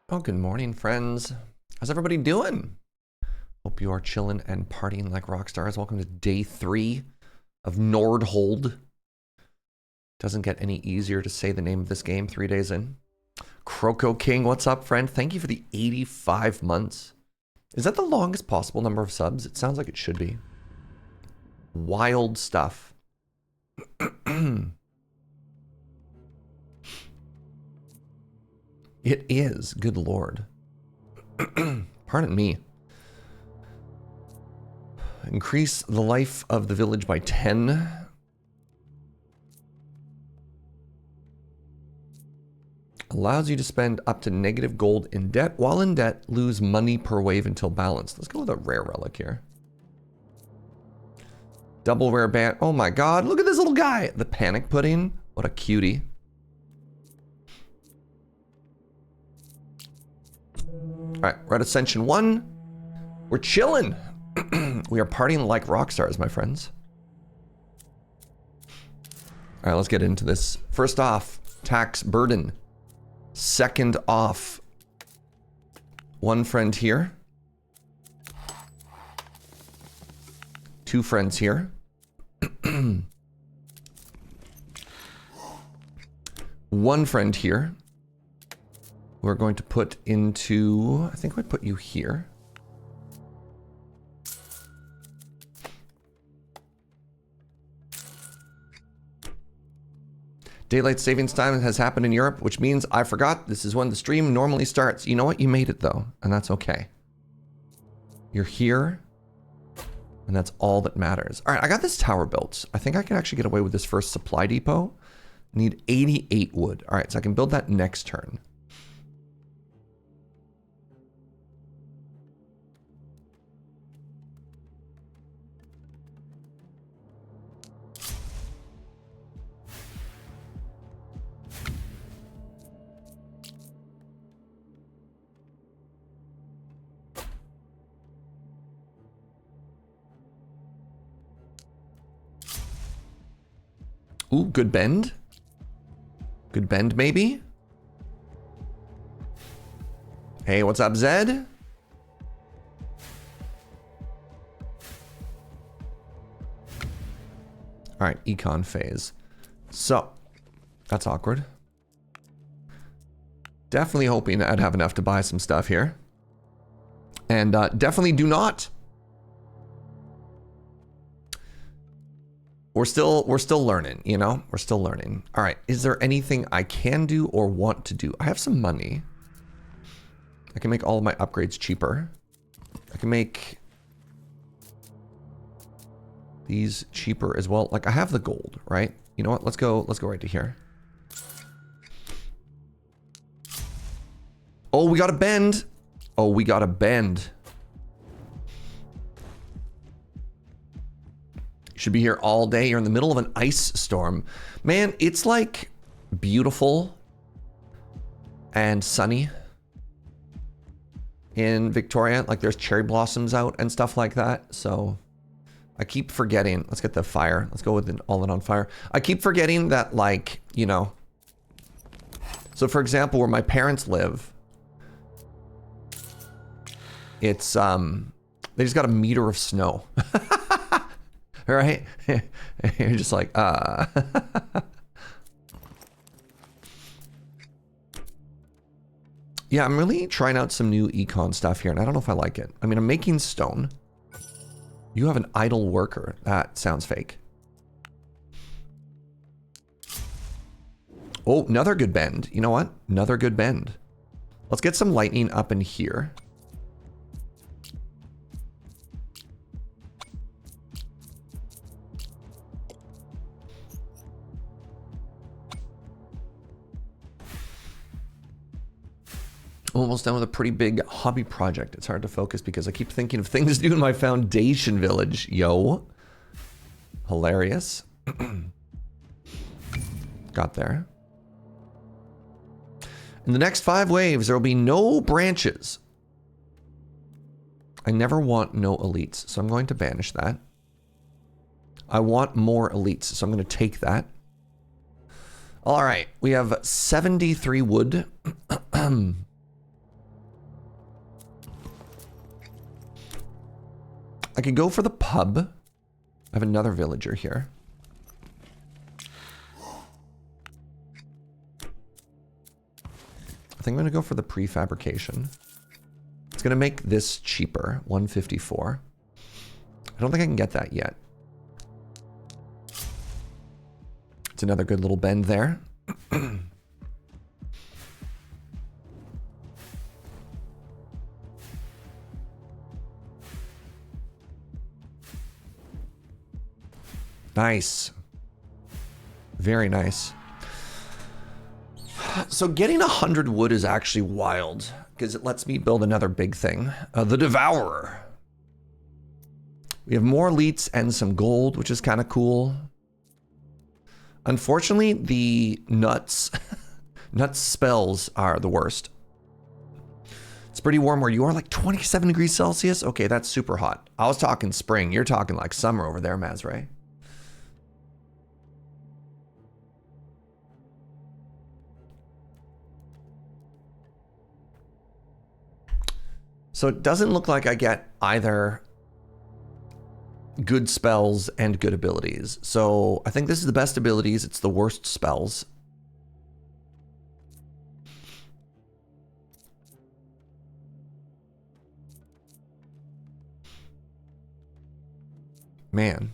Oh, good morning, friends. How's everybody doing? Hope you are chilling and partying like rock stars. Welcome to day 3 of Nordhold. Doesn't get any easier to say the name of this game 3 days in. Croco King, what's up, friend? Thank you for the 85 months. Is that the longest possible number of subs? It sounds like it should be. Wild stuff. It is, good lord. Pardon me. Increase the life of the village by 10. Allows you to spend up to negative gold in debt. While in debt, lose money per wave until balanced. Let's go with a rare relic here. Double rare band. Oh my god, look at this little guy. The panic pudding. What a cutie. Alright, we're at Ascension 1. We're chilling. We are partying like rock stars, my friends. Alright, let's get into this. First off, tax burden. Second off, one friend here. 2 friends here. One friend here. We're going to put into, I think we'd put you here. Daylight savings time has happened in Europe, which means I forgot this is when the stream normally starts. You know what? You made it though, and that's okay. You're here, and that's all that matters. All right, I got this tower built. I think I can actually get away with this first supply depot. Need 88 wood. All right, so I can build that next turn. Ooh, good bend. Good bend, maybe? Hey, what's up, Zed? Alright, econ phase. So, that's awkward. Definitely hoping I'd have enough to buy some stuff here. And definitely do not. We're still learning, you know? We're still learning. All right, is there anything I can do or want to do? I have some money. I can make all of my upgrades cheaper. I can make these cheaper as well. Like I have the gold, right? You know what? Let's go right to here. Oh, we got a bend. Oh, we got a bend. Should be here all day. You're in the middle of an ice storm. Man, it's like beautiful and sunny in Victoria. Like there's cherry blossoms out and stuff like that. So I keep forgetting. Let's get the fire. Let's go with it all in on fire. I keep forgetting that, like, you know. So for example, where my parents live, it's they just got a meter of snow. Right? You're just like, Yeah, I'm really trying out some new econ stuff here, and I don't know if I like it. I mean, I'm making stone. You have an idle worker. That sounds fake. Oh, another good bend. You know what? Another good bend. Let's get some lightning up in here. Almost done with a pretty big hobby project. It's hard to focus because I keep thinking of things to do in my foundation village. Yo. Hilarious. Got there. In the next 5 waves, there will be no branches. I never want no elites, so I'm going to banish that. I want more elites, so I'm going to take that. All right, we have 73 wood. I could go for the pub. I have another villager here. I think I'm going to go for the prefabrication. It's going to make this cheaper, 154. I don't think I can get that yet. It's another good little bend there. Nice. Very nice. So getting 100 wood is actually wild because it lets me build another big thing. The Devourer. We have more elites and some gold, which is kind of cool. Unfortunately, the nuts spells are the worst. It's pretty warm where you are, like 27 degrees Celsius. Okay, that's super hot. I was talking spring. You're talking like summer over there, Mazray. So it doesn't look like I get either good spells and good abilities. So I think this is the best abilities. It's the worst spells. Man.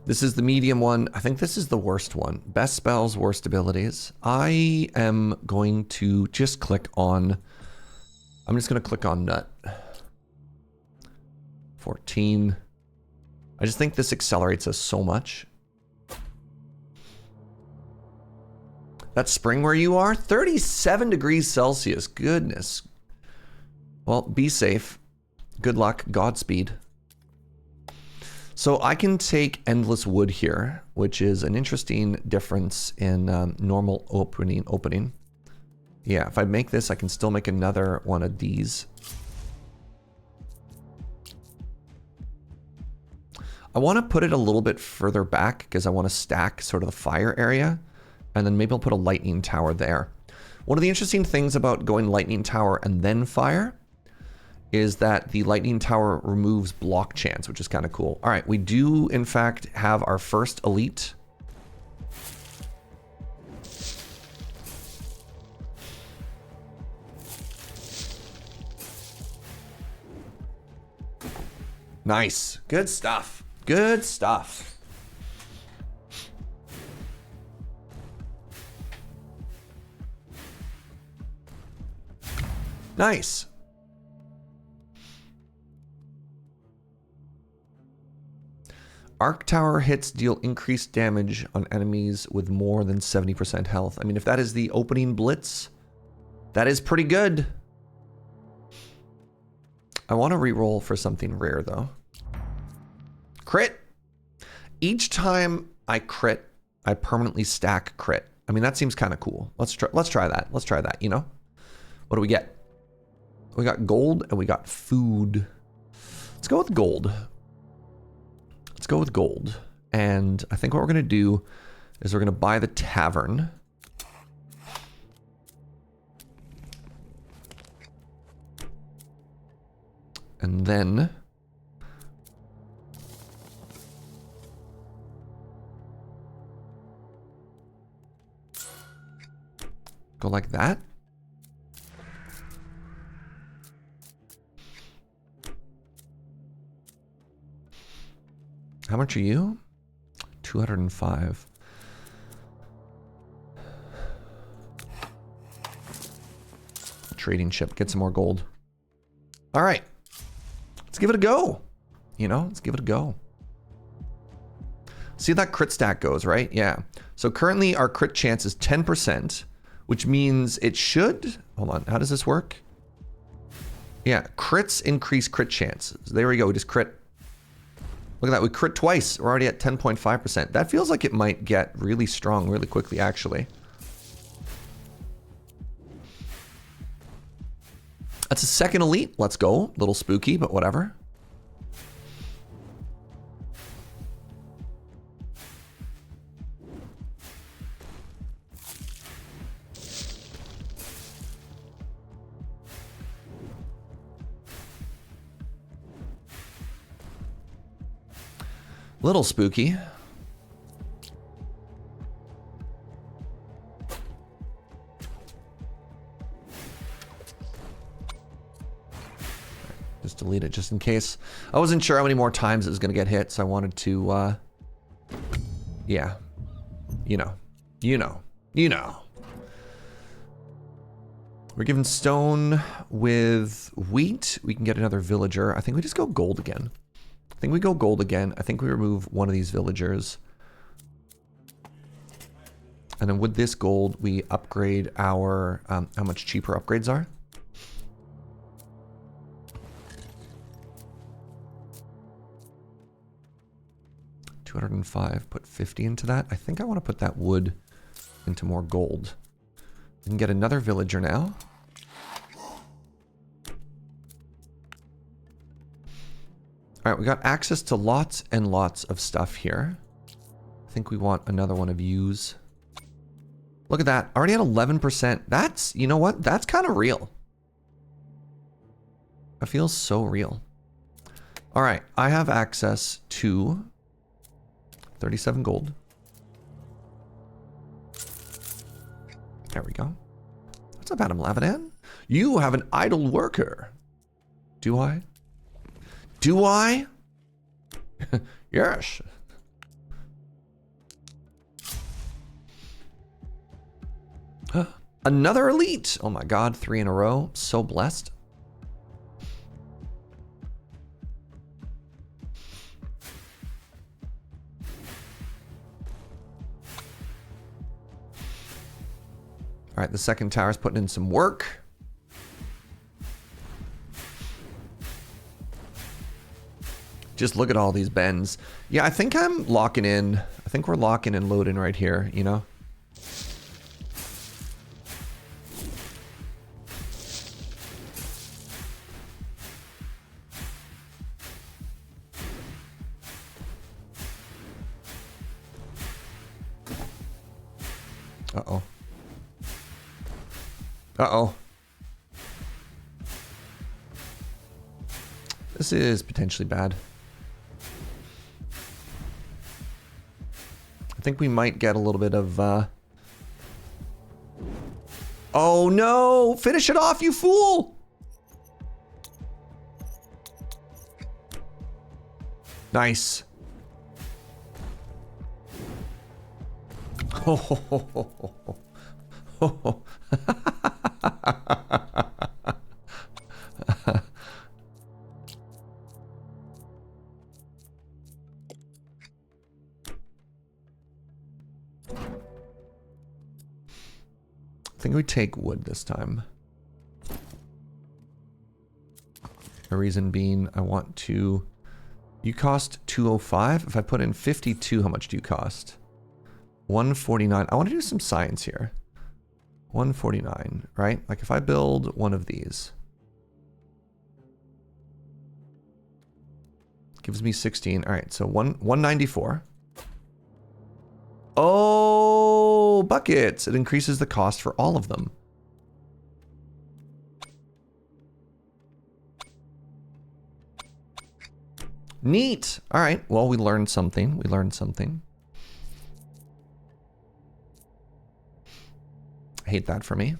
This is the medium one. I think this is the worst one. Best spells, worst abilities. I am going to just click on... I'm just going to click on Nut. 14. I just think this accelerates us so much. That's spring where you are? 37 degrees Celsius. Goodness. Well, be safe. Good luck. Godspeed. So I can take Endless Wood here, which is an interesting difference in normal opening. Yeah, if I make this, I can still make another one of these. I want to put it a little bit further back because I want to stack sort of the fire area. And then maybe I'll put a lightning tower there. One of the interesting things about going lightning tower and then fire is that the lightning tower removes block chance, which is kind of cool. All right, we do in fact have our first elite. Nice. Good stuff. Good stuff. Nice. Arc Tower hits deal increased damage on enemies with more than 70% health. I mean, if that is the opening blitz, that is pretty good. I want to reroll for something rare, though. Crit. Each time I crit, I permanently stack crit. I mean, that seems kind of cool. Let's try that. Let's try that, you know? What do we get? We got gold and we got food. Let's go with gold. Let's go with gold. And I think what we're going to do is we're going to buy the tavern. And then go like that. How much are you? 205. Trading ship. Get some more gold. All right. Let's give it a go. You know, let's give it a go. See how that crit stack goes, right? Yeah. So currently our crit chance is 10%, which means it should... Hold on. How does this work? Yeah. Crits increase crit chance. So there we go. We just crit. Look at that. We crit twice. We're already at 10.5%. That feels like it might get really strong really quickly, actually. That's a second elite. Let's go. Little spooky, but whatever. Little spooky. Just delete it just in case. I wasn't sure how many more times it was going to get hit, so I wanted to, yeah. You know. You know. You know. We're given stone with wheat. We can get another villager. I think we just go gold again. I think we go gold again. I think we remove one of these villagers. And then with this gold, we upgrade our, how much cheaper upgrades are. $205, put 50 into that. I think I want to put that wood into more gold. We can get another villager now. All right, we got access to lots and lots of stuff here. I think we want another one of yous. Look at that, already at 11%. That's, you know what? That's kind of real. That feels so real. All right, I have access to 37 gold. There we go. What's up, Adam Lavadan? You have an idle worker. Do I? Do I? Yes. Another elite. Oh my God, 3 in a row. So blessed. All right, the second tower's putting in some work. Just look at all these bends. Yeah, I think I'm locking in. I think we're locking and loading right here, you know? Uh-oh. Uh-oh. This is potentially bad. I think we might get a little bit of, Oh no! Finish it off, you fool! Nice. Ho ho ho ho ho ho ho. I think we take wood this time. The reason being, I want to... You cost 205. If I put in 52, how much do you cost? 149. I want to do some science here. 149, right? Like if I build one of these. Gives me 16. All right, so 194. Oh, buckets. It increases the cost for all of them. Neat. All right. Well, we learned something. We learned something. Hate that for me.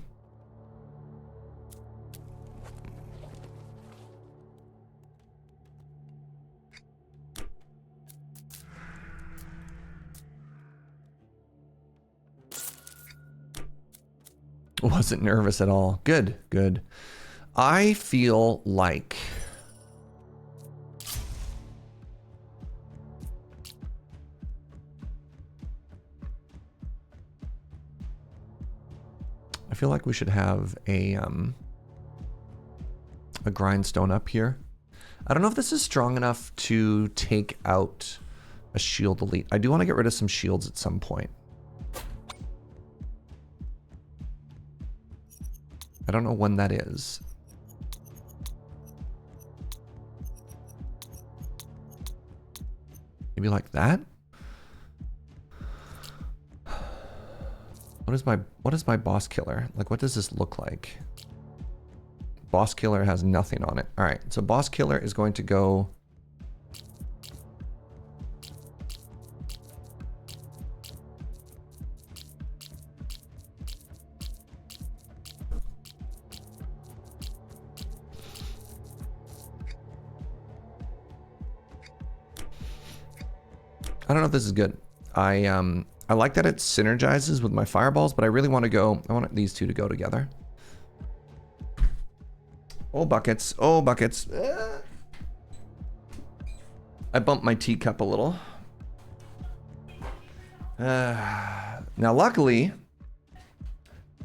Wasn't nervous at all. Good, good. I feel like we should have a grindstone up here. I don't know if this is strong enough to take out a shield elite. I do want to get rid of some shields at some point. I don't know when that is. Maybe like that? What is my boss killer? Like, what does this look like? Boss killer has nothing on it. All right, so boss killer is going to go I don't know if this is good. I like that it synergizes with my fireballs, but I really want to go, I want these two to go together. Oh, buckets. Oh, buckets. I bumped my teacup a little. Now, luckily,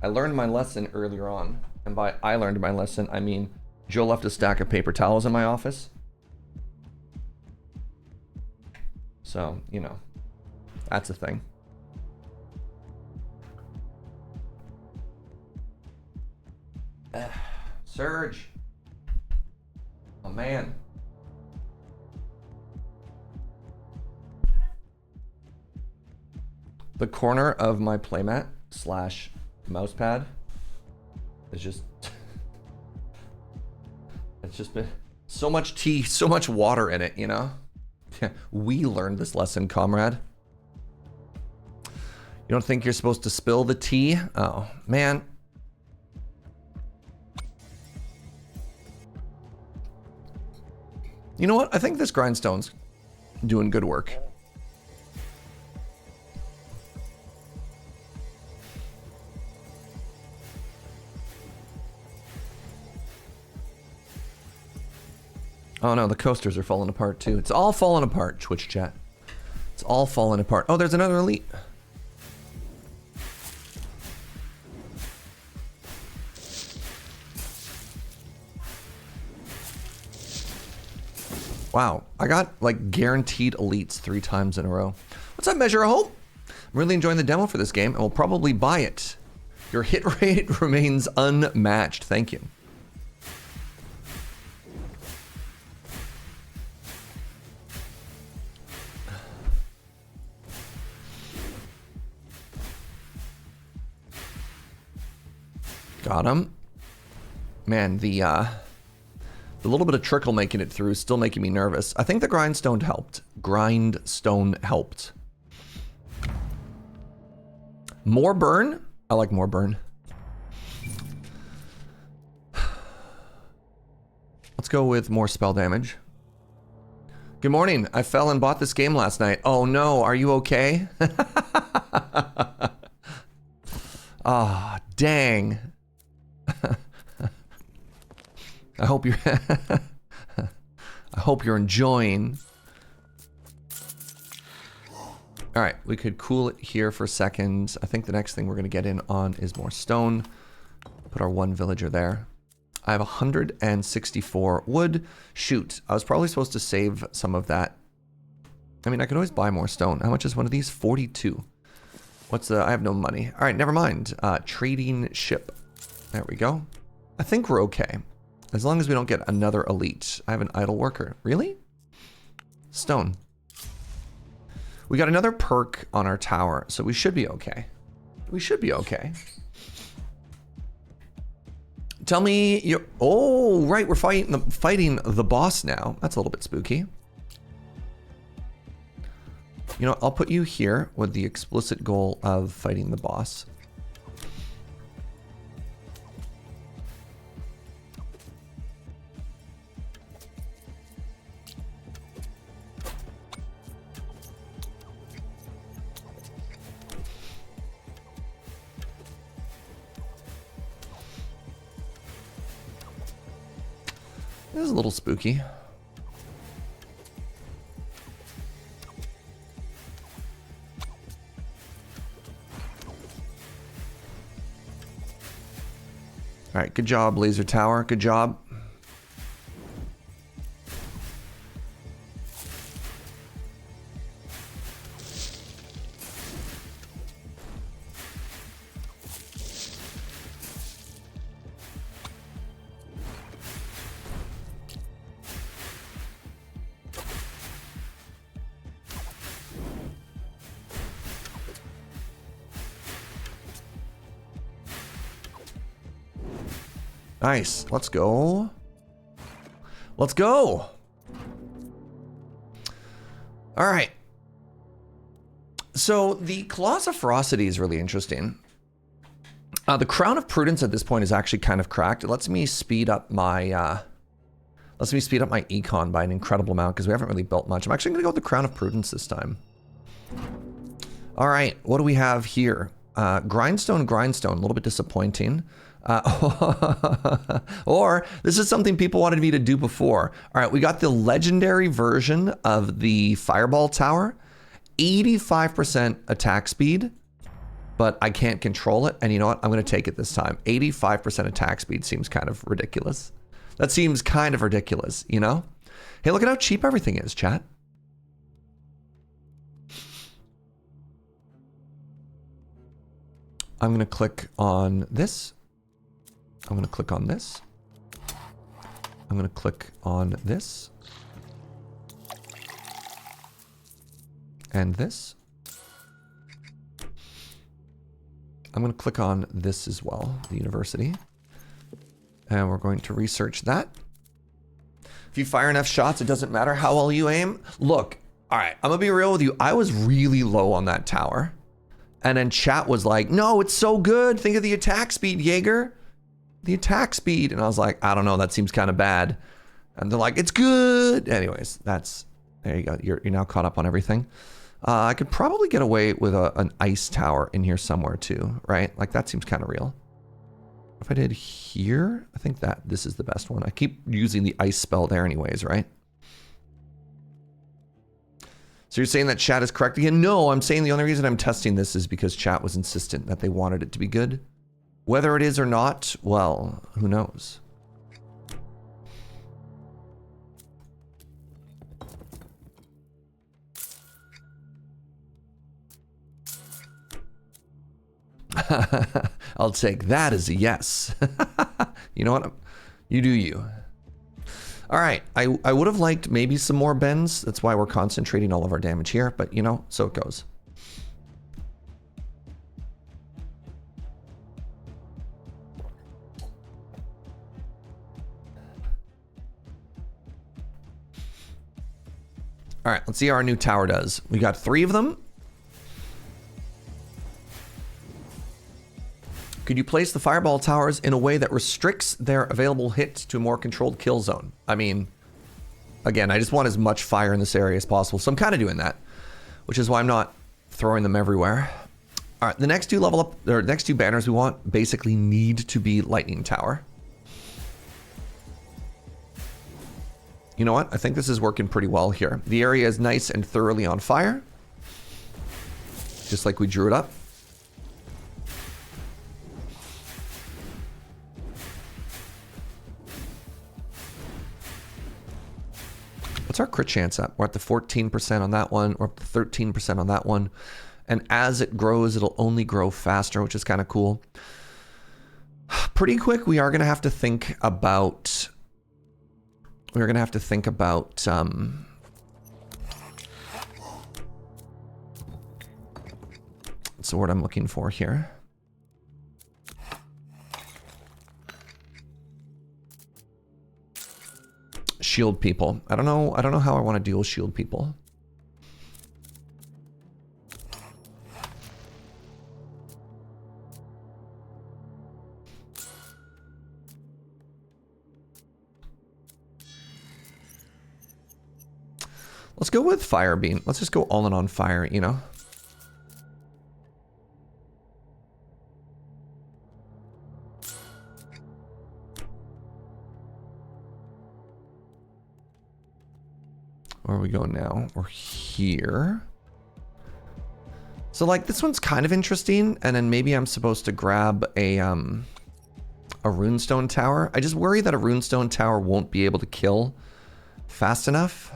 I learned my lesson earlier on. And by I learned my lesson, I mean Joe left a stack of paper towels in my office. So, you know, that's a thing. Serge. Oh, man. The corner of my playmat slash mouse pad is just... it's just been so much tea, so much water in it, you know? We learned this lesson, comrade. You don't think you're supposed to spill the tea? Oh, man. You know what? I think this grindstone's doing good work. Oh no, the coasters are falling apart too. It's all falling apart, Twitch chat. It's all falling apart. Oh, there's another elite. Wow, I got like guaranteed elites 3 times in a row. What's up, Measure of Hope? I'm really enjoying the demo for this game and will probably buy it. Your hit rate remains unmatched. Thank you. Got him. Man, the little bit of trickle making it through is still making me nervous. I think the grindstone helped. Grindstone helped. More burn? I like more burn. Let's go with more spell damage. Good morning. I fell and bought this game last night. Oh no, are you okay? Ah, dang. I hope you're I hope you're enjoying. All right, we could cool it here for a second. I think the next thing we're gonna get in on is more stone. Put our 1 villager there. I have 164 wood. Shoot, I was probably supposed to save some of that. I mean, I could always buy more stone. How much is one of these? 42. What's the, I have no money. All right, never mind. Trading ship. There we go. I think we're okay. As long as we don't get another elite. I have an idle worker. Really? Stone. We got another perk on our tower, so we should be okay. We should be okay. Tell me you. Oh, right, we're fighting the boss now. That's a little bit spooky. You know, I'll put you here with the explicit goal of fighting the boss. This is a little spooky. All right, good job, laser tower. Good job. Nice. Let's go. Let's go. All right. So the Claws of Ferocity is really interesting. The Crown of Prudence at this point is actually kind of cracked. It lets me speed up my econ by an incredible amount because we haven't really built much. I'm actually going to go with the Crown of Prudence this time. All right, what do we have here? Grindstone, a little bit disappointing. Or this is something people wanted me to do before. All right, we got the legendary version of the Fireball Tower. 85% attack speed, but I can't control it. And you know what? I'm going to take it this time. 85% attack speed seems kind of ridiculous. That seems kind of ridiculous, you know? Hey, look at how cheap everything is, chat. I'm going to click on this. I'm going to click on this. I'm going to click on this. And this. I'm going to click on this as well, the university. And we're going to research that. If you fire enough shots, it doesn't matter how well you aim. Look, all right, I'm going to be real with you. I was really low on that tower. And then chat was like, no, it's so good. Think of the attack speed, Jaeger. The attack speed. And I was like, I don't know, that seems kind of bad. And they're like, it's good. Anyways, there you go. You're now caught up on everything. I could probably get away with an ice tower in here somewhere too, right? Like that seems kind of real. If I did here, I think this is the best one. I keep using the ice spell there anyways, right? So you're saying that chat is correct again? No, I'm saying the only reason I'm testing this is because chat was insistent that they wanted it to be good. Whether it is or not, well, who knows? I'll take that as a yes. You know what? You do you. All right, I would have liked maybe some more bends. That's why we're concentrating all of our damage here, but you know, so it goes. All right, let's see how our new tower does. We got 3 of them. Could you place the fireball towers in a way that restricts their available hits to a more controlled kill zone? I mean, again, I just want as much fire in this area as possible, so I'm kind of doing that, which is why I'm not throwing them everywhere. All right, the next 2 level up, or next 2 banners we want basically need to be lightning tower. You know what? I think this is working pretty well here. The area is nice and thoroughly on fire, just like we drew it up. What's our crit chance at? We're at the 14% on that one. We're up to 13% on that one. And as it grows, it'll only grow faster, which is kind of cool. Pretty quick, we are going to have to think about... What's the word I'm looking for here? Shield people. I don't know how I want to deal with shield people. Let's go with fire beam. Let's just go all in on fire, you know? Where are we going now? We're here. So like this one's kind of interesting, and then maybe I'm supposed to grab a runestone tower. I just worry that a runestone tower won't be able to kill fast enough.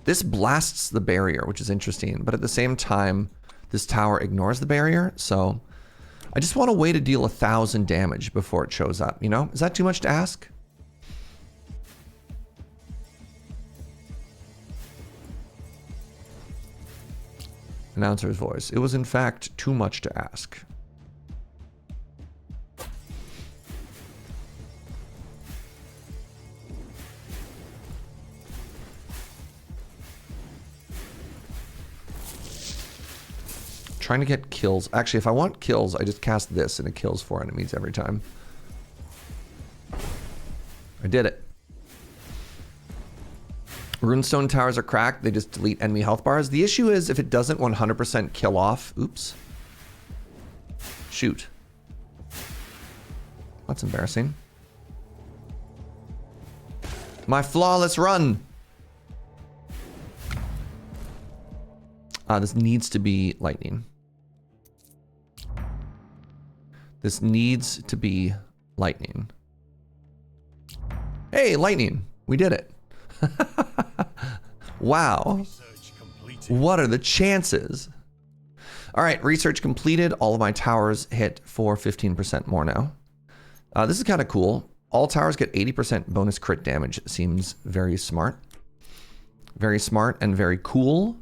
This blasts the barrier, which is interesting, but at the same time, this tower ignores the barrier, so I just want a way to deal 1,000 damage before it shows up, you know? Is that too much to ask? Announcer's voice. It was in fact too much to ask. Trying to get kills. Actually, if I want kills, I just cast this and it kills 4 enemies every time. I did it. Runestone towers are cracked. They just delete enemy health bars. The issue is if it doesn't 100% kill off. Oops. Shoot. That's embarrassing. My flawless run. This needs to be lightning. This needs to be lightning. Hey, lightning. We did it. Wow. What are the chances? All right, research completed. All of my towers hit for 15% more now. This is kind of cool. All towers get 80% bonus crit damage. Seems very smart. Very smart and very cool.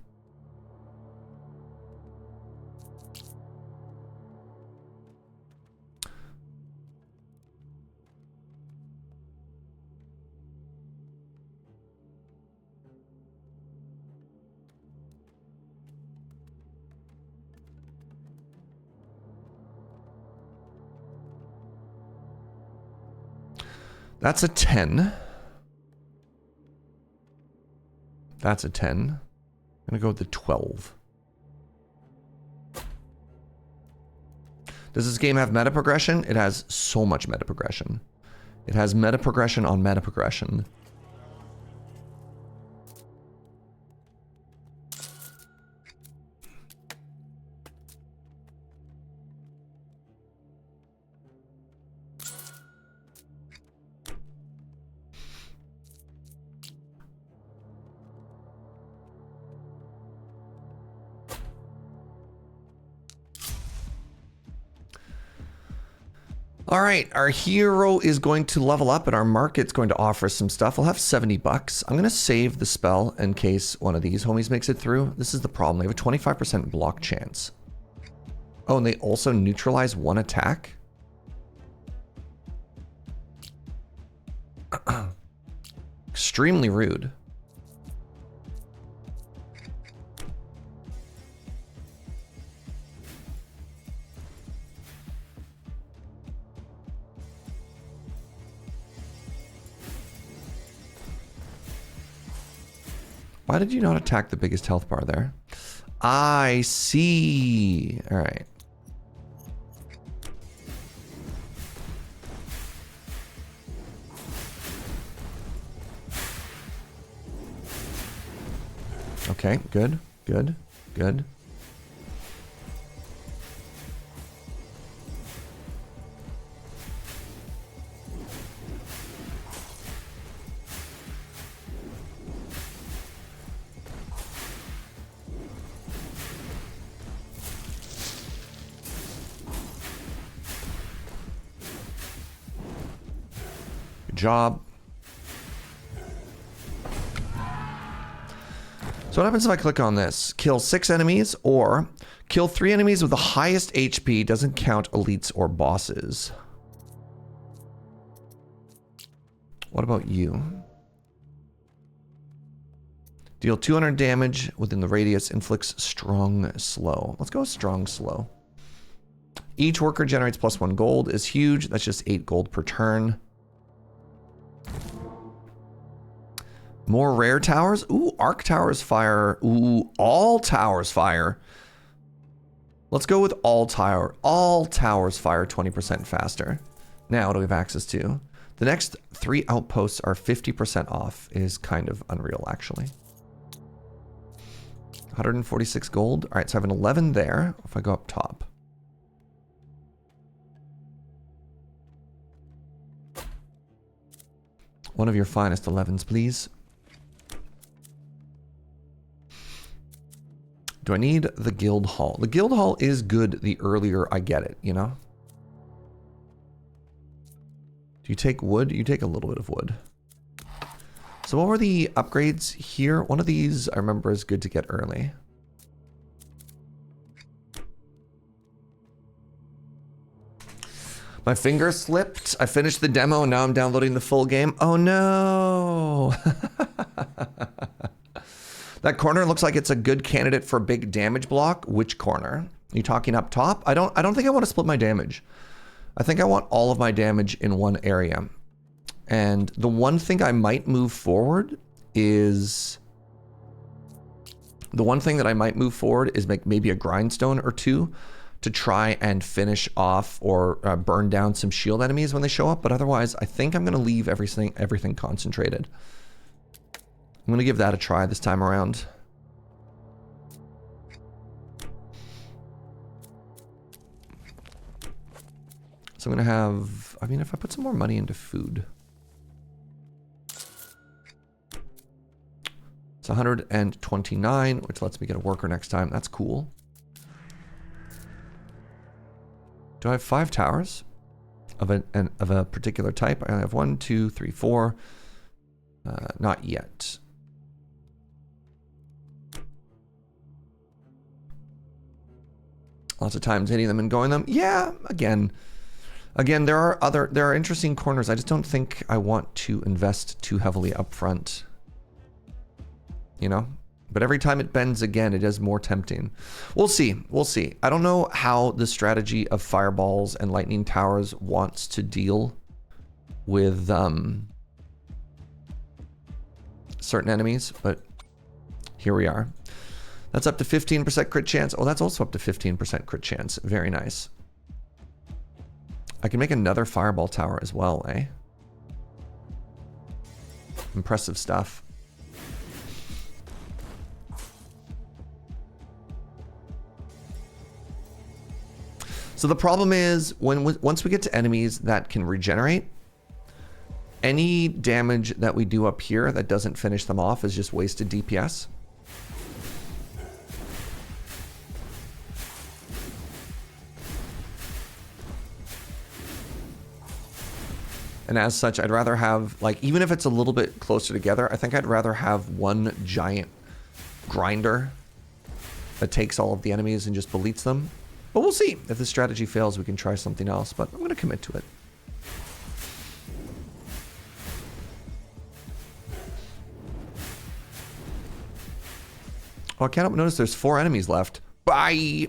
That's a 10. That's a 10. I'm gonna go with the 12. Does this game have meta progression? It has so much meta progression. It has meta progression on meta progression. All right, our hero is going to level up and our market's going to offer some stuff. We'll have 70 bucks. I'm gonna save the spell in case one of these homies makes it through. This is the problem, they have a 25% block chance. Oh, and they also neutralize one attack? Extremely rude. Why did you not attack the biggest health bar there? I see. All right. Okay, good, good, good. Job. So what happens if I click on this? Kill 6 enemies or kill 3 enemies with the highest HP, doesn't count elites or bosses. What about you? Deal 200 damage within the radius, inflicts strong slow. Let's go with strong slow. Each worker generates +1 gold, is huge. That's just 8 gold per turn. More rare towers. Ooh, arc towers fire. Ooh, all towers fire. Let's go with all towers fire 20% faster. Now, what do we have access to? The next 3 outposts are 50% off. Is kind of unreal, actually. 146 gold. All right, so I have an 11 there. If I go up top. One of your finest 11s, please. Do I need the guild hall? The guild hall is good the earlier I get it, you know? Do you take wood? You take a little bit of wood. So what were the upgrades here? One of these I remember is good to get early. My finger slipped. I finished the demo and now I'm downloading the full game. Oh no. That corner looks like it's a good candidate for a big damage block. Which corner? Are you talking up top? I don't think I want to split my damage. I think I want all of my damage in one area. And the one thing I might move forward is... The one thing that I might move forward is make maybe a grindstone or two to try and finish off or burn down some shield enemies when they show up. But otherwise, I think I'm going to leave everything concentrated. I'm going to give that a try this time around. So I'm going to have... I mean, if I put some more money into food... It's 129, which lets me get a worker next time. That's cool. Do I have 5 towers of a particular type? I only have 1, 2, 3, 4. Not yet. Lots of times hitting them and going them. Yeah, again, there are interesting corners. I just don't think I want to invest too heavily up front. You know? But every time it bends again, it is more tempting. We'll see. We'll see. I don't know how the strategy of fireballs and lightning towers wants to deal with certain enemies, but here we are. That's up to 15% crit chance. Oh, that's also up to 15% crit chance. Very nice. I can make another fireball tower as well, eh? Impressive stuff. So the problem is, once we get to enemies that can regenerate, any damage that we do up here that doesn't finish them off is just wasted DPS. And as such, I'd rather have, like, even if it's a little bit closer together, I think I'd rather have one giant grinder that takes all of the enemies and just deletes them. But we'll see. If this strategy fails, we can try something else, but I'm going to commit to it. Oh, I can't help but notice there's 4 enemies left. Bye!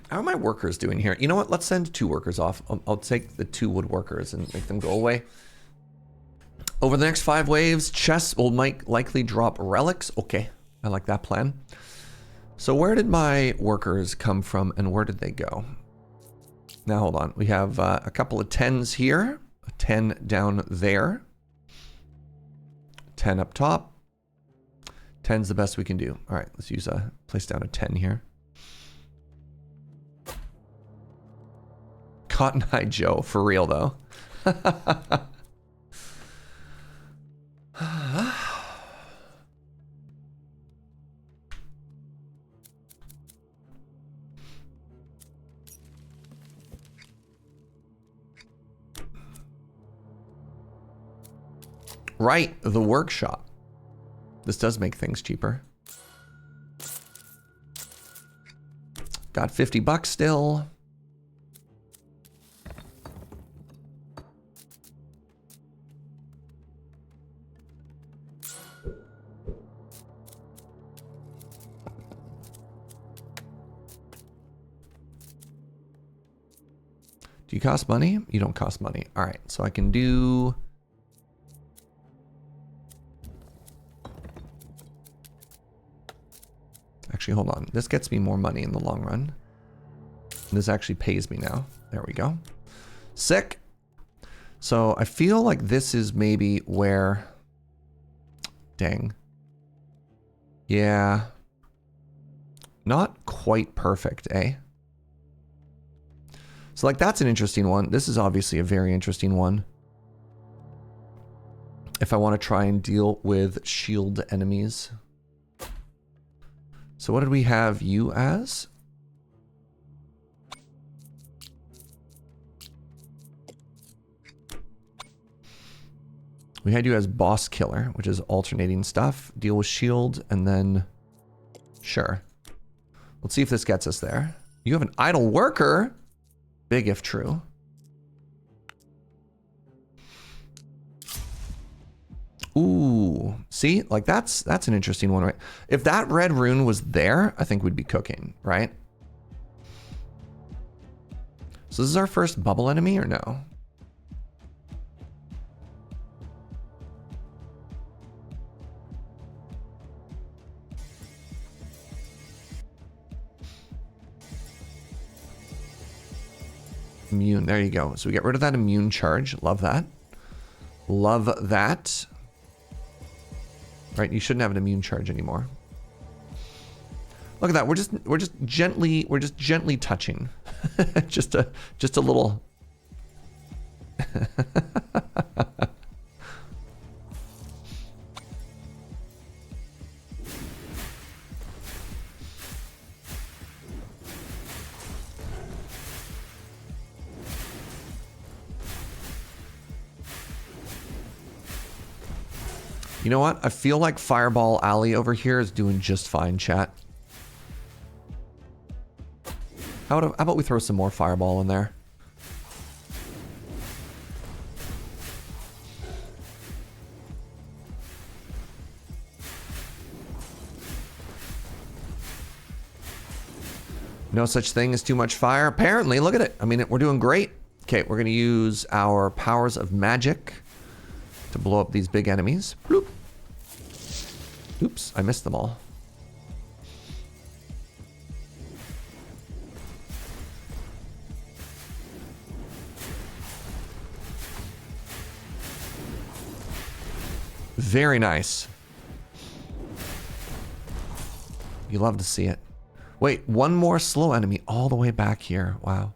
How are my workers doing here? You know what? Let's send 2 workers off. I'll take the 2 woodworkers and make them go away. Over the next 5 waves, chests will likely drop relics. Okay, I like that plan. So where did my workers come from and where did they go? Now hold on. We have a couple of 10s here. A 10 down there. 10 up top. 10's the best we can do. All right, let's place down a 10 here. Cotton Eye Joe, for real though. Right, the workshop. This does make things cheaper. Got $50 still. Do you cost money? You don't cost money. All right, so I can do... Actually, hold on. This gets me more money in the long run. This actually pays me now. There we go. Sick. So I feel like this is maybe where... Dang. Yeah. Not quite perfect, eh? So like that's an interesting one. This is obviously a very interesting one. If I want to try and deal with shield enemies. So what did we have you as? We had you as boss killer, which is alternating stuff. Deal with shield and then... Sure. Let's see if this gets us there. You have an idle worker? Big if true. Ooh, see, like that's an interesting one, right? If that red rune was there, I think we'd be cooking, right? So this is our first bubble enemy or no? Immune, there you go. So we get rid of that immune charge. Love that. Love that. Right, you shouldn't have an immune charge anymore. Look at that. We're just gently touching. just a little. You know what? I feel like Fireball Alley over here is doing just fine, chat. How about we throw some more Fireball in there? No such thing as too much fire. Apparently, look at it. I mean, we're doing great. Okay, we're going to use our powers of magic to blow up these big enemies. Bloop. Oops, I missed them all. Very nice. You love to see it. Wait, one more slow enemy all the way back here. Wow.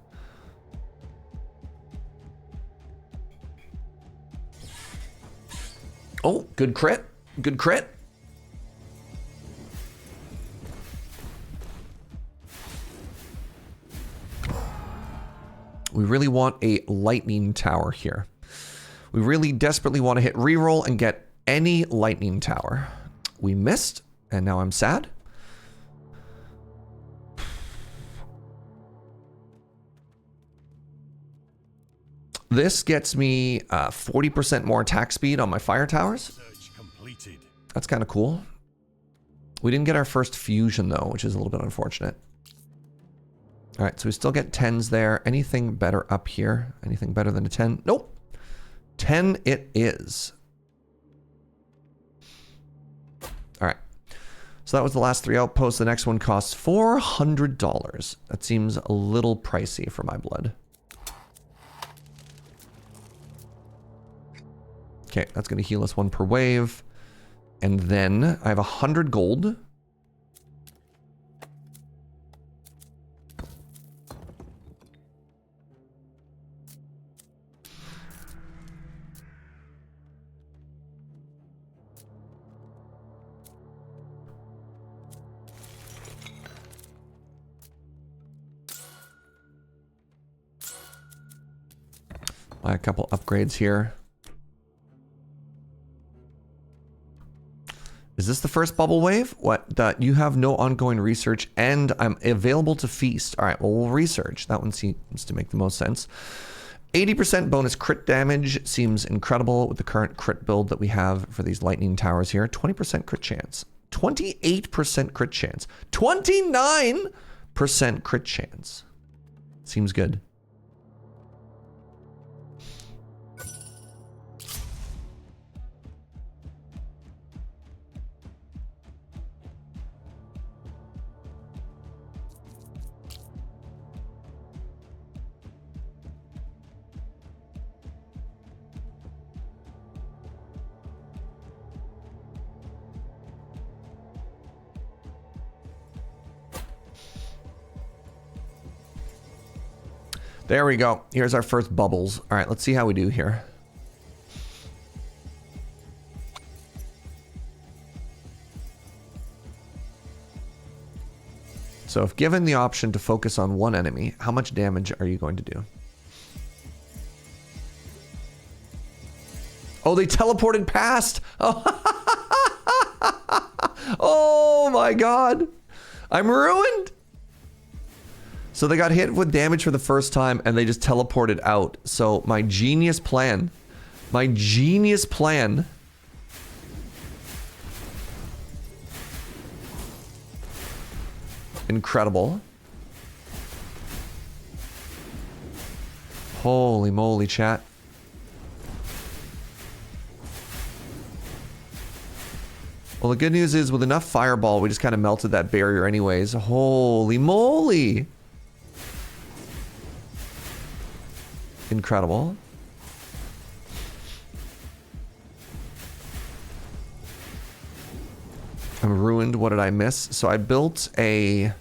Oh, good crit. Good crit. We really want a lightning tower here. We really desperately want to hit reroll and get any lightning tower. We missed, and now I'm sad. This gets me 40% more attack speed on my fire towers. That's kind of cool. We didn't get our first fusion though, which is a little bit unfortunate. All right, so we still get 10s there. Anything better up here? Anything better than a 10? Nope. 10 it is. All right. So that was the last 3 outposts. The next one costs $400. That seems a little pricey for my blood. Okay, that's going to heal us 1 per wave. And then I have 100 gold. Buy a couple upgrades here. Is this the first bubble wave? What? You have no ongoing research and I'm available to feast. All right, well, we'll research. That one seems to make the most sense. 80% bonus crit damage seems incredible with the current crit build that we have for these lightning towers here. 20% crit chance. 28% crit chance. 29% crit chance. Seems good. There we go. Here's our first bubbles. All right, let's see how we do here. So if given the option to focus on one enemy, how much damage are you going to do? Oh, they teleported past. Oh my God. I'm ruined. So they got hit with damage for the first time and they just teleported out. So my genius plan Incredible. Holy moly, chat. Well, the good news is with enough fireball, we just kind of melted that barrier anyways. Holy moly. Incredible. I'm ruined. What did I miss? So I built a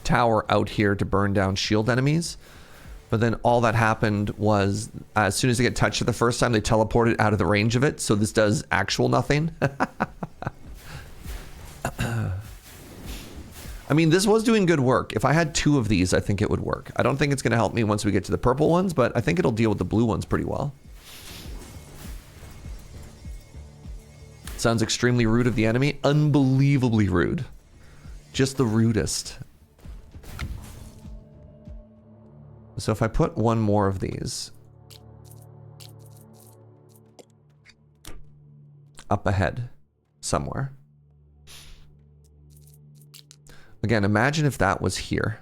tower out here to burn down shield enemies. But then all that happened was as soon as they get touched for the first time, they teleported out of the range of it. So this does actual nothing. I mean, this was doing good work. If I had 2 of these, I think it would work. I don't think it's going to help me once we get to the purple ones, but I think it'll deal with the blue ones pretty well. Sounds extremely rude of the enemy. Unbelievably rude. Just the rudest. So if I put 1 more of these up ahead somewhere. Again, imagine if that was here,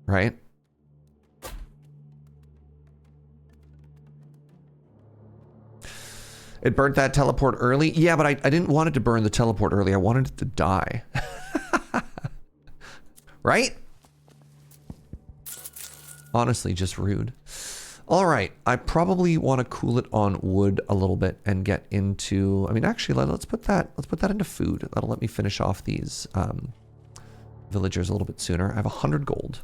right? It burnt that teleport early. Yeah, but I didn't want it to burn the teleport early. I wanted it to die. Right? Honestly, just rude. All right, I probably want to cool it on wood a little bit and get into. I mean, actually, let's put that into food. That'll let me finish off these villagers a little bit sooner. I have 100 gold.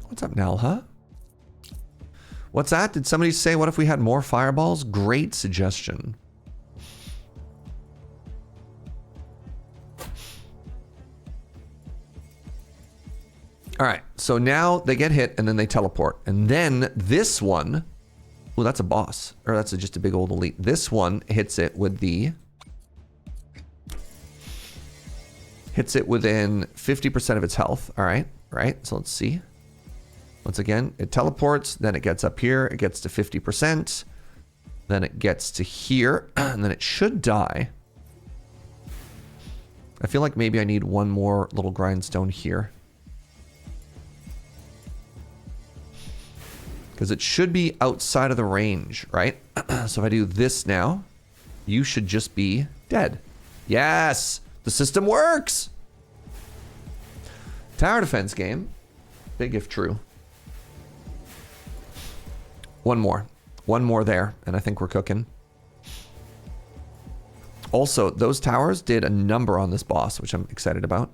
What's up, Nalha? What's that? Did somebody say, what if we had more fireballs? Great suggestion. All right, so now they get hit and then they teleport. And then this one, oh, that's a boss. Or that's just a big old elite. This one hits it with the... Hits it within 50% of its health. All right, so let's see. Once again, it teleports, then it gets up here, it gets to 50%, then it gets to here, and then it should die. I feel like maybe I need 1 more little grindstone here. Because it should be outside of the range, right? So if I do this now, you should just be dead. Yes! The system works! Tower defense game. Big if true. 1 more. 1 more there, and I think we're cooking. Also, those towers did a number on this boss, which I'm excited about.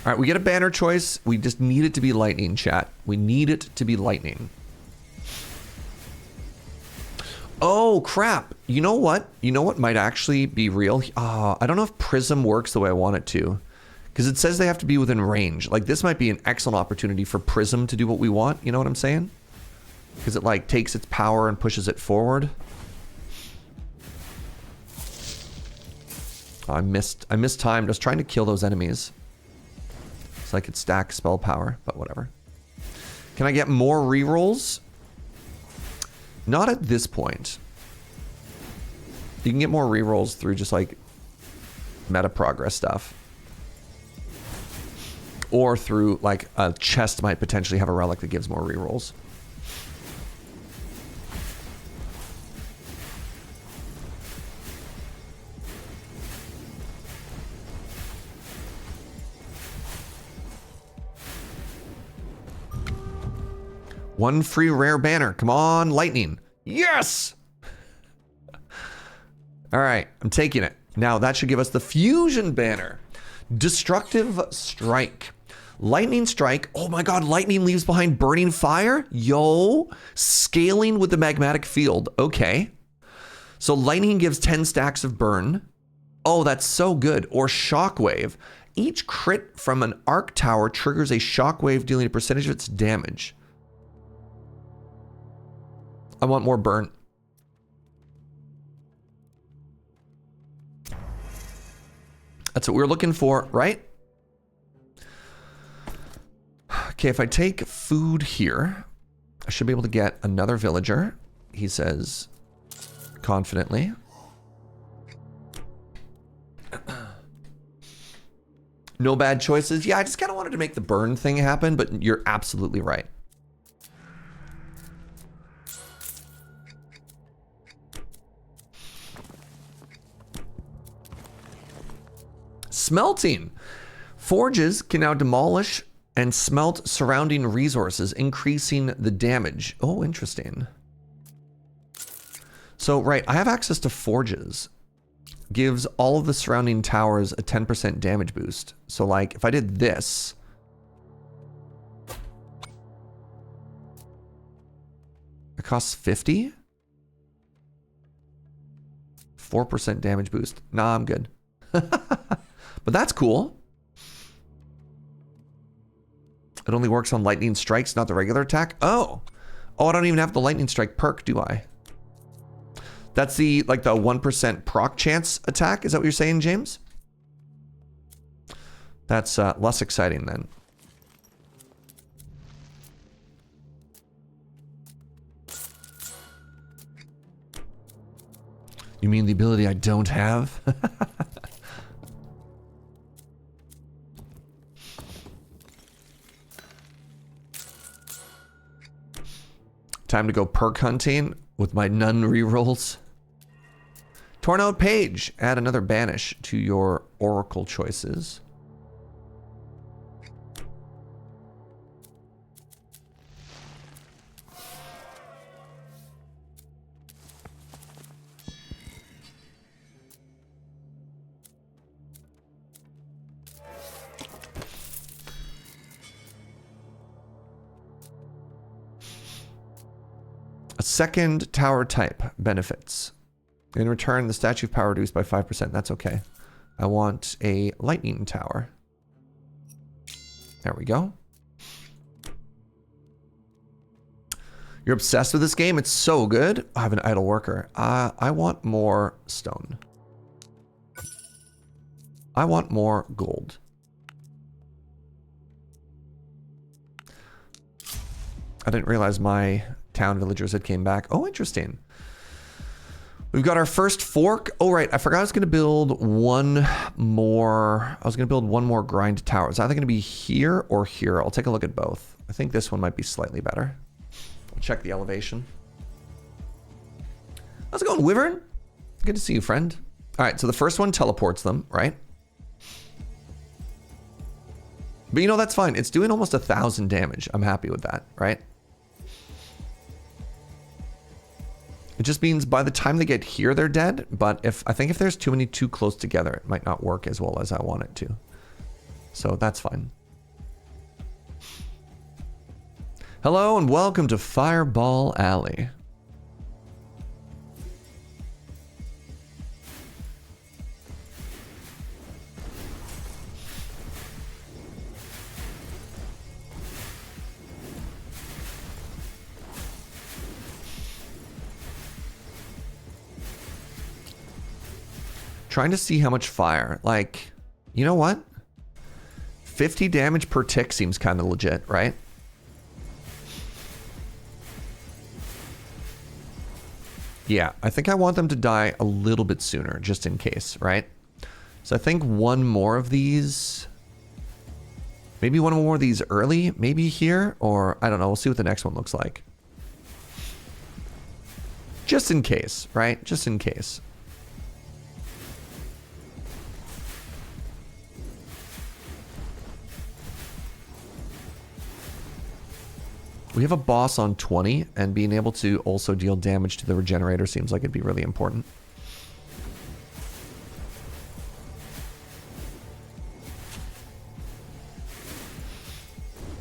All right, we get a banner choice. We just need it to be lightning, chat. We need it to be lightning. Oh, crap. You know what? You know what might actually be real? I don't know if Prism works the way I want it to. Because it says they have to be within range. Like, this might be an excellent opportunity for Prism to do what we want. You know what I'm saying? Because it, like, takes its power and pushes it forward. Oh, I missed time just trying to kill those enemies. So I could stack spell power, but whatever. Can I get more rerolls? Not at this point. You can get more rerolls through just, like, meta progress stuff. Or through, like, a chest might potentially have a relic that gives more rerolls. One free rare banner. Come on, lightning. Yes! All right, I'm taking it. Now, that should give us the fusion banner. Destructive Strike. Lightning Strike. Oh my god, lightning leaves behind burning fire? Yo. Scaling with the magmatic field. Okay. So lightning gives 10 stacks of burn. Oh, that's so good. Or shockwave. Each crit from an arc tower triggers a shockwave dealing a percentage of its damage. I want more burn. That's what we're looking for, right? Okay, if I take food here, I should be able to get another villager, he says confidently. No bad choices. Yeah, I just kind of wanted to make the burn thing happen, but you're absolutely right. Smelting. Forges can now demolish and smelt surrounding resources, increasing the damage. Oh, interesting. So, right, I have access to forges. Gives all of the surrounding towers a 10% damage boost. So, like, if I did this... It costs 50? 4% damage boost. Nah, I'm good. But that's cool. It only works on lightning strikes, not the regular attack. Oh. Oh, I don't even have the lightning strike perk, do I? That's the, like, the 1% proc chance attack. Is that what you're saying, James? That's less exciting then. You mean the ability I don't have? Time to go perk hunting with my nun rerolls. Torn out page. Add another banish to your oracle choices. A second tower type benefits. In return, the statue of power reduced by 5%. That's okay. I want a lightning tower. There we go. You're obsessed with this game? It's so good. I have an idle worker. I want more stone. I want more gold. I didn't realize my town villagers had came back. Oh, interesting. We've got our first fork. Oh, right. I forgot I was going to build one more. I was going to build one more grind tower. It's either going to be here or here. I'll take a look at both. I think this one might be slightly better. We'll check the elevation. How's it going, Wyvern? Good to see you, friend. All right. So the first one teleports them, right? But you know, that's fine. It's doing almost 1,000 damage. I'm happy with that, right? It just means by the time they get here, they're dead. But I think if there's too many too close together, it might not work as well as I want it to. So that's fine. Hello and welcome to Fireball Alley. Trying to see how much fire. Like, you know what? 50 damage per tick seems kind of legit, right? Yeah, I think I want them to die a little bit sooner, just in case, right? So I think one more of these... Maybe one more of these early, maybe here, or I don't know. We'll see what the next one looks like. Just in case, right? Just in case. We have a boss on 20, and being able to also deal damage to the regenerator seems like it'd be really important.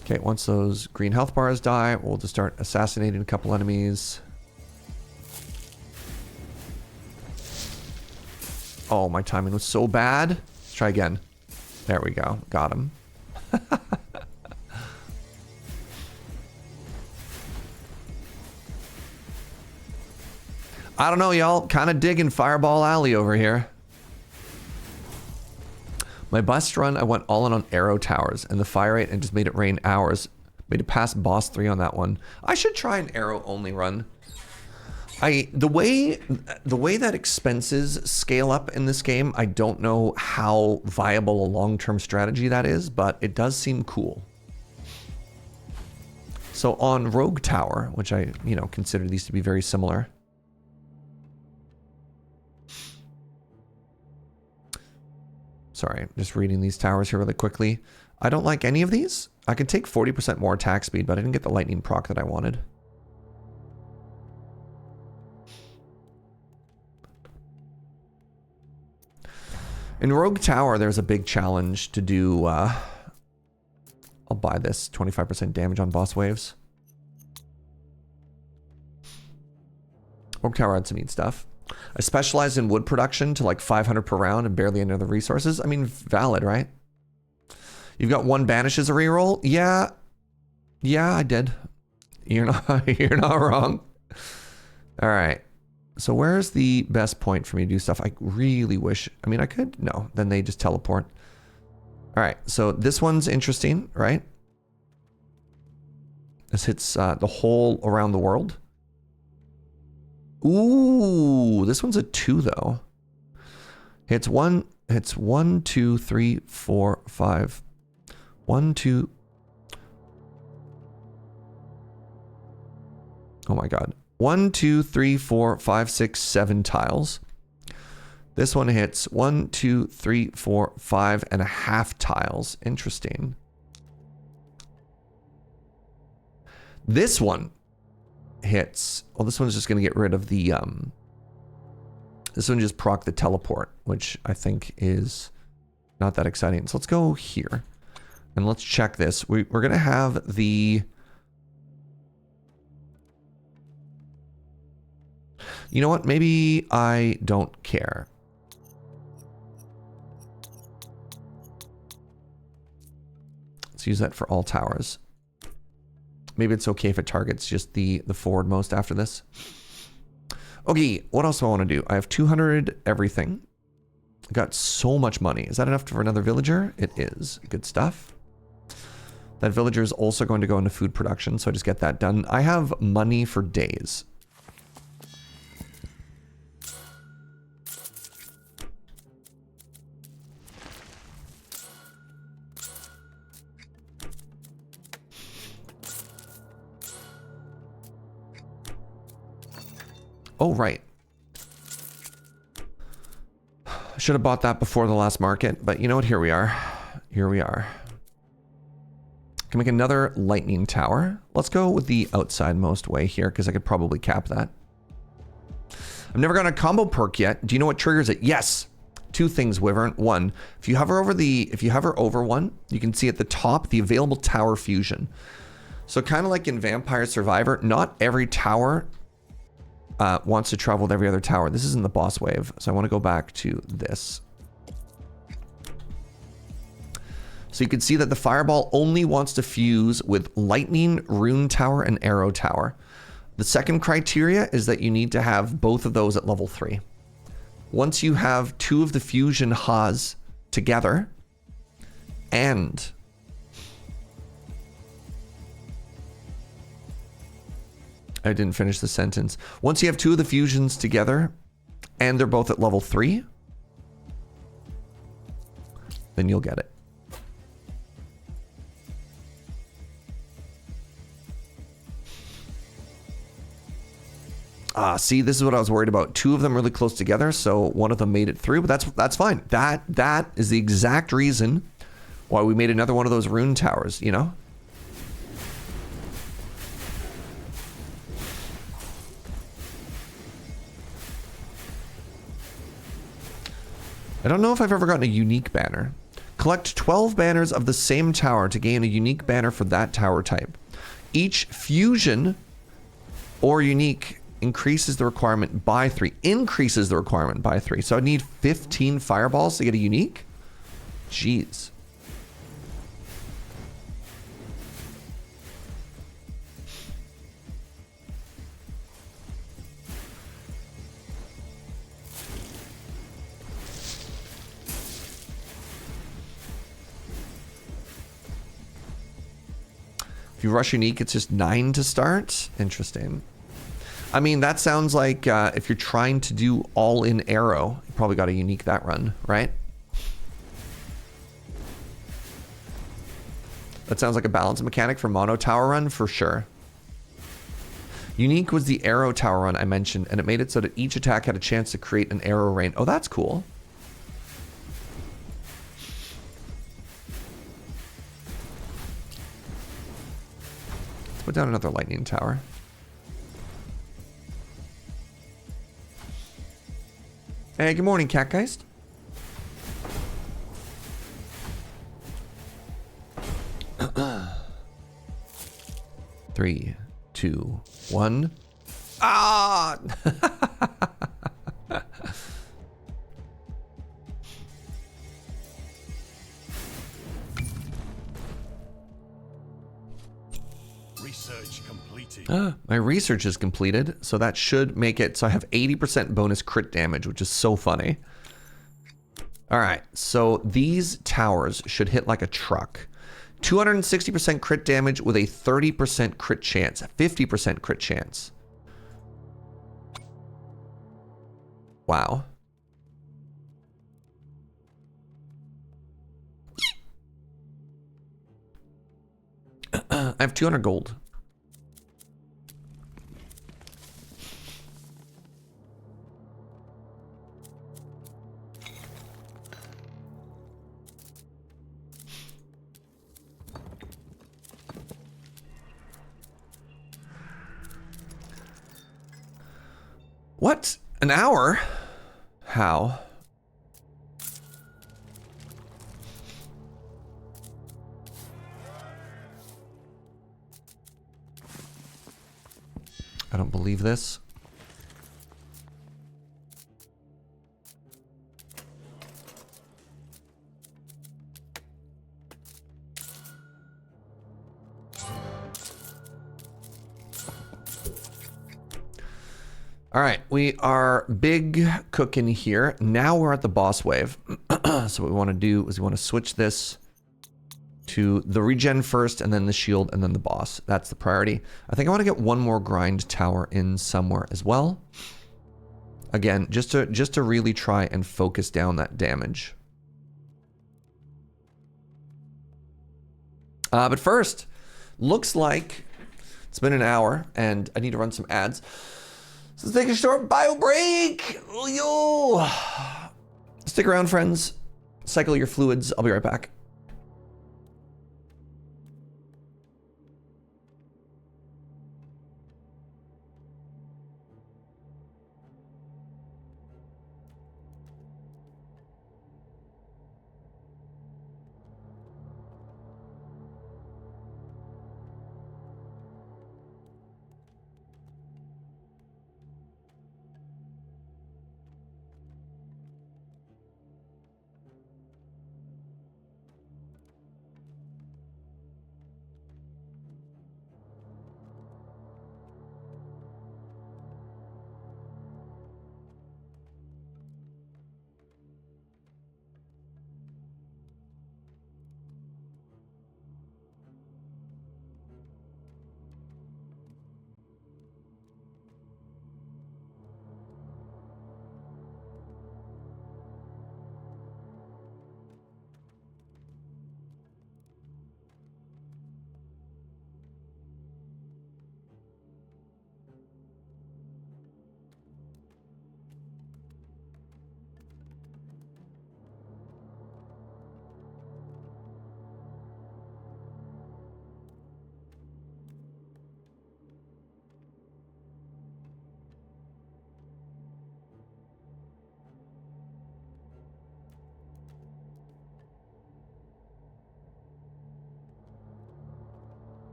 Okay, once those green health bars die, we'll just start assassinating a couple enemies. Oh, my timing was so bad. Let's try again. There we go. Got him. I don't know, y'all. Kind of digging Fireball Alley over here. My bust run, I went all in on arrow towers and the fire rate and just made it rain hours. Made it past boss 3 on that one. I should try an arrow only run. The way that expenses scale up in this game, I don't know how viable a long-term strategy that is, but it does seem cool. So on Rogue Tower, which I, consider these to be very similar. Sorry, just reading these towers here really quickly. I don't like any of these. I can take 40% more attack speed, but I didn't get the lightning proc that I wanted. In Rogue Tower, there's a big challenge to do, I'll buy this, 25% damage on boss waves. Rogue Tower had some neat stuff. I specialized in wood production to like 500 per round and barely any other resources. I mean, valid, right? You've got 1 banish as a reroll? Yeah. Yeah, I did. You're not wrong. All right. So where's the best point for me to do stuff? I really wish, I mean, I could, no, then they just teleport. All right, so this one's interesting, right? This hits the whole around the world. Ooh, this one's a 2 though. Hits 1, 2, 3, 4, 5. 1, 2. Oh my God. 1, 2, 3, 4, 5, 6, 7 tiles. This one hits 1, 2, 3, 4, 5.5 tiles. Interesting. This one hits. Well, this one's just going to get rid of the. This one just proc the teleport, which I think is not that exciting. So let's go here and let's check this. We're going to have the. You know what? Maybe I don't care. Let's use that for all towers. Maybe it's okay if it targets just the forwardmost after this. Okay, what else do I want to do? I have 200 everything. I got so much money. Is that enough for another villager? It is. Good stuff. That villager is also going to go into food production, so I just get that done. I have money for days. Oh, right. Should have bought that before the last market, but you know what? Here we are. Here we are. Can make another lightning tower. Let's go with the outside most way here because I could probably cap that. I've never gotten a combo perk yet. Do you know what triggers it? Yes. 2 things, Wyvern. 1, if you hover over one, you can see at the top the available tower fusion. So kind of like in Vampire Survivor, not every tower wants to travel with every other tower. This isn't the boss wave, so I want to go back to this. So you can see that the fireball only wants to fuse with lightning, rune tower, and arrow tower. The second criteria is that you need to have both of those at level 3. Once you have 2 of the fusion Haas together, and I didn't finish the sentence. Once you have 2 of the fusions together, and they're both at level 3, then you'll get it. See, this is what I was worried about. 2 of them really close together, so one of them made it through, but that's fine. That is the exact reason why we made another one of those rune towers, you know? I don't know if I've ever gotten a unique banner. Collect 12 banners of the same tower to gain a unique banner for that tower type. Each fusion or unique increases the requirement by 3. Increases the requirement by 3. So I need 15 fireballs to get a unique? Jeez. If you rush unique, it's just 9 to start. Interesting. I mean, that sounds like if you're trying to do all in arrow, you probably got to unique that run, right? That sounds like a balance mechanic for mono tower run for sure. Unique was the arrow tower run I mentioned, and it made it so that each attack had a chance to create an arrow rain. Oh, that's cool. Let's put down another lightning tower. Hey, good morning, Catgeist. Three, 2, 1. Ah! Research completed. My research is completed, so that should make it so I have 80% bonus crit damage, which is so funny. All right, so these towers should hit like a truck. 260% crit damage with a 30% crit chance, 50% crit chance. Wow. I have 200 gold. What? An hour? How? I don't believe this. All right, we are big cooking here. Now we're at the boss wave. So what we want to do is we want to switch this to the regen first, and then the shield, and then the boss. That's the priority. I think I want to get one more grind tower in somewhere as well. Again, just to really try and focus down that damage. But first, looks like it's been an hour, and I need to run some ads. So let's take a short bio break. Yo. Stick around, friends. Cycle your fluids. I'll be right back.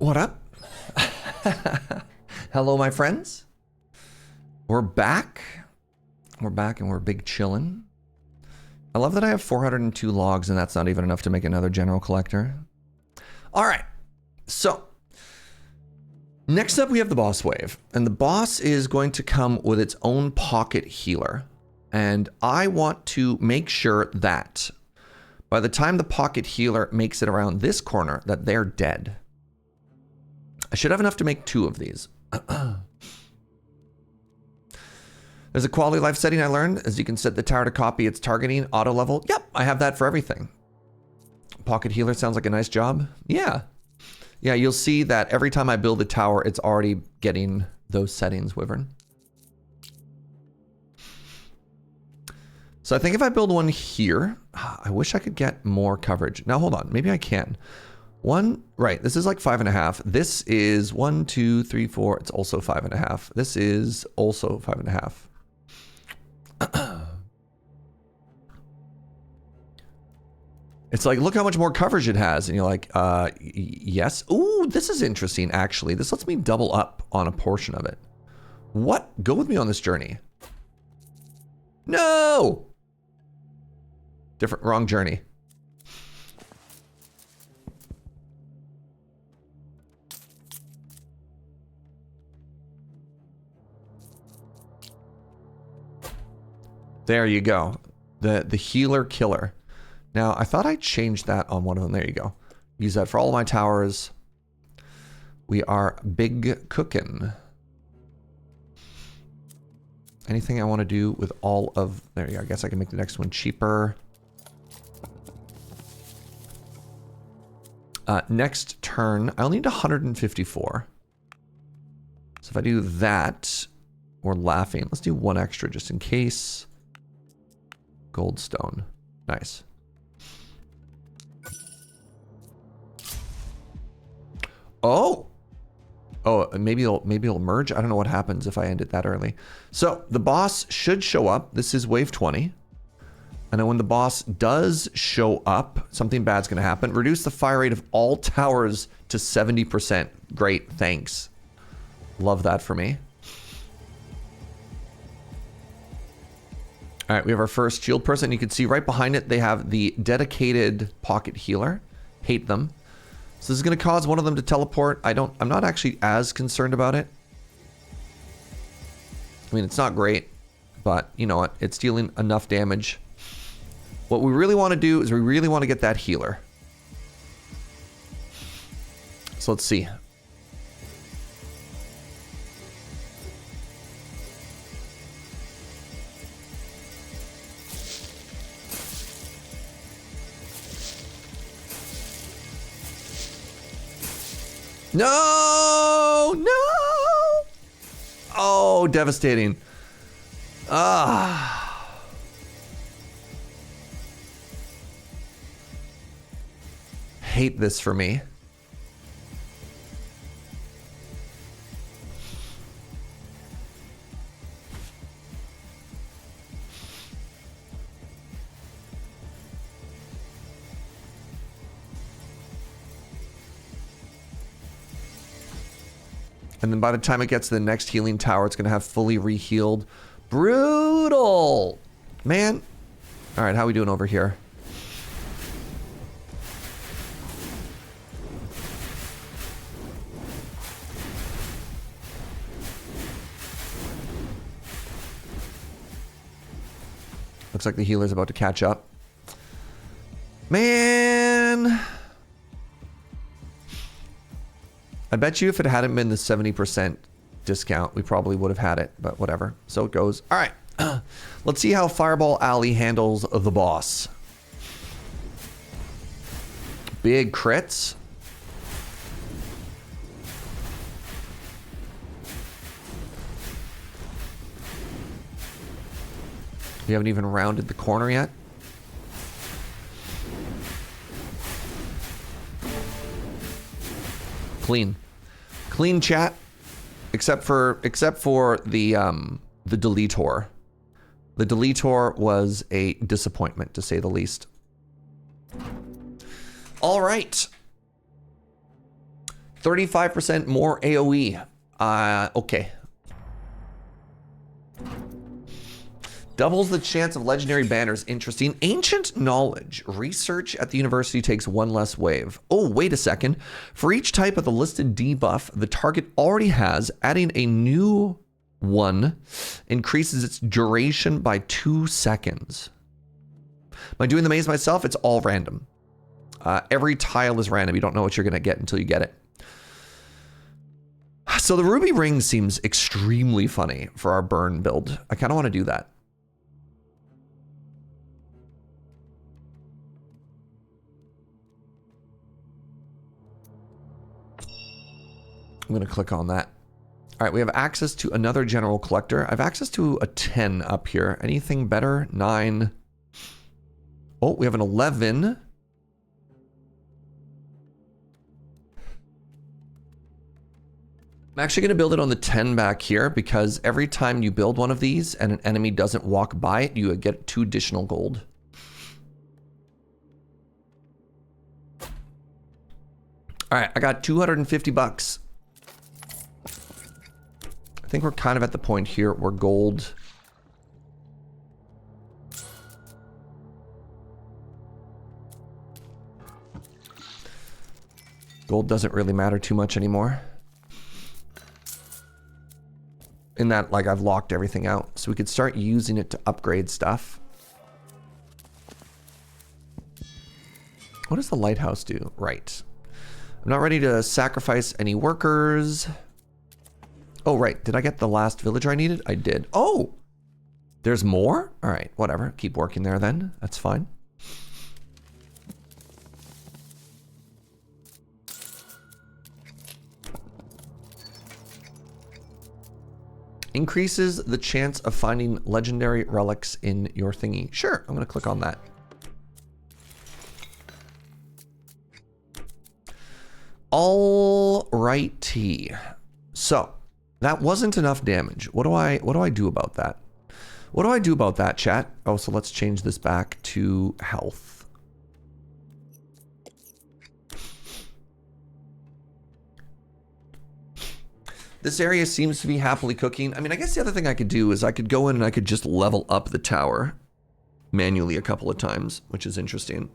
What up? Hello, my friends. We're back. We're back and we're big chillin'. I love that I have 402 logs and that's not even enough to make another general collector. All right, so next up we have the boss wave, and the boss is going to come with its own pocket healer. And I want to make sure that by the time the pocket healer makes it around this corner, that they're dead. I should have enough to make 2 of these. There's a quality of life setting I learned, as you can set the tower to copy its targeting auto level. Yep, I have that for everything. Pocket healer sounds like a nice job. Yeah. Yeah, you'll see that every time I build a tower, it's already getting those settings, Wyvern. So I think if I build one here, I wish I could get more coverage. Now hold on, maybe I can. Right, this is like 5.5. This is 1, 2, 3, 4. It's also 5.5. This is also 5.5. It's like, look how much more coverage it has. And you're like, yes. Ooh, this is interesting, actually. This lets me double up on a portion of it. What? Go with me on this journey. No! Wrong journey. There you go. The healer killer. Now, I thought I changed that on one of them. There you go. Use that for all of my towers. We are big cooking. Anything I want to do with all of... There you go. I guess I can make the next one cheaper. Next turn, I'll need 154. So if I do that, we're laughing. Let's do 1 extra just in case. Goldstone. Nice. Oh! Oh, maybe it'll merge. I don't know what happens if I end it that early. So the boss should show up. This is wave 20. And then when the boss does show up, something bad's gonna happen. Reduce the fire rate of all towers to 70%. Great, thanks. Love that for me. All right, we have our first shield person. You can see right behind it, they have the dedicated pocket healer. Hate them. So this is gonna cause one of them to teleport. I'm not actually as concerned about it. I mean, it's not great, but you know what? It's dealing enough damage. What we really want to do is we really want to get that healer. So let's see. No! No! Oh, devastating. Ah. Hate this for me. And then by the time it gets to the next healing tower, it's going to have fully rehealed. Brutal! Man. All right, how are we doing over here? Looks like the healer's about to catch up. Man! I bet you if it hadn't been the 70% discount, we probably would have had it, but whatever. So it goes. All right. Let's see how Fireball Alley handles the boss. Big crits. We haven't even rounded the corner yet. Clean. Clean chat. Except for the deletor. The deletor was a disappointment, to say the least. All right. 35% more AoE. Okay. Doubles the chance of legendary banners. Interesting. Ancient knowledge. Research at the university takes one less wave. Oh, wait a second. For each type of the listed debuff the target already has, adding a new one increases its duration by 2 seconds. Am I doing the maze myself? It's all random. Every tile is random. You don't know what you're going to get until you get it. So the ruby ring seems extremely funny for our burn build. I kind of want to do that. I'm going to click on that. All right, we have access to another general collector. I have access to a 10 up here. Anything better? 9. Oh, we have an 11. I'm actually going to build it on the 10 back here because every time you build one of these and an enemy doesn't walk by it, you get 2 additional gold. All right, I got 250 bucks. I think we're kind of at the point here where gold... Gold doesn't really matter too much anymore. In that, like, I've locked everything out. So we could start using it to upgrade stuff. What does the lighthouse do? Right. I'm not ready to sacrifice any workers. Oh, right. Did I get the last villager I needed? I did. Oh! There's more? All right, whatever. Keep working there then. That's fine. Increases the chance of finding legendary relics in your thingy. Sure, I'm going to click on that. Alrighty. So, that wasn't enough damage. What do I do about that? What do I do about that, chat? Oh, so let's change this back to health. This area seems to be happily cooking. I mean, I guess the other thing I could do is I could go in and I could just level up the tower manually a couple of times, which is interesting.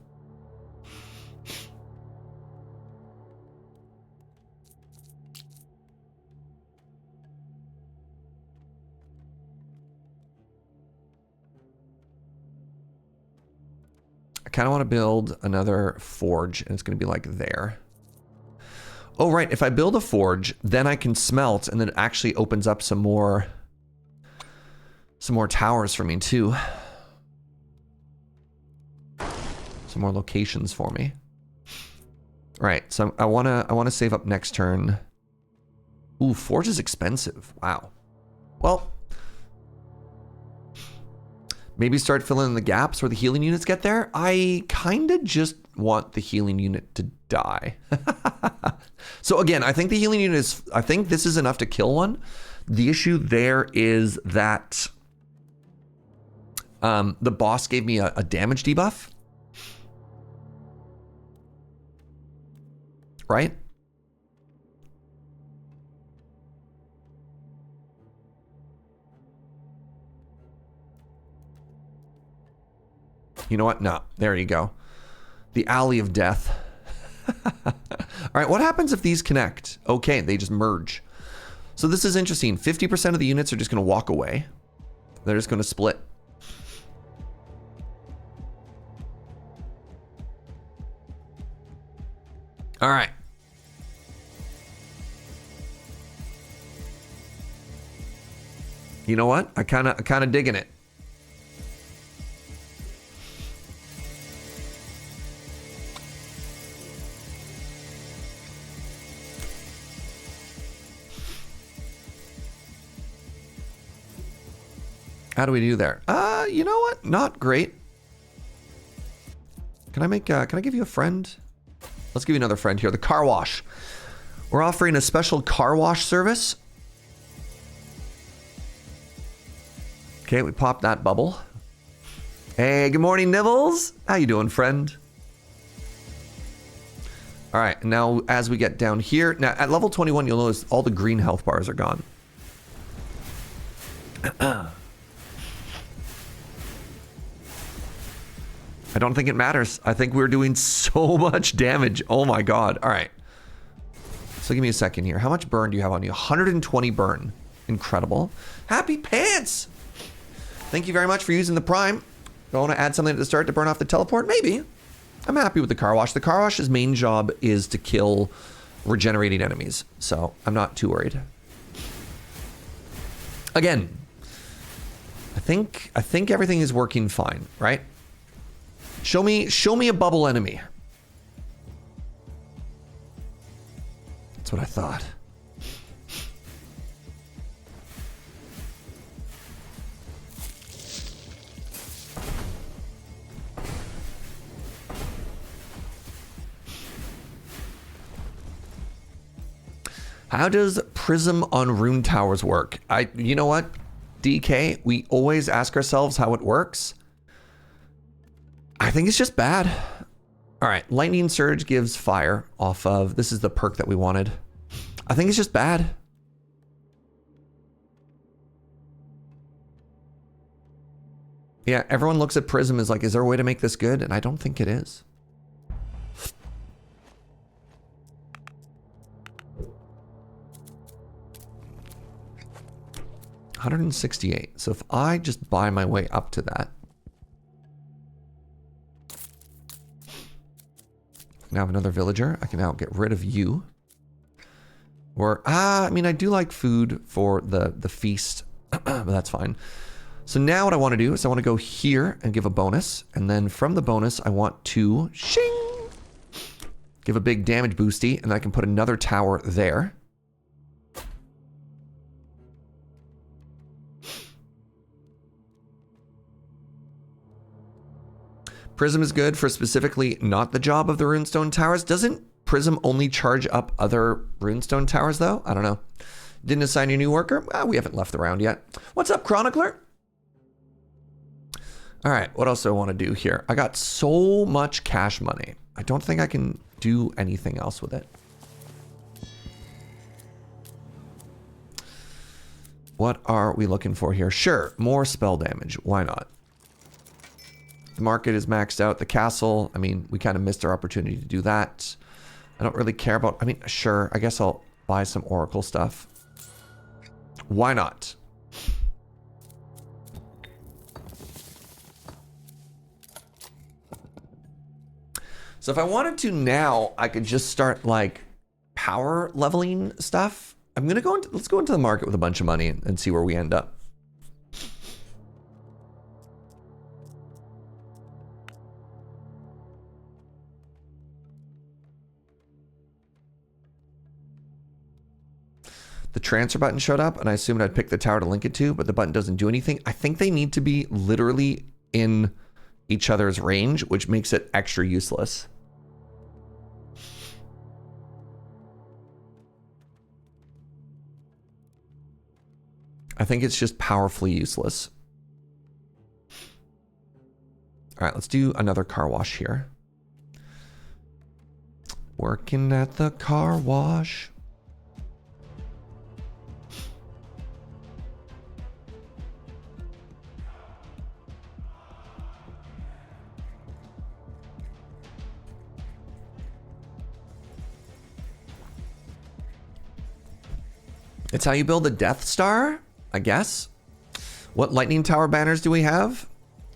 I kind of want to build another forge, and it's going to be like there. Oh, right. If I build a forge, then I can smelt, and then it actually opens up some more towers for me too. Some more locations for me. All right. So I wanna save up next turn. Ooh, forge is expensive. Wow. Well, maybe start filling in the gaps where the healing units get there. I kind of just want the healing unit to die. So again, I think the healing unit is, I think this is enough to kill one. The issue there is that the boss gave me a damage debuff. Right? You know what? No, there you go. The Alley of Death. All right, what happens if these connect? Okay, they just merge. So this is interesting. 50% of the units are just going to walk away. They're just going to split. All right. You know what? I kind of digging it. How do we do there? You know what? Not great. Can I give you a friend? Let's give you another friend here. The car wash. We're offering a special car wash service. Okay, we popped that bubble. Hey, good morning, Nibbles. How you doing, friend? All right, now as we get down here, now at level 21, you'll notice all the green health bars are gone. I don't think it matters. I think we're doing so much damage. Oh my god. All right. So give me a second here. How much burn do you have on you? 120 burn. Incredible. Happy pants! Thank you very much for using the Prime. Do I want to add something at the start to burn off the teleport? Maybe. I'm happy with the car wash. The car wash's main job is to kill regenerating enemies. So I'm not too worried. Again, I think everything is working fine, right? Show me a bubble enemy. That's what I thought. How does Prism on rune towers work? You know what, DK, we always ask ourselves how it works. I think it's just bad. All right, Lightning Surge gives fire off of, this is the perk that we wanted. I think it's just bad. Yeah, everyone looks at Prism as like, is there a way to make this good? And I don't think it is. $168. So if I just buy my way up to that. Now I have another villager. I can now get rid of you. Or, I mean, I do like food for the feast, but that's fine. So now what I want to do is I want to go here and give a bonus. And then from the bonus, I want to shing, give a big damage boosty. And I can put another tower there. Prism is good for specifically not the job of the runestone towers. Doesn't Prism only charge up other runestone towers though? I don't know. Didn't assign your new worker? We haven't left the round yet. What's up, Chronicler? All right, what else do I want to do here? I got so much cash money. I don't think I can do anything else with it. What are we looking for here? Sure, more spell damage. Why not? The market is maxed out. The castle, I mean, we kind of missed our opportunity to do that. I don't really care about, I mean, sure, I guess I'll buy some Oracle stuff. Why not? So if I wanted to now, I could just start like power leveling stuff. I'm gonna go into, let's go into the market with a bunch of money and see where we end up. The transfer button showed up and I assumed I'd pick the tower to link it to, but the button doesn't do anything. I think they need to be literally in each other's range, which makes it extra useless. I think it's just powerfully useless. All right, let's do another car wash here. Working at the car wash. It's how you build a Death Star, I guess. What lightning tower banners do we have?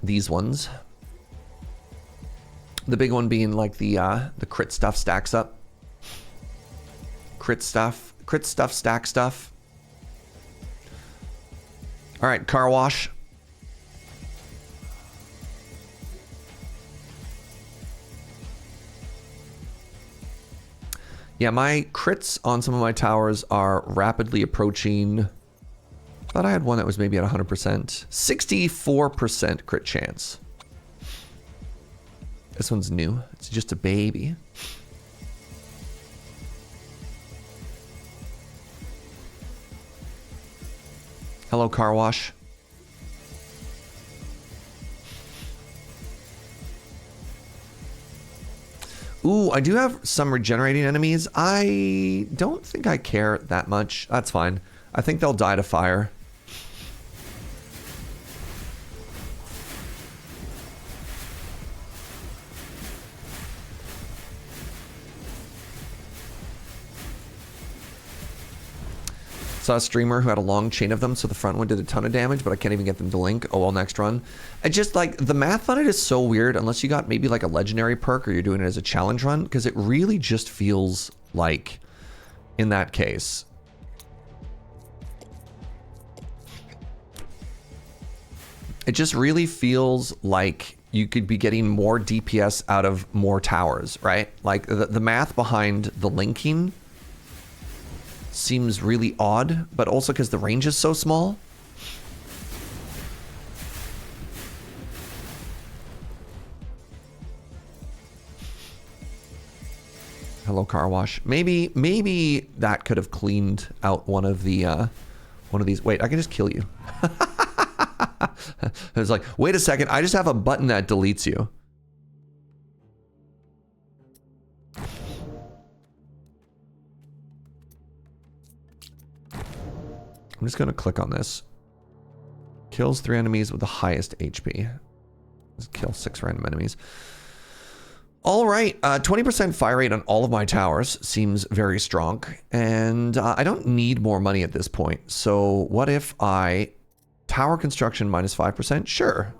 These ones. The big one being like the crit stuff stacks up. Crit stuff stack stuff. All right, car wash. Yeah, my crits on some of my towers are rapidly approaching. I thought I had one that was maybe at 100%. 64% crit chance. This one's new. It's just a baby. Hello, car wash. Ooh, I do have some regenerating enemies. I don't think I care that much. That's fine. I think they'll die to fire. Saw a streamer who had a long chain of them, so the front one did a ton of damage, but I can't even get them to link. Oh well, next run. I just like the math on it is so weird unless you got maybe like a legendary perk or you're doing it as a challenge run, because it really just feels like in that case. It just really feels like you could be getting more DPS out of more towers, right? Like the math behind the linking seems really odd, but also because the range is so small. Hello, car wash. Maybe that could have cleaned out one of these. Wait, I can just kill you. It's like, wait a second, I just have a button that deletes you. I'm just gonna click on this. Kills 3 enemies with the highest HP. Let's kill 6 random enemies. All right, 20% fire rate on all of my towers seems very strong, and I don't need more money at this point. So what if I tower construction minus 5%? Sure.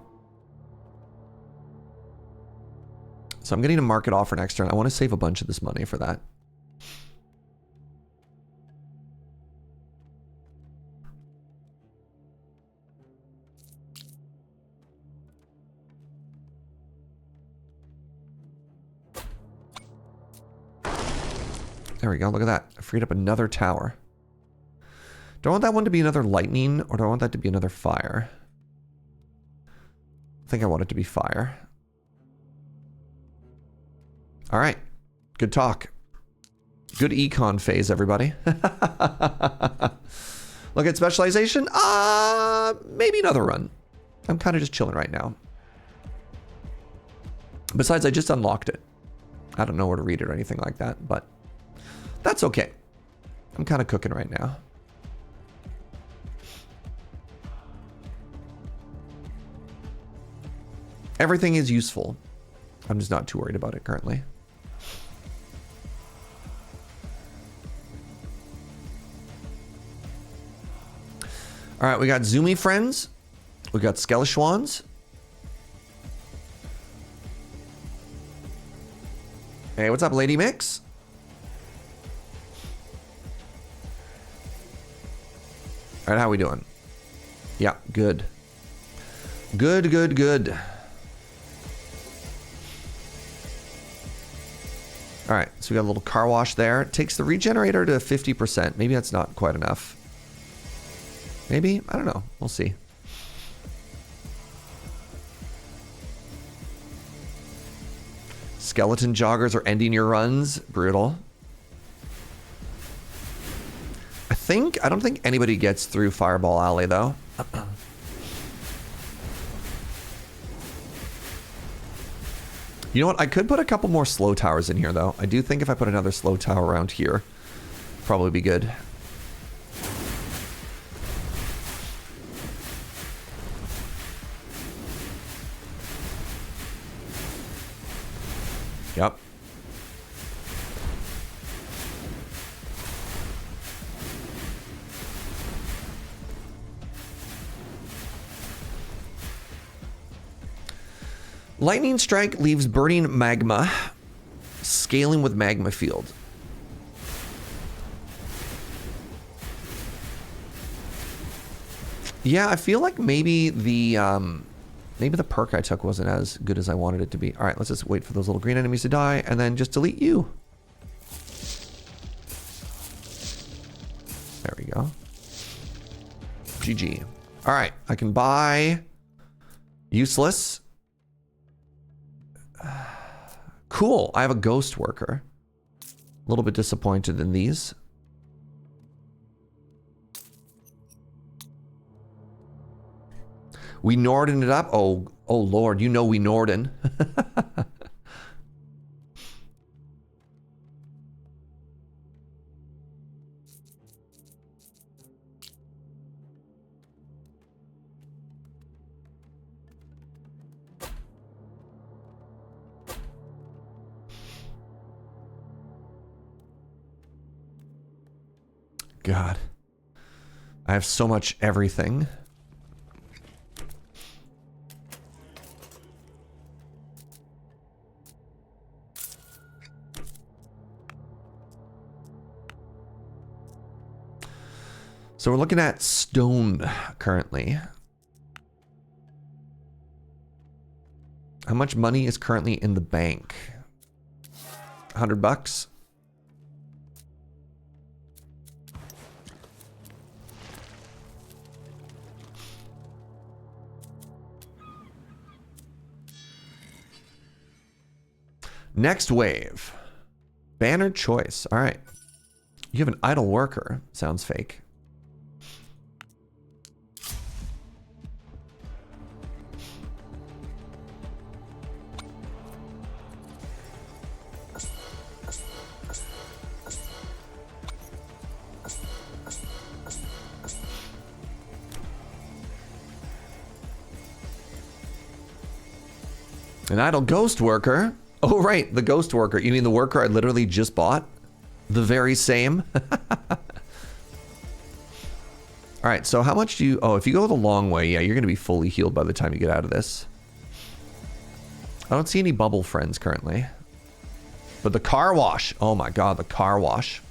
So I'm getting a market offer next turn. I want to save a bunch of this money for that. There we go, look at that. I freed up another tower. Do I want that one to be another lightning, or do I want that to be another fire? I think I want it to be fire. All right, good talk. Good econ phase, everybody. Look at specialization. Maybe another run. I'm kind of just chilling right now. Besides, I just unlocked it. I don't know where to read it or anything like that, but that's okay. I'm kind of cooking right now. Everything is useful. I'm just not too worried about it currently. All right, we got Zoomy friends. We got Skeleschwans. Hey, what's up, Lady Mix? All right, how we doing? Yeah, good. Good. All right, so we got a little car wash there. It takes the regenerator to 50%. Maybe that's not quite enough. Maybe? I don't know. We'll see. Skeleton joggers are ending your runs. Brutal. I don't think anybody gets through Fireball Alley, though. You know what? I could put a couple more slow towers in here, though. I do think if I put another slow tower around here, probably be good. Yep. Lightning Strike leaves burning magma, scaling with magma field. Yeah, I feel like maybe the perk I took wasn't as good as I wanted it to be. All right, let's just wait for those little green enemies to die and then just delete you. There we go. GG. All right, I can buy useless. Cool, I have a ghost worker. A little bit disappointed in these. We Norden it up. Oh Lord, you know we Norden. God. I have so much everything. So we're looking at stone currently. How much money is currently in the bank? 100 bucks? Next wave. Banner choice. All right. You have an idle worker. Sounds fake. An idle ghost worker? Oh, right, the ghost worker. You mean the worker I literally just bought? The very same? All right, so how much do you... Oh, if you go the long way, yeah, you're going to be fully healed by the time you get out of this. I don't see any bubble friends currently. But the car wash. Oh my god, the car wash.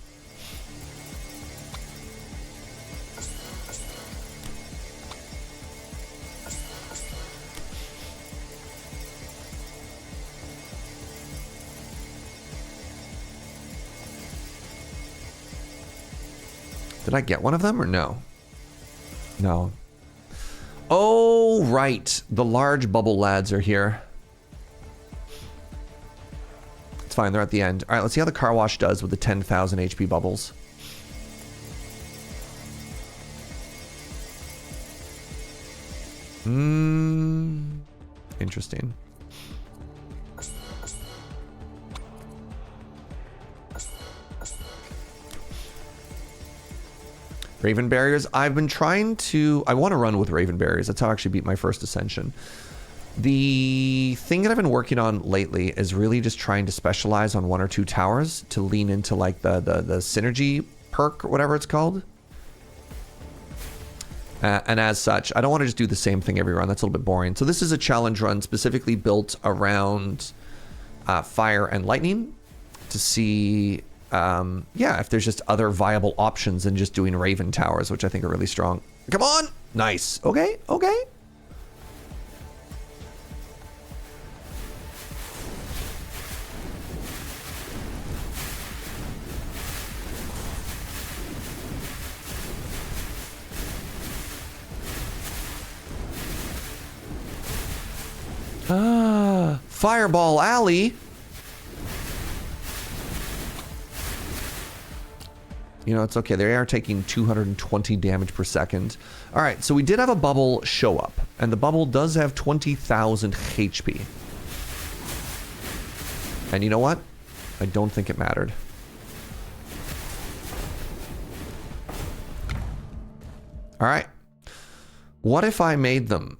Did I get one of them or no? No. Oh, right. The large bubble lads are here. It's fine, they're at the end. All right, let's see how the car wash does with the 10,000 HP bubbles. Interesting. Raven barriers. I've been trying to... I want to run with Raven barriers. That's how I actually beat my first Ascension. The thing that I've been working on lately is really just trying to specialize on one or two towers to lean into like the synergy perk or whatever it's called. And as such, I don't want to just do the same thing every run. That's a little bit boring. So this is a challenge run specifically built around fire and lightning to see... yeah, if there's just other viable options than just doing Raven towers, which I think are really strong. Come on! Nice. Okay, okay. Ah, Fireball Alley. You know, it's okay. They are taking 220 damage per second. All right, so we did have a bubble show up, and the bubble does have 20,000 HP. And you know what? I don't think it mattered. All right. What if I made them?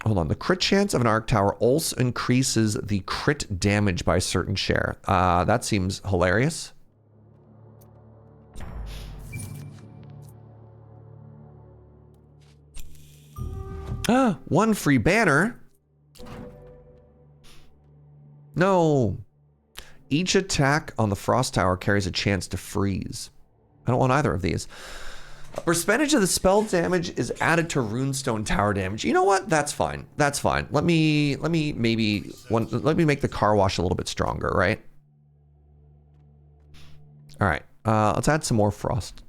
Hold on. The crit chance of an arc tower also increases the crit damage by a certain share. That seems hilarious. One free banner. No. Each attack on the frost tower carries a chance to freeze. I don't want either of these. A percentage of the spell damage is added to runestone tower damage. You know what? That's fine. That's fine. Let me make the car wash a little bit stronger, right? All right. Let's add some more frost.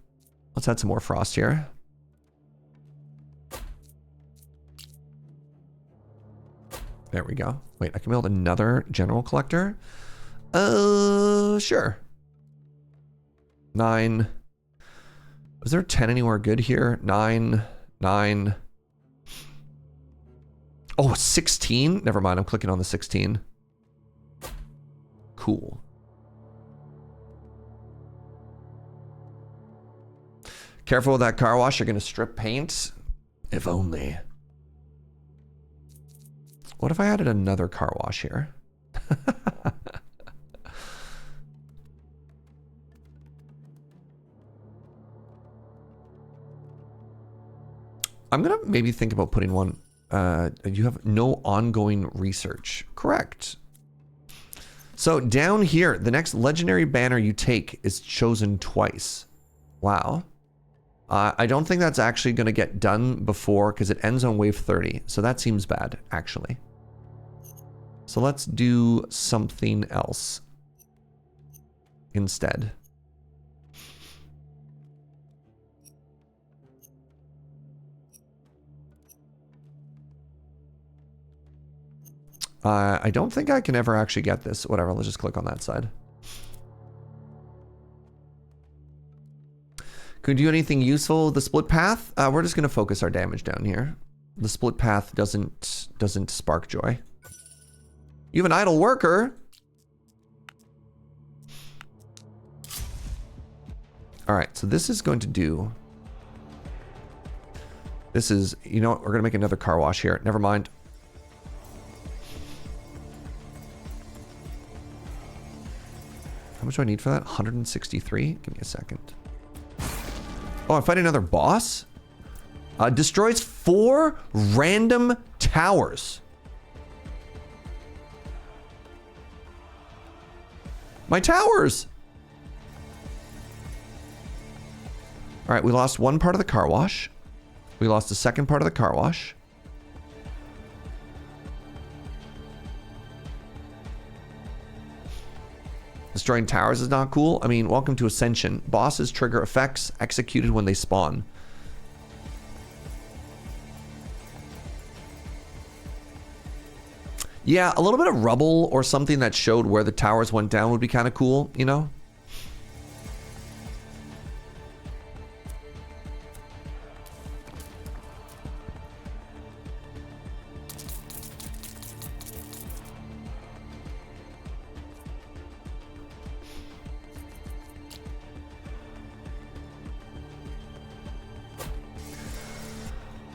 Let's add some more frost here. There we go. Wait, I can build another general collector? Sure. 9. Is there 10 anywhere good here? 9, 9. Oh, 16? Never mind, I'm clicking on the 16. Cool. Careful with that car wash, you're gonna strip paint. If only. What if I added another car wash here? I'm gonna maybe think about putting one. You have no ongoing research. Correct. So down here, the next legendary banner you take is chosen twice. Wow. I don't think that's actually going to get done before, because it ends on wave 30. So that seems bad, actually. So let's do something else instead. I don't think I can ever actually get this. Whatever, let's just click on that side. Could we do anything useful? The split path? We're just going to focus our damage down here. The split path doesn't spark joy. You have an idle worker. All right, so this is going to do... This is... You know what? We're going to make another car wash here. Never mind. How much do I need for that? 163? Give me a second. Oh, I'm fighting another boss? Destroys 4 random towers. My towers! Alright, we lost one part of the car wash. We lost the second part of the car wash. Destroying towers is not cool. I mean, welcome to Ascension. Bosses trigger effects executed when they spawn. Yeah, a little bit of rubble or something that showed where the towers went down would be kind of cool, you know?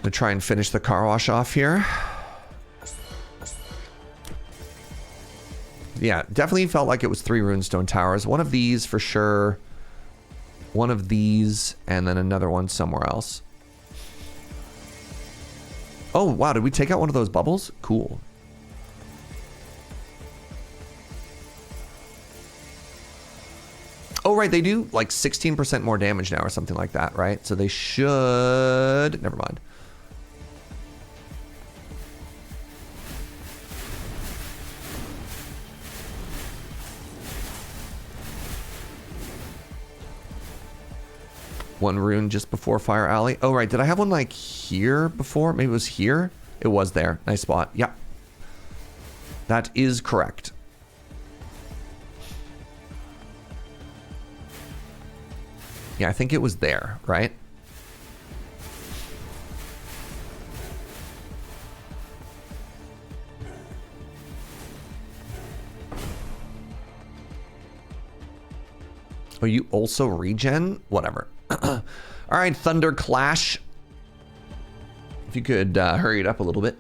Gonna try and finish the car wash off here. Yeah, definitely felt like it was 3 runestone towers. One of these for sure. One of these, and then another one somewhere else. Oh, wow, did we take out one of those bubbles? Cool. Oh, right, they do like 16% more damage now or something like that, right? So they should... Never mind. One rune just before Fire Alley. Oh, right. Did I have one like here before? Maybe it was here? It was there. Nice spot. Yeah. That is correct. Yeah, I think it was there, right? Oh, you also regen? Whatever. All right, Thunder Clash. If you could hurry it up a little bit.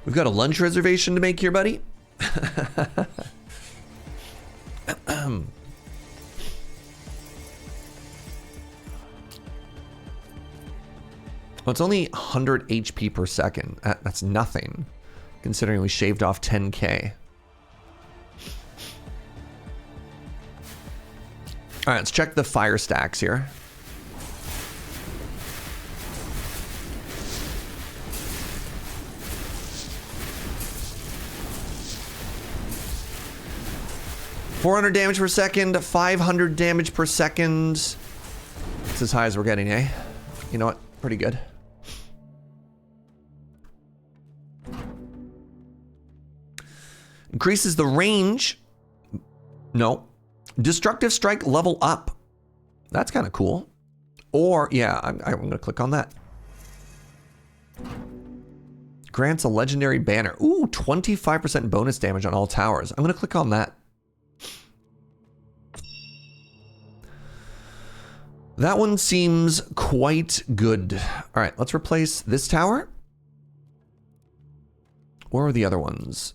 We've got a lunch reservation to make here, buddy. Well, it's only 100 HP per second. That's nothing, considering we shaved off 10k. All right, let's check the fire stacks here. $400 damage per second, 500 damage per second. It's as high as we're getting, eh? You know what? Pretty good. Increases the range. No. Destructive strike level up. That's kind of cool. Or, yeah, I'm going to click on that. Grants a legendary banner. Ooh, 25% bonus damage on all towers. I'm going to click on that. That one seems quite good. All right, let's replace this tower. Where are the other ones?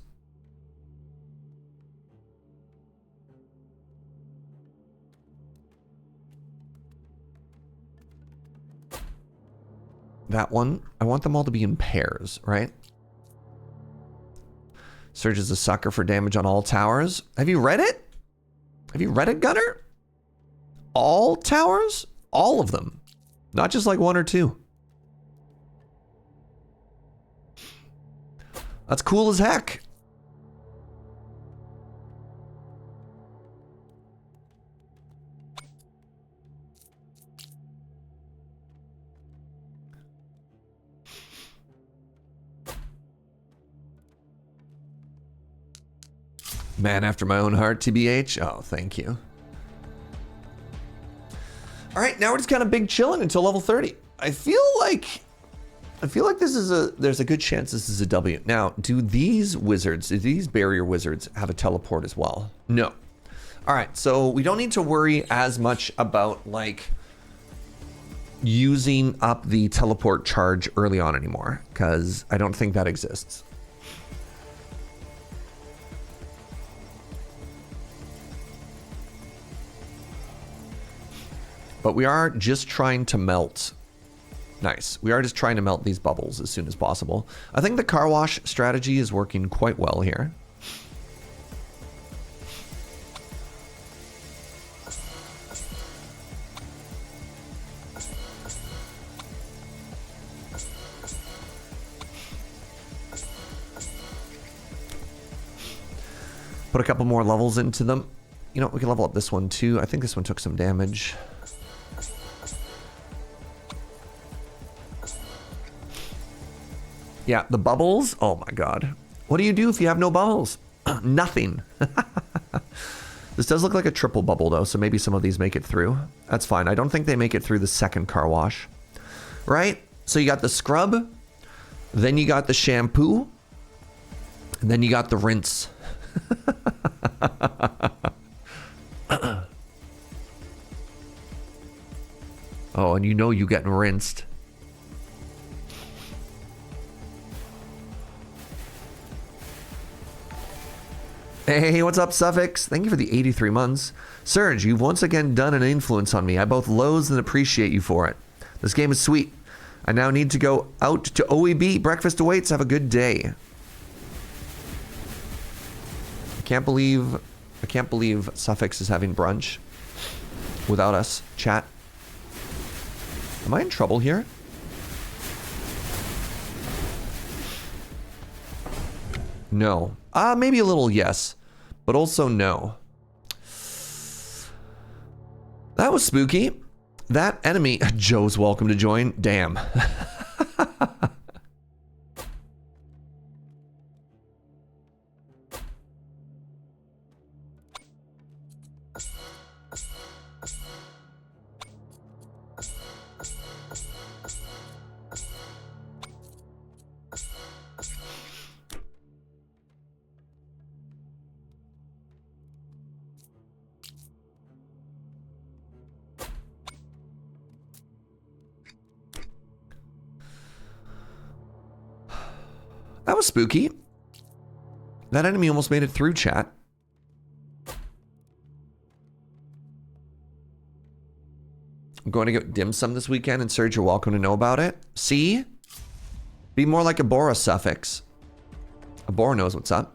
that one. I want them all to be in pairs, right? Serge is a sucker for damage on all towers. Have you read it? Have you read it, Gunner? All towers? All of them. Not just like one or two. That's cool as heck. Man after my own heart, TBH. Oh, thank you. All right, now we're just kind of big chilling until level 30. I feel like this is there's a good chance this is a W. Now, do these barrier wizards have a teleport as well? No. All right, so we don't need to worry as much about like using up the teleport charge early on anymore, because I don't think that exists. But we are just trying to melt. Nice. We are just trying to melt these bubbles as soon as possible. I think the car wash strategy is working quite well here. Put a couple more levels into them. You know, we can level up this one too. I think this one took some damage. Yeah, the bubbles. Oh my god. What do you do if you have no bubbles? Nothing. This does look like a triple bubble though, so maybe some of these make it through. That's fine. I don't think they make it through the second car wash. Right? So you got the scrub, then you got the shampoo, and then you got the rinse. Oh, and you know you getting rinsed. Hey, what's up, Suffix? Thank you for the 83 months. Serge, you've once again done an influence on me. I both loathe and appreciate you for it. This game is sweet. I now need to go out to OEB. Breakfast awaits. Have a good day. I can't believe Suffix is having brunch without us. Chat. Am I in trouble here? No. Maybe a little yes, but also no. That was spooky. That enemy, Joe's welcome to join. Damn. That was spooky. That enemy almost made it through, chat. I'm going to get dim sum this weekend, and Serge, you're welcome to know about it. See? Be more like a Bora, Suffix. A Bora knows what's up.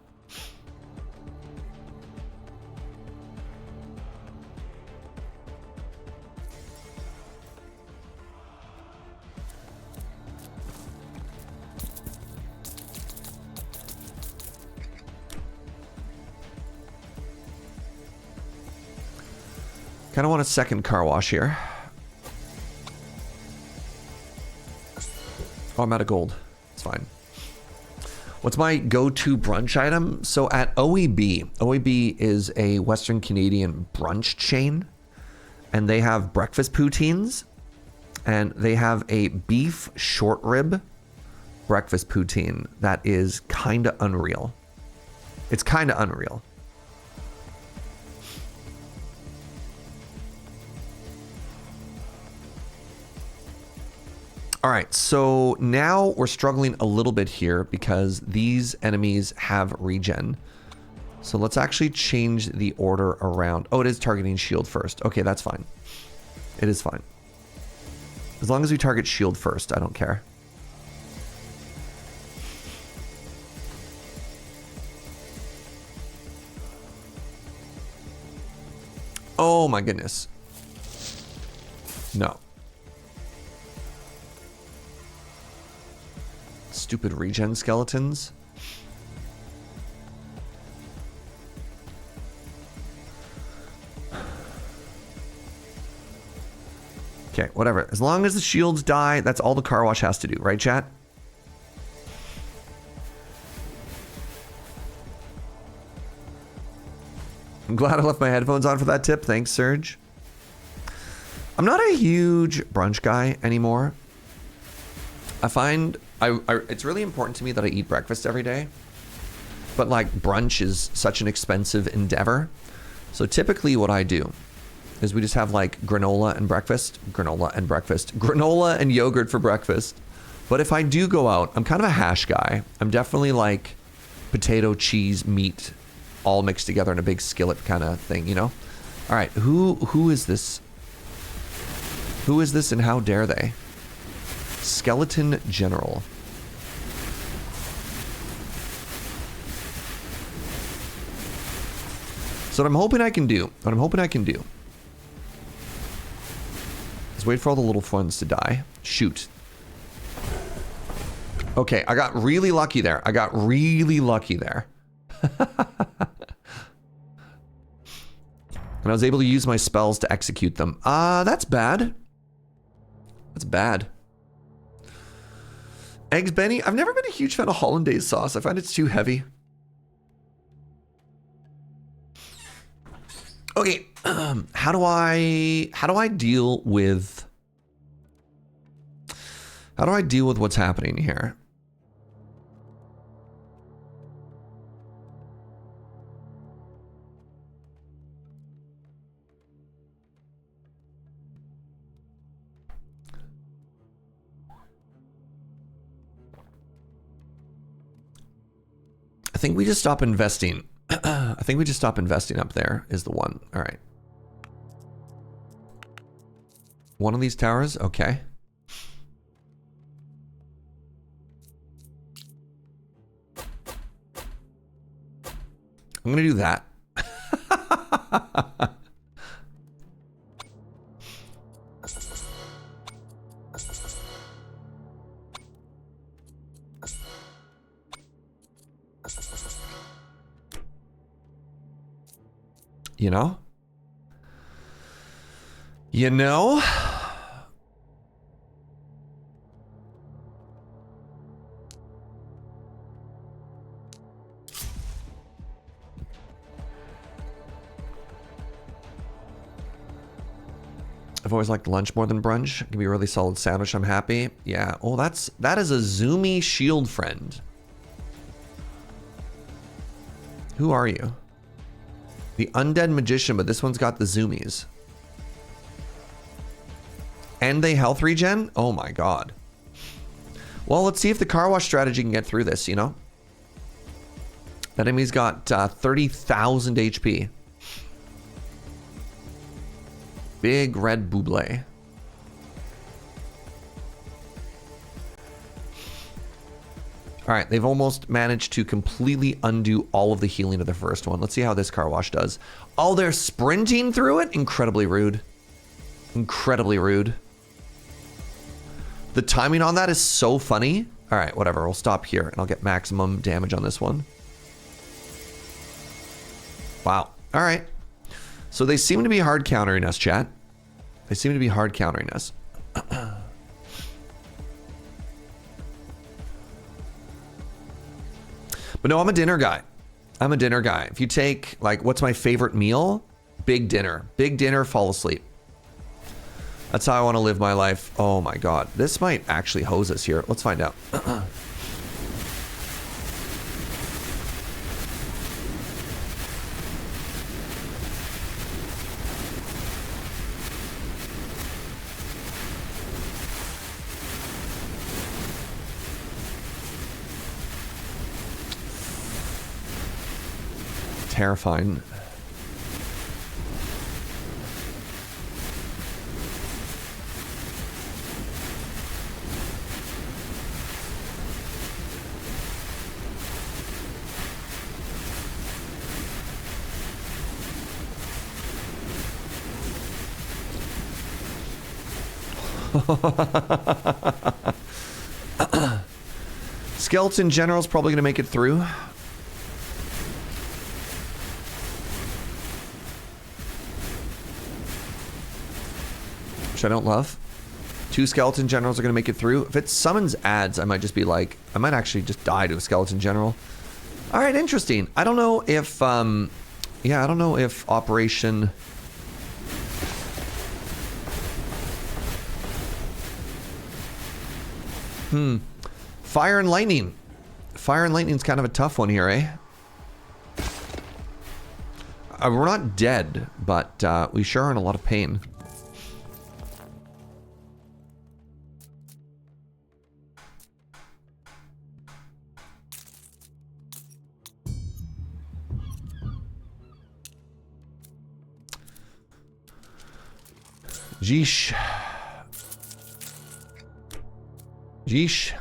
Kind of want a second car wash here. Oh, I'm out of gold. It's fine. What's my go-to brunch item? So at OEB, OEB is a Western Canadian brunch chain, and they have breakfast poutines, and they have a beef short rib breakfast poutine that is kind of unreal. It's kind of unreal. All right, so now we're struggling a little bit here because these enemies have regen. So let's actually change the order around. Oh, it is targeting shield first. Okay, that's fine. It is fine. As long as we target shield first, I don't care. Oh my goodness. No. Stupid regen skeletons. Okay, whatever. As long as the shields die, that's all the car wash has to do, right, chat? I'm glad I left my headphones on for that tip. Thanks, Serge. I'm not a huge brunch guy anymore. I find it's really important to me that I eat breakfast every day. But like brunch is such an expensive endeavor. So typically what I do is we just have like granola and breakfast, granola and yogurt for breakfast. But if I do go out, I'm kind of a hash guy. I'm definitely like potato, cheese, meat, all mixed together in a big skillet kind of thing, you know? All right, who is this? Who is this and how dare they? Skeleton General. So what I'm hoping I can do, is wait for all the little ones to die. Shoot. Okay, I got really lucky there. And I was able to use my spells to execute them. That's bad. That's bad. Eggs Benny. I've never been a huge fan of hollandaise sauce. I find it's too heavy. Okay, how do I deal with what's happening here? I think we just stop investing. I think we just stop investing up there is the one. All right. One of these towers? Okay. I'm going to do that. You know? You know? I've always liked lunch more than brunch. It can be a really solid sandwich. I'm happy. Yeah. Oh, that is a zoomy shield friend. Who are you? The undead magician, but this one's got the zoomies. And they health regen? Oh my god. Well, let's see if the car wash strategy can get through this, you know? That enemy's got 30,000 HP. Big red buble. All right, they've almost managed to completely undo all of the healing of the first one. Let's see how this car wash does. Oh, they're sprinting through it? Incredibly rude. Incredibly rude. The timing on that is so funny. All right, whatever. We'll stop here and I'll get maximum damage on this one. Wow. All right. So they seem to be hard countering us, chat. They seem to be hard countering us. But no, I'm a dinner guy. I'm a dinner guy. If you take, like, what's my favorite meal? Big dinner. Big dinner, fall asleep. That's how I want to live my life. Oh my god. This might actually hose us here. Let's find out. Terrifying. Skeleton General's probably going to make it through. Which I don't love. 2 Skeleton Generals are going to make it through. If it summons ads, I might just be like, I might actually just die to a Skeleton General. All right, interesting. I don't know if, yeah, I don't know if Operation... Fire and Lightning. Fire and Lightning's kind of a tough one here, eh? We're not dead, but we sure are in a lot of pain. Jeesh. Jeesh.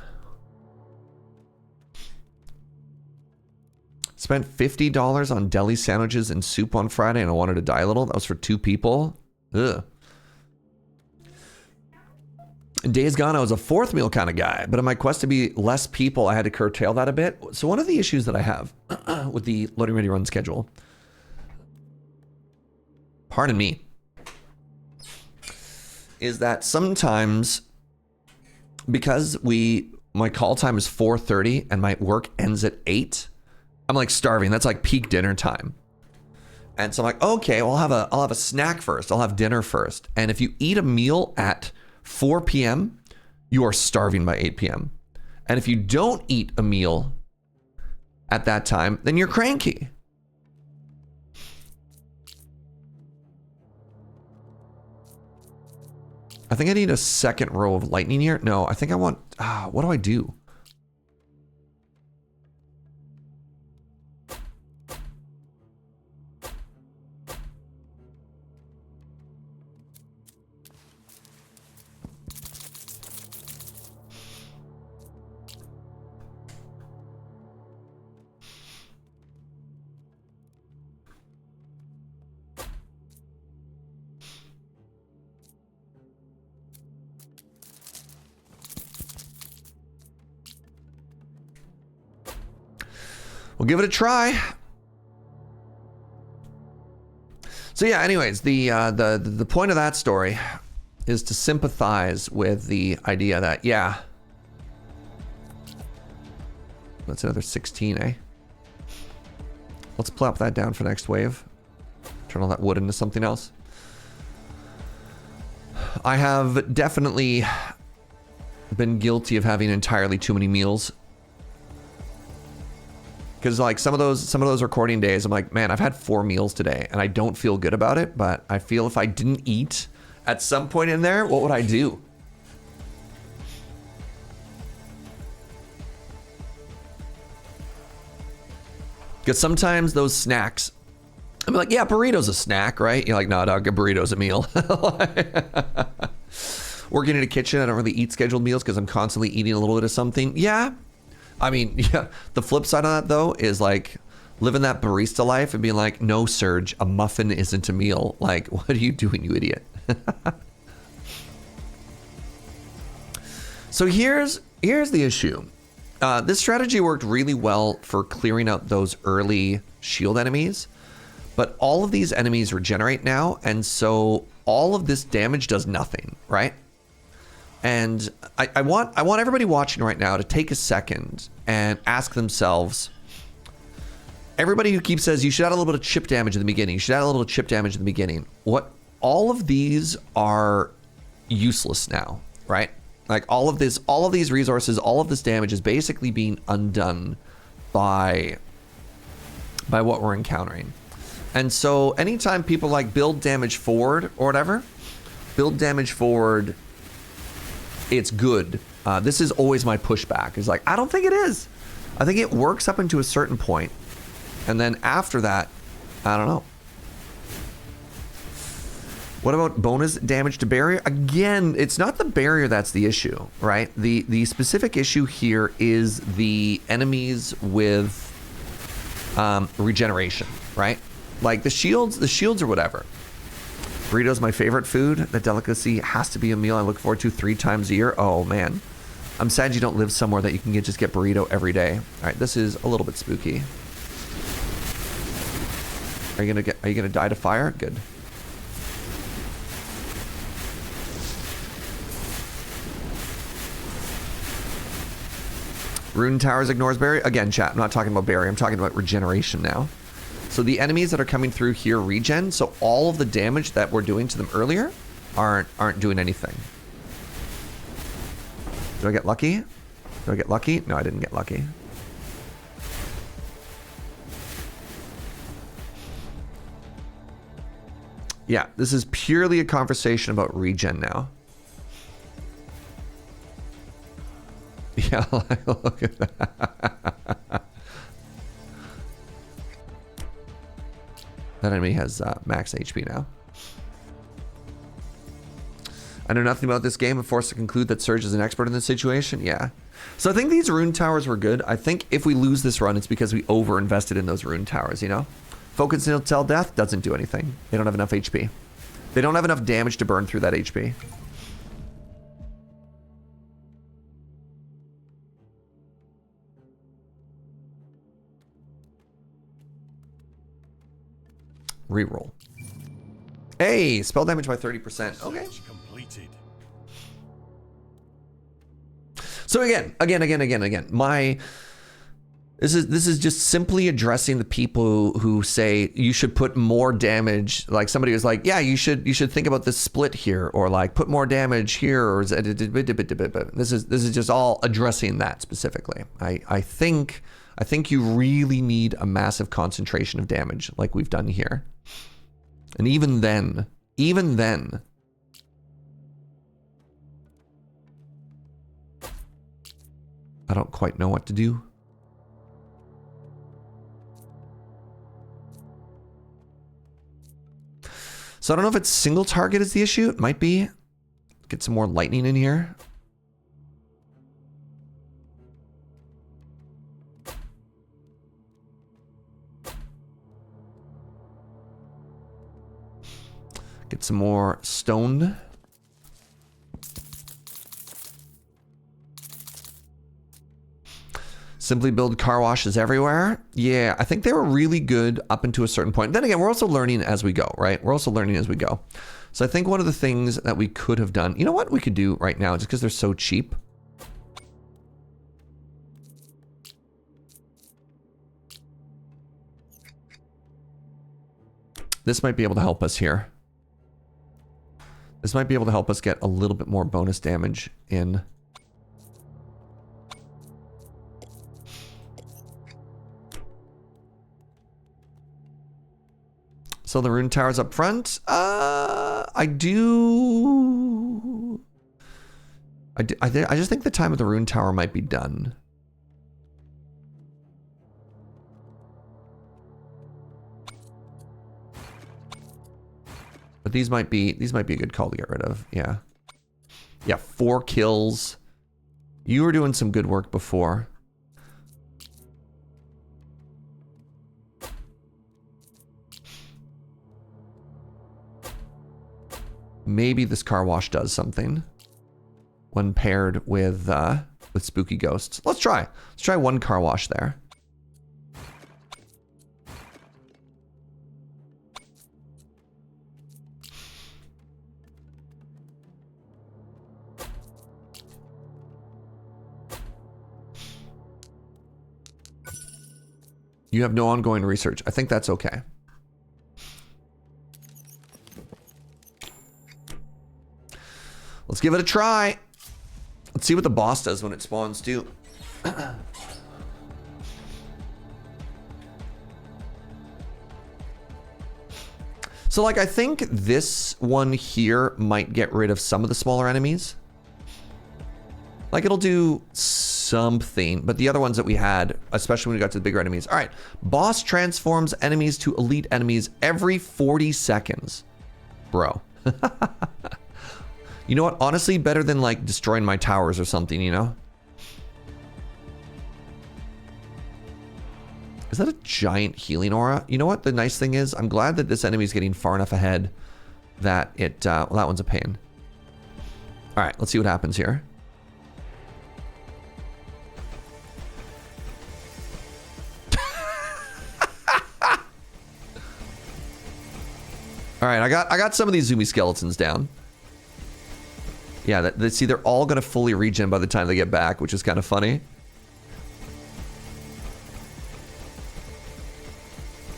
Spent $50 on deli sandwiches and soup on Friday and I wanted to die a little. That was for 2 people. Ugh. In days gone, I was a 4th meal kind of guy, but in my quest to be less people, I had to curtail that a bit. So one of the issues that I have with the loading ready run schedule, pardon me, is that sometimes because my call time is 4:30 and my work ends at 8, I'm like starving. That's like peak dinner time. And so I'm like, okay, well, I'll have a snack first. I'll have dinner first. And if you eat a meal at 4 p.m., you are starving by 8 p.m. And if you don't eat a meal at that time, then you're cranky. I think I need a second row of lightning here. No, I think I want, what do I do? We'll give it a try. So yeah, anyways, the point of that story is to sympathize with the idea that, yeah, that's another 16, eh? Let's plop that down for next wave. Turn all that wood into something else. I have definitely been guilty of having entirely too many meals. Because like some of those recording days, I'm like, man, I've had 4 meals today and I don't feel good about it, but I feel if I didn't eat at some point in there, what would I do? Because sometimes those snacks, I'm like, yeah, burrito's a snack, right? You're like, no, dog, a burrito's a meal. Working in a kitchen, I don't really eat scheduled meals because I'm constantly eating a little bit of something. Yeah. I mean, yeah, the flip side of that, though, is like living that barista life and being like, no, Serge, a muffin isn't a meal. Like, what are you doing, you idiot? So here's the issue. This strategy worked really well for clearing out those early shield enemies, but all of these enemies regenerate now, and so all of this damage does nothing, right? And I want everybody watching right now to take a second and ask themselves, everybody who keeps says you should add a little bit of chip damage in the beginning, you should add a little chip damage in the beginning. What, all of these are useless now, right? Like all of these resources, all of this damage is basically being undone by what we're encountering. And so anytime people like build damage forward or whatever, build damage forward, it's good. This is always my pushback. Is like, I don't think it is. I think it works up into a certain point, and then after that, I don't know. What about bonus damage to barrier? Again, it's not the barrier that's the issue, right? The specific issue here is the enemies with regeneration, right? Like the shields or whatever. Burrito's my favorite food. That delicacy has to be a meal I look forward to 3 times a year. Oh man. I'm sad you don't live somewhere that you can just get burrito every day. All right, this is a little bit spooky. Are you gonna die to fire? Good. Rune Towers ignores Barry. Again, chat, I'm not talking about Barry. I'm talking about regeneration now. So the enemies that are coming through here regen, so all of the damage that we're doing to them earlier aren't doing anything. Do I get lucky? Do I get lucky? No, I didn't get lucky. Yeah, this is purely a conversation about regen now. Yeah, look at that. That enemy has max HP now. I know nothing about this game. I'm forced to conclude that Serge is an expert in this situation. Yeah. So I think these rune towers were good. I think if we lose this run, it's because we over-invested in those rune towers, you know? Focus until death doesn't do anything. They don't have enough HP. They don't have enough damage to burn through that HP. Reroll. Hey, spell damage by 30%. Okay. So again, this is just simply addressing the people who say you should put more damage. Like somebody was like, yeah, you should think about this split here, or like put more damage here, or this is just all addressing that specifically. I think you really need a massive concentration of damage like we've done here. And even then, I don't quite know what to do. So I don't know if it's single target is the issue. It might be. Get some more lightning in here. Get some more stone. Simply build car washes everywhere. Yeah, I think they were really good up until a certain point. Then again, we're also learning as we go, right? We're also learning as we go. So I think one of the things that we could have done, you know what we could do right now, just because they're so cheap. This might be able to help us here. This might be able to help us get a little bit more bonus damage in. So the rune towers up front. I just think the time of the rune tower might be done. But these might be a good call to get rid of. Yeah. Yeah, 4 kills. You were doing some good work before. Maybe this car wash does something when paired with spooky ghosts. Let's try. Let's try 1 car wash there. You have no ongoing research. I think that's okay. Let's give it a try. Let's see what the boss does when it spawns too. So like, I think this one here might get rid of some of the smaller enemies. Like it'll do something, but the other ones that we had, especially when we got to the bigger enemies. All right, boss transforms enemies to elite enemies every 40 seconds. Bro. You know what? Honestly, better than like destroying my towers or something, you know? Is that a giant healing aura? You know what the nice thing is? I'm glad that this enemy is getting far enough ahead that it, well, that one's a pain. All right, let's see what happens here. All right, I got some of these Zumi skeletons down. Yeah, see, they're all gonna fully regen by the time they get back, which is kind of funny.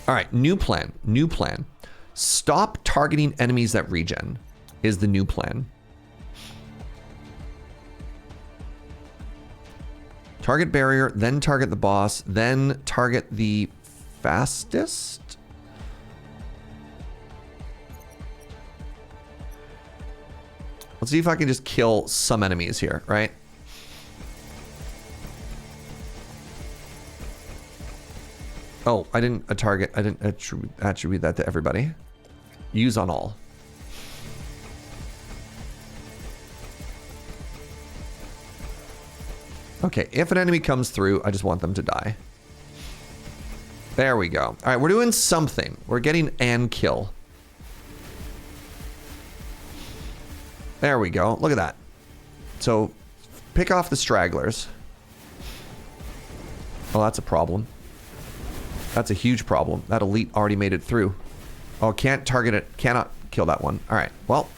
All right, new plan, new plan. Stop targeting enemies that regen is the new plan. Target barrier, then target the boss, then target the fastest. Let's see if I can just kill some enemies here, right? Oh, I didn't target. I didn't attribute that to everybody. Use on all. Okay, if an enemy comes through, I just want them to die. There we go. All right, we're doing something. We're getting an kill. There we go. Look at that. So, pick off the stragglers. Oh, that's a problem. That's a huge problem. That elite already made it through. Oh, can't target it. Cannot kill that one. All right. Well,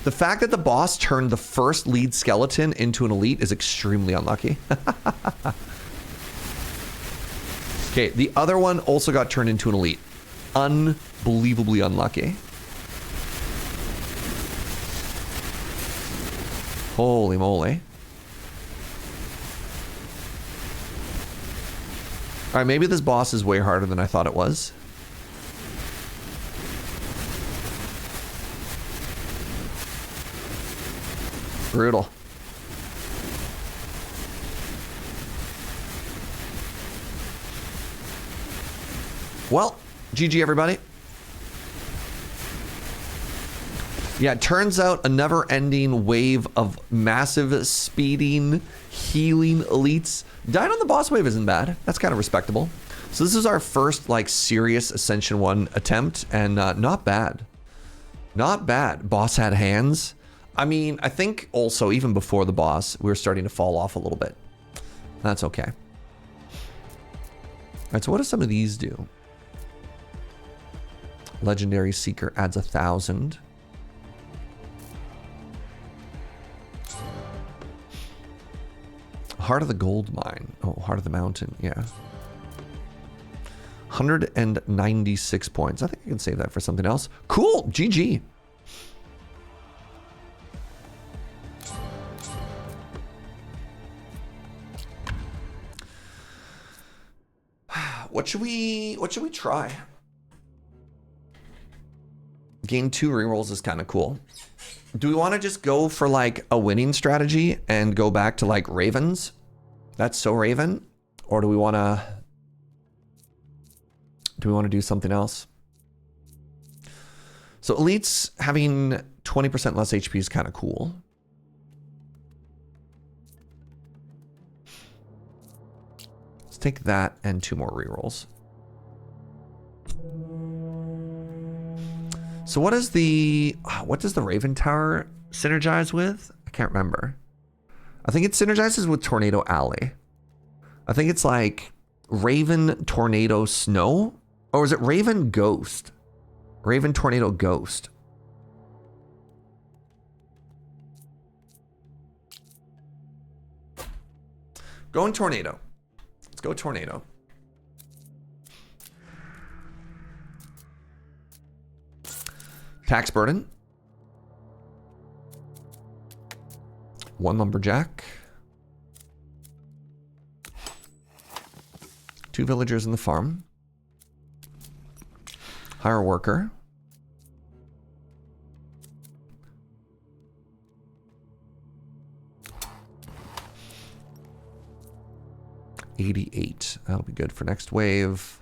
the fact that the boss turned the first lead skeleton into an elite is extremely unlucky. Okay, the other one also got turned into an elite. Unbelievably unlucky. Holy moly. All right, maybe this boss is way harder than I thought it was. Brutal. Well, GG everybody. Yeah, it turns out a never-ending wave of massive speeding, healing elites. Dying on the boss wave isn't bad. That's kind of respectable. So this is our first, like, serious Ascension 1 attempt, and not bad. Not bad. Boss had hands. I mean, I think also, even before the boss, we were starting to fall off a little bit. That's okay. All right, so what do some of these do? Legendary Seeker adds 1,000. Heart of the Gold Mine. Oh, Heart of the Mountain, yeah. 196 points. I think I can save that for something else. Cool, GG. What should we try? Gain 2 rerolls is kind of cool. Do we want to just go for like a winning strategy and go back to like Ravens? That's so Raven. Or do we want to do something else? So elites having 20% less HP is kind of cool. Let's take that and 2 more rerolls. So what does the Raven Tower synergize with? I can't remember. I think it synergizes with Tornado Alley. I think it's like Raven Tornado Snow, or is it Raven Ghost? Raven Tornado Ghost. Going Tornado. Let's go Tornado. Tax burden. 1 lumberjack. 2 villagers in the farm. Hire worker. $88. That'll be good for next wave.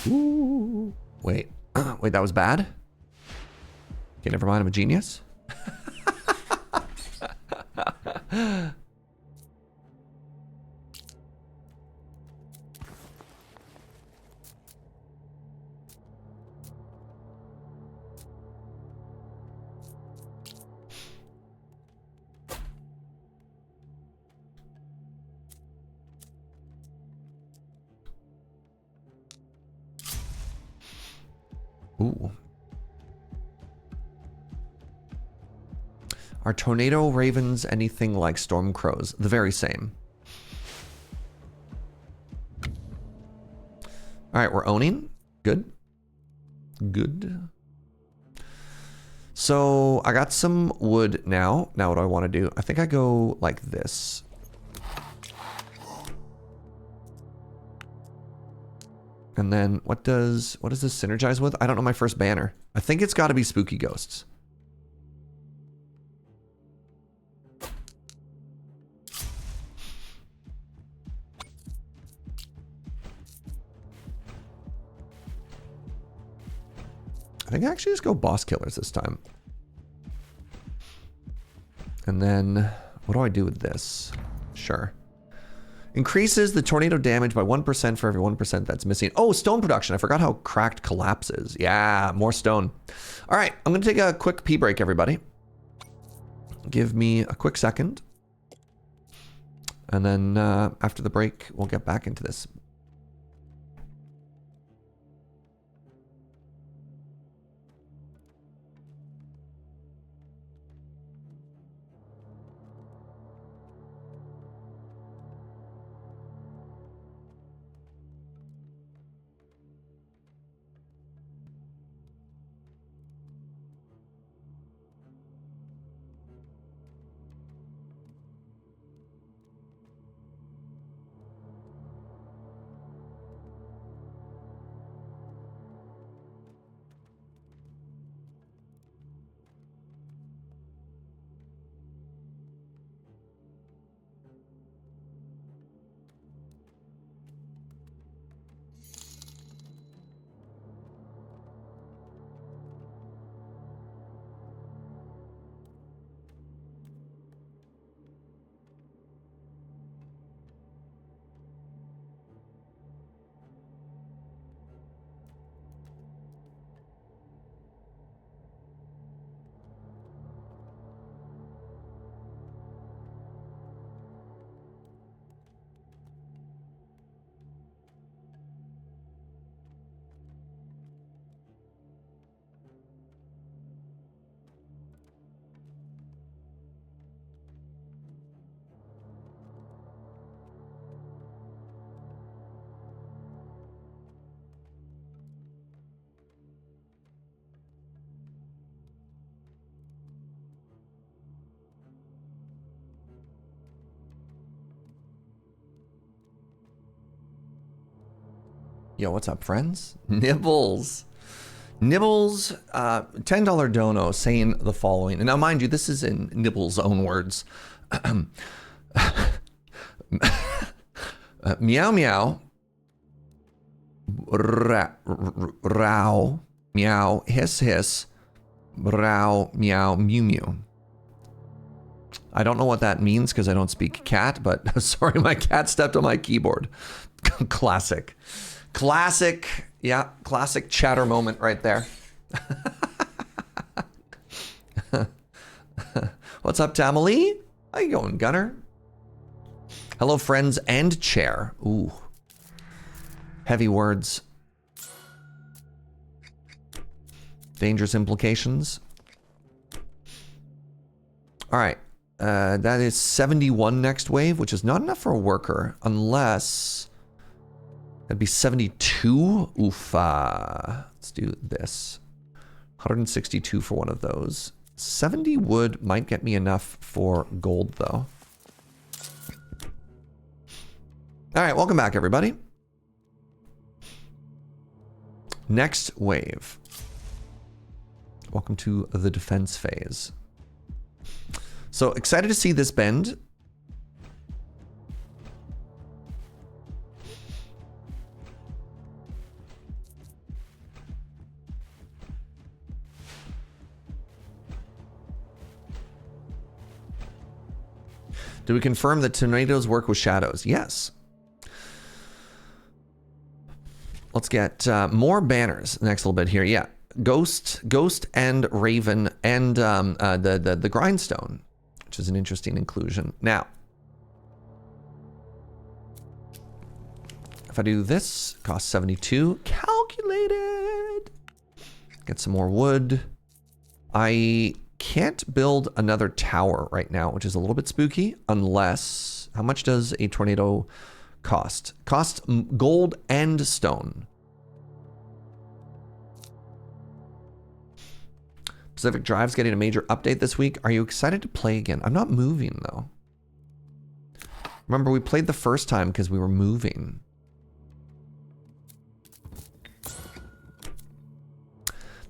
Ooh. Wait. Wait, that was bad? Okay, never mind. I'm a genius. Ooh. Are tornado ravens anything like storm crows? The very same. All right, we're owning. Good. Good. So I got some wood now. Now what do I want to do? I think I go like this. And then what does this synergize with? I don't know my first banner. I think it's got to be spooky ghosts. I think I actually just go boss killers this time. And then what do I do with this? Sure. Increases the tornado damage by 1% for every 1% that's missing. Oh, stone production. I forgot how cracked collapses. Yeah, more stone. All right, I'm going to take a quick pee break, everybody. Give me a quick second. And then after the break, we'll get back into this. Yo, what's up, friends? Nibbles. Nibbles, $10 dono saying the following. And now, mind you, this is in Nibbles' own words. Meow, meow. Row. Meow. Hiss, hiss. Row. Meow. Mew, mew. I don't know what that means because I don't speak cat, but sorry, my cat stepped on my keyboard. Classic. Classic, yeah, classic chatter moment right there. What's up, Tamale? How you going, Gunner? Hello, friends and chair. Ooh. Heavy words. Dangerous implications. All right. That is 71 next wave, which is not enough for a worker, unless... That'd be 72. Oof. Let's do this. 162 for one of those. 70 wood might get me enough for gold, though. All right, welcome back, everybody. Next wave. Welcome to the defense phase. So excited to see this bend. Do we confirm that tornadoes work with shadows? Yes. Let's get more banners next little bit here. Yeah. Ghost, and Raven, and the Grindstone, which is an interesting inclusion. Now, if I do this, cost 72. Calculated. Get some more wood. I can't build another tower right now, which is a little bit spooky, unless... How much does a tornado cost? Cost gold and stone. Pacific Drive's getting a major update this week. Are you excited to play again? I'm not moving, though. Remember, we played the first time because we were moving.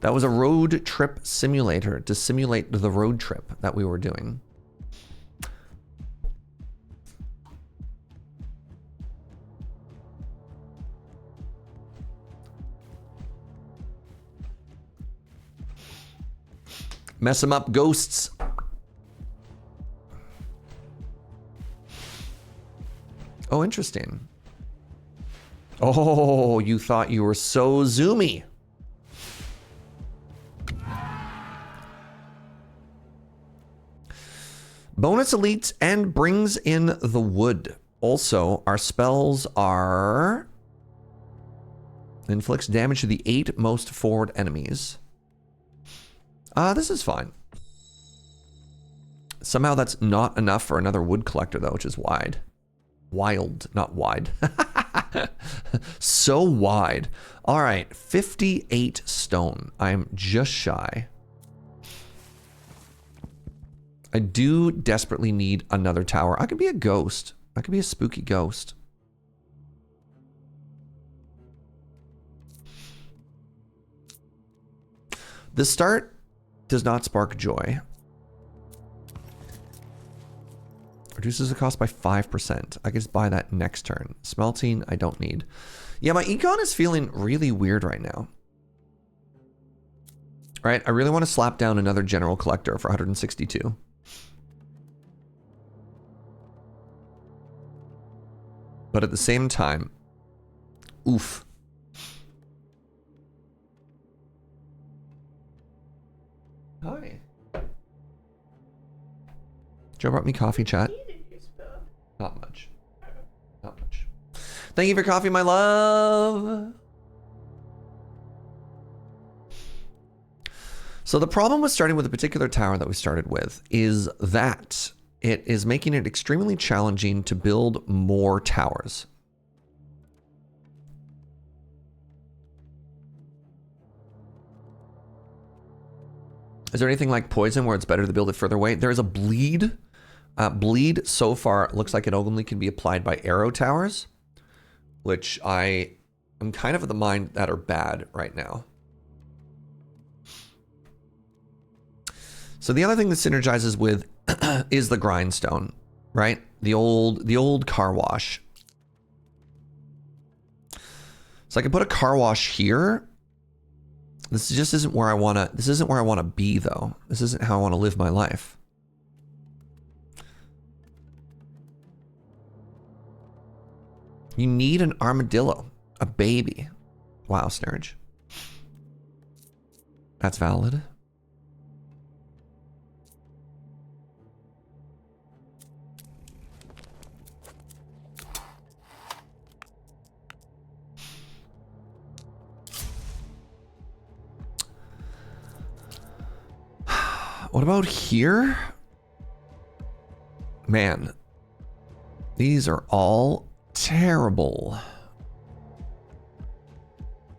That was a road trip simulator to simulate the road trip that we were doing. Mess them up, ghosts. Oh, interesting. Oh, you thought you were so zoomy. Bonus elites and brings in the wood. Also, our spells are... Inflicts damage to the 8 most forward enemies. This is fine. Somehow that's not enough for another wood collector, though, which is wide. Wild, not wide. So wide. All right, 58 stone. I'm just shy. I do desperately need another tower. I could be a ghost. I could be a spooky ghost. The start does not spark joy. Reduces the cost by 5%. I can just buy that next turn. Smelting, I don't need. Yeah, my econ is feeling really weird right now. All right, I really want to slap down another general collector for 162. But at the same time, oof. Hi. Joe brought me coffee, chat. Not much. Not much. Thank you for coffee, my love. So the problem with starting with a particular tower that we started with is that it is making it extremely challenging to build more towers. Is there anything like poison where it's better to build it further away? There is a bleed. Bleed so far looks like it only can be applied by arrow towers, which I am kind of of the mind that are bad right now. So the other thing that synergizes with is the grindstone, right? The old car wash. So I can put a car wash here. This just isn't where I wanna. This isn't where I want to be, though. This isn't how I want to live my life. You need an armadillo, a baby. Wow, Serge. That's valid. What about here? Man, these are all terrible.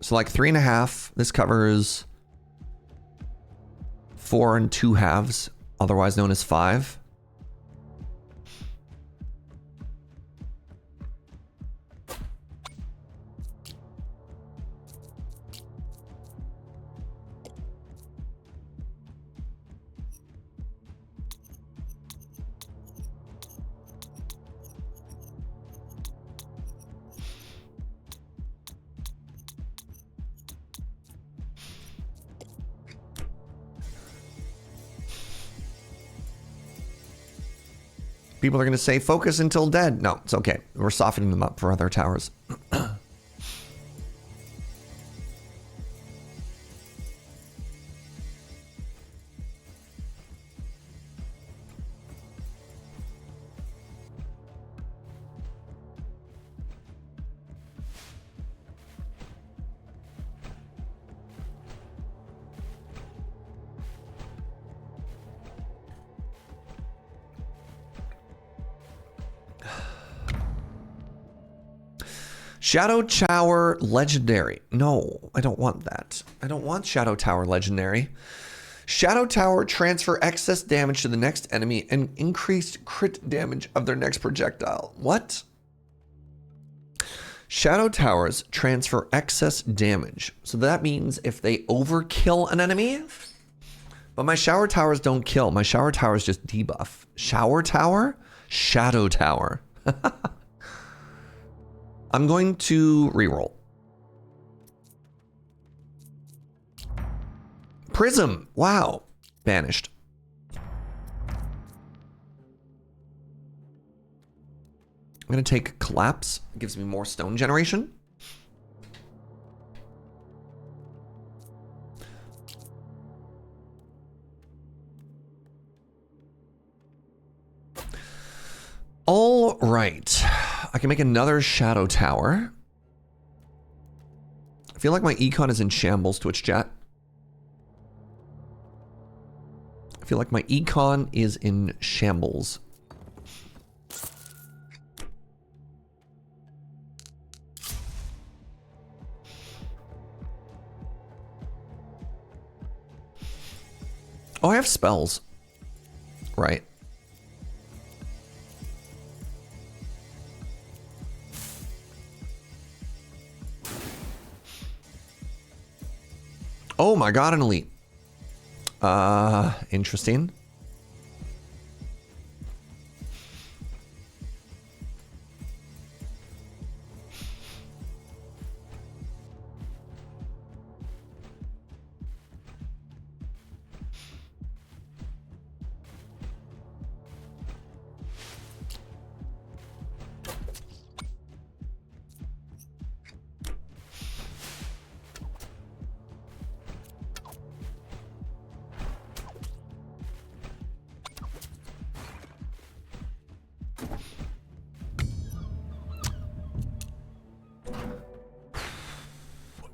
So like 3.5, this covers 4 2/2, otherwise known as 5. People are going to say focus until dead. No, it's okay. We're softening them up for other towers. Shadow Tower Legendary. No, I don't want that. I don't want Shadow Tower Legendary. Shadow Tower transfer excess damage to the next enemy and increased crit damage of their next projectile. What? Shadow Towers transfer excess damage. So that means if they overkill an enemy, but my Shower Towers don't kill. My Shower Towers just debuff. Shower Tower? Shadow Tower. I'm going to reroll. Prism. Wow. Banished. I'm going to take Collapse. It gives me more stone generation. All right. I can make another Shadow Tower. I feel like my econ is in shambles, Twitch chat. I feel like my econ is in shambles. Oh, I have spells. Right. Oh my god, an elite. Interesting.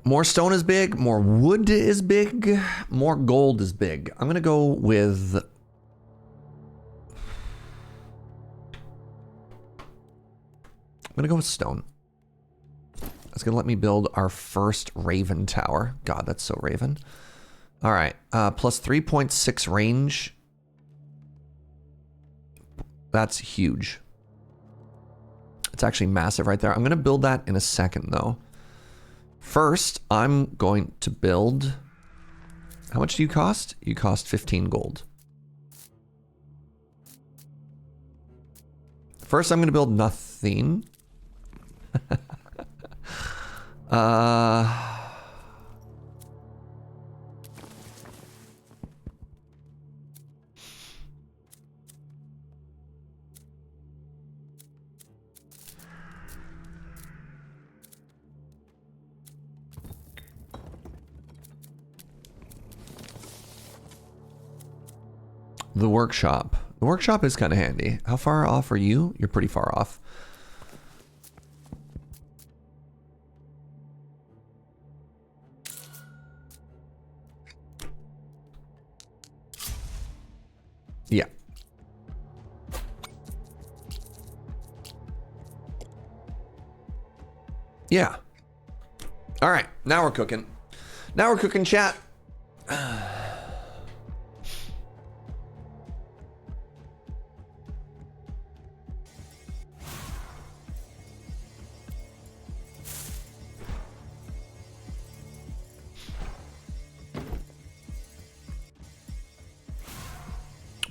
More stone is big, more wood is big, more gold is big. I'm gonna go with... stone. That's gonna let me build our first Raven Tower. God, that's so Raven. All right, plus 3.6 range. That's huge. It's actually massive right there. I'm gonna build that in a second though. First, I'm going to build... How much do you cost? You cost 15 gold. First, I'm going to build nothing. The workshop. The workshop is kind of handy. How far off are you? You're pretty far off. Yeah. Yeah. All right. Now we're cooking. Now we're cooking, chat.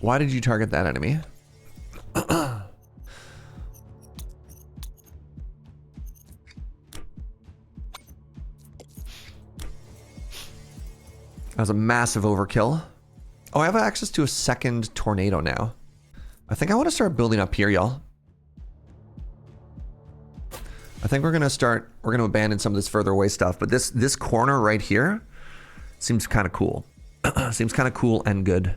Why did you target that enemy? That was a massive overkill. Oh, I have access to a second tornado now. I think I want to start building up here, y'all. I think we're going to abandon some of this further away stuff, but this corner right here seems kind of cool. Seems kind of cool and good.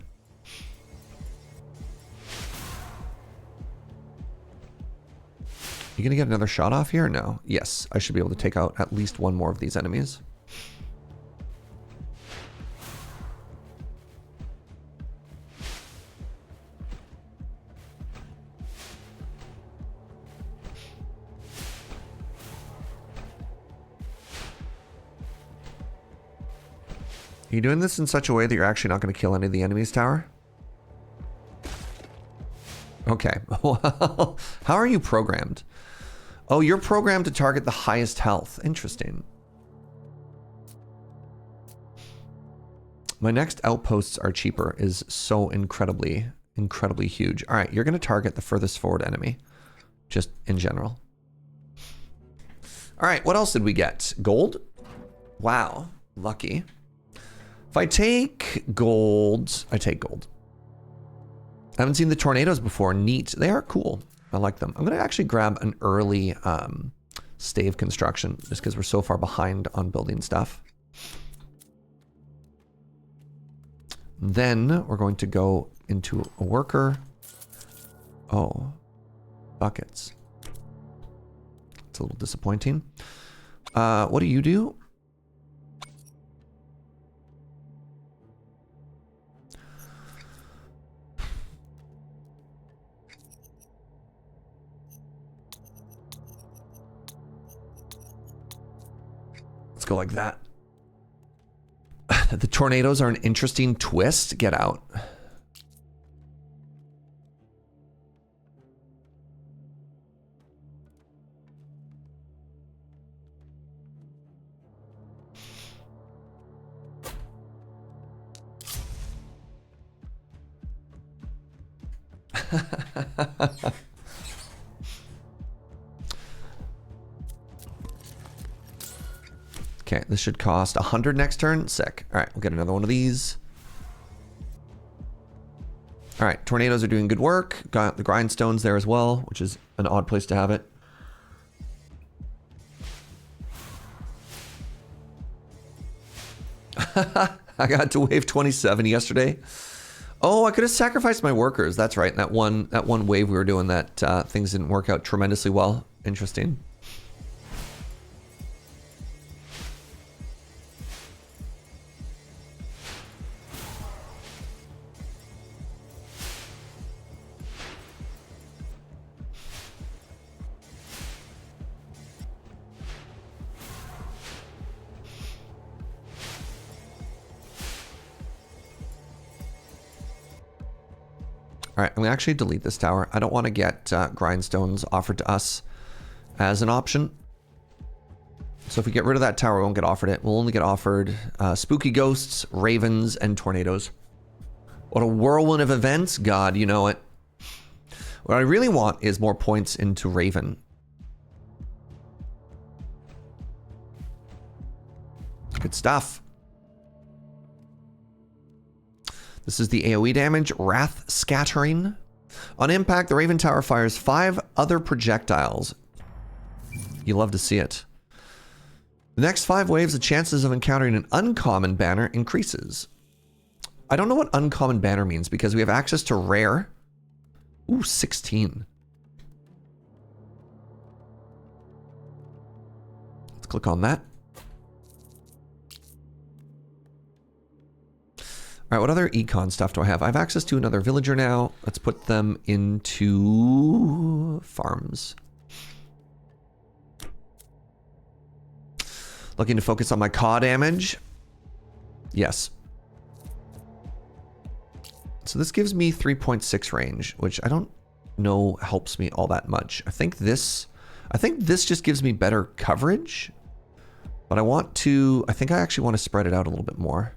You gonna get another shot off here? No. Yes, I should be able to take out at least one more of these enemies. Are you doing this in such a way that you're actually not going to kill any of the enemies, tower? Okay. Well, how are you programmed? Oh, you're programmed to target the highest health. Interesting. My next outposts are cheaper is so incredibly huge. All right, you're going to target the furthest forward enemy, just in general. All right, what else did we get? Gold? Wow, lucky. If I take gold, I take gold. I haven't seen the tornadoes before. Neat. They are cool. I like them. I'm going to actually grab an early stave construction just because we're so far behind on building stuff. Then we're going to go into a worker. Oh, buckets. It's a little disappointing. What do you do? Let's go like that. The tornadoes are an interesting twist. Get out. Okay, this should cost 100 next turn. Sick. All right, we'll get another one of these. All right, tornadoes are doing good work. Got the grindstones there as well, which is an odd place to have it. I got to wave 27 yesterday. Oh, I could have sacrificed my workers. That's right. That one wave we were doing that things didn't work out tremendously well. Interesting. All right, I'm gonna actually delete this tower. I don't want to get grindstones offered to us as an option. So if we get rid of that tower, we won't get offered it. We'll only get offered spooky ghosts, ravens, and tornadoes. What a whirlwind of events. God, you know it. What I really want is more points into Raven. Good stuff. This is the AoE damage, Wrath Scattering. On impact, the Raven Tower fires 5 other projectiles. You love to see it. The next 5 waves, the chances of encountering an uncommon banner increases. I don't know what uncommon banner means because we have access to rare. Ooh, 16. Let's click on that. All right, what other econ stuff do I have? I have access to another villager now. Let's put them into farms. Looking to focus on my caw damage. Yes. So this gives me 3.6 range, which I don't know helps me all that much. I think this just gives me better coverage, but I think I actually want to spread it out a little bit more.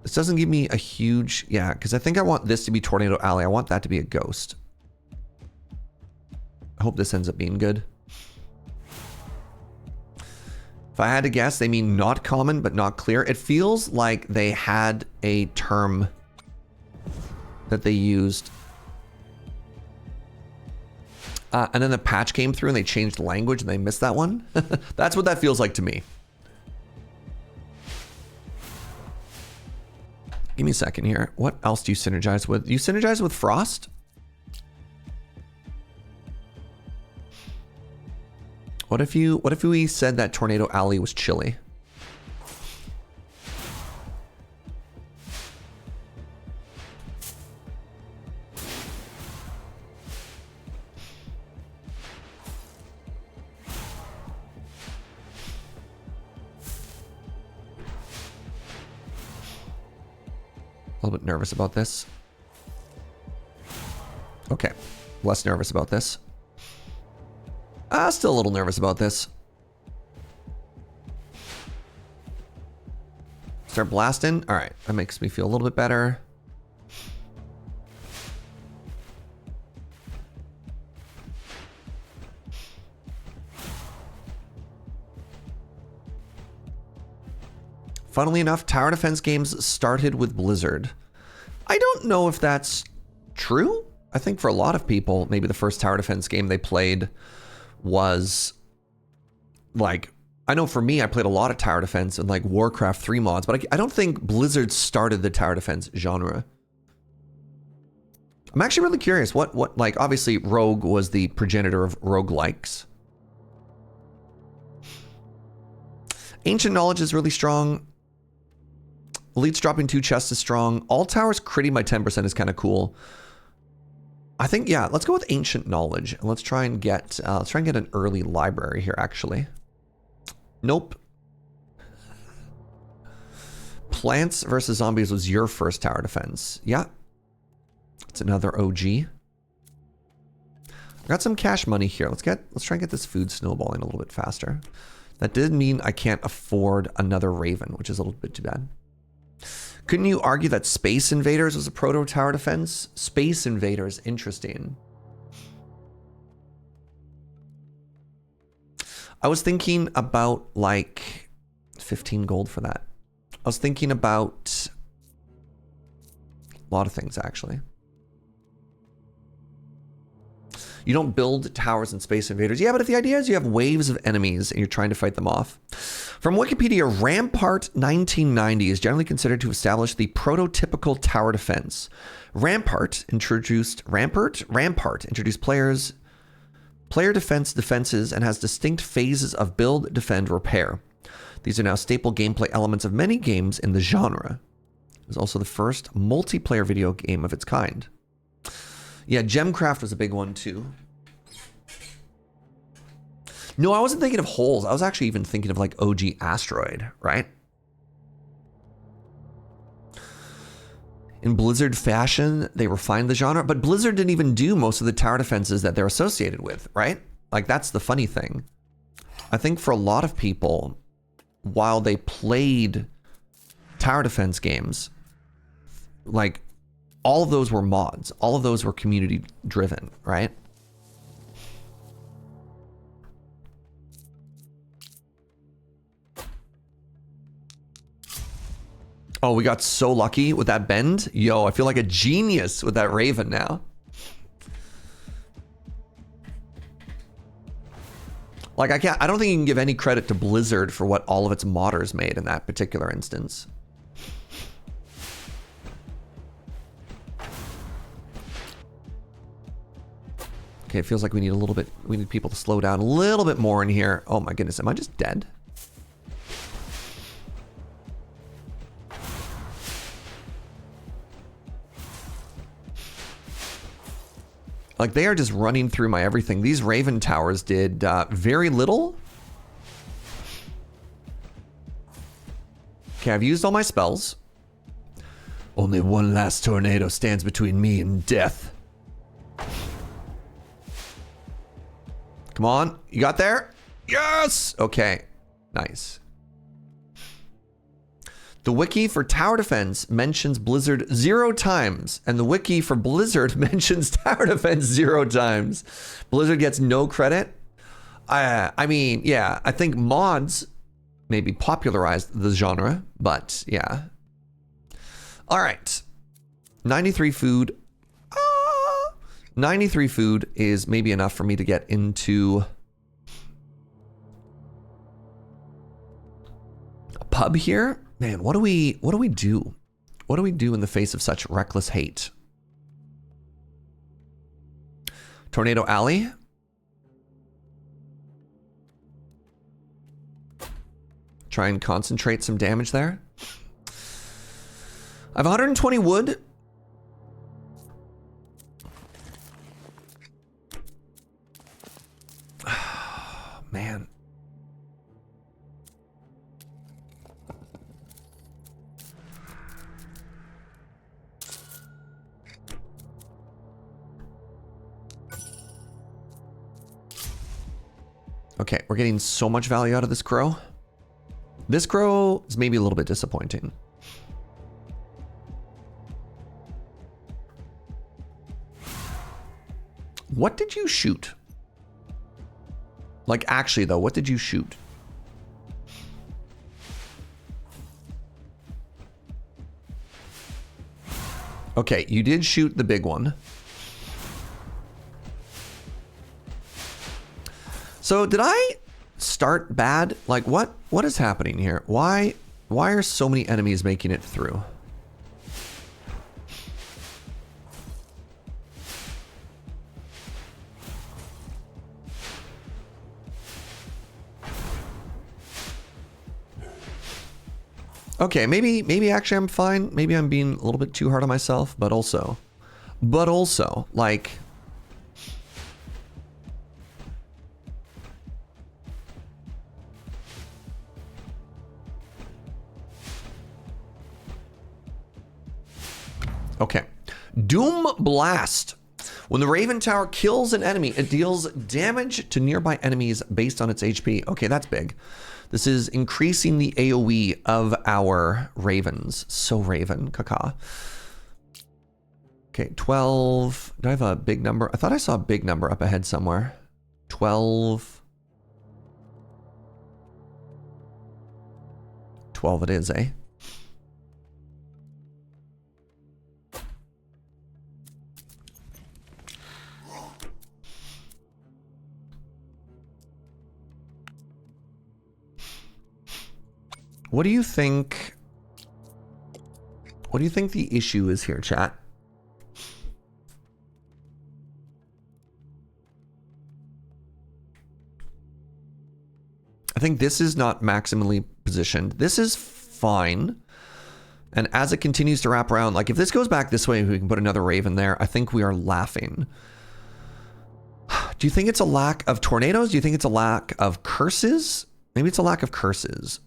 This doesn't give me a huge, yeah, because I think I want this to be Tornado Alley. I want that to be a ghost. I hope this ends up being good. If I had to guess, they mean not common, but not clear. It feels like they had a term that they used. And then the patch came through and they changed the language and they missed that one. That's what that feels like to me. Give me a second here. What else do you synergize with? You synergize with Frost? What if we said that Tornado Alley was chilly? A little bit nervous about this. Okay, less nervous about this. Still a little nervous about this. Start blasting. All right, that makes me feel a little bit better. Funnily enough, tower defense games started with Blizzard. I don't know if that's true. I think for a lot of people, maybe the first tower defense game they played was like, I know for me, I played a lot of tower defense and like Warcraft 3 mods, but I don't think Blizzard started the tower defense genre. I'm actually really curious what like, obviously Rogue was the progenitor of roguelikes. Ancient Knowledge is really strong. Elites dropping 2 chests is strong. All towers critting by 10% is kind of cool. I think, yeah, let's go with Ancient Knowledge. And let's try and get an early library here, actually. Nope. Plants versus Zombies was your first tower defense. Yeah. It's another OG. I got some cash money here. Let's try and get this food snowballing a little bit faster. That did mean I can't afford another Raven, which is a little bit too bad. Couldn't you argue that Space Invaders was a proto tower defense? Space Invaders, interesting. I was thinking about like 15 gold for that. I was thinking about a lot of things actually. You don't build towers in Space Invaders. Yeah, but if the idea is you have waves of enemies and you're trying to fight them off. From Wikipedia, Rampart 1990 is generally considered to establish the prototypical tower defense. Rampart introduced player defenses and has distinct phases of build, defend, repair. These are now staple gameplay elements of many games in the genre. It was also the first multiplayer video game of its kind. Yeah, Gemcraft was a big one too. No, I wasn't thinking of holes. I was actually even thinking of like OG Asteroid, right? In Blizzard fashion, they refined the genre, but Blizzard didn't even do most of the tower defenses that they're associated with, right? Like that's the funny thing. I think for a lot of people, while they played tower defense games, like all of those were mods. All of those were community driven, right? Oh, we got so lucky with that bend. Yo, I feel like a genius with that Raven now. Like I don't think you can give any credit to Blizzard for what all of its modders made in that particular instance. Okay, it feels like we need people to slow down a little bit more in here. Oh my goodness, am I just dead? Like they are just running through my everything. These Raven towers did very little. Okay, I've used all my spells. Only one last tornado stands between me and death. Come on, you got there? Yes! Okay, nice. The wiki for tower defense mentions Blizzard 0 times, and the wiki for Blizzard mentions tower defense 0 times. Blizzard gets no credit. I mean, yeah, I think mods maybe popularized the genre, but yeah. All right. 93 food. 93 food is maybe enough for me to get into a pub here. Man, what do we do? What do we do in the face of such reckless hate? Tornado Alley. Try and concentrate some damage there. I have 120 wood. Man. Okay, we're getting so much value out of this crow. This crow is maybe a little bit disappointing. What did you shoot? Like, actually, though, what did you shoot? Okay, you did shoot the big one. So, did I start bad? Like, what is happening here? Why are so many enemies making it through? Okay, maybe actually I'm fine. Maybe I'm being a little bit too hard on myself, but also, like, okay. Doom Blast. When the Raven Tower kills an enemy, it deals damage to nearby enemies based on its HP. Okay, that's big. This is increasing the AoE of our ravens. So Raven, caca. Okay, 12. Do I have a big number? I thought I saw a big number up ahead somewhere. 12. 12 it is, eh? What do you think? What do you think the issue is here, chat? I think this is not maximally positioned. This is fine. And as it continues to wrap around, like if this goes back this way, we can put another Raven there. I think we are laughing. Do you think it's a lack of tornadoes? Do you think it's a lack of curses? Maybe it's a lack of curses.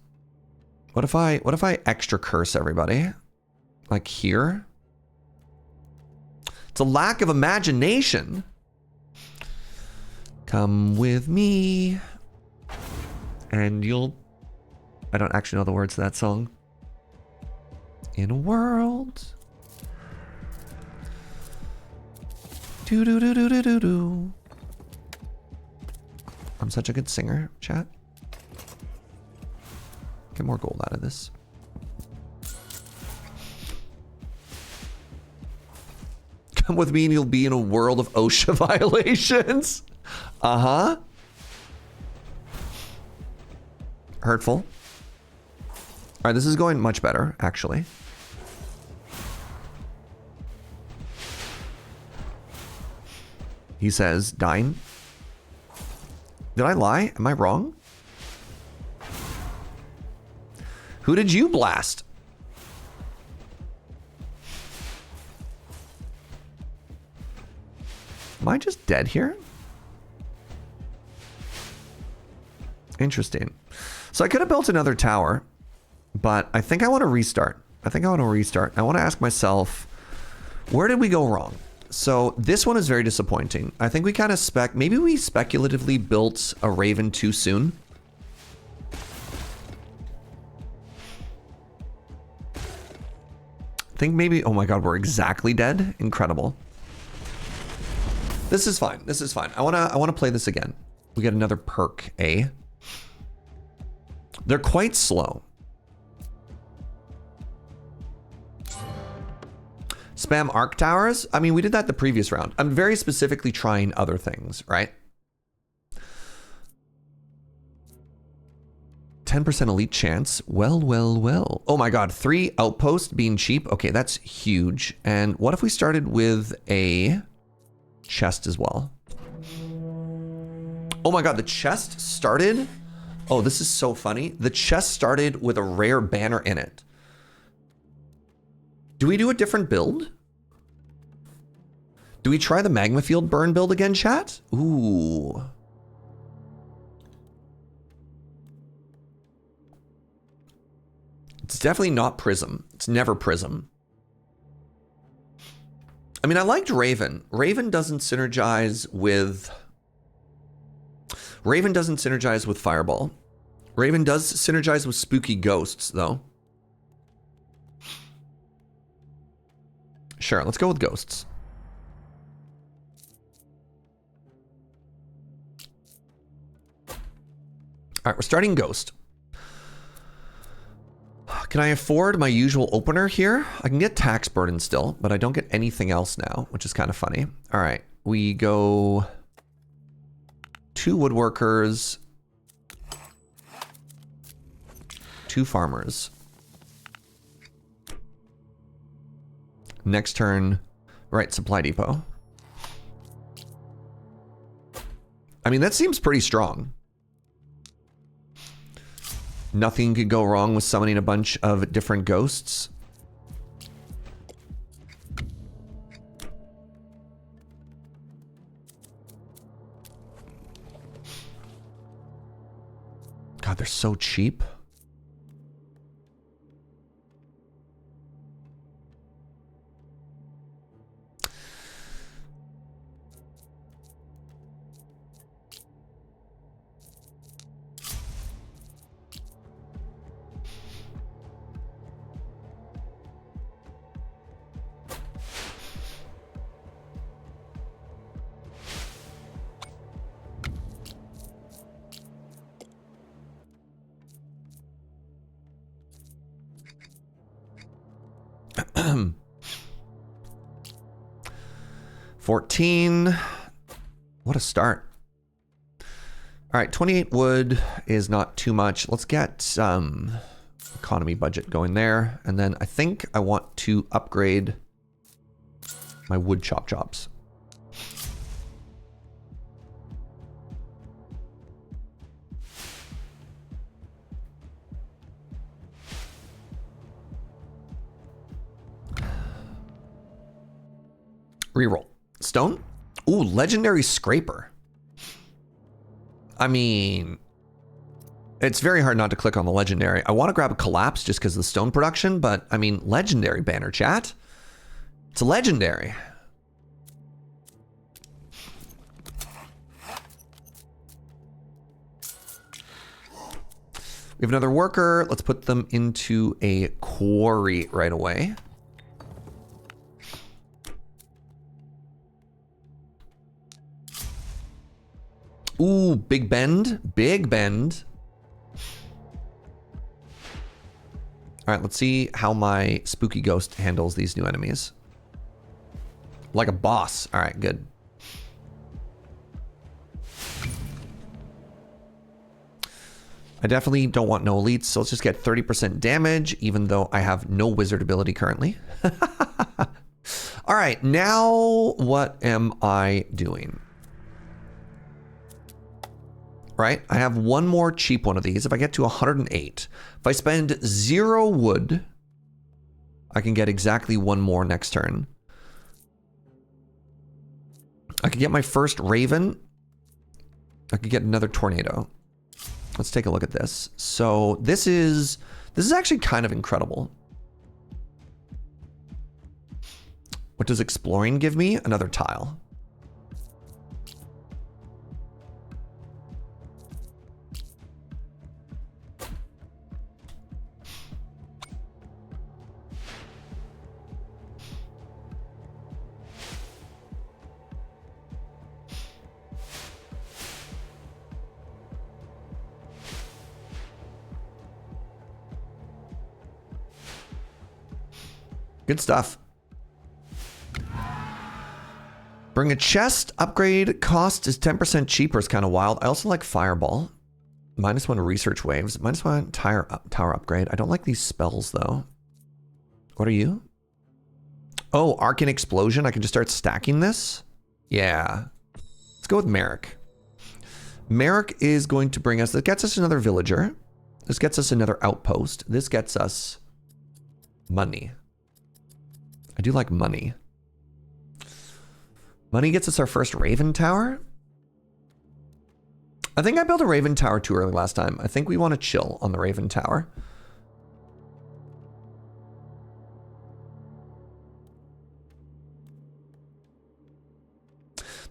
What if I extra curse everybody? Like here? It's a lack of imagination. Come with me. And you'll... I don't actually know the words to that song. In a world. Do do do do do do do. I'm such a good singer, chat. Get more gold out of this. Come with me and you'll be in a world of OSHA violations. Uh-huh. Hurtful. All right, this is going much better, actually. He says, dying. Did I lie? Am I wrong? Who did you blast? Am I just dead here? Interesting. So I could have built another tower, but I think I want to restart. I want to ask myself, where did we go wrong? So this one is very disappointing. I think we kind of maybe we speculatively built a Raven too soon. I think maybe, oh my god, we're exactly dead. Incredible. This is fine. This is fine. I wanna play this again. We get another perk, eh? They're quite slow. Spam arc towers? I mean, we did that the previous round. I'm very specifically trying other things, right? 10% elite chance. Well, well, well. Oh my god, 3 outposts being cheap. Okay, that's huge. And what if we started with a chest as well? Oh my god, the chest started... Oh, this is so funny. The chest started with a rare banner in it. Do we do a different build? Do we try the magma field burn build again, chat? Ooh. It's definitely not Prism. It's never Prism. I mean, I liked Raven. Raven doesn't synergize with... Raven doesn't synergize with Fireball. Raven does synergize with Spooky Ghosts, though. Sure, let's go with Ghosts. All right, we're starting Ghost. Can I afford my usual opener here? I can get Tax Burden still, but I don't get anything else now, which is kind of funny. All right, we go 2 woodworkers, 2 farmers. Next turn, right, supply depot. I mean, that seems pretty strong. Nothing could go wrong with summoning a bunch of different ghosts. God, they're so cheap. $14. What a start. All right, 28 wood is not too much. Let's get some economy budget going there. And then I think I want to upgrade my wood chops. Reroll. Stone? Ooh, legendary scraper. I mean, it's very hard not to click on the legendary. I want to grab a collapse just because of the stone production, but I mean, legendary banner, chat. It's a legendary. We have another worker. Let's put them into a quarry right away. Ooh, big bend. Big bend. All right, let's see how my spooky ghost handles these new enemies. Like a boss. All right, good. I definitely don't want no elites, so let's just get 30% damage, even though I have no wizard ability currently. All right, now what am I doing? Right, I have one more cheap one of these. If I get to 108, if I spend 0 wood, I can get exactly one more next turn. I could get my first raven. I could get another tornado. Let's take a look at this. So this is actually kind of incredible. What does exploring give me? Another tile. Good stuff. Bring a chest. Upgrade cost is 10% cheaper. Is kind of wild. I also like Fireball. -1 research waves. -1 tower upgrade. I don't like these spells though. What are you? Oh, Arcane Explosion. I can just start stacking this. Yeah. Let's go with Merrick. Merrick is going to bring us, that gets us another villager. This gets us another outpost. This gets us money. I do like money. Money gets us our first Raven Tower. I think I built a Raven Tower too early last time. I think we want to chill on the Raven Tower.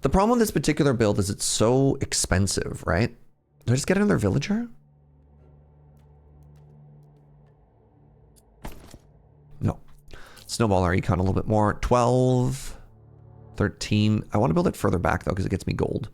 The problem with this particular build is it's so expensive, right? Did I just get another villager? No. Snowball our econ a little bit more. 12, 13. I want to build it further back though because it gets me gold.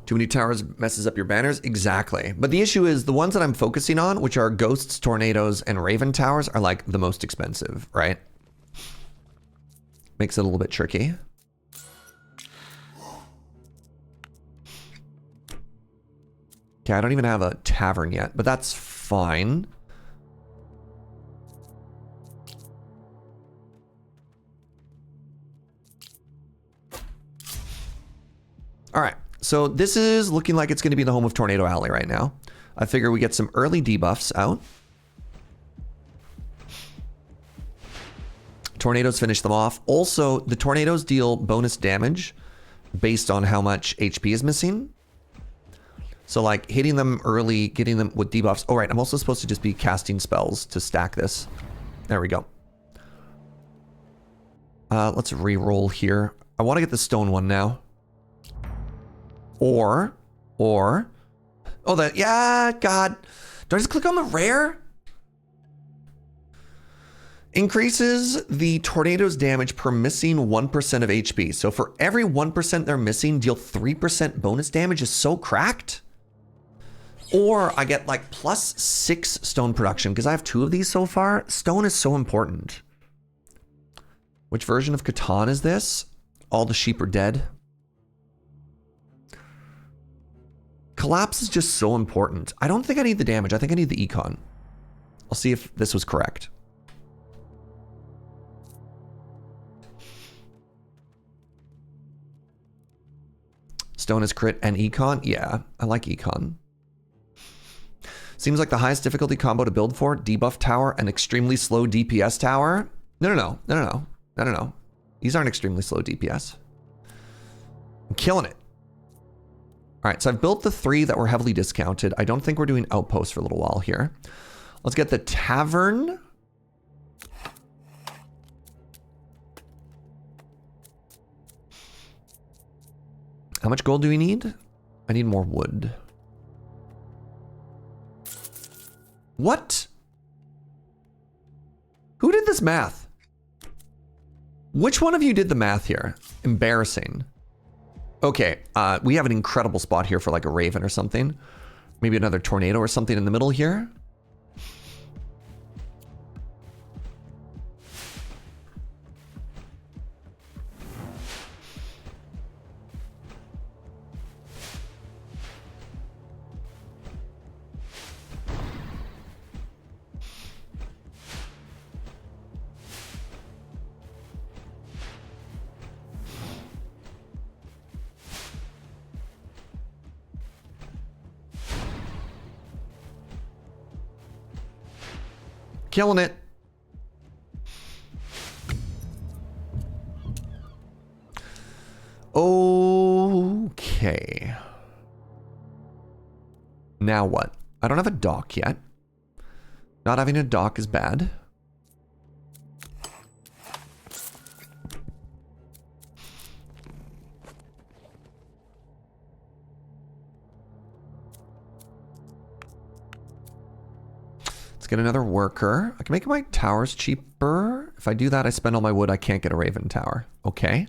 Too many towers messes up your banners. Exactly. But the issue is the ones that I'm focusing on, which are ghosts, tornadoes, and Raven towers, are like the most expensive, right? Makes it a little bit tricky. Okay, I don't even have a tavern yet, but that's fine. All right. So this is looking like it's going to be the home of Tornado Alley right now. I figure we get some early debuffs out. Tornadoes finish them off. Also, the tornadoes deal bonus damage based on how much HP is missing. So like hitting them early, getting them with debuffs. Oh, right. I'm also supposed to just be casting spells to stack this. There we go. Let's re-roll here. I want to get the stone one now. Or, oh, that, yeah, God. Do I just click on the rare? Increases the tornado's damage per missing 1% of HP. So for every 1% they're missing, deal 3% bonus damage is so cracked. Or I get like +6 stone production because I have 2 of these so far. Stone is so important. Which version of Catan is this? All the sheep are dead. Collapse is just so important. I don't think I need the damage. I think I need the econ. I'll see if this was correct. Stone is crit and econ? Yeah, I like econ. Seems like the highest difficulty combo to build for. Debuff tower and extremely slow DPS tower. No. These aren't extremely slow DPS. I'm killing it. All right, so I've built the 3 that were heavily discounted. I don't think we're doing outposts for a little while here. Let's get the tavern. How much gold do we need? I need more wood. What? Who did this math? Which one of you did the math here? Embarrassing. Okay, we have an incredible spot here for like a raven or something. Maybe another tornado or something in the middle here. Killing it. Okay. Now what? I don't have a dock yet. Not having a dock is bad. Get another worker. I can make my towers cheaper. If I do that, I spend all my wood. I can't get a raven tower. Okay.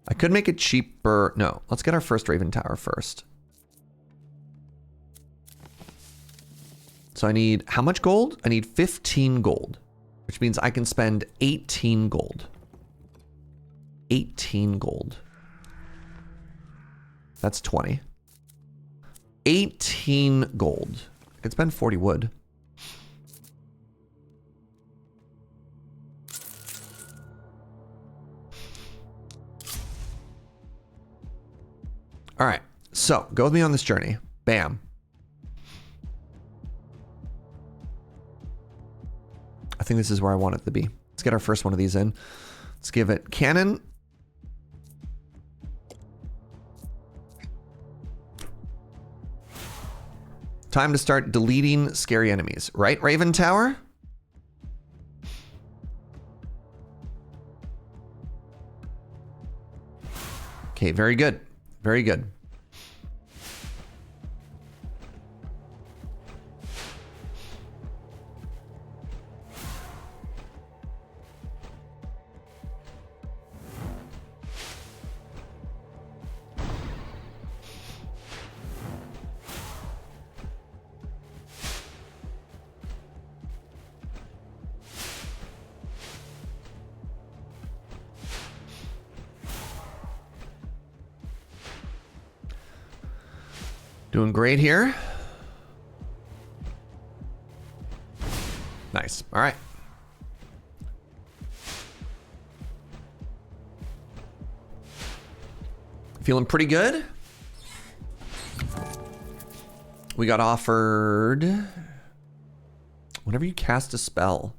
I could make it cheaper. No, let's get our first Raven Tower first. So I need, how much gold? I need 15 gold, which means I can spend 18 gold. 18 gold. That's 20. 18 gold. I could spend 40 wood. All right, so go with me on this journey. Bam. I think this is where I want it to be. Let's get our first one of these in. Let's give it cannon. Time to start deleting scary enemies, right, Raven Tower? Okay, very good. Very good. Doing great here. Nice. All right. Feeling pretty good. We got offered, whenever you cast a spell,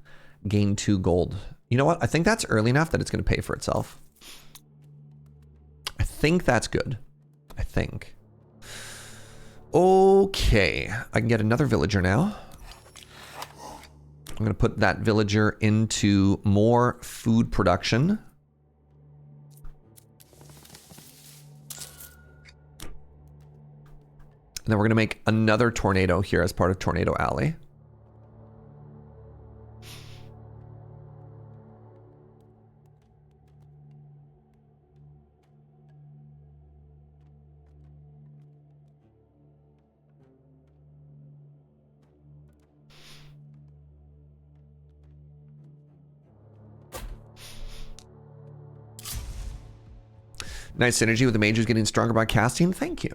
gain 2 gold. You know what? I think that's early enough that it's going to pay for itself. I think that's good. I think. Okay, I can get another villager now. I'm going to put that villager into more food production. And then we're going to make another tornado here as part of Tornado Alley. Nice synergy with the mages getting stronger by casting. Thank you.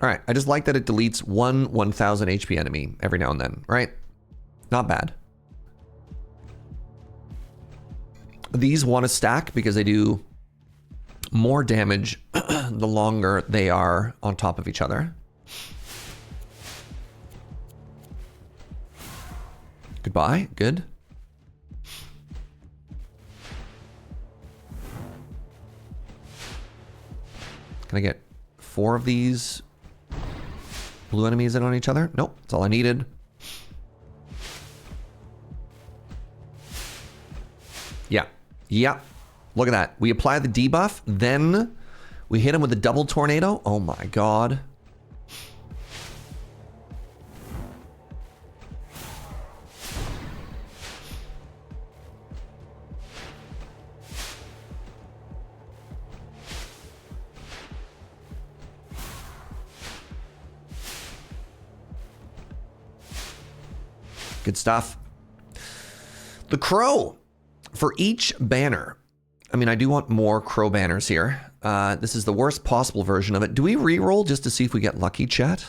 All right, I just like that it deletes one 1000 HP enemy every now and then, right? Not bad. These want to stack because they do more damage the longer they are on top of each other. Goodbye. Good. Can I get 4 of these blue enemies in on each other? Nope. That's all I needed. Yeah. Yeah. Look at that. We apply the debuff, then we hit him with a double tornado. Oh my god. Good stuff. The crow. For each banner. I mean, I do want more crow banners here. This is the worst possible version of it. Do we re-roll just to see if we get lucky, chat?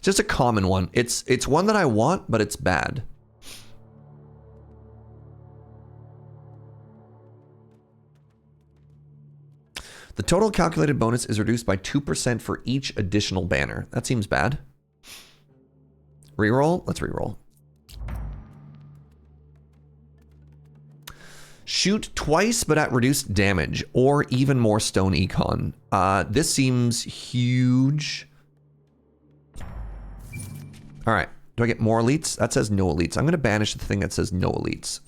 Just a common one. It's one that I want, but it's bad. The total calculated bonus is reduced by 2% for each additional banner. That seems bad. Reroll? Let's reroll. Shoot twice, but at reduced damage, or even more stone econ. This seems huge. All right. Do I get more elites? That says no elites. I'm going to banish the thing that says no elites.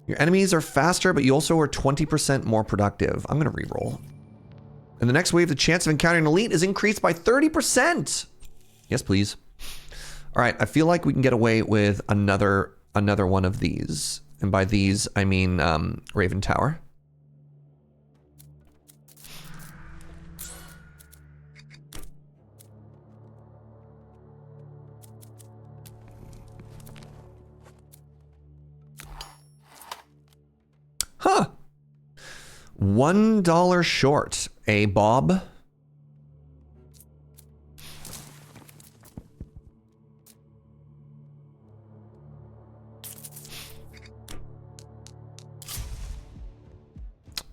Your enemies are faster, but you also are 20% more productive. I'm going to reroll. In the next wave, the chance of encountering an elite is increased by 30%. Yes, please. All right, I feel like we can get away with another one of these. And by these, I mean Raven Tower. Huh. $1 short. A Bob.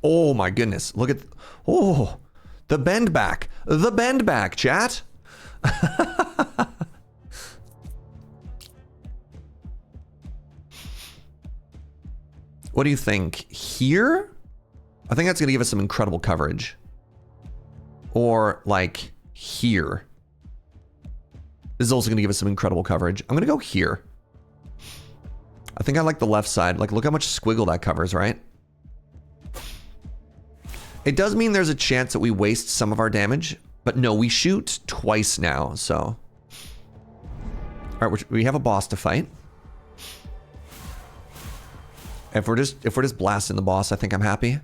Oh my goodness. Look at, oh, the bend back. The bend back, chat. What do you think? Here? I think that's going to give us some incredible coverage. Or like here. This is also going to give us some incredible coverage. I'm going to go here. I think I like the left side. Like, look how much squiggle that covers, right? It does mean there's a chance that we waste some of our damage, but no, we shoot twice now, so. All right, we have a boss to fight. If we're just blasting the boss, I think I'm happy.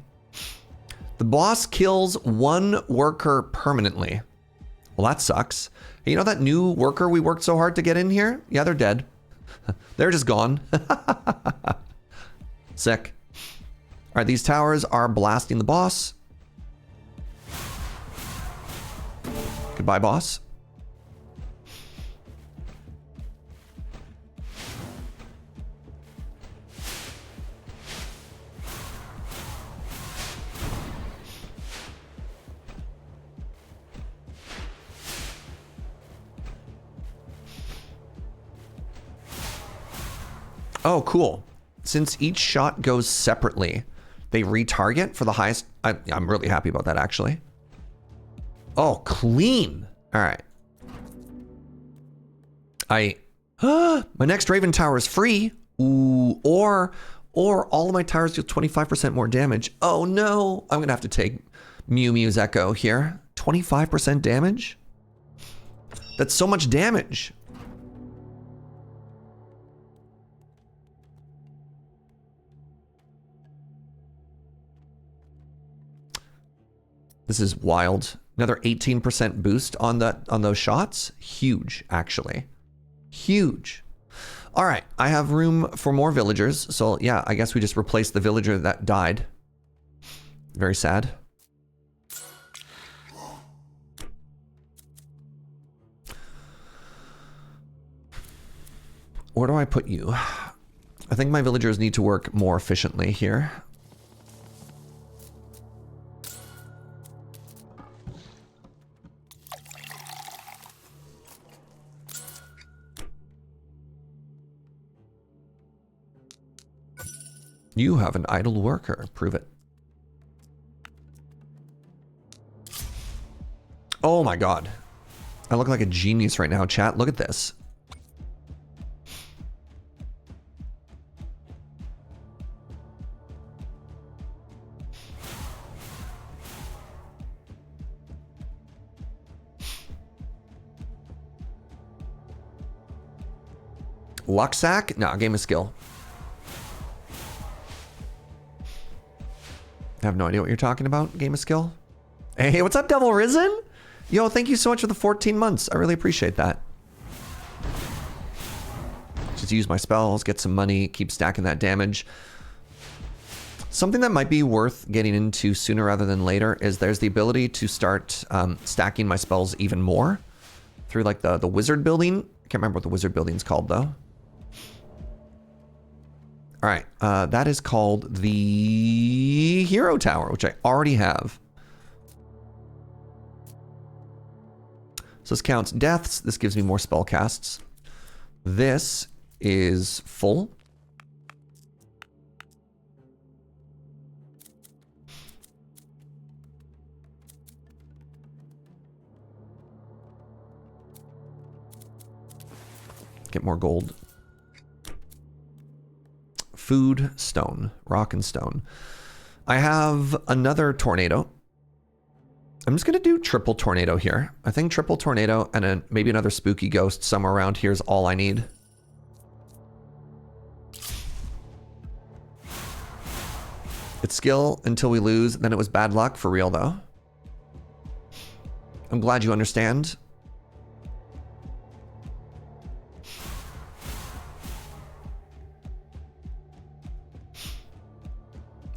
The boss kills one worker permanently. Well, that sucks. Hey, you know that new worker we worked so hard to get in here? Yeah, they're dead. They're just gone. Sick. All right, these towers are blasting the boss. Goodbye, boss. Oh, cool. Since each shot goes separately, they retarget for the highest. I'm really happy about that, actually. Oh, clean. All right. My next Raven Tower is free. Ooh, or all of my towers deal 25% more damage. Oh no, I'm gonna have to take Mew Mew's Echo here. 25% damage? That's so much damage. This is wild. Another 18% boost on those shots. Huge, actually. Huge. All right, I have room for more villagers. So yeah, I guess we just replaced the villager that died. Very sad. Where do I put you? I think my villagers need to work more efficiently here. You have an idle worker. Prove it. Oh my god. I look like a genius right now, chat. Look at this. Lucksack? No, game of skill. I have no idea what you're talking about, game of skill. Hey, what's up, Devil Risen? Yo, thank you so much for the 14 months. I really appreciate that. Just use my spells, get some money, keep stacking that damage. Something that might be worth getting into sooner rather than later is there's the ability to start stacking my spells even more through like the wizard building. I can't remember what the wizard building's called though. All right, that is called the Hero Tower, which I already have. So this counts deaths. This gives me more spell casts. This is full. Get more gold. Food, stone, rock and stone. I have another tornado. I'm just going to do triple tornado here. I think triple tornado and maybe another spooky ghost somewhere around here is all I need. It's skill until we lose. Then it was bad luck for real, though. I'm glad you understand.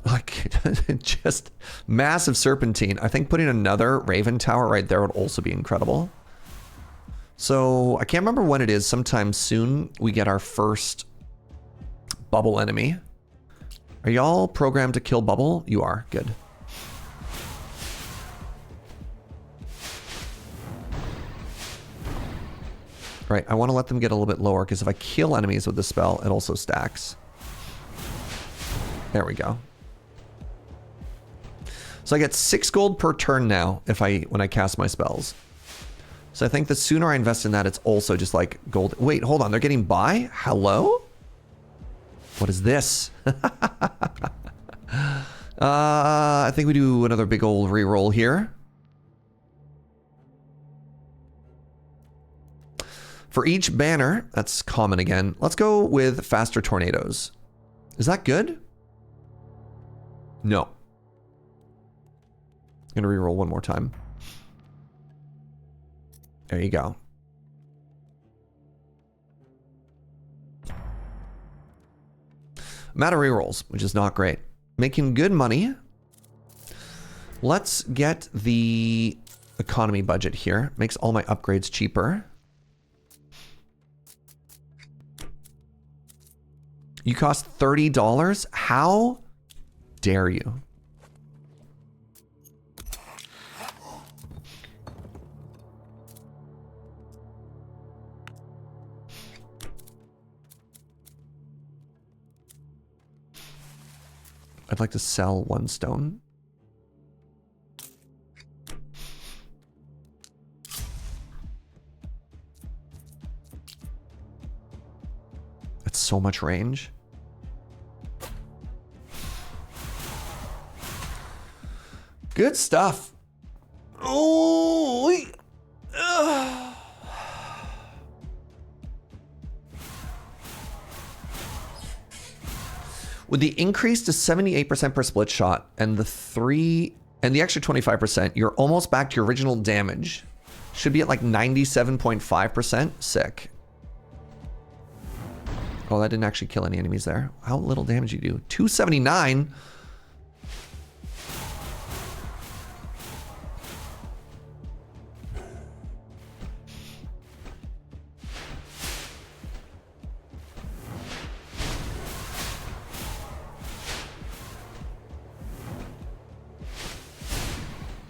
Like, just massive serpentine. I think putting another Raven Tower right there would also be incredible. So, I can't remember when it is. Sometime soon, we get our first bubble enemy. Are y'all programmed to kill bubble? You are. Good. Right, I want to let them get a little bit lower, because if I kill enemies with the spell, it also stacks. There we go. So I get 6 gold per turn now when I cast my spells. So I think the sooner I invest in that, it's also just like gold. Wait, hold on. They're getting by? Hello? What is this? I think we do another big old reroll here. For each banner, that's common again. Let's go with faster tornadoes. Is that good? No. I'm gonna reroll one more time. There you go. I'm out of rerolls, which is not great. Making good money. Let's get the economy budget here. Makes all my upgrades cheaper. You cost $30? How dare you? I'd like to sell 1 stone. That's so much range. Good stuff. Oh, with the increase to 78% per split shot and the extra 25%, you're almost back to your original damage. Should be at like 97.5%. Sick. Oh, that didn't actually kill any enemies there. How little damage you do? 279.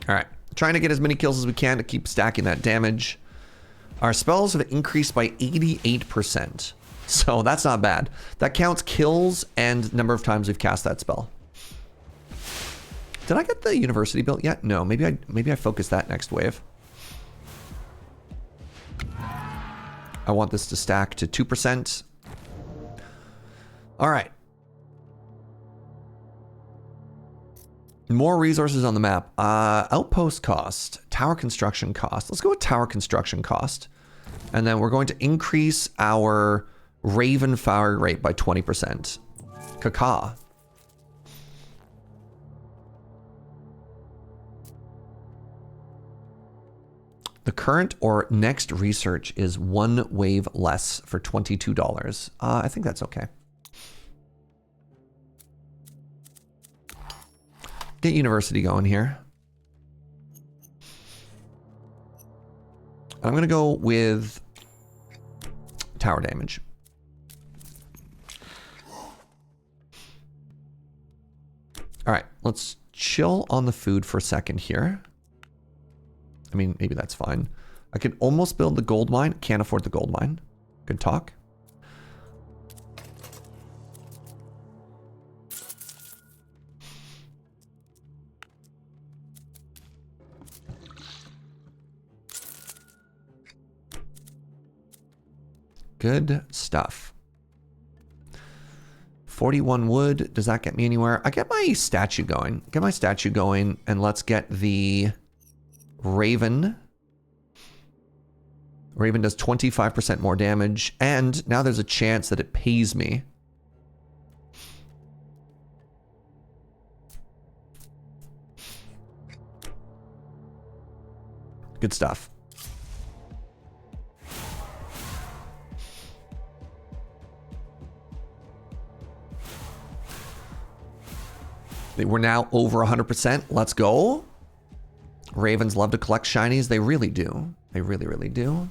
All right, trying to get as many kills as we can to keep stacking that damage. Our spells have increased by 88%. So that's not bad. That counts kills and number of times we've cast that spell. Did I get the university built yet? No, maybe I focus that next wave. I want this to stack to 2%. All right. More resources on the map. Outpost cost, tower construction cost. Let's go with tower construction cost. And then we're going to increase our Raven fire rate by 20%. Caca. The current or next research is 1 wave less for $22. I think that's okay. Get university going here. I'm going to go with tower damage. All right, let's chill on the food for a second here. I mean, maybe that's fine. I could almost build the gold mine. Can't afford the gold mine. Good talk. Good stuff. 41 wood. Does that get me anywhere? I get my statue going. Get my statue going, and let's get the Raven. Raven does 25% more damage, and now there's a chance that it pays me. Good stuff. We're now over 100%. Let's go. Ravens love to collect shinies. They really do. They really, really do.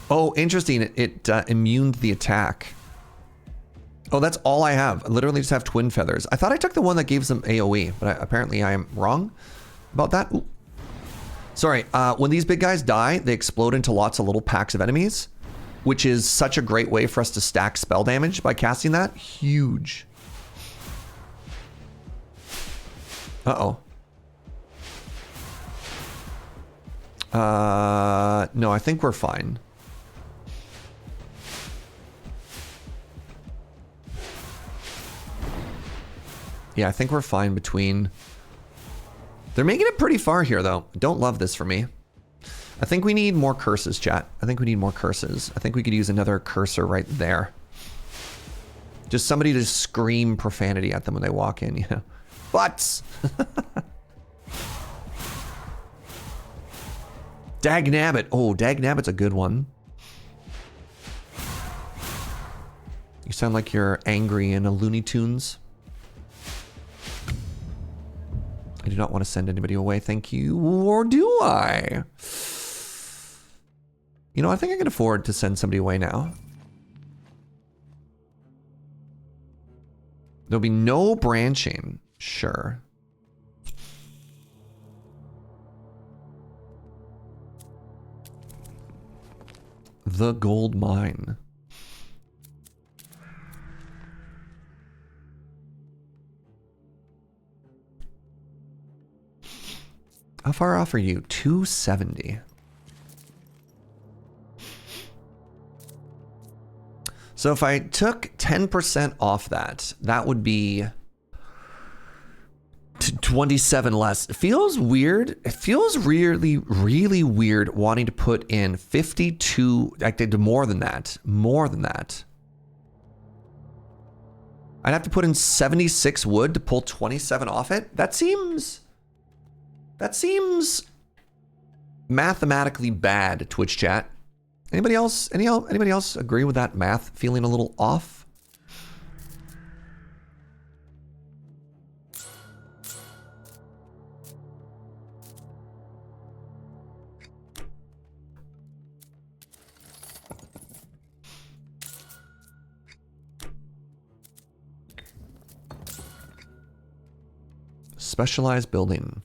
Oh, interesting. It immuned the attack. Oh, that's all I have. I literally just have twin feathers. I thought I took the one that gave them AoE, but apparently I am wrong about that. Ooh. Sorry, when these big guys die, they explode into lots of little packs of enemies, which is such a great way for us to stack spell damage by casting that. Huge. Uh-oh. No, I think we're fine. Yeah, I think we're fine between... They're making it pretty far here, though. Don't love this for me. I think we need more curses, chat. I think we need more curses. I think we could use another cursor right there. Just somebody to scream profanity at them when they walk in, you know. Butts! Dagnabbit. Oh, Dagnabbit's a good one. You sound like you're angry in a Looney Tunes. I do not want to send anybody away, thank you. Or do I? You know, I think I can afford to send somebody away now. There'll be no branching. Sure. The gold mine. How far off are you? 270. So if I took 10% off that, that would be 27 less. It feels weird. It feels really, really weird wanting to put in 52, actually more than that. More than that. I'd have to put in 76 wood to pull 27 off it. That seems mathematically bad, Twitch chat. Anybody else agree with that math feeling a little off? Specialized building.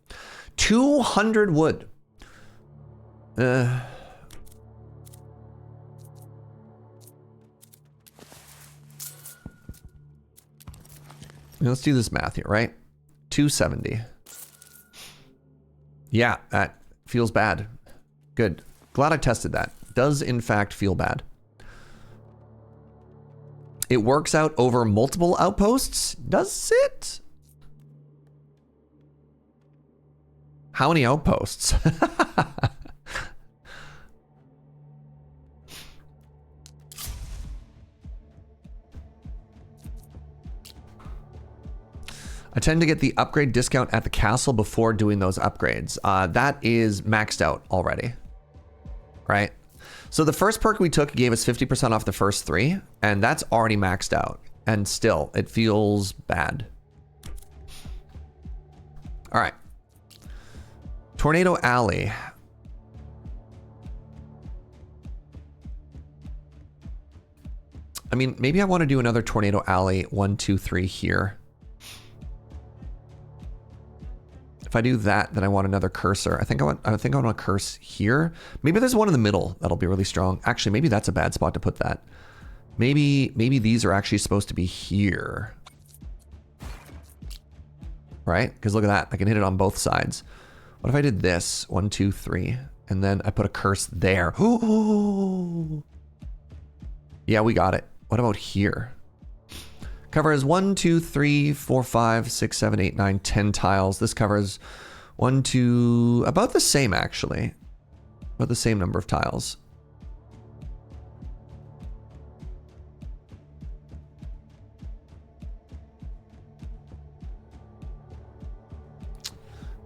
200 wood. Let's do this math here, right? 270. Yeah, that feels bad. Good. Glad I tested that. Does in fact feel bad. It works out over multiple outposts? Does it? How many outposts? I tend to get the upgrade discount at the castle before doing those upgrades. That is maxed out already, right? So the first perk we took gave us 50% off the first 3, and that's already maxed out. And still, it feels bad. All right. Tornado Alley. I mean, maybe I want to do another Tornado Alley 1, 2, 3 here. If I do that, then I want another cursor. I think I want a curse here. Maybe there's one in the middle that'll be really strong. Actually, maybe that's a bad spot to put that. Maybe these are actually supposed to be here. Right? Because look at that. I can hit it on both sides. What if I did this? 1, 2, 3. And then I put a curse there. Ooh. Yeah, we got it. What about here? Covers 1, 2, 3, 4, 5, 6, 7, 8, 9, 10 tiles. This covers 1, 2, about the same actually. About the same number of tiles.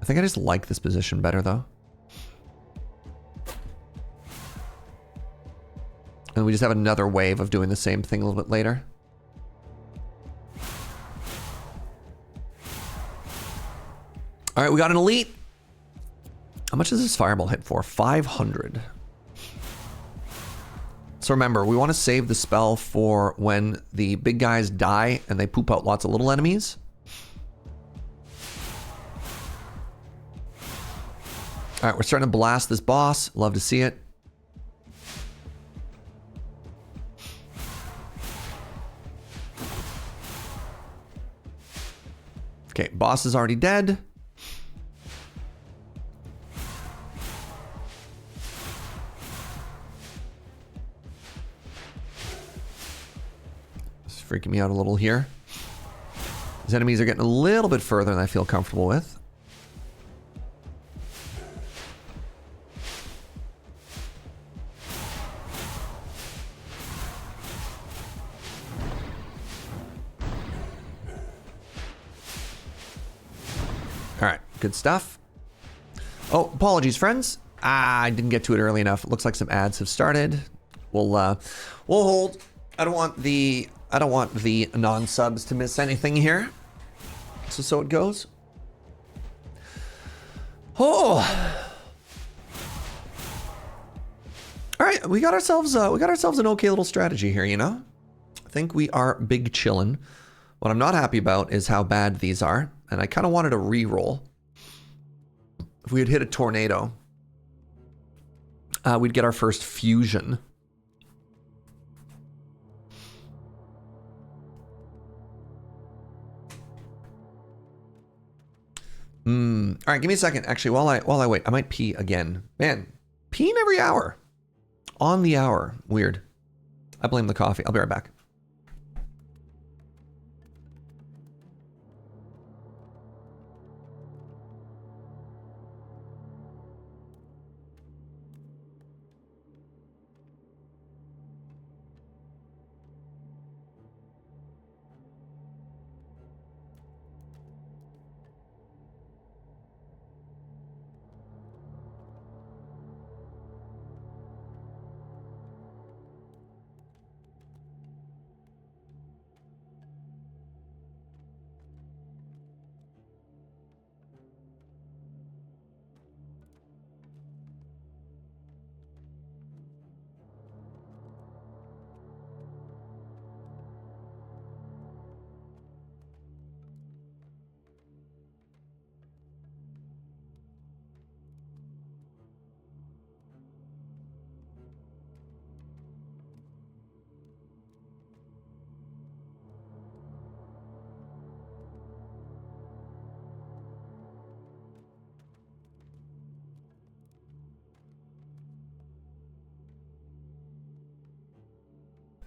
I think I just like this position better though. And we just have another wave of doing the same thing a little bit later. All right, we got an elite. How much does this fireball hit for? 500. So remember, we want to save the spell for when the big guys die and they poop out lots of little enemies. All right, we're starting to blast this boss. Love to see it. Okay, boss is already dead. It's freaking me out a little here. These enemies are getting a little bit further than I feel comfortable with. All right, good stuff. Oh, apologies, friends. I didn't get to it early enough. It looks like some ads have started. We'll hold. I don't want the non-subs to miss anything here. So it goes. Oh. All right, we got ourselves an okay little strategy here, you know? I think we are big chillin'. What I'm not happy about is how bad these are. And I kind of wanted a re-roll. If we had hit a tornado, we'd get our first fusion. All right, give me a second. Actually, while I wait, I might pee again. Man, peeing every hour. On the hour. Weird. I blame the coffee. I'll be right back.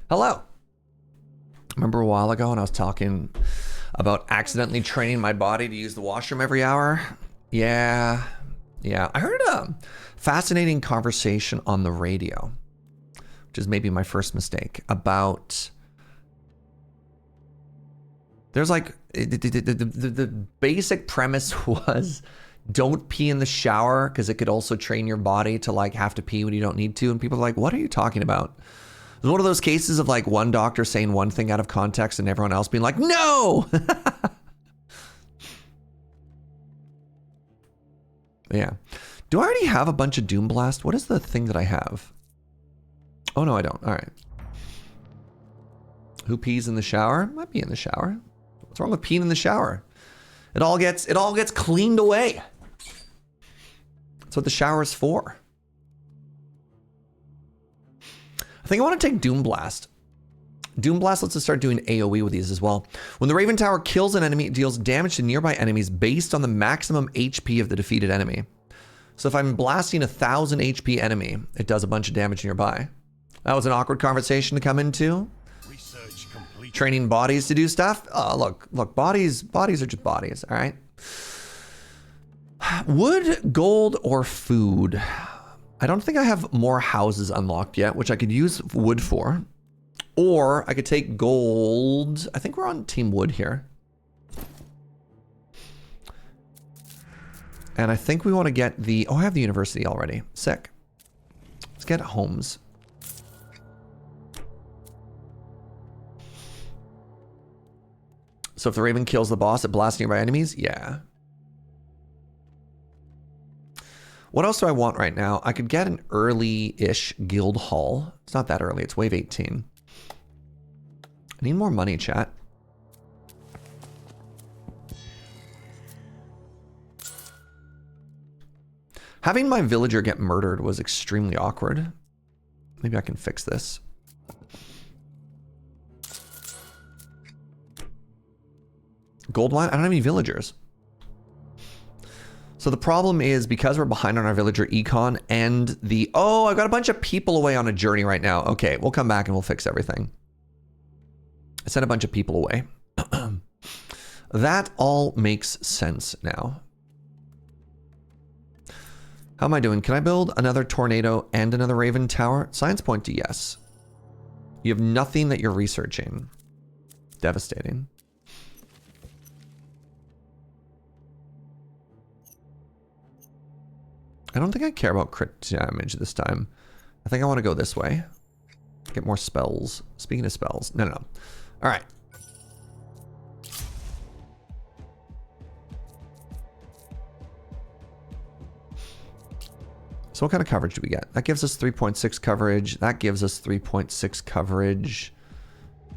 Hello. Remember a while ago when I was talking about accidentally training my body to use the washroom every hour? Yeah. I heard a fascinating conversation on the radio, which is maybe my first mistake, about there's like the basic premise was don't pee in the shower because it could also train your body to like have to pee when you don't need to. And people are like, what are you talking about? It's one of those cases of like one doctor saying one thing out of context and everyone else being like, no. Yeah. Do I already have a bunch of Doom Blast? What is the thing that I have? Oh, no, I don't. All right. Who pees in the shower? Might be in the shower. What's wrong with peeing in the shower? It all gets cleaned away. That's what the shower is for. I think I want to take Doom Blast. Doom Blast lets us start doing AoE with these as well. When the Raven Tower kills an enemy, it deals damage to nearby enemies based on the maximum HP of the defeated enemy. So if I'm blasting 1,000 HP enemy, it does a bunch of damage nearby. That was an awkward conversation to come into. Research complete. Training bodies to do stuff. Oh, look, bodies are just bodies, all right? Wood, gold, or food? I don't think I have more houses unlocked yet, which I could use wood for. Or I could take gold. I think we're on Team Wood here. And I think we want to get the... Oh, I have the university already. Sick. Let's get homes. So if the Raven kills the boss, it blasts nearby enemies? Yeah. What else do I want right now? I could get an early-ish guild hall. It's not that early. It's wave 18. I need more money, chat. Having my villager get murdered was extremely awkward. Maybe I can fix this. Gold mine? I don't have any villagers. So the problem is because we're behind on our villager econ and the... Oh, I've got a bunch of people away on a journey right now. Okay, we'll come back and we'll fix everything. I sent a bunch of people away. That all makes sense now. How am I doing? Can I build another tornado and another Raven Tower? Science point to yes. You have nothing that you're researching. Devastating. I don't think I care about crit damage this time. I think I want to go this way. Get more spells. Speaking of spells. No. All right. So what kind of coverage do we get? That gives us 3.6 coverage. That gives us 3.6 coverage.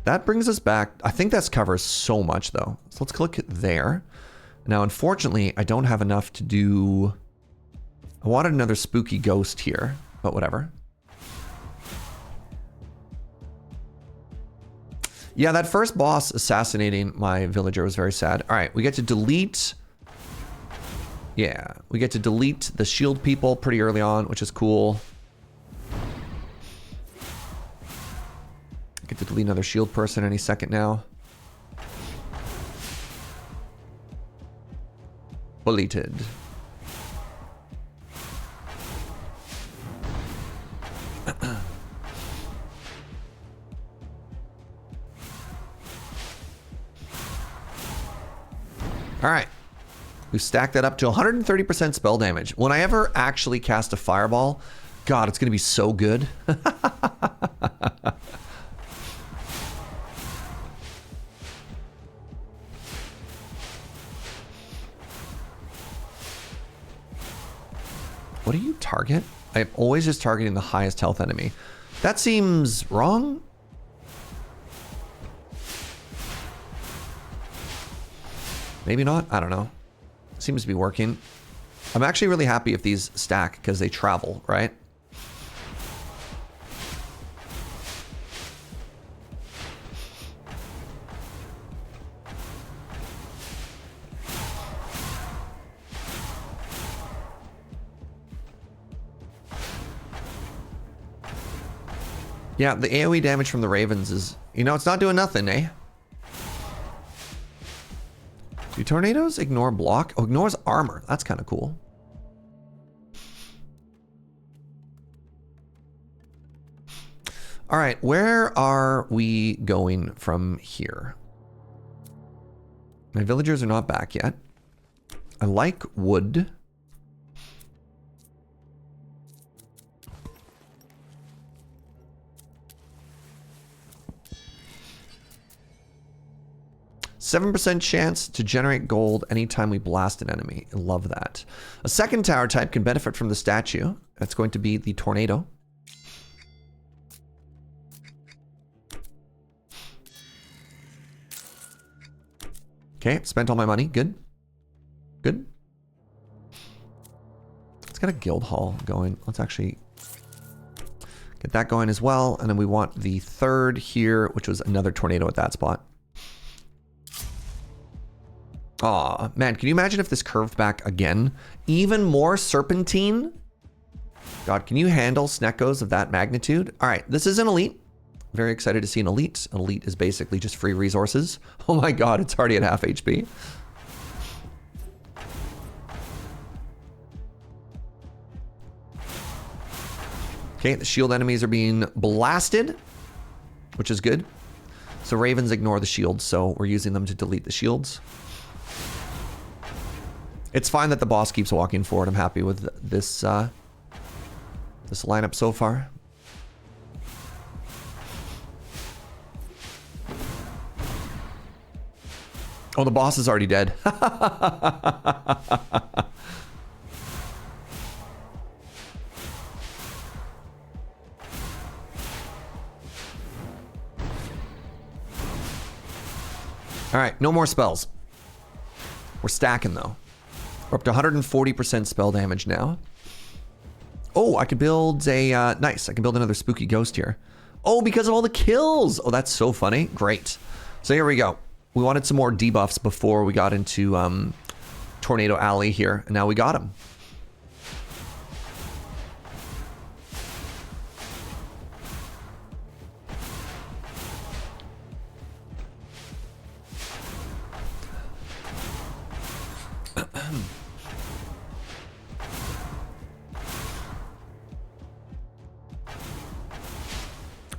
That brings us back. I think that covers so much though. So let's click there. Now, unfortunately, I don't have enough to do... I wanted another spooky ghost here, but whatever. Yeah, that first boss assassinating my villager was very sad. All right, we get to delete... Yeah, we get to delete the shield people pretty early on, which is cool. Get to delete another shield person any second now. Deleted. All right. We've stacked that up to 130% spell damage. When I ever actually cast a fireball, God, it's going to be so good. What do you target? I'm always just targeting the highest health enemy. That seems wrong. Maybe not. I don't know. Seems to be working. I'm actually really happy if these stack because they travel, right? Yeah, the AoE damage from the Ravens is, you know, it's not doing nothing, eh? Do tornadoes ignore block? Oh, ignores armor. That's kind of cool. All right, where are we going from here? My villagers are not back yet. I like wood. %7 chance to generate gold anytime we blast an enemy. I love that. A second tower type can benefit from the statue. That's going to be the tornado. Okay, spent all my money. Good. Good. Let's get a guild hall going. Let's actually get that going as well. And then we want the third here, which was another tornado at that spot. Aw, man, can you imagine if this curved back again? Even more serpentine? God, can you handle Sneckos of that magnitude? All right, this is an elite. Very excited to see an elite. An elite is basically just free resources. Oh my God, it's already at half HP. Okay, the shield enemies are being blasted, which is good. So ravens ignore the shields, so we're using them to delete the shields. It's fine that the boss keeps walking forward. I'm happy with this this lineup so far. Oh, the boss is already dead. All right, no more spells. We're stacking though. We're up to 140% spell damage now. Oh, I could build a, nice. I can build another spooky ghost here. Oh, because of all the kills. Oh, that's so funny. Great. So here we go. We wanted some more debuffs before we got into Tornado Alley here, and now we got them.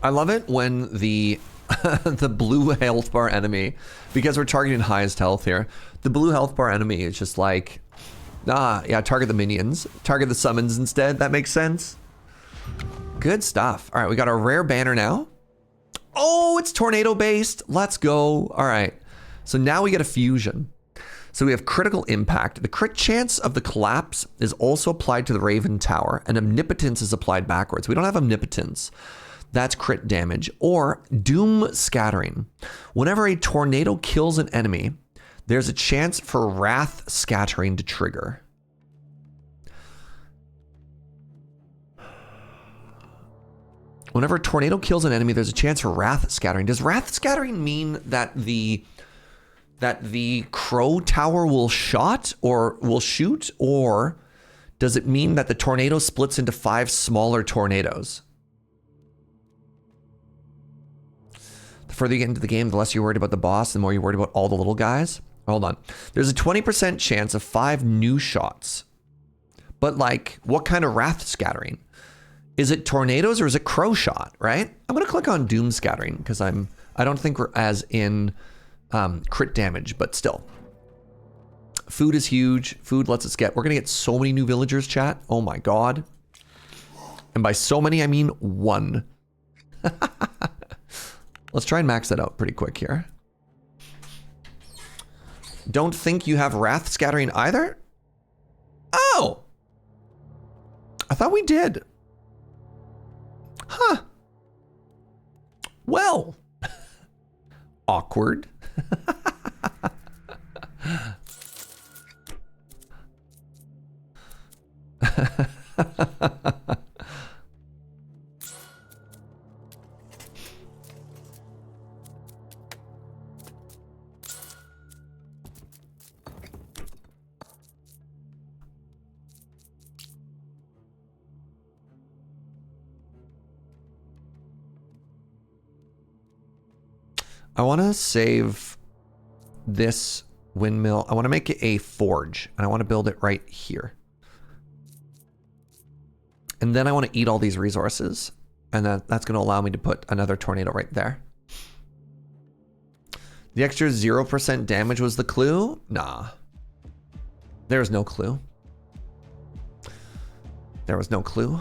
I love it when the the blue health bar enemy, because we're targeting highest health here, the blue health bar enemy is just like, yeah, target the minions, target the summons instead. That makes sense. Good stuff. All right, we got our rare banner now. Oh, it's tornado based. Let's go. All right, so now we get a fusion. So we have critical impact. The crit chance of the collapse is also applied to the Raven Tower, and omnipotence is applied backwards. We don't have omnipotence. That's crit damage. Or doom scattering. Whenever a tornado kills an enemy, there's a chance for wrath scattering to trigger. Whenever a tornado kills an enemy, there's a chance for wrath scattering. Does wrath scattering mean that the crow tower will shoot, or does it mean that the tornado splits into 5 smaller tornadoes? The further you get into the game, the less you're worried about the boss, the more you're worried about all the little guys. Hold on. There's a 20% chance of 5 new shots. But like, what kind of wrath scattering? Is it tornadoes or is it crow shot, right? I'm gonna click on doom scattering because I don't think we're as in crit damage, but still. Food is huge. Food lets us we're gonna get so many new villagers, chat. Oh my God. And by so many, I mean 1. Let's try and max that out pretty quick here. Don't think you have wrath scattering either? Oh! I thought we did. Huh. Well. Awkward. I want to save this windmill. I want to make it a forge, and I want to build it right here. And then I want to eat all these resources, and that's going to allow me to put another tornado right there. The extra 0% damage was the clue? Nah. There's no clue. There was no clue.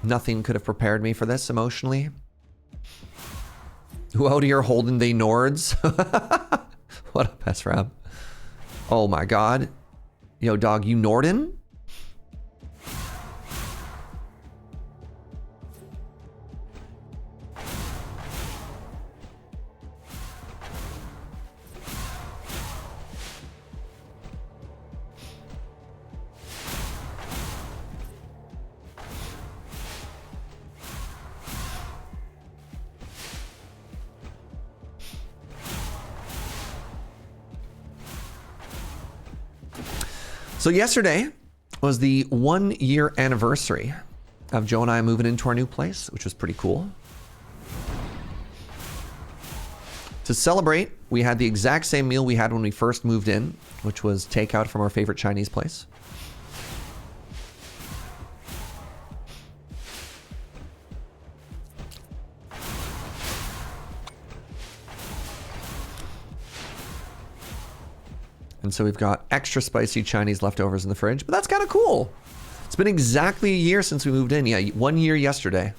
Nothing could have prepared me for this emotionally. Who out here holding they Nords? What up, Pesram? Oh my God. Yo, dog, you Norden? So yesterday was the 1-year anniversary Have Joe and I moving into our new place, which was pretty cool. To celebrate, we had the exact same meal we had when we first moved in, which was takeout from our favorite Chinese place. And so we've got extra spicy Chinese leftovers in the fridge, but that's kind of cool. It's been exactly a year since we moved in. Yeah, 1 year yesterday.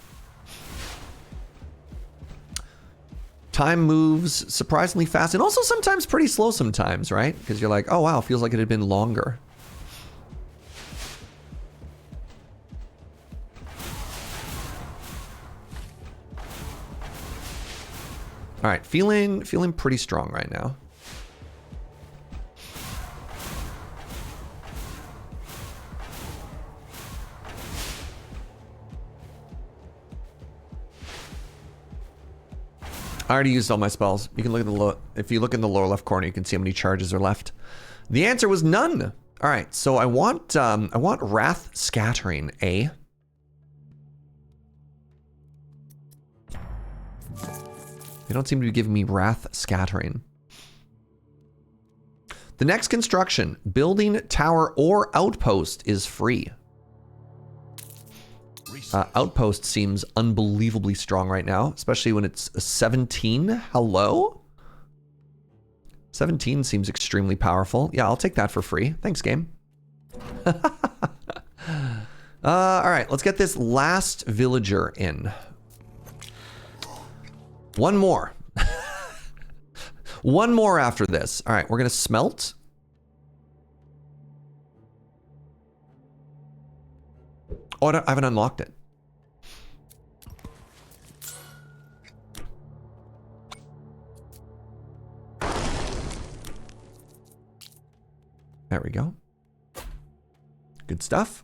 Time moves surprisingly fast and also sometimes pretty slow sometimes, right? Because you're like, oh wow, feels like it had been longer. All right, feeling pretty strong right now. I already used all my spells. You can look at the if you look in the lower left corner, you can see how many charges are left. The answer was none. All right, so I want Wrath Scattering, eh? They don't seem to be giving me Wrath Scattering. The next construction, building, tower, or outpost is free. Outpost seems unbelievably strong right now, especially when it's a 17. Hello? 17 seems extremely powerful. Yeah, I'll take that for free. Thanks, game. All right, let's get this last villager in. One more. One more after this. All right, we're going to smelt. Oh, I haven't unlocked it. There we go. Good stuff.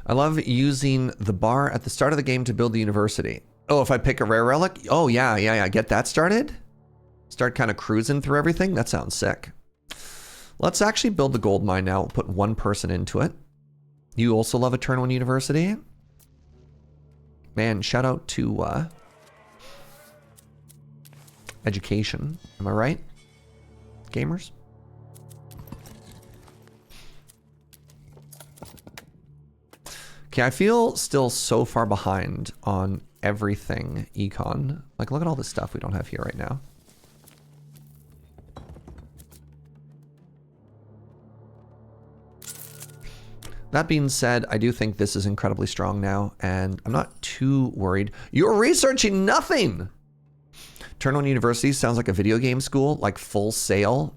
I love using the bar at the start of the game to build the university. Oh, if I pick a rare relic? Oh, yeah. Get that started. Start kind of cruising through everything. That sounds sick. Let's actually build the gold mine now. We'll put one person into it. You also love a turn 1 university? Man, shout out to education. Am I right? Gamers? Okay, I feel still so far behind on everything econ. Like, look at all this stuff we don't have here right now. That being said, I do think this is incredibly strong now, and I'm not too worried. You're researching nothing! Turn 1 University sounds like a video game school, like Full Sail.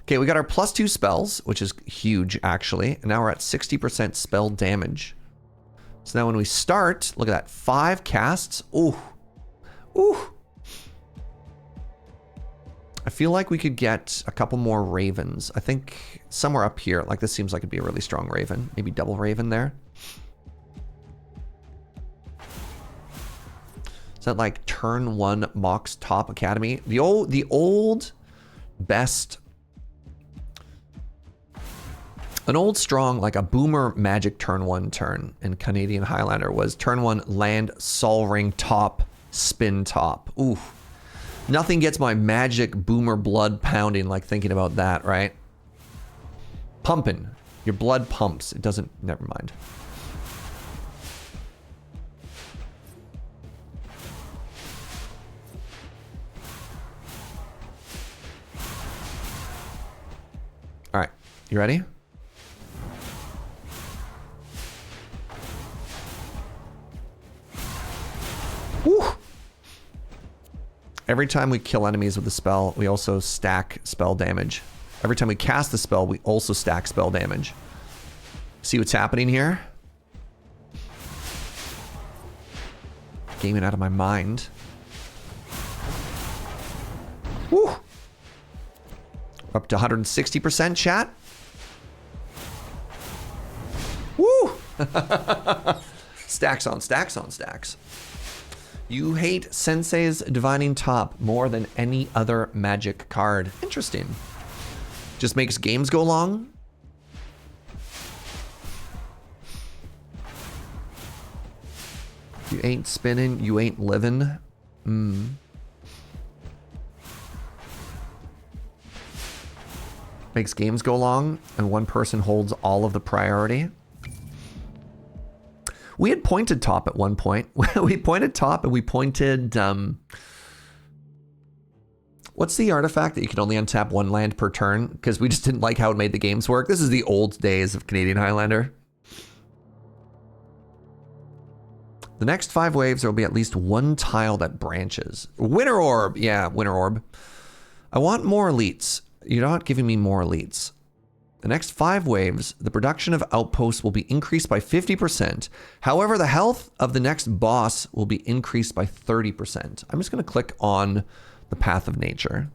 Okay, we got our +2 spells, which is huge, actually. And now we're at 60% spell damage. So now when we start, look at that, 5 casts. Ooh. Ooh. I feel like we could get a couple more ravens. I think somewhere up here, like this seems like it'd be a really strong raven. Maybe double raven there. Is that like turn 1 Mox Top Academy? The old best. An old strong, like a boomer magic turn 1 turn in Canadian Highlander was turn 1 land Sol Ring top spin top. Ooh. Nothing gets my magic boomer blood pounding like thinking about that, right? Pumping. Your blood pumps. It doesn't, never mind. All right, you ready? Woo! Every time we kill enemies with the spell, we also stack spell damage. Every time we cast the spell, we also stack spell damage. See what's happening here? Gaming out of my mind. Woo! Up to 160% chat. Woo! Stacks on stacks on stacks. You hate Sensei's Divining Top more than any other magic card. Interesting. Just makes games go long. You ain't spinning, you ain't living. Makes games go long, and one person holds all of the priority. We had pointed top at one point. We pointed top and we pointed... what's the artifact that you can only untap one land per turn? Because we just didn't like how it made the games work. This is the old days of Canadian Highlander. The next 5 waves, there will be at least one tile that branches. Winter Orb. Yeah, Winter Orb. I want more elites. You're not giving me more elites. The next 5 waves, the production of outposts will be increased by 50%. However, the health of the next boss will be increased by 30%. I'm just going to click on the Path of Nature.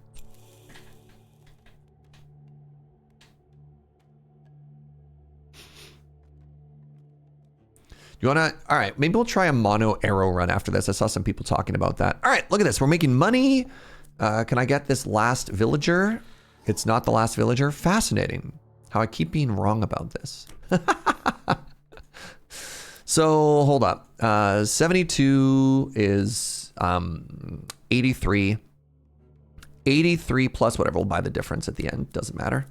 You want to... All right, maybe we'll try a mono arrow run after this. I saw some people talking about that. All right, look at this. We're making money. Can I get this last villager? It's not the last villager. Fascinating. How I keep being wrong about this. So, hold up. 72 is 83. 83 plus whatever. We'll buy the difference at the end. Doesn't matter.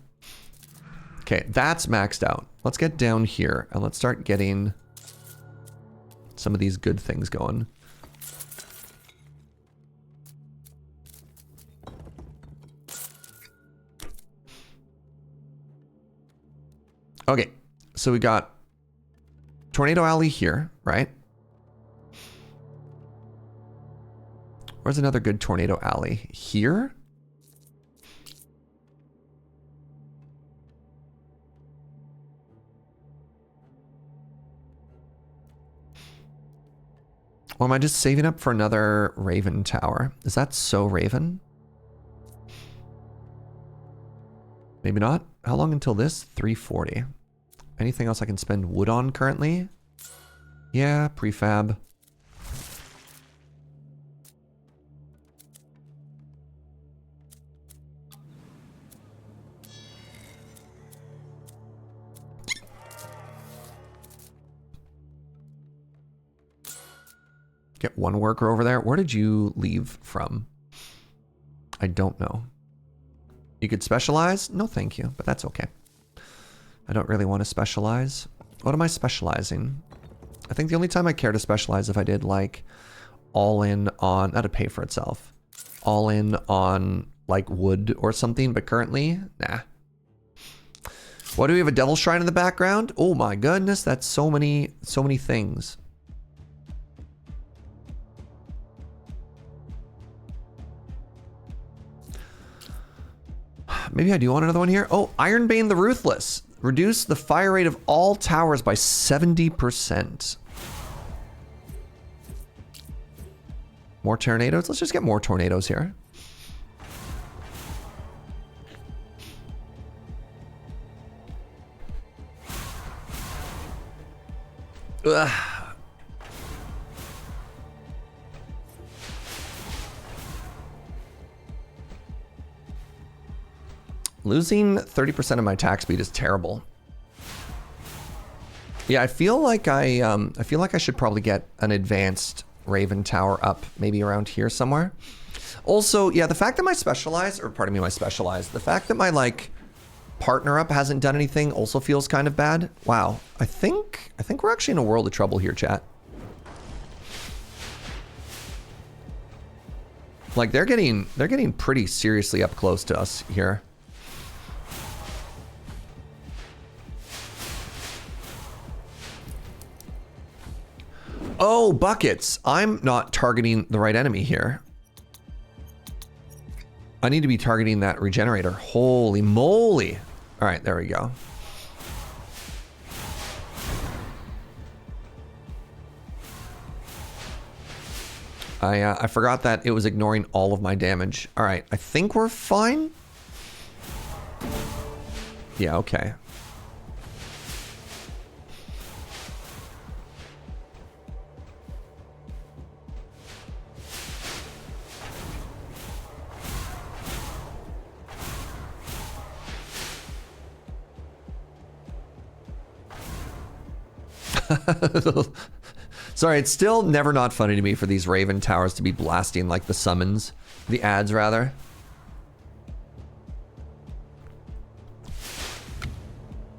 Okay, that's maxed out. Let's get down here and let's start getting some of these good things going. Okay, so we got Tornado Alley here, right? Where's another good Tornado Alley? Here? Or am I just saving up for another Raven Tower? Is that so Raven? Maybe not. How long until this? 340. Anything else I can spend wood on currently? Yeah, prefab. Get one worker over there. Where did you leave from? I don't know. You could specialize? No, thank you, but that's okay. I don't really want to specialize. What am I specializing? I think the only time I care to specialize if I did like all in on, that'd pay for itself. All in on like wood or something, but currently, nah. What do we have? A devil shrine in the background? Oh my goodness, that's so many things. Maybe I do want another one here. Oh, Ironbane the Ruthless. Reduce the fire rate of all towers by 70%. More tornadoes? Let's just get more tornadoes here. Ugh. Losing 30% of my attack speed is terrible. Yeah, I feel like I should probably get an advanced Raven Tower up, maybe around here somewhere. Also, yeah, the fact that my specialized, or pardon me, my specialized, the fact that my like partner up hasn't done anything also feels kind of bad. Wow, I think we're actually in a world of trouble here, chat. Like they're getting pretty seriously up close to us here. Oh, buckets. I'm not targeting the right enemy here. I need to be targeting that regenerator. Holy moly. All right, there we go. I forgot that it was ignoring all of my damage. All right, I think we're fine. Yeah, okay. Sorry, it's still never not funny to me for these Raven towers to be blasting like the summons. The ads, rather.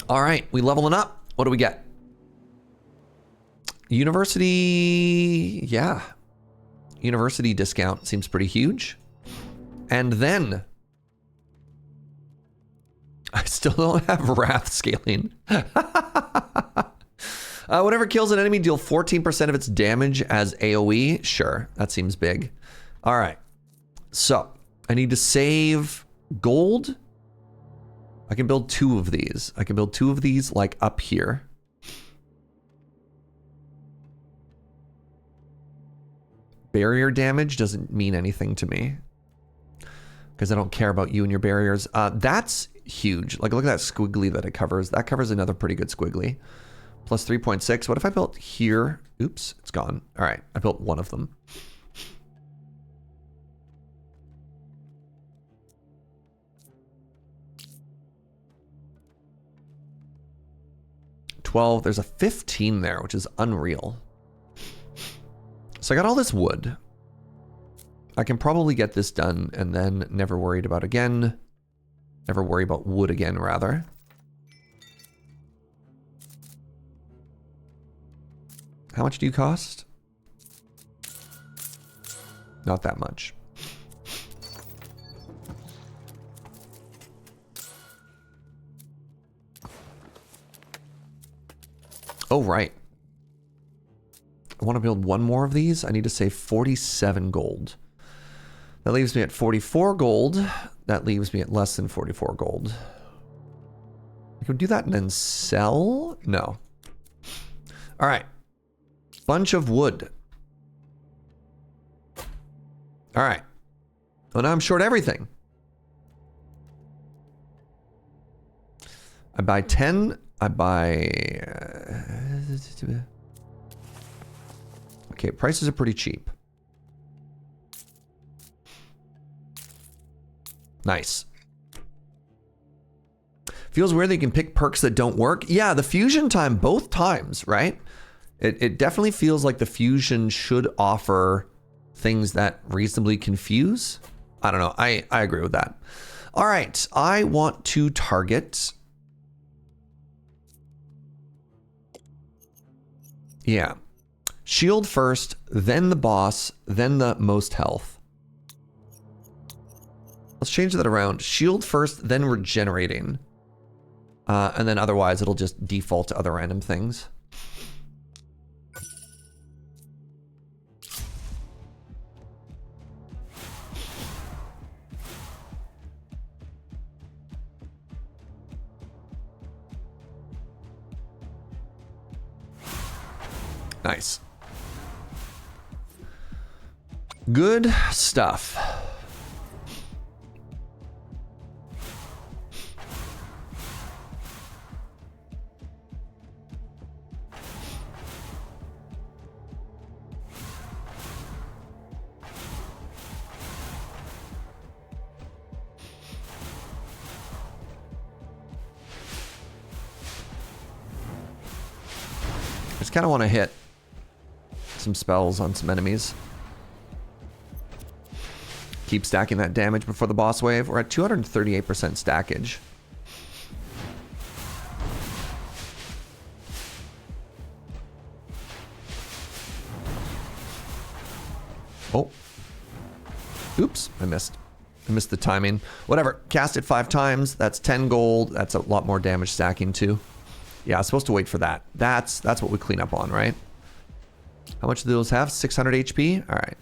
All right, we leveling up. What do we get? University, yeah. University discount seems pretty huge. And then I still don't have Wrath scaling. Whatever kills an enemy, deal 14% of its damage as AoE. Sure, that seems big. All right, so I need to save gold. I can build 2 of these. I can build 2 of these like up here. Barrier damage doesn't mean anything to me because I don't care about you and your barriers. That's huge. Like, look at that squiggly that it covers. That covers another pretty good squiggly. Plus 3.6. What if I built here? Oops, it's gone. All right, I built 1 of them. There's a 15 there, which is unreal. So I got all this wood. I can probably get this done and then never worried about again. Never worry about wood again, rather. How much do you cost? Not that much. Oh, right. I want to build 1 more of these. I need to save 47 gold. That leaves me at 44 gold. That leaves me at less than 44 gold. I could do that and then sell? No. All right. Bunch of wood. All right. Well, now I'm short everything. I buy 10. I buy... okay, prices are pretty cheap. Nice. Feels weird that you can pick perks that don't work. Yeah, the fusion time, both times, right? It definitely feels like the fusion should offer things that reasonably confuse. I don't know. I agree with that. All right, I want to target... yeah. Shield first, then the boss, then the most health. Let's change that around. Shield first, then regenerating. And then otherwise it'll just default to other random things. Nice. Good stuff. I just kind of want to hit some spells on some enemies. Keep stacking that damage before the boss wave. We're at 238% stackage. Oh. Oops, I missed. I missed the timing. Whatever, cast it 5 times. That's 10 gold. That's a lot more damage stacking too. Yeah, I was supposed to wait for that. That's what we clean up on, right? How much do those have? 600 HP? All right.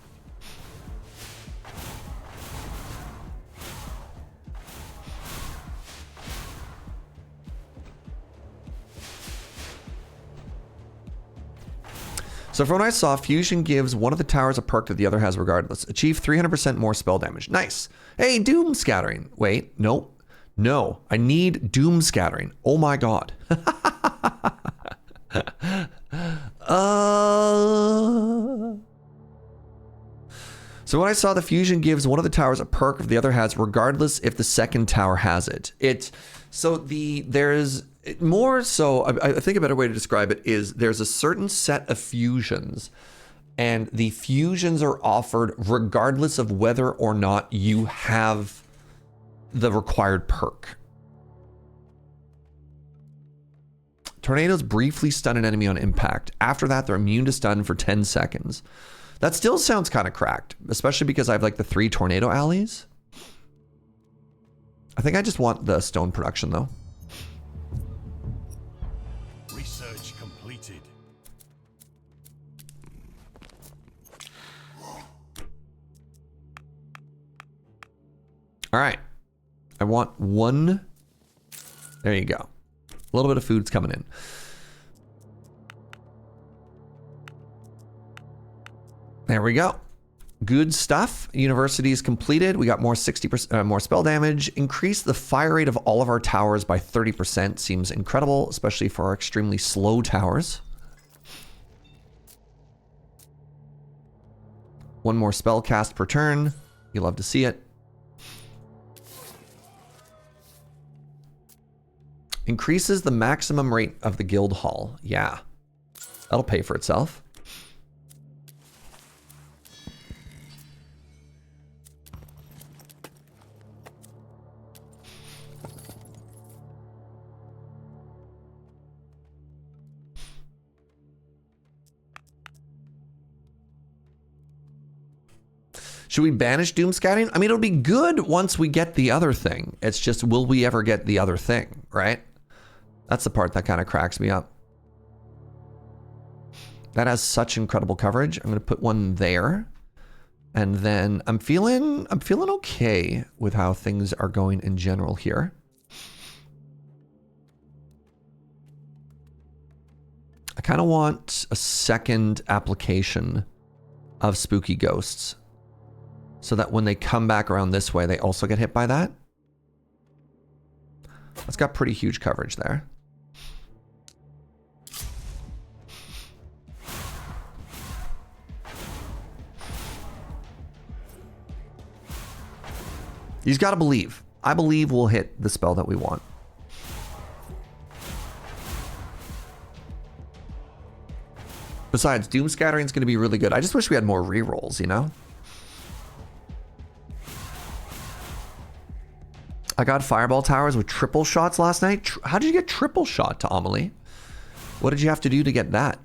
So from what I saw, Fusion gives one of the towers a perk that the other has regardless. Achieve 300% more spell damage. Nice. Hey, Doom Scattering. Wait, no. No, I need Doom Scattering. Oh my god. So when I saw the fusion gives one of the towers a perk if the other has, regardless if the second tower has it. There's more so, I think a better way to describe it is there's a certain set of fusions, and the fusions are offered regardless of whether or not you have the required perk. Tornadoes briefly stun an enemy on impact. After that, they're immune to stun for 10 seconds. That still sounds kind of cracked, especially because I have like the 3 tornado alleys. I think I just want the stone production though. Research completed. All right. I want 1. There you go. A little bit of food's coming in. There we go. Good stuff. University is completed. We got more 60% more spell damage. Increase the fire rate of all of our towers by 30%. Seems incredible, especially for our extremely slow towers. 1 more spell cast per turn. You love to see it. Increases the maximum rate of the guild hall. Yeah. That'll pay for itself. Should we banish doom scouting? I mean, it'll be good once we get the other thing. It's just, will we ever get the other thing, right? That's the part that kind of cracks me up. That has such incredible coverage. I'm going to put 1 there. And then I'm feeling okay with how things are going in general here. I kind of want a second application of spooky ghosts, so that when they come back around this way, they also get hit by that. That's got pretty huge coverage there. He's got to believe. I believe we'll hit the spell that we want. Besides, Doom Scattering is going to be really good. I just wish we had more rerolls, you know? I got fireball towers with triple shots last night. How did you get triple shot to Amelie? What did you have to do to get that?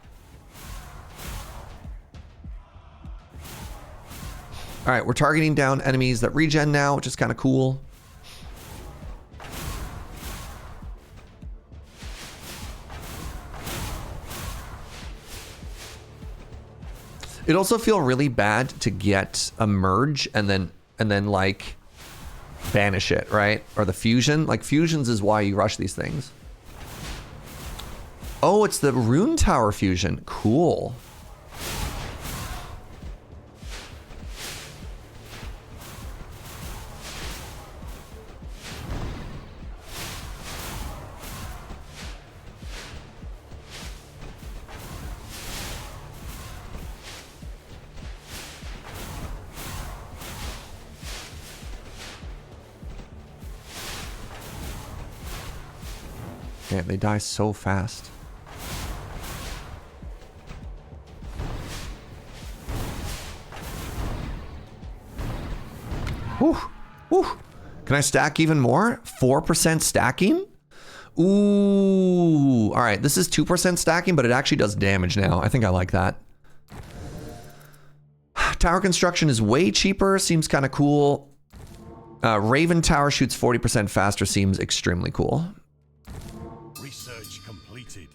All right, we're targeting down enemies that regen now, which is kind of cool. It'd also feel really bad to get a merge and then like banish it, right? Or the fusion. Like fusions is why you rush these things. Oh, it's the rune tower fusion. Cool. Yeah, they die so fast. Whew. Whew. Can I stack even more? 4% stacking? Ooh. All right, this is 2% stacking, but it actually does damage now. I think I like that. Tower construction is way cheaper. Seems kind of cool. Raven Tower shoots 40% faster. Seems extremely cool. Research completed.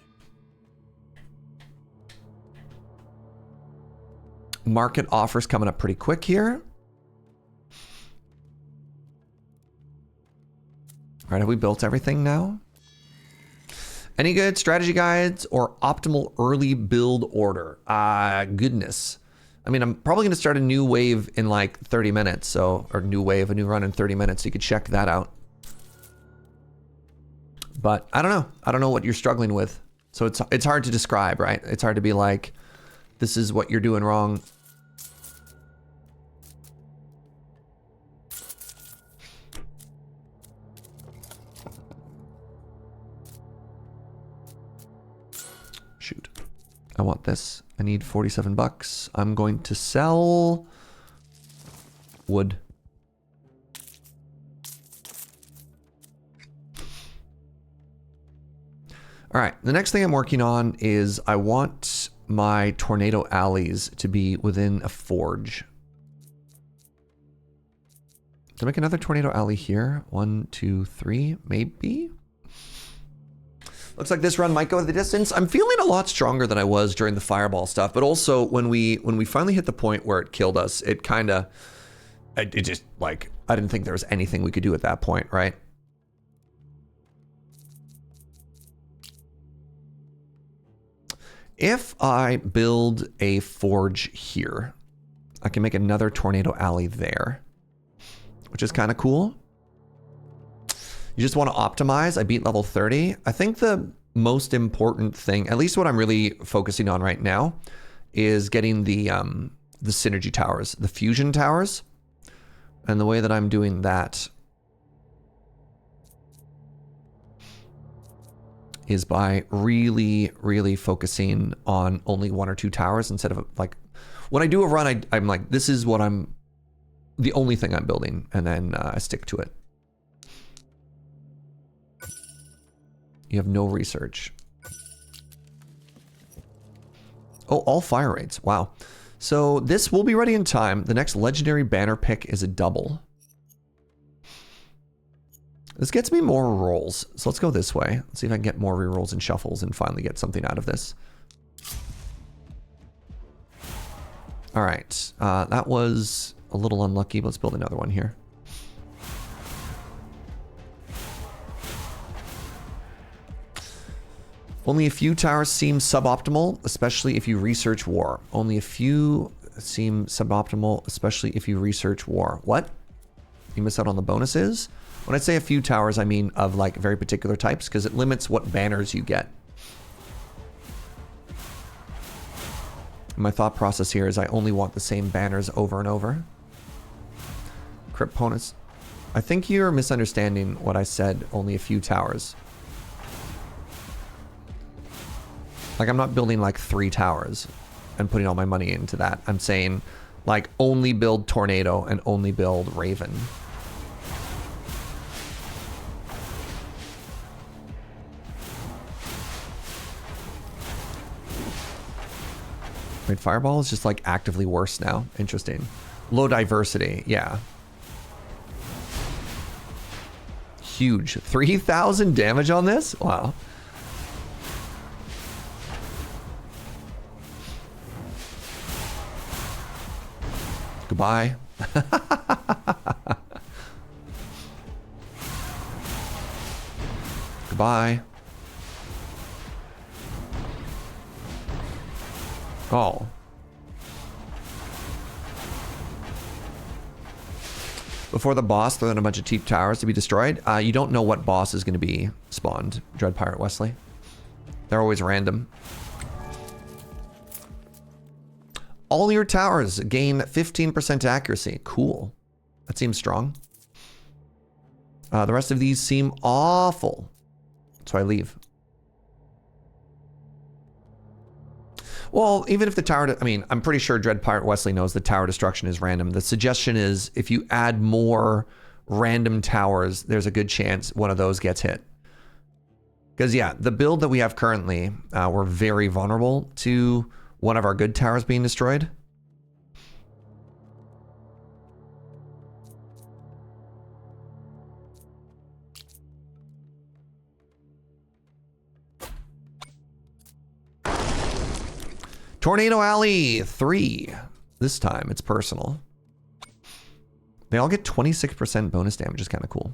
Market offers coming up pretty quick here. All right, have we built everything now? Any good strategy guides or optimal early build order? Goodness. I mean, I'm probably going to start a new wave in like 30 minutes. So, or a new run in 30 minutes. So you could check that out. But I don't know. I don't know what you're struggling with. So it's hard to describe, right? It's hard to be like, this is what you're doing wrong. I want this. I need 47 bucks. I'm going to sell wood. All right, the next thing I'm working on is I want my tornado alleys to be within a forge. To make another tornado alley here. 1, 2, 3, maybe? Looks like this run might go the distance. I'm feeling a lot stronger than I was during the fireball stuff, but also when we finally hit the point where it killed us, it just like, I didn't think there was anything we could do at that point, right? If I build a forge here, I can make another tornado alley there, which is kind of cool. You just want to optimize. I beat level 30. I think the most important thing, at least what I'm really focusing on right now, is getting the synergy towers, the fusion towers. And the way that I'm doing that is by really, really focusing on only 1 or 2 towers instead of like, when I do a run, I'm like, this is what the only thing I'm building, and then I stick to it. You have no research. Oh, all fire rates. Wow. So this will be ready in time. The next legendary banner pick is a double. This gets me more rolls. So let's go this way. Let's see if I can get more rerolls and shuffles and finally get something out of this. All right. That was a little unlucky. Let's build another one here. Only a few towers seem suboptimal, especially if you research war. Only a few seem suboptimal, especially if you research war. What? You miss out on the bonuses? When I say a few towers, I mean of like very particular types, because it limits what banners you get. My thought process here is I only want the same banners over and over. Crypt bonus. I think you're misunderstanding what I said, only a few towers. Like, I'm not building like 3 towers and putting all my money into that. I'm saying like only build Tornado and only build Raven. Wait, Fireball is just like actively worse now. Interesting. Low diversity, yeah. Huge. 3,000 damage on this? Wow. Goodbye. Goodbye. Oh. Before the boss, throw in a bunch of cheap towers to be destroyed. You don't know what boss is going to be spawned, Dread Pirate Wesley. They're always random. All your towers gain 15% accuracy. Cool. That seems strong. The rest of these seem awful. So I leave. Well, even if the tower, I mean, I'm pretty sure Dread Pirate Wesley knows the tower destruction is random. The suggestion is if you add more random towers, there's a good chance one of those gets hit. Because yeah, the build that we have currently, we're very vulnerable to one of our good towers being destroyed. Tornado Alley 3. This time it's personal. They all get 26% bonus damage, is kind of cool.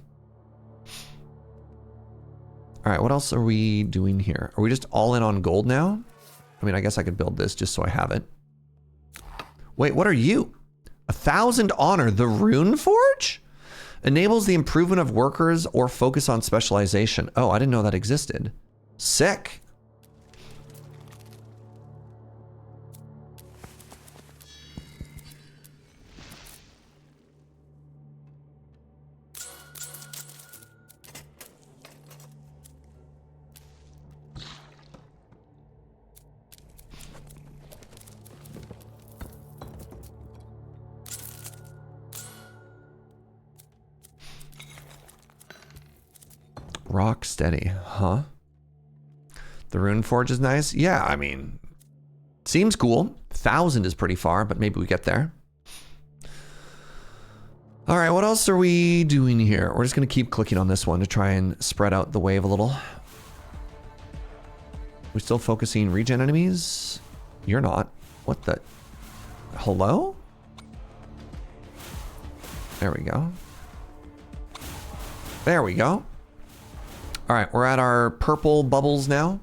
All right, what else are we doing here? Are we just all in on gold now? I mean, I guess I could build this just so I have it. Wait, what are you? 1,000 honor. The Rune Forge? Enables the improvement of workers or focus on specialization. Oh, I didn't know that existed. Sick. Rock steady, huh? The Rune Forge is nice. Yeah, I mean, seems cool. 1,000 is pretty far, but maybe we get there. All right, what else are we doing here? We're just gonna keep clicking on this one to try and spread out the wave a little. We still focusing regen enemies? You're not. What the? Hello? There we go. There we go. All right, we're at our purple bubbles now.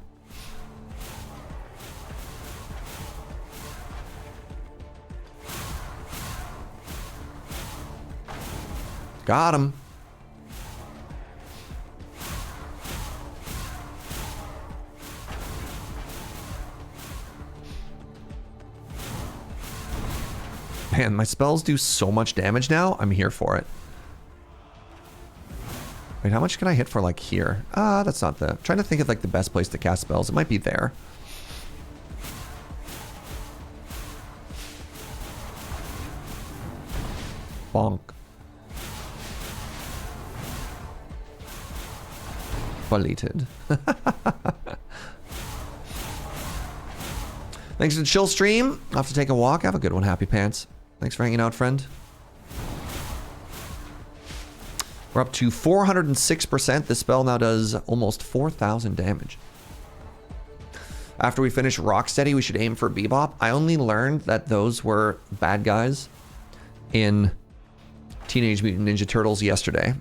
Got him. Man, my spells do so much damage now. I'm here for it. Wait, how much can I hit for, like, here? That's not the... I'm trying to think of, like, the best place to cast spells. It might be there. Bonk. Deleted. Thanks for the chill stream. I'll have to take a walk. Have a good one, Happy Pants. Thanks for hanging out, friend. We're up to 406%. This spell now does almost 4,000 damage. After we finish Rocksteady, we should aim for Bebop. I only learned that those were bad guys in Teenage Mutant Ninja Turtles yesterday.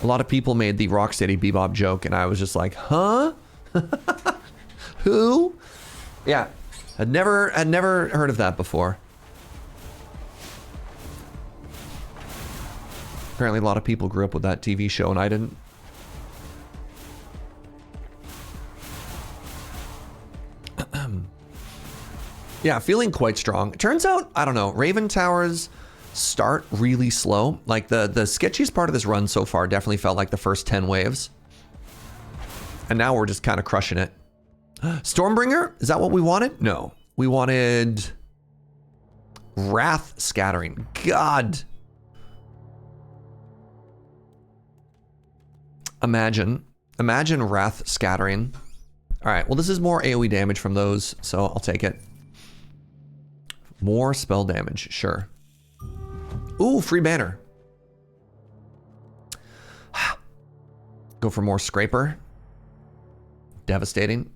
A lot of people made the Rocksteady Bebop joke, and I was just like, huh? Who? Yeah, I'd never heard of that before. Apparently a lot of people grew up with that TV show, and I didn't. Yeah, feeling quite strong. It turns out, I don't know, Raven Towers start really slow. Like the sketchiest part of this run so far definitely felt like the first 10 waves. And now we're just kind of crushing it. Stormbringer? Is that what we wanted? No. We wanted Wrath Scattering. God. Imagine Wrath Scattering. All right, well, this is more AoE damage from those, so I'll take it. More spell damage, sure. Ooh, free banner. Go for more Scraper. Devastating.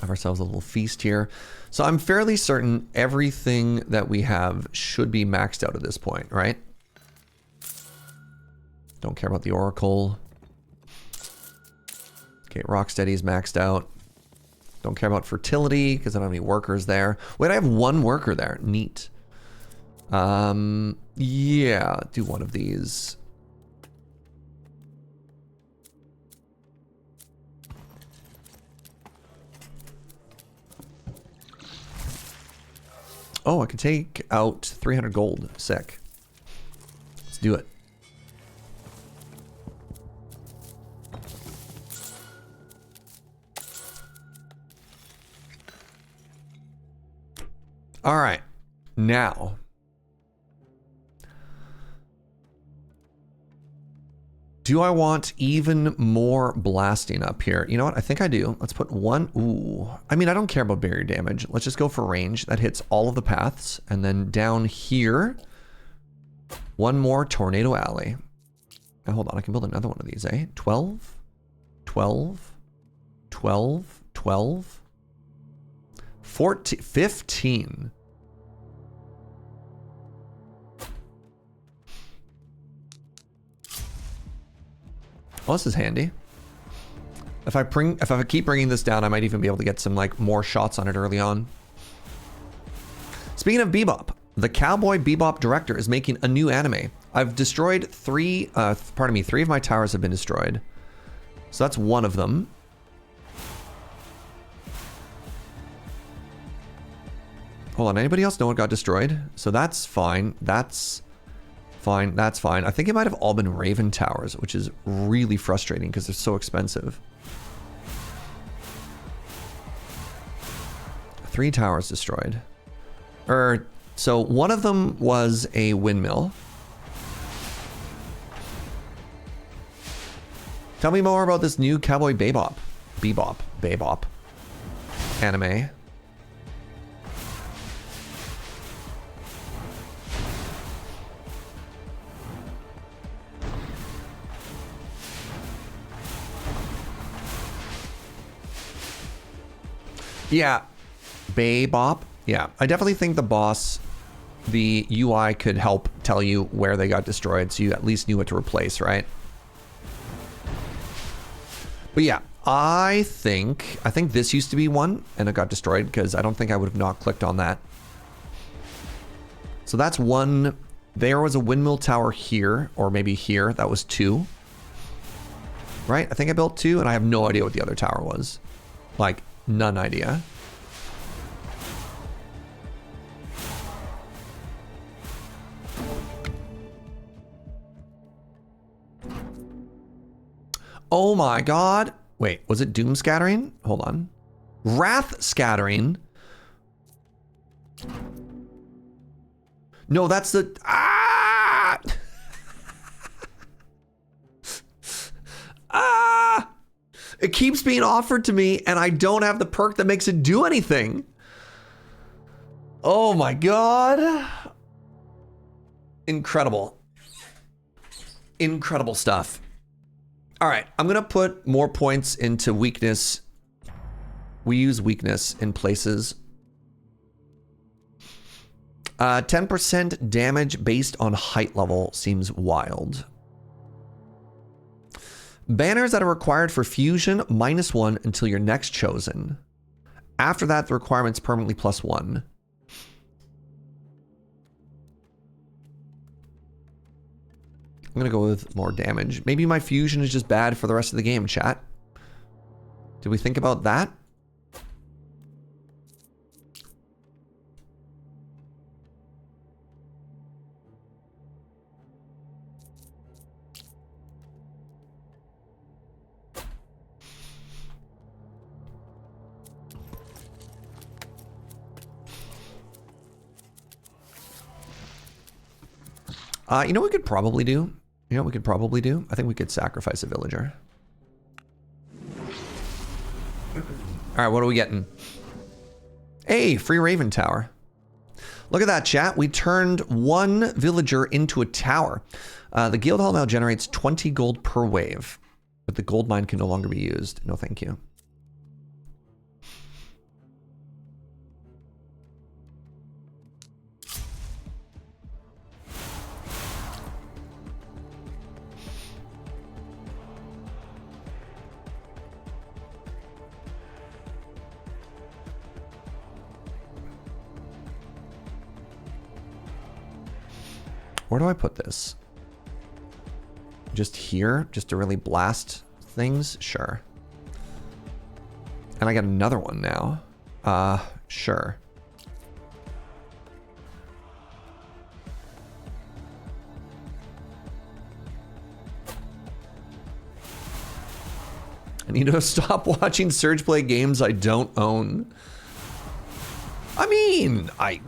Have ourselves a little feast here. So I'm fairly certain everything that we have should be maxed out at this point, right? Don't care about the Oracle. Okay, Rocksteady's maxed out. Don't care about Fertility because I don't have any workers there. Wait, I have one worker there. Neat. Yeah, do one of these. Oh, I can take out 300 gold. Sick. Let's do it. All right. Now. Do I want even more blasting up here? You know what? I think I do. Let's put one. Ooh. I mean, I don't care about barrier damage. Let's just go for range. That hits all of the paths. And then down here, one more Tornado Alley. Now, hold on. I can build another one of these, eh? 12, 12, 12, 12, 14, 15. Well, this is handy. If I keep bringing this down, I might even be able to get some like more shots on it early on. Speaking of Bebop, the Cowboy Bebop director is making a new anime. I've destroyed three of my towers have been destroyed. So that's one of them. Hold on, anybody else know what got destroyed? So that's fine. That's Fine, that's fine. I think it might have all been Raven Towers, which is really frustrating because they're so expensive. 3 towers destroyed. So one of them was a windmill. Tell me more about this new Cowboy Bebop anime. Yeah, Bebop. Yeah, I definitely think the boss, the UI could help tell you where they got destroyed, so you at least knew what to replace, right? But yeah, I think this used to be one, and it got destroyed because I don't think I would have not clicked on that. So that's one. There was a windmill tower here, or maybe here. That was 2. Right? I think I built 2, and I have no idea what the other tower was. Like, none idea. Oh my god. Wait, was it Doom Scattering? Hold on. Wrath Scattering? No, that's the... Ah! Ah! It keeps being offered to me, and I don't have the perk that makes it do anything. Oh my god. Incredible. Incredible stuff. All right, I'm gonna put more points into weakness. We use weakness in places. 10% damage based on height level seems wild. Banners that are required for fusion, -1 until your next chosen. After that, the requirement's permanently +1. I'm gonna go with more damage. Maybe my fusion is just bad for the rest of the game, chat. Did we think about that? You know what we could probably do? You know what we could probably do? I think we could sacrifice a villager. All right, what are we getting? Hey, free Raven Tower. Look at that, chat. We turned 1 villager into a tower. The guild hall now generates 20 gold per wave, but the gold mine can no longer be used. No, thank you. Where do I put this? Just here? Just to really blast things? Sure. And I got another one now. Sure. I need to stop watching Serge play games I don't own. I mean, I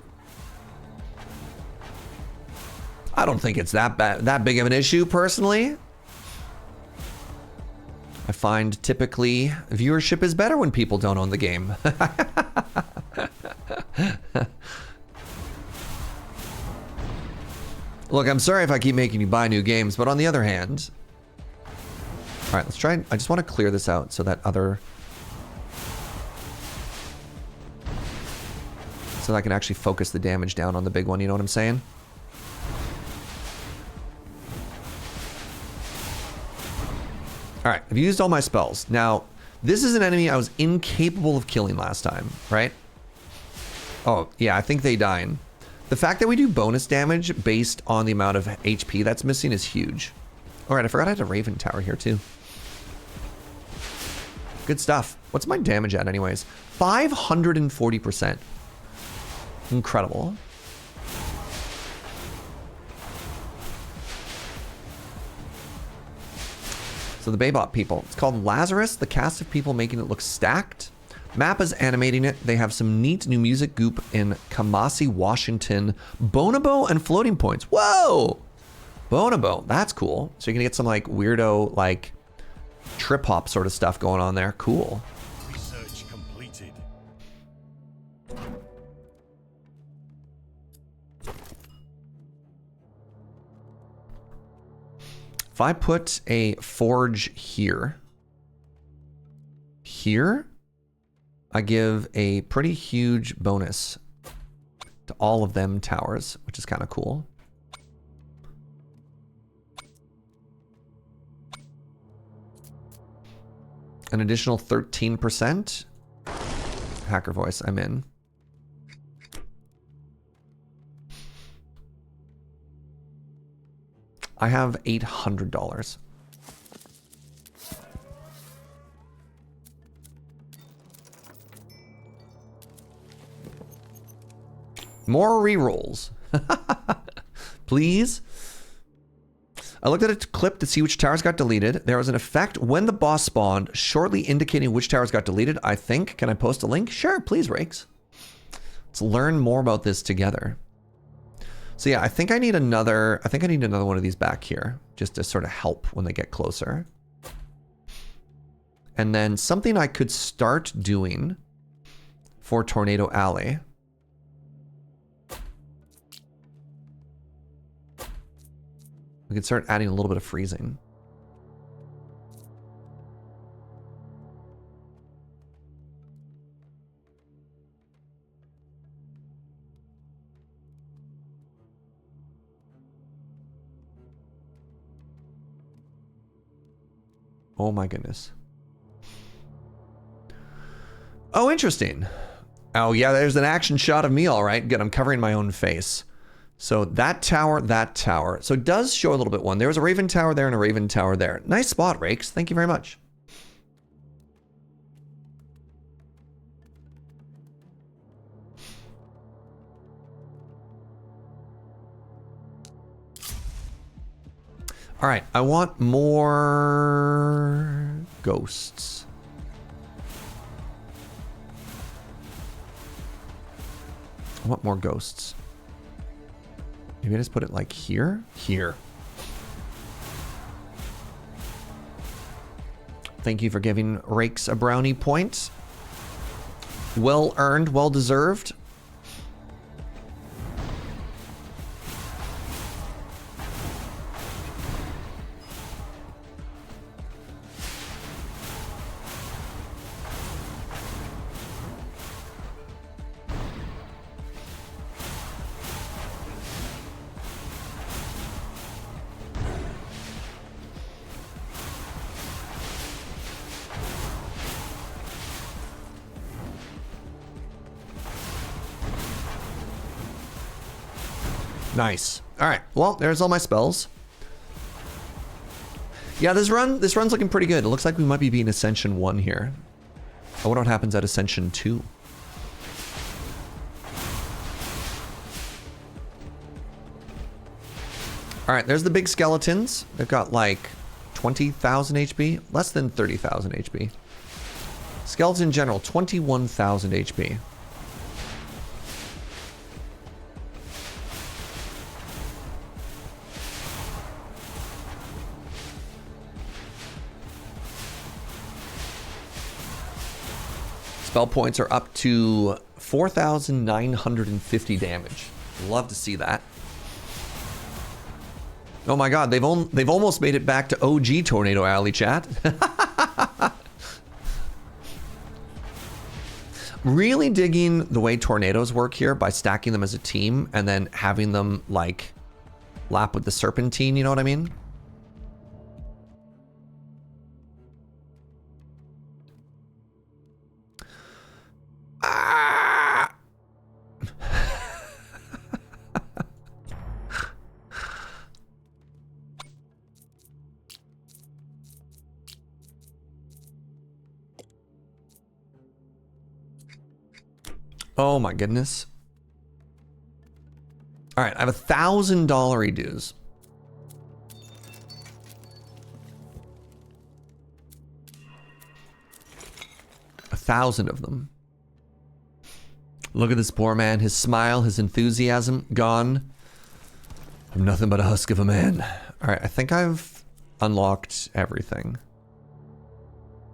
don't think it's that big of an issue, personally. I find typically viewership is better when people don't own the game. Look, I'm sorry if I keep making you buy new games, but on the other hand... All right, let's try... I just want to clear this out so that other... So that I can actually focus the damage down on the big one, you know what I'm saying? All right, I've used all my spells. Now, this is an enemy I was incapable of killing last time, right? Oh, yeah, I think they dying. The fact that we do bonus damage based on the amount of HP that's missing is huge. All right, I forgot I had a Raven Tower here too. Good stuff. What's my damage at anyways? 540%. Incredible. So the Baybot people. It's called Lazarus, the cast of people making it look stacked. Mappa's animating it. They have some neat new music goop in Kamasi, Washington. Bonobo and floating points. Whoa! Bonobo. That's cool. So you're gonna get some like weirdo, like trip hop sort of stuff going on there. Cool. Research completed. If I put a forge here, I give a pretty huge bonus to all of them towers, which is kind of cool. An additional 13%. Hacker voice, I'm in. I have $800. More rerolls. Please. I looked at a clip to see which towers got deleted. There was an effect when the boss spawned, shortly indicating which towers got deleted, I think. Can I post a link? Sure, please, Rakes. Let's learn more about this together. So yeah, I think I need another one of these back here, just to sort of help when they get closer. And then something I could start doing for Tornado Alley. We could start adding a little bit of freezing. Oh my goodness. Oh, interesting. Oh yeah, there's an action shot of me, all right. Good, I'm covering my own face. So that tower. So it does show a little bit one. There was a Raven Tower there and a Raven Tower there. Nice spot, Rakes. Thank you very much. All right, I want more ghosts. I want more ghosts. Maybe I just put it like here? Here. Thank you for giving Rakes a brownie point. Well earned, well deserved. Nice. All right. Well, there's all my spells. Yeah, this run's looking pretty good. It looks like we might be being Ascension 1 here. I wonder what happens at Ascension 2. All right, there's the big skeletons. They've got like 20,000 HP, less than 30,000 HP. Skeleton in general, 21,000 HP. Spell points are up to 4,950 damage. Love to see that. Oh my god, they've almost made it back to OG Tornado Alley, chat. Really digging the way tornadoes work here by stacking them as a team and then having them like lap with the serpentine, you know what I mean? Ah! Oh my goodness. All right, I have $1,000 dues. 1,000 of them. Look at this poor man. His smile, his enthusiasm, gone. I'm nothing but a husk of a man. All right, I think I've unlocked everything.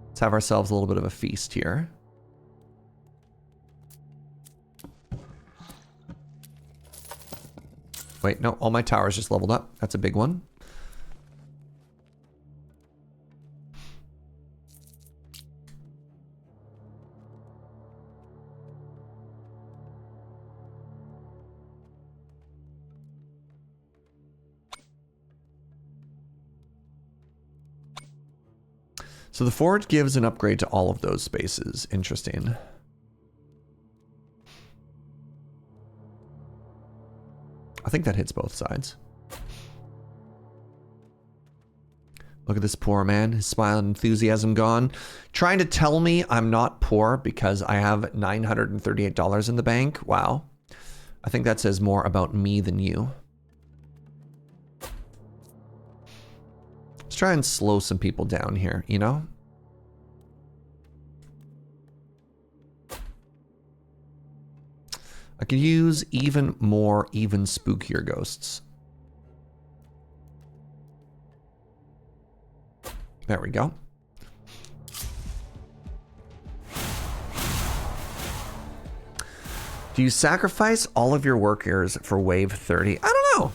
Let's have ourselves a little bit of a feast here. Wait, no, all my towers just leveled up. That's a big one. So the forge gives an upgrade to all of those spaces. Interesting. I think that hits both sides. Look at this poor man. His smile and enthusiasm gone. Trying to tell me I'm not poor because I have $938 in the bank. Wow. I think that says more about me than you. Let's try and slow some people down here, you know? I could use even more, even spookier ghosts. There we go. Do you sacrifice all of your workers for wave 30? I don't know.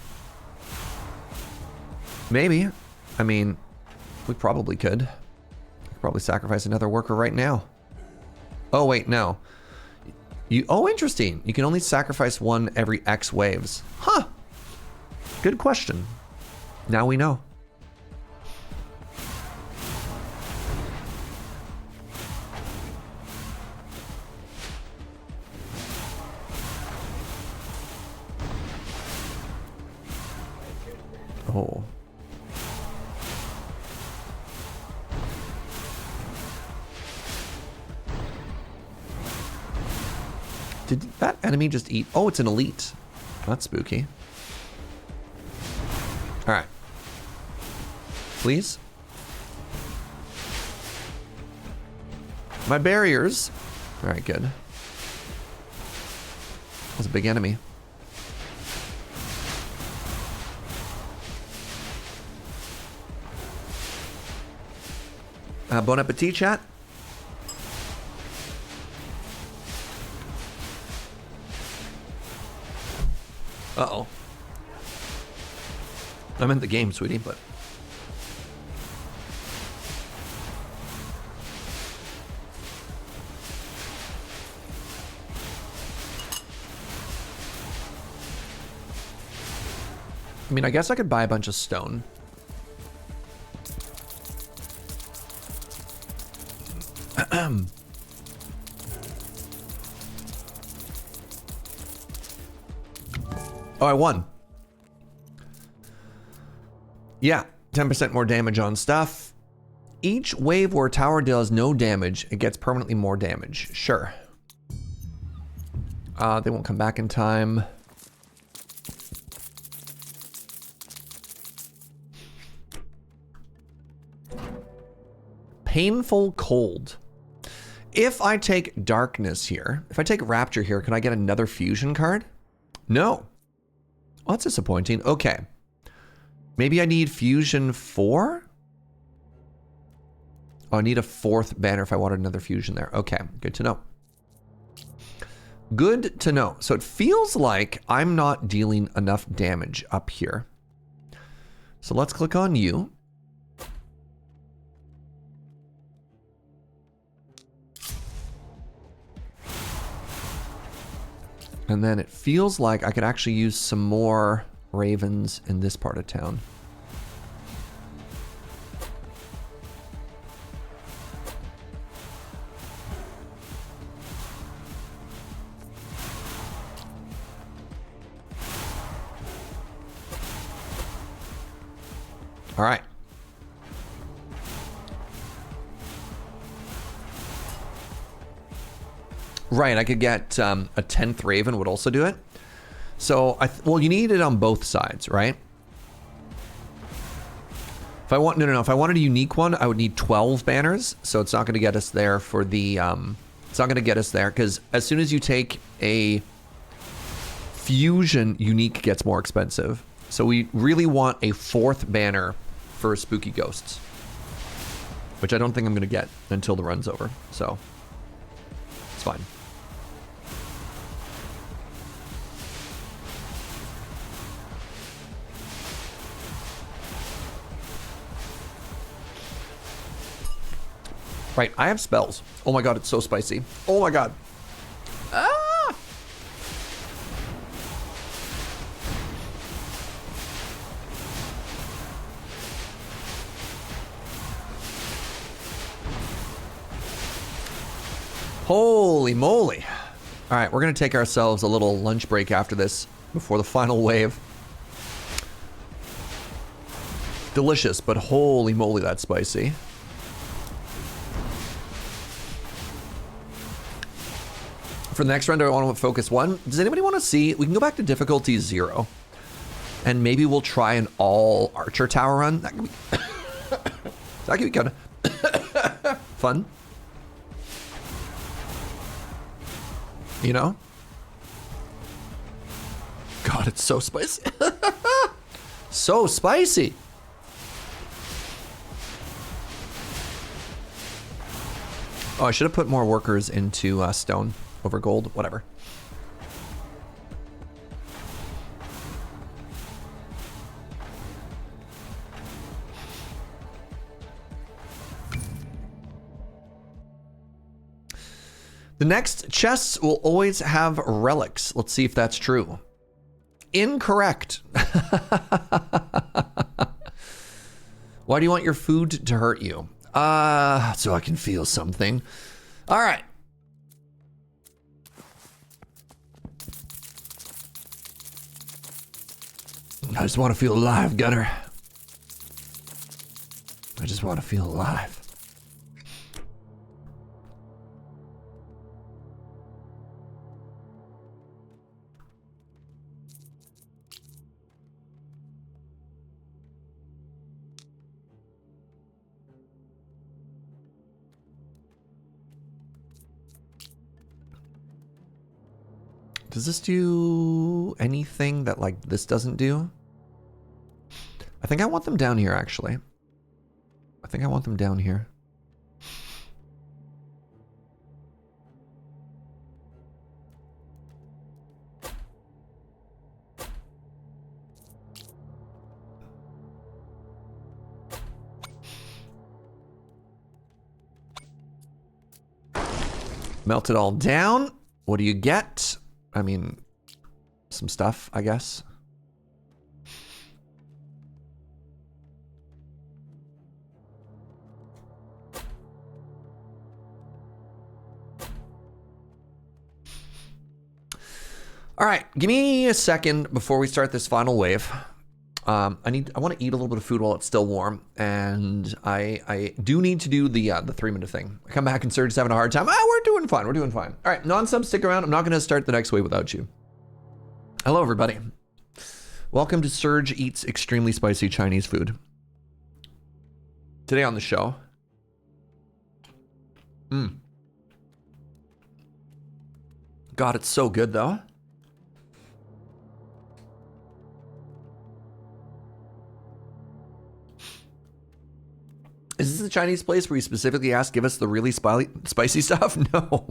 Maybe. I mean, we probably could. I could probably sacrifice another worker right now. Oh, wait, no. Oh, interesting. You can only sacrifice one every X waves. Huh. Good question. Now we know. Oh. Did that enemy just eat? Oh, it's an elite. That's spooky. All right. Please. My barriers. All right, good. That's a big enemy. Bon appetit, chat. Uh-oh. I'm in the game, sweetie, but... I mean, I guess I could buy a bunch of stone. Oh, I won. Yeah, 10% more damage on stuff. Each wave where a tower deals no damage, it gets permanently more damage. Sure. They won't come back in time. Painful cold. If I take darkness here, if I take rapture here, can I get another fusion card? No. Well, that's disappointing. Okay. Maybe I need fusion 4? Oh, I need a 4th banner if I wanted another fusion there. Okay, good to know. Good to know. So it feels like I'm not dealing enough damage up here. So let's click on you. And then it feels like I could actually use some more ravens in this part of town. All right. Right, I could get a 10th Raven would also do it. So, well, you need it on both sides, right? If I want, no, if I wanted a unique one, I would need 12 banners. So it's not going to get us there for the It's not going to get us there because as soon as you take a fusion, unique gets more expensive. So we really want a 4th banner for spooky ghosts, which I don't think I'm going to get until the run's over. So it's fine. Right, I have spells. Oh my god, it's so spicy. Oh my god. Ah! Holy moly. All right, we're gonna take ourselves a little lunch break after this before the final wave. Delicious, but holy moly, that's spicy. For the next round, I want to focus 1. Does anybody want to see? We can go back to difficulty 0. And maybe we'll try an all archer tower run. That could be kind of fun. You know? God, it's so spicy. So spicy. Oh, I should have put more workers into stone over gold, whatever. The next chests will always have relics. Let's see if that's true. Incorrect. Why do you want your food to hurt you? So I can feel something. All right. I just want to feel alive, Gunner. I just want to feel alive. Does this do anything that like this doesn't do? I think I want them down here, actually. I think I want them down here. Melt it all down. What do you get? I mean, some stuff, I guess. All right, give me a second before we start this final wave. I want to eat a little bit of food while it's still warm, and I do need to do the 3-minute thing. I come back and Serge is having a hard time. We're doing fine. We're doing fine. All right, non-sub, stick around. I'm not going to start the next wave without you. Hello, everybody. Welcome to Serge Eats Extremely Spicy Chinese Food. Today on the show. God, it's so good, though. Is this a Chinese place where you specifically ask, give us the really spicy stuff? No.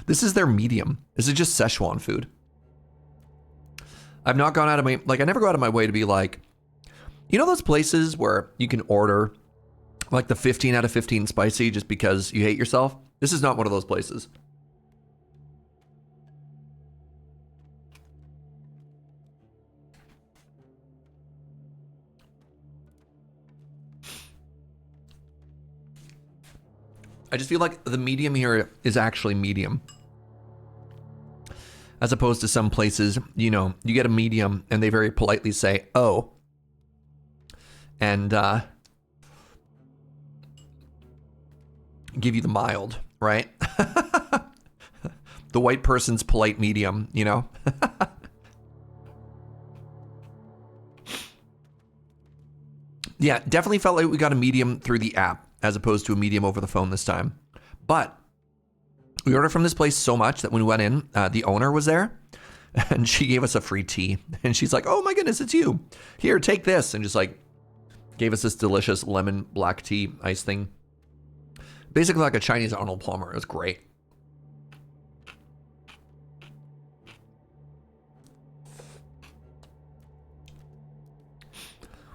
This is their medium. This is just Szechuan food. I've not gone out of my, like, I never go out of my way to be like, you know those places where you can order like the 15 out of 15 spicy just because you hate yourself? This is not one of those places. I just feel like the medium here is actually medium. As opposed to some places, you know, you get a medium and they very politely say, oh. And give you the mild, right? The white person's polite medium, you know? Yeah, definitely felt like we got a medium through the app as opposed to a medium over the phone this time. But We ordered from this place so much that when we went in, the owner was there and she gave us a free tea. And she's like, oh my goodness, it's you. Here, take this. And just like gave us this delicious lemon black tea ice thing. Basically like a Chinese Arnold Palmer. It was great.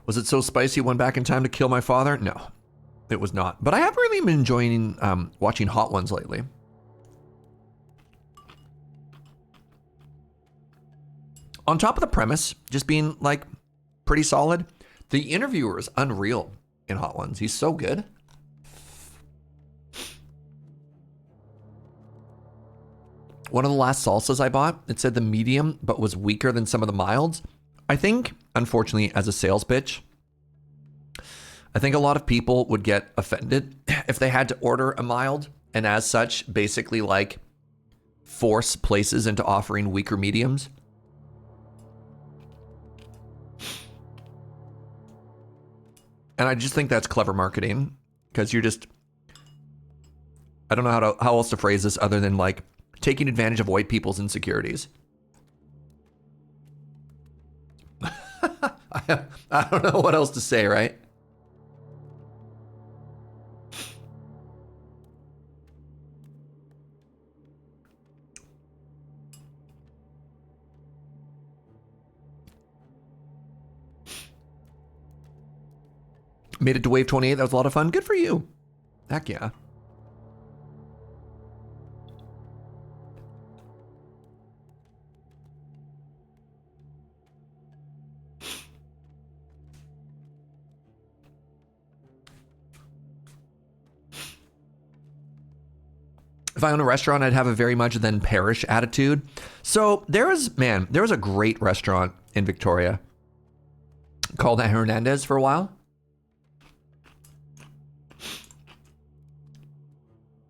Was it so spicy went back in time to kill my father? No, it was not. But I have really been enjoying watching Hot Ones lately. On top of the premise, just being like pretty solid, the interviewer is unreal in Hot Ones. He's so good. One of the last salsas I bought, it said the medium, but was weaker than some of the milds. I think, unfortunately, as a sales pitch, I think a lot of people would get offended if they had to order a mild, and as such, basically like force places into offering weaker mediums. And I just think that's clever marketing, because you're just, I don't know how else to phrase this other than like taking advantage of white people's insecurities. I don't know what else to say, right? Made it to wave 28. That was a lot of fun. Good for you. Heck yeah. If I own a restaurant, I'd have a very much then perish attitude. So there was a great restaurant in Victoria called Hernandez for a while.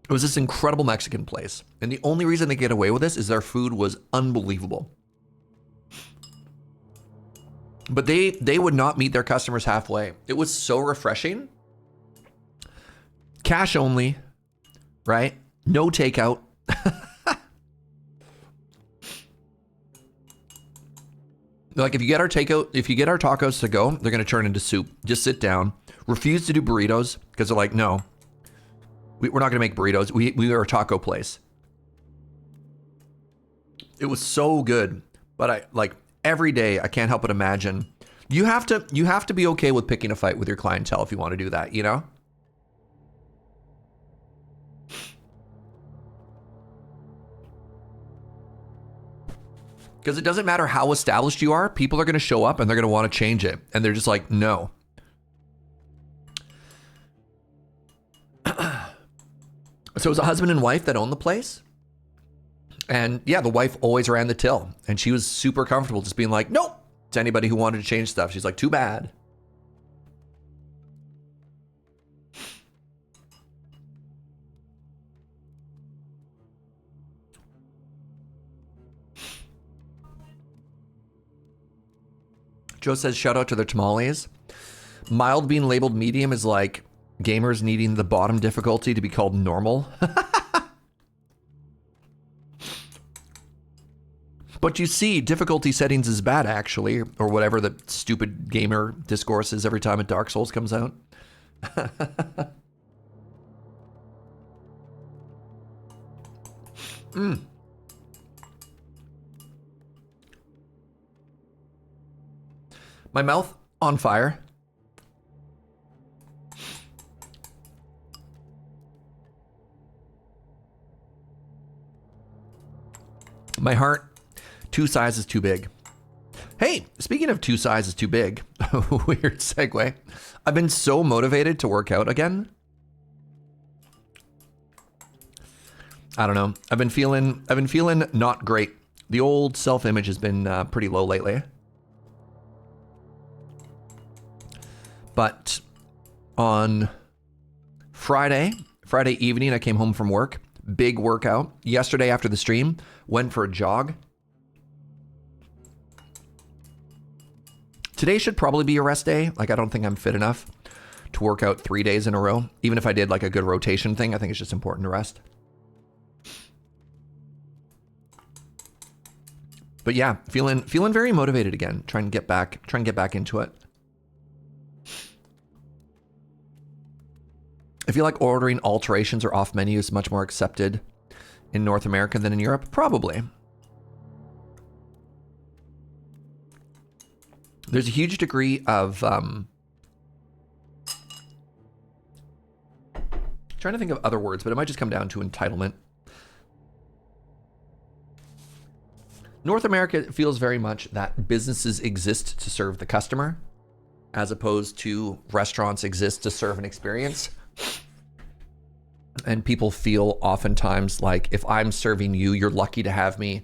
It was this incredible Mexican place. And the only reason they get away with this is their food was unbelievable. But they would not meet their customers halfway. It was so refreshing. Cash only, right? No takeout. Like if you get our tacos to go, they're going to turn into soup. Just sit down. Refuse to do burritos because they're like, no, we're not going to make burritos. We are a taco place. It was so good, but I like every day. I can't help but imagine you have to be okay with picking a fight with your clientele if you want to do that, you know? Because it doesn't matter how established you are, people are going to show up and they're going to want to change it. And they're just like, no. So it was a husband and wife that owned the place. And yeah, the wife always ran the till. And she was super comfortable just being like, nope, to anybody who wanted to change stuff. She's like, too bad. Joe says, shout out to their tamales. Mild being labeled medium is like gamers needing the bottom difficulty to be called normal. But you see, difficulty settings is bad, actually, or whatever the stupid gamer discourse is every time a Dark Souls comes out. My mouth on fire. My heart, 2 sizes too big. Hey, speaking of 2 sizes too big, weird segue. I've been so motivated to work out again. I don't know. I've been feeling not great. The old self-image has been pretty low lately. But on Friday evening, I came home from work. Big workout. Yesterday after the stream, went for a jog. Today should probably be a rest day. Like, I don't think I'm fit enough to work out 3 days in a row. Even if I did like a good rotation thing, I think it's just important to rest. But yeah, feeling very motivated again. Trying to get back into it. I feel like ordering alterations or off menu is much more accepted in North America than in Europe. Probably. There's a huge degree of trying to think of other words, but it might just come down to entitlement. North America feels very much that businesses exist to serve the customer, as opposed to restaurants exist to serve an experience. And people feel oftentimes like, if I'm serving you, you're lucky to have me,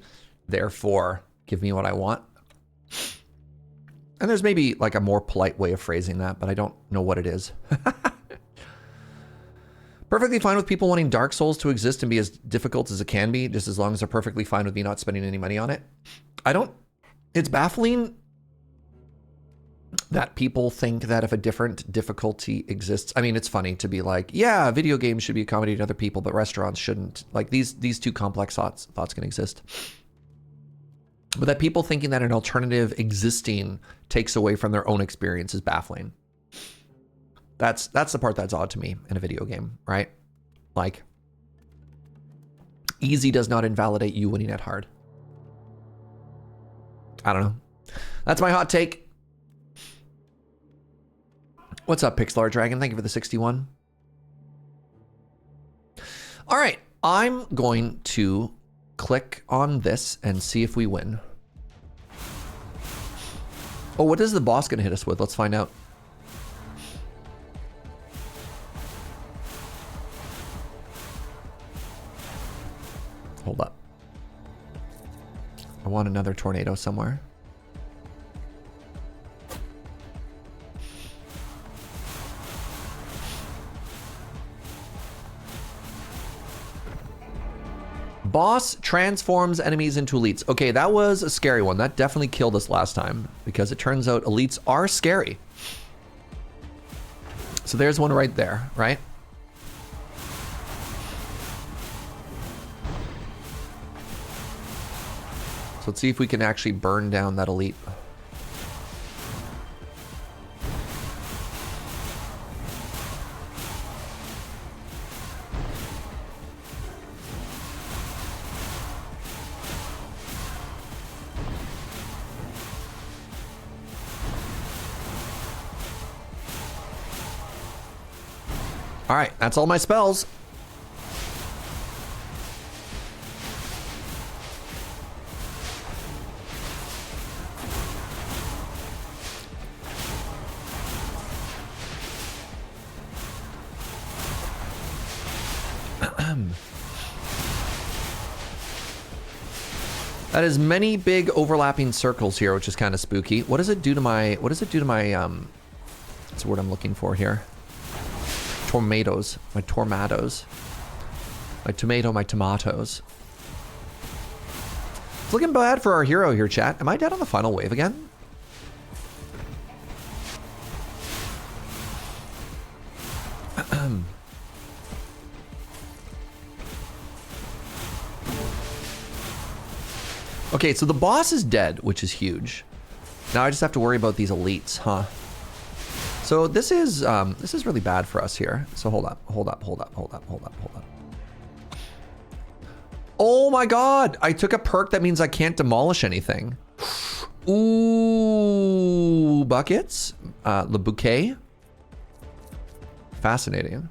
therefore give me what I want. And there's maybe like a more polite way of phrasing that, but I don't know what it is. Perfectly fine with people wanting Dark Souls to exist and be as difficult as it can be, just as long as they're perfectly fine with me not spending any money on it. It's baffling that people think that if a different difficulty exists, I mean, it's funny to be like, yeah, video games should be accommodating other people, but restaurants shouldn't. Like these two complex thoughts can exist. But that people thinking that an alternative existing takes away from their own experience is baffling. That's the part that's odd to me in a video game, right? Like, easy does not invalidate you winning at hard. I don't know. That's my hot take. What's up, Pixlar Dragon? Thank you for the 61. All right, I'm going to click on this and see if we win. Oh, what is the boss gonna hit us with? Let's find out. Hold up. I want another tornado somewhere. Boss transforms enemies into elites. Okay, that was a scary one. That definitely killed us last time because it turns out elites are scary. So there's one right there, right? So let's see if we can actually burn down that elite. All right, that's all my spells. That is many big overlapping circles here, which is kind of spooky. What does it do to my, what's the word I'm looking for here? Tomatoes, my tomatoes. My tomatoes. It's looking bad for our hero here, chat. Am I dead on the final wave again? Okay, so the boss is dead, which is huge. Now I just have to worry about these elites, huh? So this is really bad for us here. So hold up. Oh my God, I took a perk that means I can't demolish anything. Ooh, buckets, le bouquet. Fascinating.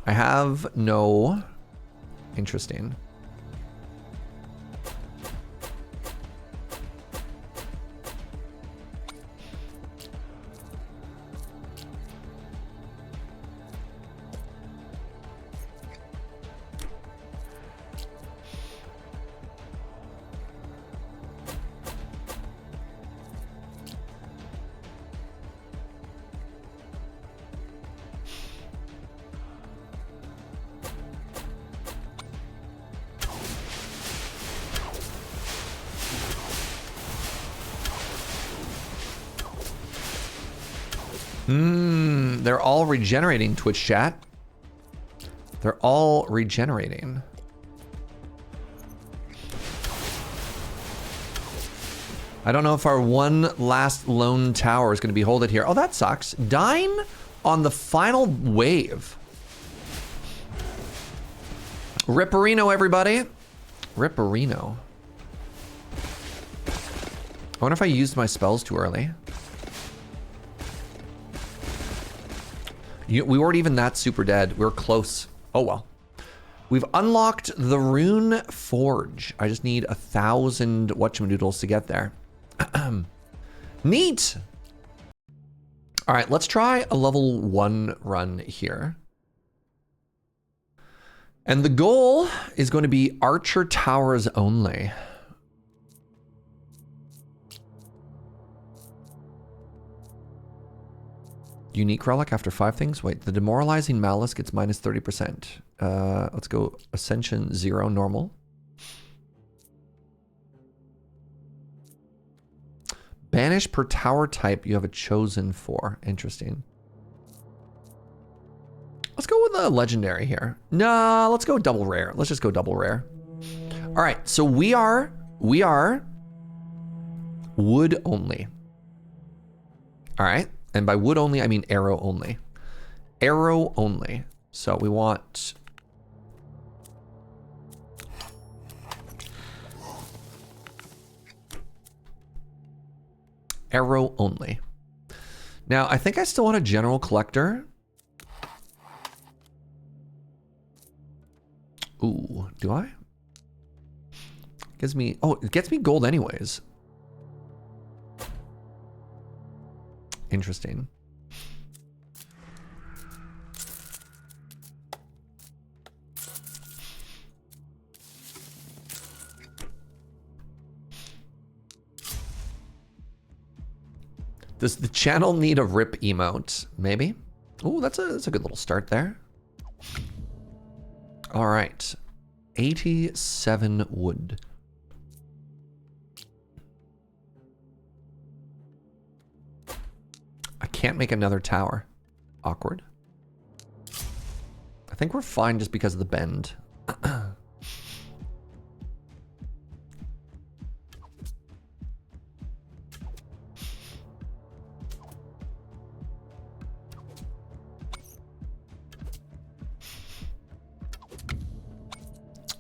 I have no, interesting. They're all regenerating, Twitch chat. They're all regenerating. I don't know if our one last lone tower is going to be hold it here. Oh, that sucks. Dying on the final wave. Ripperino, everybody. Ripperino. I wonder if I used my spells too early. We weren't even that super dead. We were close. Oh, well. We've unlocked the Rune Forge. I just need 1,000 whatchamadoodles to get there. Neat. All right, let's try a level 1 run here. And the goal is going to be Archer Towers only. Unique relic after 5 things. Wait, the demoralizing malice gets minus 30%. Let's go Ascension 0 normal. Banish per tower type you have a chosen for. Interesting. Let's go with a legendary here. Nah, let's go double rare. Let's just go double rare. All right, so we are wood only. All right, and by wood only, I mean arrow only. Arrow only. So we want... arrow only. Now, I think I still want a general collector. Ooh, do I? Gives me... oh, it gets me gold anyways. Interesting. Does the channel need a rip emote? Maybe. Ooh, that's a good little start there. All right, 87 wood. I can't make another tower. Awkward. I think we're fine just because of the bend.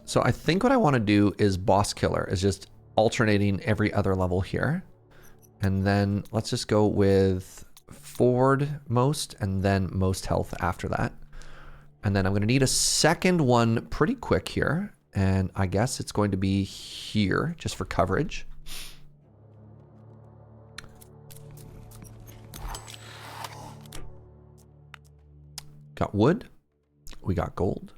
So I think what I want to do is boss killer, is just alternating every other level here. And then let's just go with forward most and then most health after that. And then I'm going to need a second one pretty quick here. And I guess it's going to be here just for coverage. Got wood. We got gold.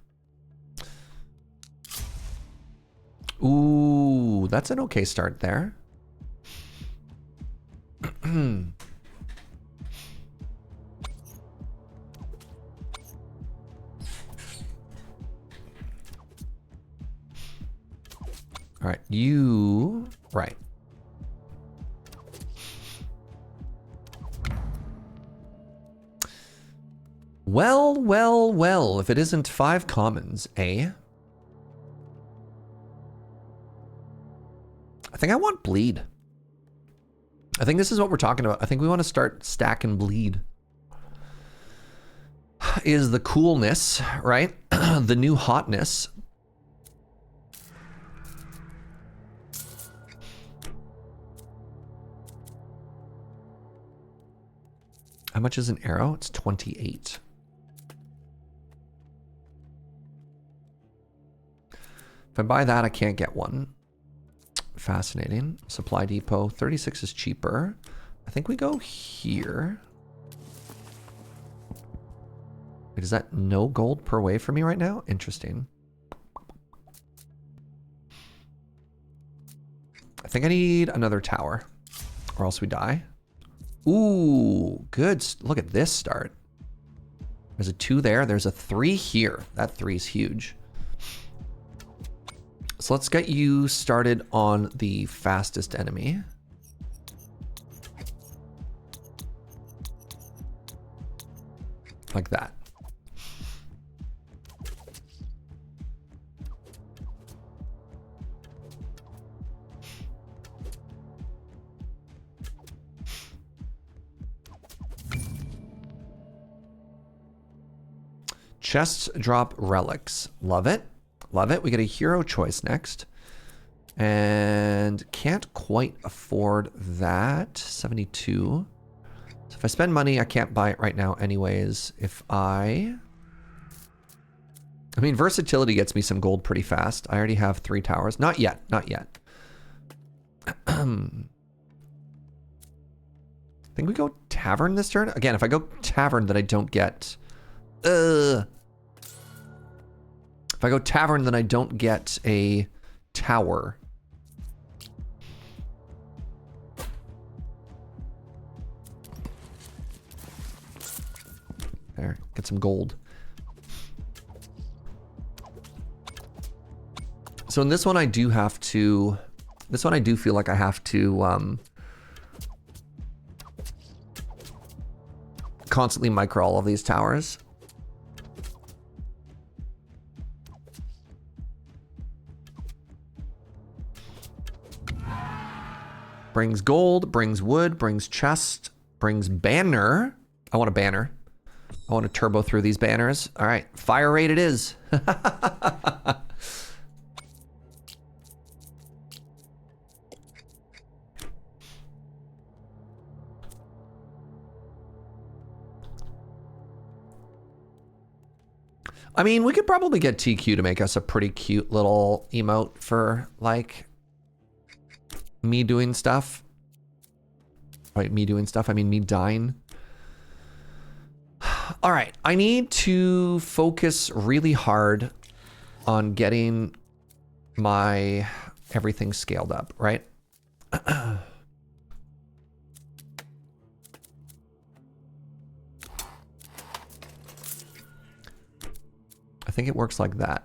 Ooh, that's an okay start there. All right, you... right. Well, well, well, if it isn't 5 commons, eh? I think I want bleed. I think this is what we're talking about. I think we want to start stacking bleed. Is the coolness, right? The new hotness. How much is an arrow? It's 28. If I buy that, I can't get one. Fascinating. Supply depot. 36 is cheaper. I think we go here. Wait, is that no gold per way for me right now? Interesting. I think I need another tower or else we die. Ooh, good. Look at this start. There's a 2 there. There's a 3 here. That 3 is huge. So let's get you started on the fastest enemy. Like that. Chests drop relics. Love it. Love it. We get a hero choice next. And can't quite afford that. 72. So if I spend money, I can't buy it right now anyways. If I mean, versatility gets me some gold pretty fast. I already have 3 towers. Not yet. Not yet. I think we go tavern this turn. Again, if I go tavern, then I don't get... If I go tavern, then I don't get a tower. There, get some gold. So in this one, I do have to... This one, I do feel like I have to constantly micro all of these towers. Brings gold, brings wood, brings chest, brings banner. I want a banner. I want to turbo through these banners. All right, fire rate it is. I mean, we could probably get TQ to make us a pretty cute little emote for, like, me doing stuff. Right, me doing stuff. I mean, me dying. All right, I need to focus really hard on getting my everything scaled up, right? I think it works like that.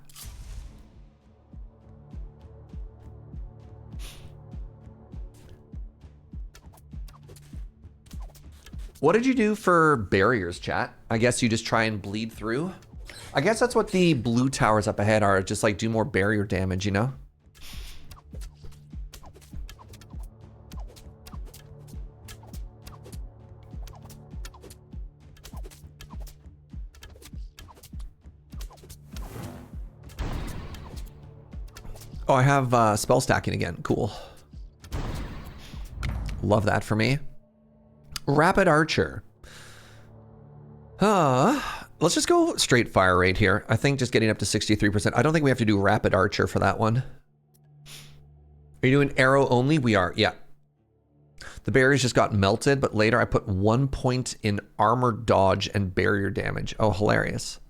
What did you do for barriers, chat? I guess you just try and bleed through. I guess that's what the blue towers up ahead are, just like do more barrier damage, you know? Oh, I have spell stacking again. Cool. Love that for me. Rapid Archer. Let's just go straight fire rate here. I think just getting up to 63%. I don't think we have to do Rapid Archer for that one. Are you doing arrow only? We are, yeah. The barriers just got melted, but later I put 1 point in armor dodge and barrier damage. Oh, hilarious.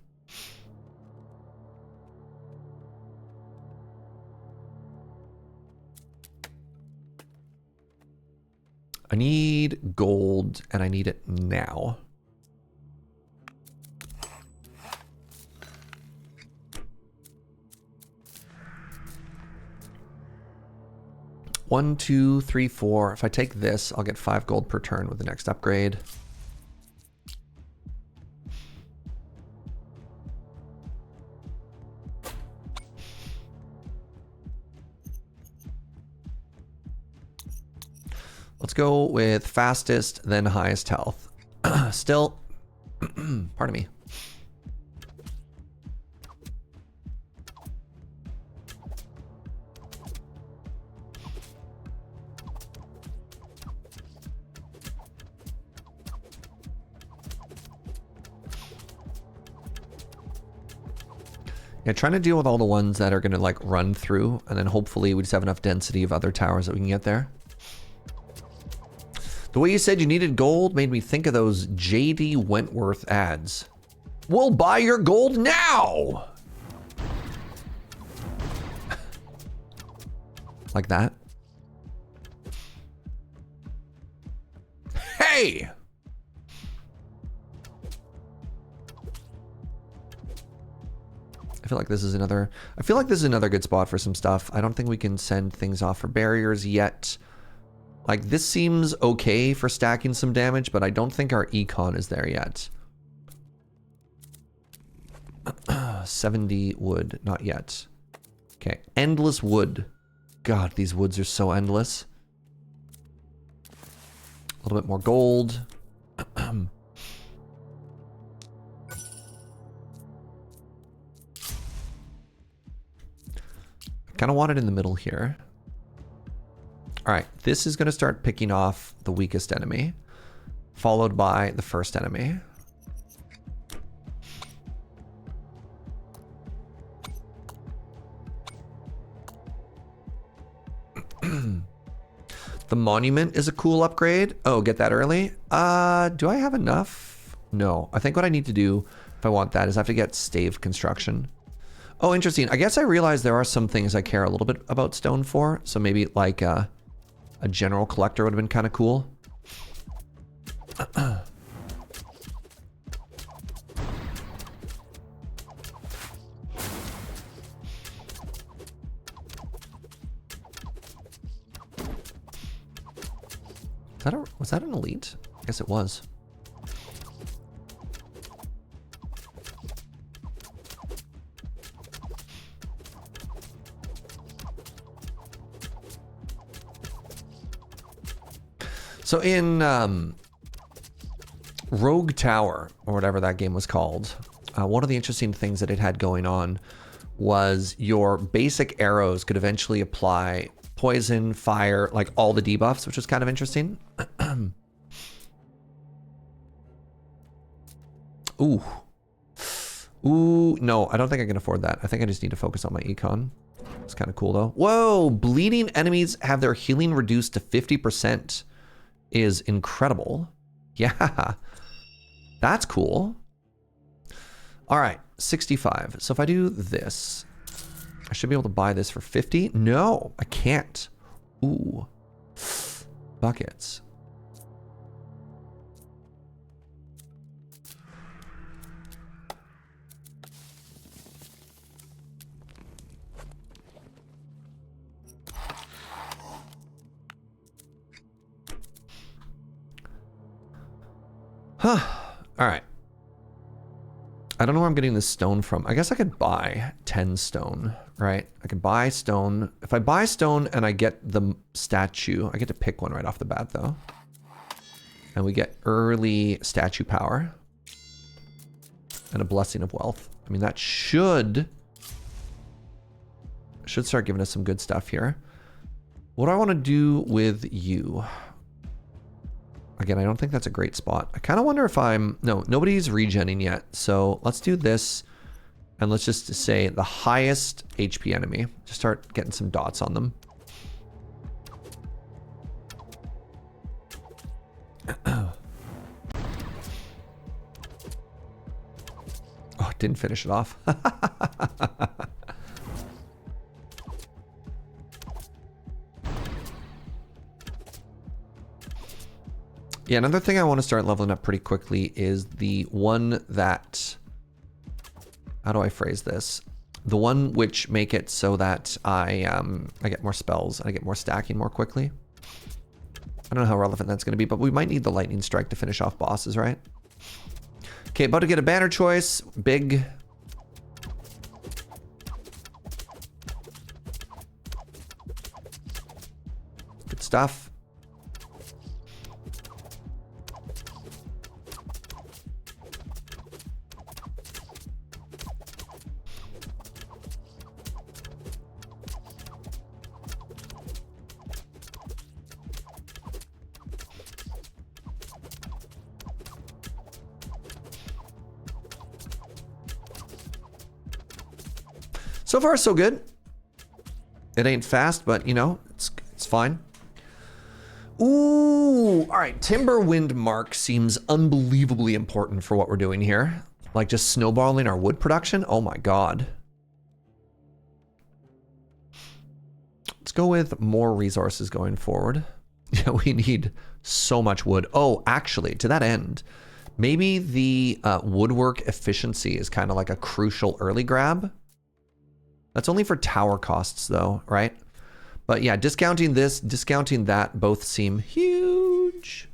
I need gold, and I need it now. One, two, three, four. If I take this, I'll get 5 gold per turn with the next upgrade. Let's go with fastest, then highest health. Still, pardon me. Yeah, trying to deal with all the ones that are going to like run through, and then hopefully we just have enough density of other towers that we can get there. The way you said you needed gold made me think of those JD Wentworth ads. We'll buy your gold now! Like that. Hey! I feel like this is another good spot for some stuff. I don't think we can send things off for barriers yet. Like, this seems okay for stacking some damage, but I don't think our econ is there yet. 70 wood, not yet. Okay, endless wood. God, these woods are so endless. A little bit more gold. Kind of want it in the middle here. All right, this is going to start picking off the weakest enemy, followed by the first enemy. The monument is a cool upgrade. Oh, get that early? Do I have enough? No. I think what I need to do if I want that is I have to get stave construction. Oh, interesting. I guess I realize there are some things I care a little bit about stone for. So maybe like a general collector would have been kind of cool. Was that an elite? I guess it was. So in Rogue Tower, or whatever that game was called, one of the interesting things that it had going on was your basic arrows could eventually apply poison, fire, like all the debuffs, which was kind of interesting. Ooh. Ooh, no, I don't think I can afford that. I think I just need to focus on my econ. It's kind of cool though. Whoa, bleeding enemies have their healing reduced to 50% is incredible. Yeah, that's cool. All right, 65. So if I do this, I should be able to buy this for 50. No, I can't. Ooh, buckets. Huh. All right. I don't know where I'm getting this stone from. I guess I could buy 10 stone, right? I could buy stone. If I buy stone and I get the statue, I get to pick one right off the bat though. And we get early statue power. And a blessing of wealth. I mean, that should start giving us some good stuff here. What do I want to do with you? Again, I don't think that's a great spot. I kind of wonder if no, nobody's regenning yet. So let's do this. And let's just say the highest HP enemy. Just start getting some dots on them. Oh, didn't finish it off. Yeah, another thing I want to start leveling up pretty quickly is the one that, how do I phrase this? The one which make it so that I get more spells and I get more stacking more quickly. I don't know how relevant that's going to be, but we might need the lightning strike to finish off bosses, right? Okay, about to get a banner choice. Big. Good stuff. So far, so good. It ain't fast, but you know, it's fine. Ooh, all right. Timberwind Mark seems unbelievably important for what we're doing here. Like just snowballing our wood production. Oh my God. Let's go with more resources going forward. Yeah, we need so much wood. Oh, actually, to that end, maybe the woodwork efficiency is kind of like a crucial early grab. That's only for tower costs though, right? But yeah, discounting this, discounting that, both seem huge.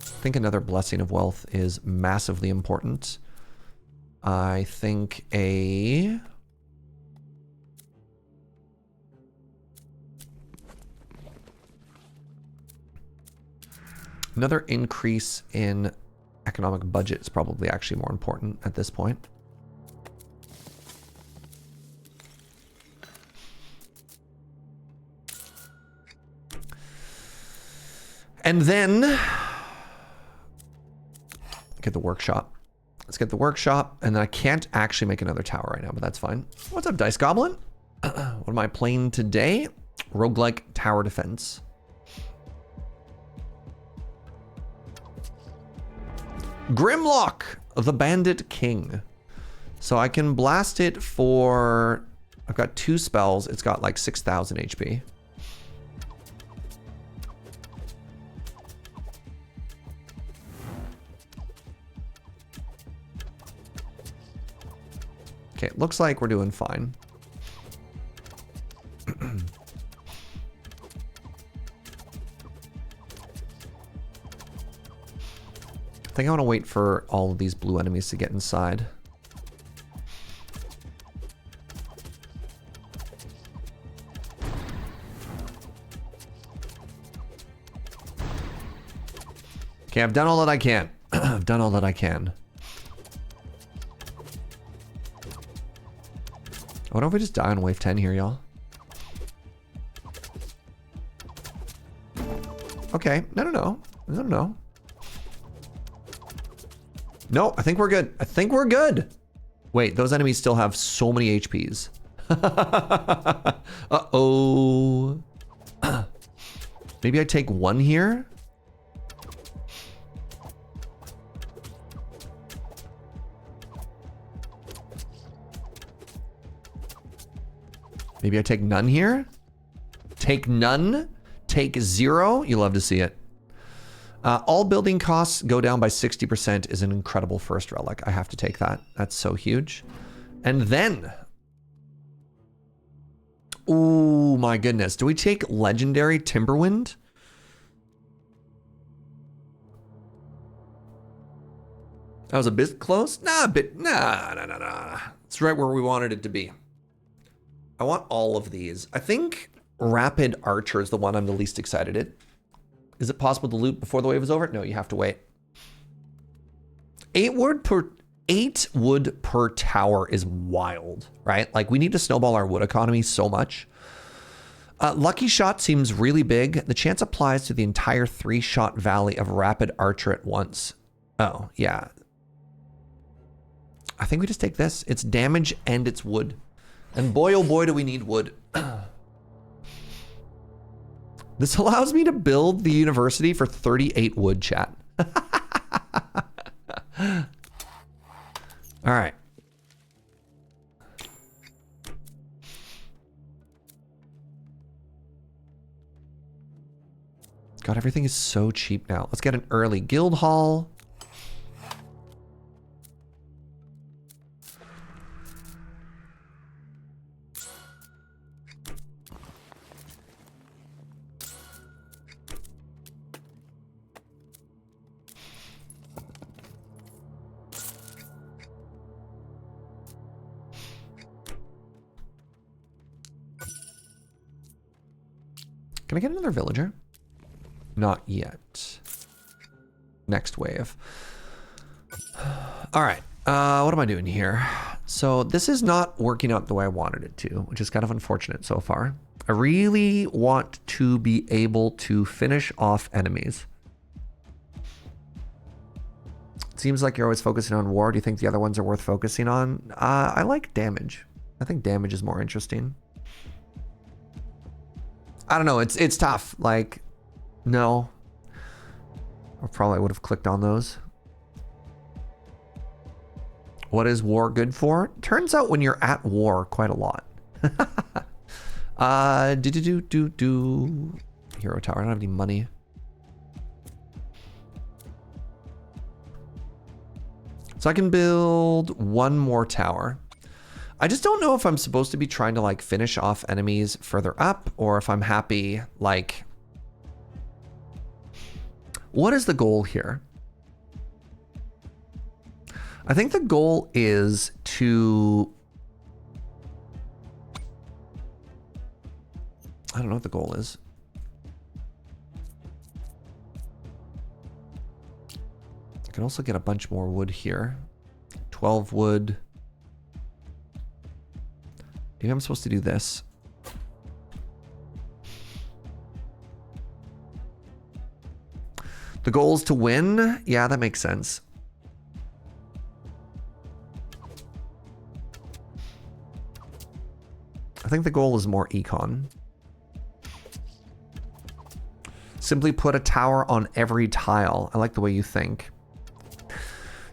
I think another blessing of wealth is massively important. I think another increase in economic budget is probably actually more important at this point. And then get the workshop. Let's get the workshop, and then I can't actually make another tower right now, but that's fine. What's up, Dice Goblin? What am I playing today? Roguelike tower defense. Grimlock, the Bandit King. So I can blast it for... I've got 2 spells. It's got like 6,000 HP. Okay, it looks like we're doing fine. I think I want to wait for all of these blue enemies to get inside. Okay, I've done all that I can. I've done all that I can. What if we just die on wave 10 here, y'all? Okay, no. No, I think we're good. I think we're good. Wait, those enemies still have so many HPs. Uh-oh. Maybe I take 1 here? Maybe I take none here? Take none? Take 0? You love to see it. All building costs go down by 60% is an incredible first relic. I have to take that. That's so huge. And then... ooh, my goodness. Do we take Legendary Timberwind? That was a bit close? Nah, nah. It's right where we wanted it to be. I want all of these. I think Rapid Archer is the one I'm the least excited at. Is it possible to loot before the wave is over? No, you have to wait. 8 wood per tower is wild, right? Like, we need to snowball our wood economy so much. Lucky Shot seems really big. The chance applies to the entire 3-shot valley of Rapid Archer at once. Oh, yeah. I think we just take this. It's damage and it's wood. And boy, oh boy, do we need wood. This allows me to build the university for 38 wood, chat. All right. God, everything is so cheap now. Let's get an early guild hall. Can I get another villager? Not yet. Next wave. All right. What am I doing here? So this is not working out the way I wanted it to, which is kind of unfortunate so far. I really want to be able to finish off enemies. It seems like you're always focusing on war. Do you think the other ones are worth focusing on? I like damage. I think damage is more interesting. I don't know. It's tough. Like, no. Or probably would have clicked on those. What is war good for? Turns out when you're at war, quite a lot. Hero tower. I don't have any money. So I can build 1 more tower. I just don't know if I'm supposed to be trying to like finish off enemies further up, or if I'm happy, like, what is the goal here? I think the goal is to, I don't know what the goal is. Can also get a bunch more wood here. 12 wood. Maybe I'm supposed to do this. The goal is to win. Yeah, that makes sense. I think the goal is more econ. Simply put a tower on every tile. I like the way you think.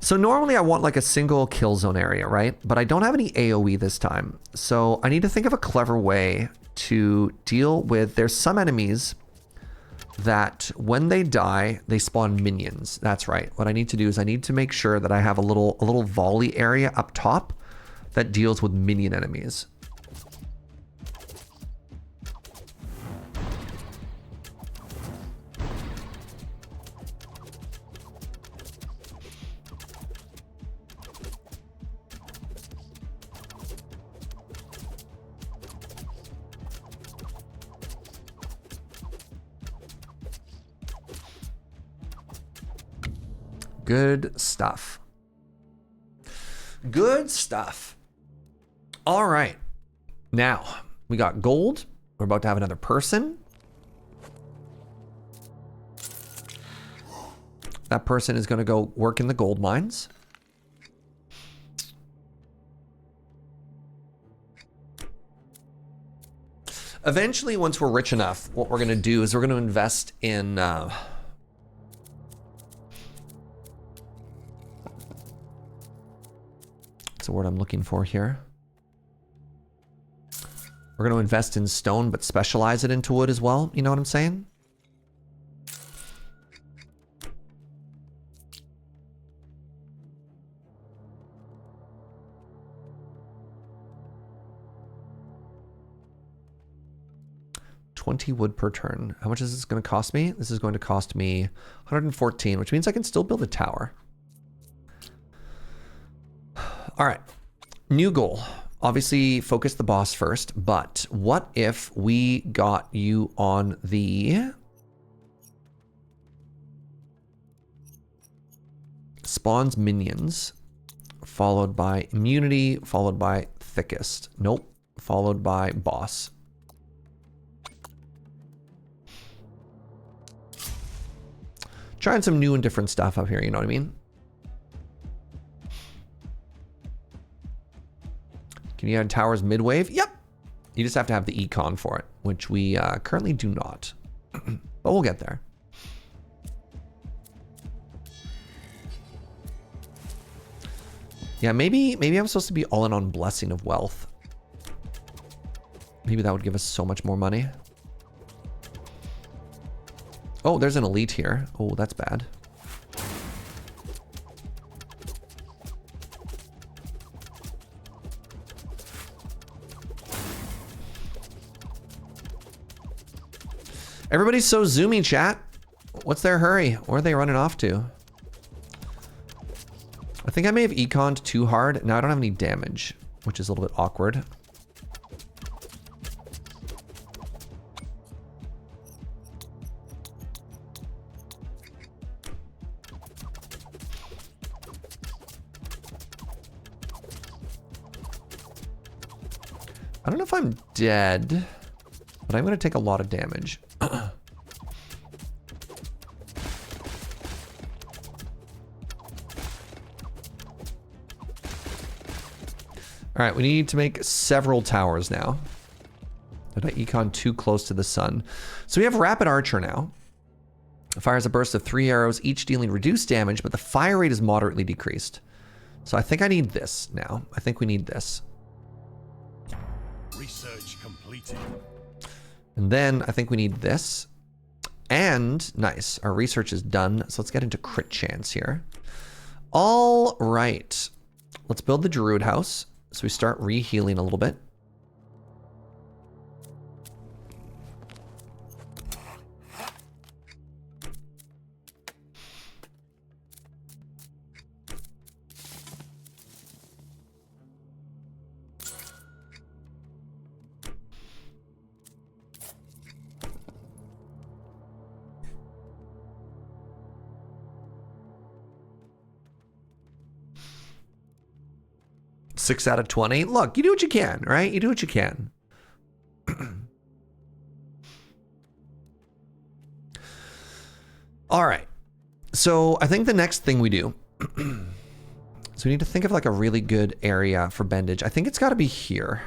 So normally I want like a single kill zone area, right? But I don't have any AoE this time. So I need to think of a clever way to deal with, there's some enemies that when they die, they spawn minions. That's right. What I need to do is I need to make sure that I have a little volley area up top that deals with minion enemies. Good stuff. Good stuff. All right. Now, we got gold. We're about to have another person. That person is going to go work in the gold mines. Eventually, once we're rich enough, what we're going to do is we're going to invest in... That's the word I'm looking for here. We're going to invest in stone, but specialize it into wood as well. You know what I'm saying? $20 wood per turn. How much is this going to cost me? This is going to cost me 114, which means I can still build a tower. All right, new goal. Obviously, focus the boss first, but what if we got you on the spawns minions, followed by immunity, followed by thickest. Nope, followed by boss. Trying some new and different stuff up here, you know what I mean? Can you add towers mid-wave? Yep. You just have to have the econ for it, which we currently do not. But we'll get there. Yeah, maybe I'm supposed to be all in on Blessing of Wealth. Maybe that would give us so much more money. Oh, there's an elite here. Oh, that's bad. Everybody's so zoomy, chat. What's their hurry? Where are they running off to? I think I may have econed too hard. Now I don't have any damage, which is a little bit awkward. I don't know if I'm dead, but I'm going to take a lot of damage. All right, we need to make several towers now. Did I econ too close to the sun? So we have Rapid Archer now. It fires a burst of 3 arrows, each dealing reduced damage, but the fire rate is moderately decreased. So I think I need this now. I think we need this. Research completed. And then I think we need this. And nice, our research is done. So let's get into crit chance here. All right, let's build the Druid house. So we start re-healing a little bit. 6 out of 20. Look, you do what you can, right? You do what you can. All right. So I think the next thing we do, so we need to think of like a really good area for bendage. I think it's got to be here.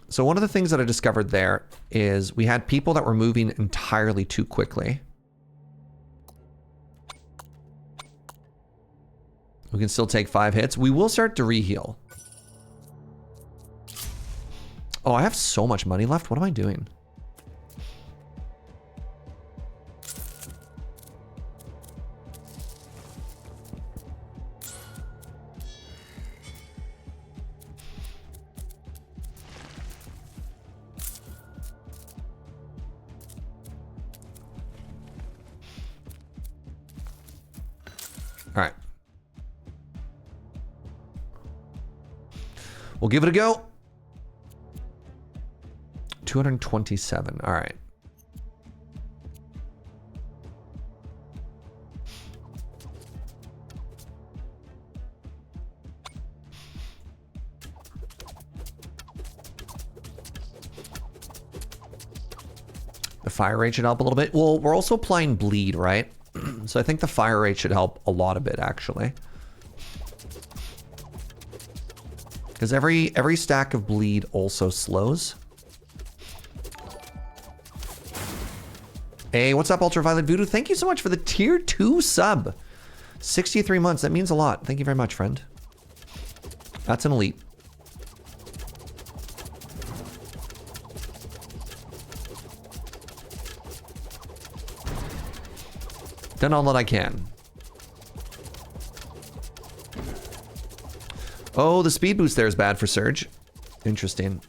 So one of the things that I discovered there is we had people that were moving entirely too quickly. We can still take 5 hits. We will start to reheal. Oh, I have so much money left. What am I doing? All right. We'll give it a go. 227. All right. The fire rate should help a little bit. Well, we're also applying bleed, right? So I think the fire rate should help a lot of it, actually. Because every stack of bleed also slows. Hey, what's up, Ultraviolet Voodoo? Thank you so much for the tier 2 sub. 63 months. That means a lot. Thank you very much, friend. That's an elite. Done all that I can. Oh, the speed boost there is bad for Serge. Interesting.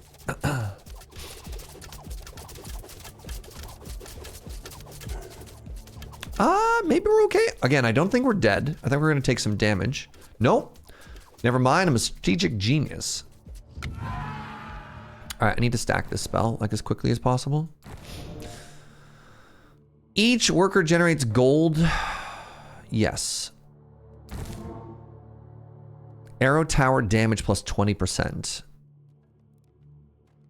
Maybe we're okay. Again, I don't think we're dead. I think we're going to take some damage. Nope. Never mind. I'm a strategic genius. All right, I need to stack this spell like as quickly as possible. Each worker generates gold. Yes. Arrow tower damage plus 20%.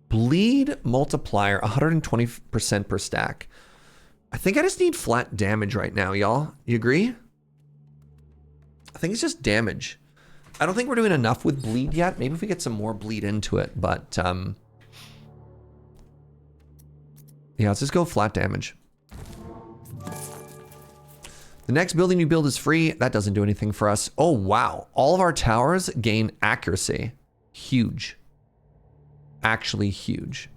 Bleed multiplier 120% per stack. I think I just need flat damage right now, y'all. You agree? I think it's just damage. I don't think we're doing enough with bleed yet. Maybe if we get some more bleed into it, but yeah, let's just go flat damage. The next building you build is free. That doesn't do anything for us. Oh, wow. All of our towers gain accuracy. Huge. Actually huge.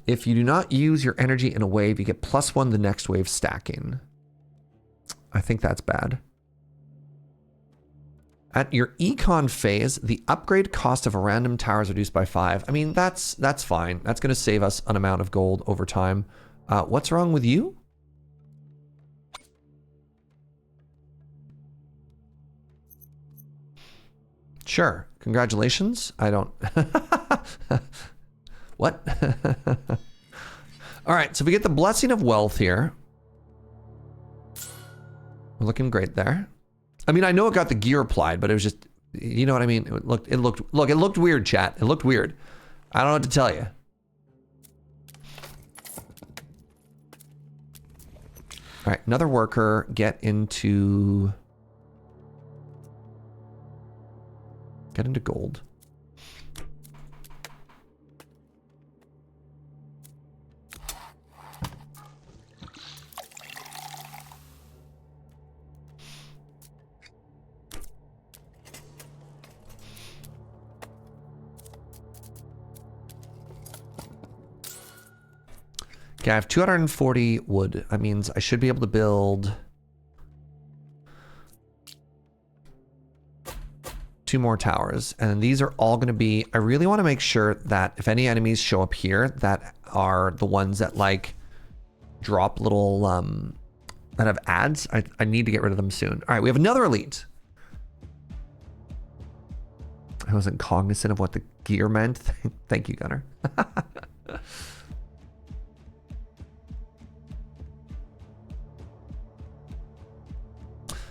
If you do not use your energy in a wave, you get +1 the next wave stacking. I think that's bad. At your econ phase, the upgrade cost of a random tower is reduced by 5. I mean, that's fine. That's going to save us an amount of gold over time. What's wrong with you? Sure. Congratulations. I don't... What? All right, so we get the Blessing of Wealth here. We're looking great there. I mean, I know it got the gear applied, but it was just, you know what I mean? It looked weird, chat. It looked weird. I don't know what to tell you. All right, another worker, get into gold. Okay, I have 240 wood. That means I should be able to build 2 more towers. And these are all going to be... I really want to make sure that if any enemies show up here that are the ones that like drop little... that have ads, I need to get rid of them soon. All right, we have another elite. I wasn't cognizant of what the gear meant. Thank you, Gunner.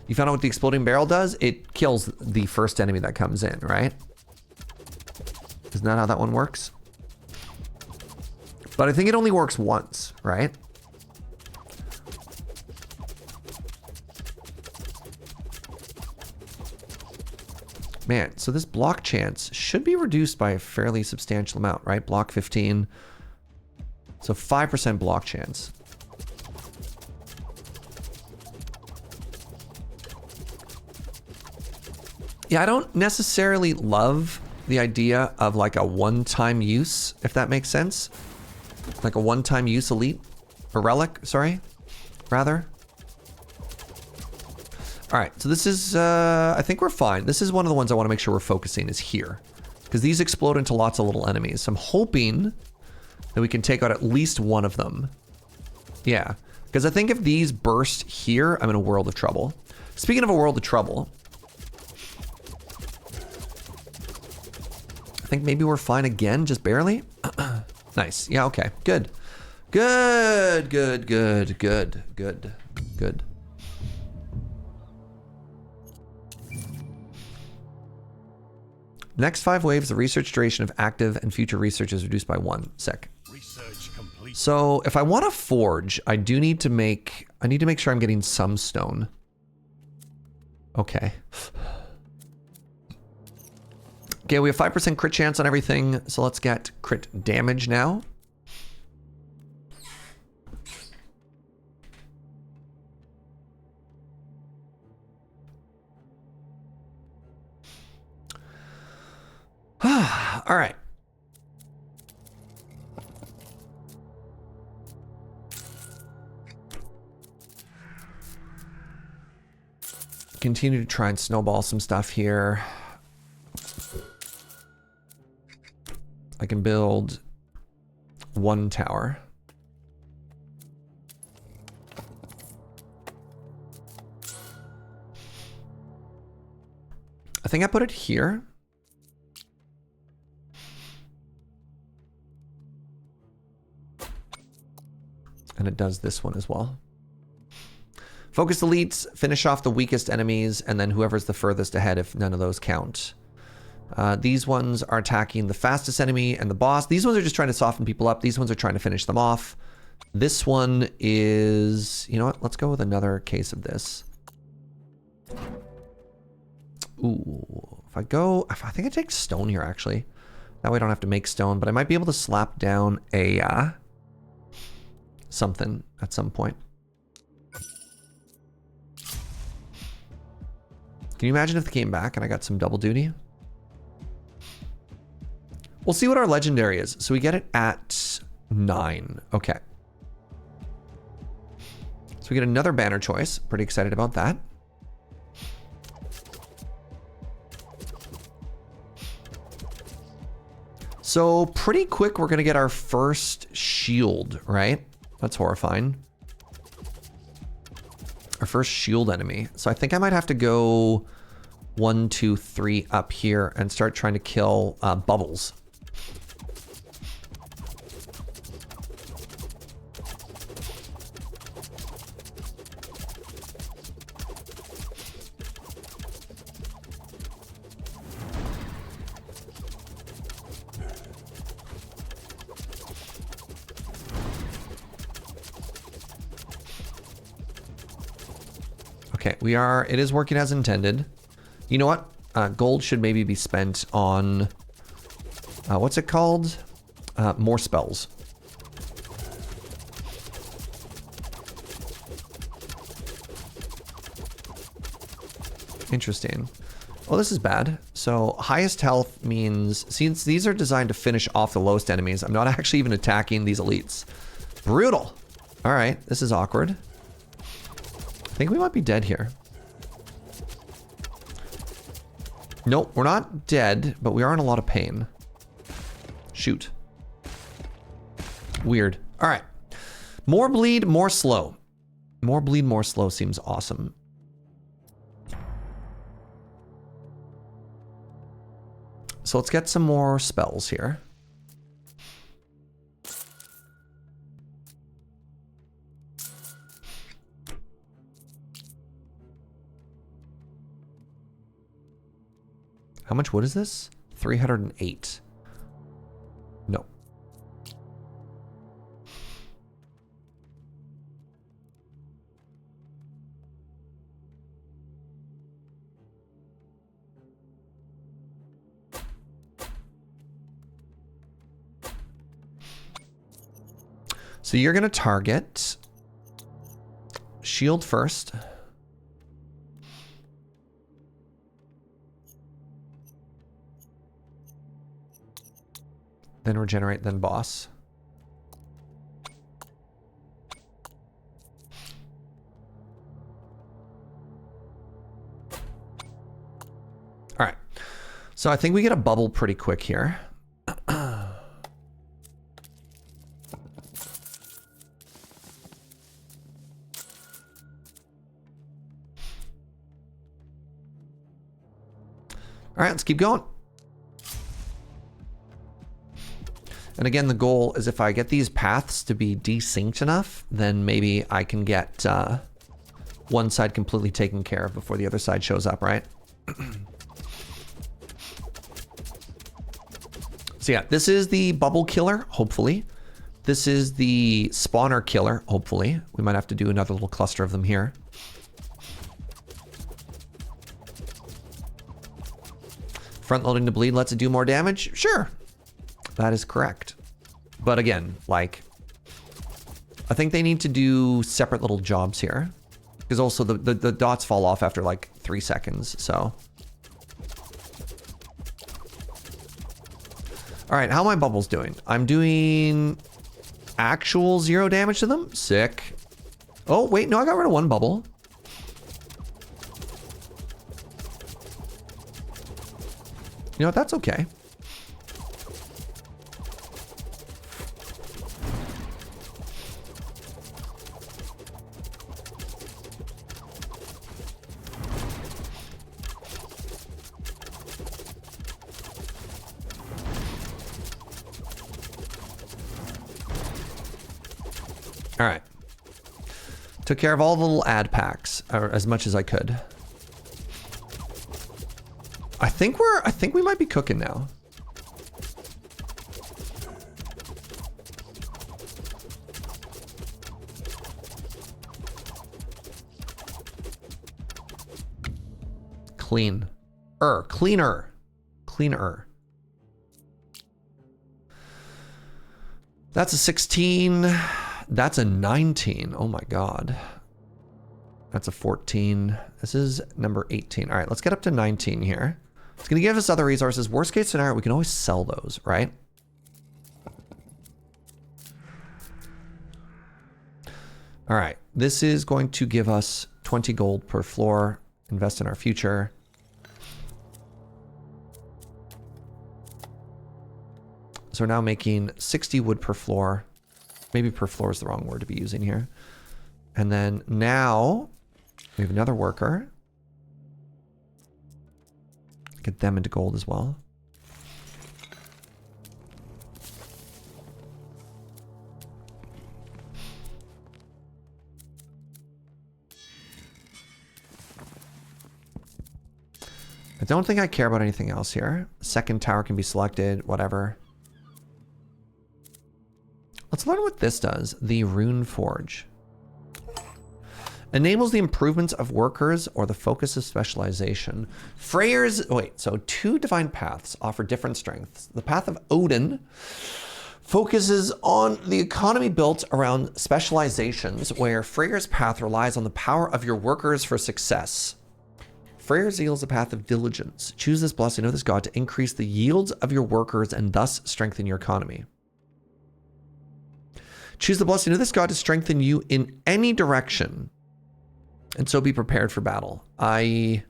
You found out what the exploding barrel does? It kills the first enemy that comes in, right? Isn't that how that one works? But I think it only works once, right? Man, so this block chance should be reduced by a fairly substantial amount, right? Block 15. So 5% block chance. Yeah, I don't necessarily love the idea of like a one-time use, if that makes sense. Like a one-time use elite, or relic, sorry, rather. All right, so this is, I think we're fine. This is one of the ones I want to make sure we're focusing is here. Because these explode into lots of little enemies. So I'm hoping that we can take out at least one of them. Yeah, because I think if these burst here, I'm in a world of trouble. Speaking of a world of trouble, I think maybe we're fine again, just barely. Nice, yeah, okay, good. Good, good, good, good, good, good. Next 5 waves, the research duration of active and future research is reduced by 1 sec. Research complete. So if I want to forge, I need to make sure I'm getting some stone. Okay. Okay, we have 5% crit chance on everything, so let's get crit damage now. All right. Continue to try and snowball some stuff here. I can build 1 tower. I think I put it here. And it does this one as well. Focus elites, finish off the weakest enemies, and then whoever's the furthest ahead if none of those count. These ones are attacking the fastest enemy and the boss. These ones are just trying to soften people up. These ones are trying to finish them off. This one is... You know what? Let's go with another case of this. Ooh. I think I take stone here, actually. That way I don't have to make stone, but I might be able to slap down a... something at some point. Can you imagine if they came back and I got some double duty? We'll see what our legendary is. So we get it at 9. Okay. So we get another banner choice. Pretty excited about that. So pretty quick, we're going to get our first shield, right? That's horrifying. Our first shield enemy. So I think I might have to go 1, 2, 3 up here and start trying to kill bubbles. Okay, it is working as intended. You know what? Gold should maybe be spent on, what's it called? More spells. Interesting. Well, this is bad. So highest health means, since these are designed to finish off the lowest enemies, I'm not actually even attacking these elites. Brutal. All right, this is awkward. I think we might be dead here. Nope, we're not dead, but we are in a lot of pain. Shoot. Weird. All right. More bleed, more slow. More bleed, more slow seems awesome. So let's get some more spells here. How much wood is this? 308. No. So you're going to target shield first. Then regenerate, then boss. All right. So I think we get a bubble pretty quick here. All right, let's keep going. And again, the goal is if I get these paths to be desynced enough, then maybe I can get one side completely taken care of before the other side shows up, right? So yeah, this is the bubble killer, hopefully. This is the spawner killer, hopefully. We might have to do another little cluster of them here. Front loading to bleed lets it do more damage? Sure. That is correct. But again, like, I think they need to do separate little jobs here. Because also the dots fall off after like 3 seconds, so. All right, how are my bubbles doing? I'm doing actual 0 damage to them. Sick. Oh, wait, no, I got rid of one bubble. You know what, that's okay. All right. Took care of all the little ad packs, or as much as I could. I think we might be cooking now. Cleaner. That's a 16. That's a 19. Oh my God. That's a 14. This is number 18. All right, let's get up to 19 here. It's going to give us other resources. Worst case scenario, we can always sell those, right? All right, this is going to give us 20 gold per floor. Invest in our future. So we're now making 60 wood per floor. Maybe per floor is the wrong word to be using here. And then now we have another worker. Get them into gold as well. I don't think I care about anything else here. Second tower can be selected, whatever. Let's learn what this does. The Rune Forge. Enables the improvements of workers or the focus of specialization. Freyr's, wait, so 2 divine paths offer different strengths. The path of Odin focuses on the economy built around specializations, where Freyr's path relies on the power of your workers for success. Freyr's yields the path of diligence. Choose this blessing of this god to increase the yields of your workers and thus strengthen your economy. Choose the blessing of this god to strengthen you in any direction. And so be prepared for battle. I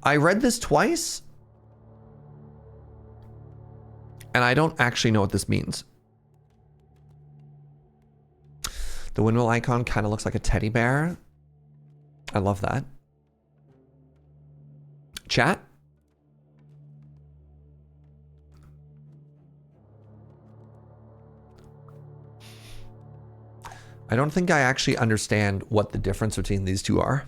read this twice. And I don't actually know what this means. The windmill icon kind of looks like a teddy bear. I love that. Chat? I don't think I actually understand what the difference between these two are.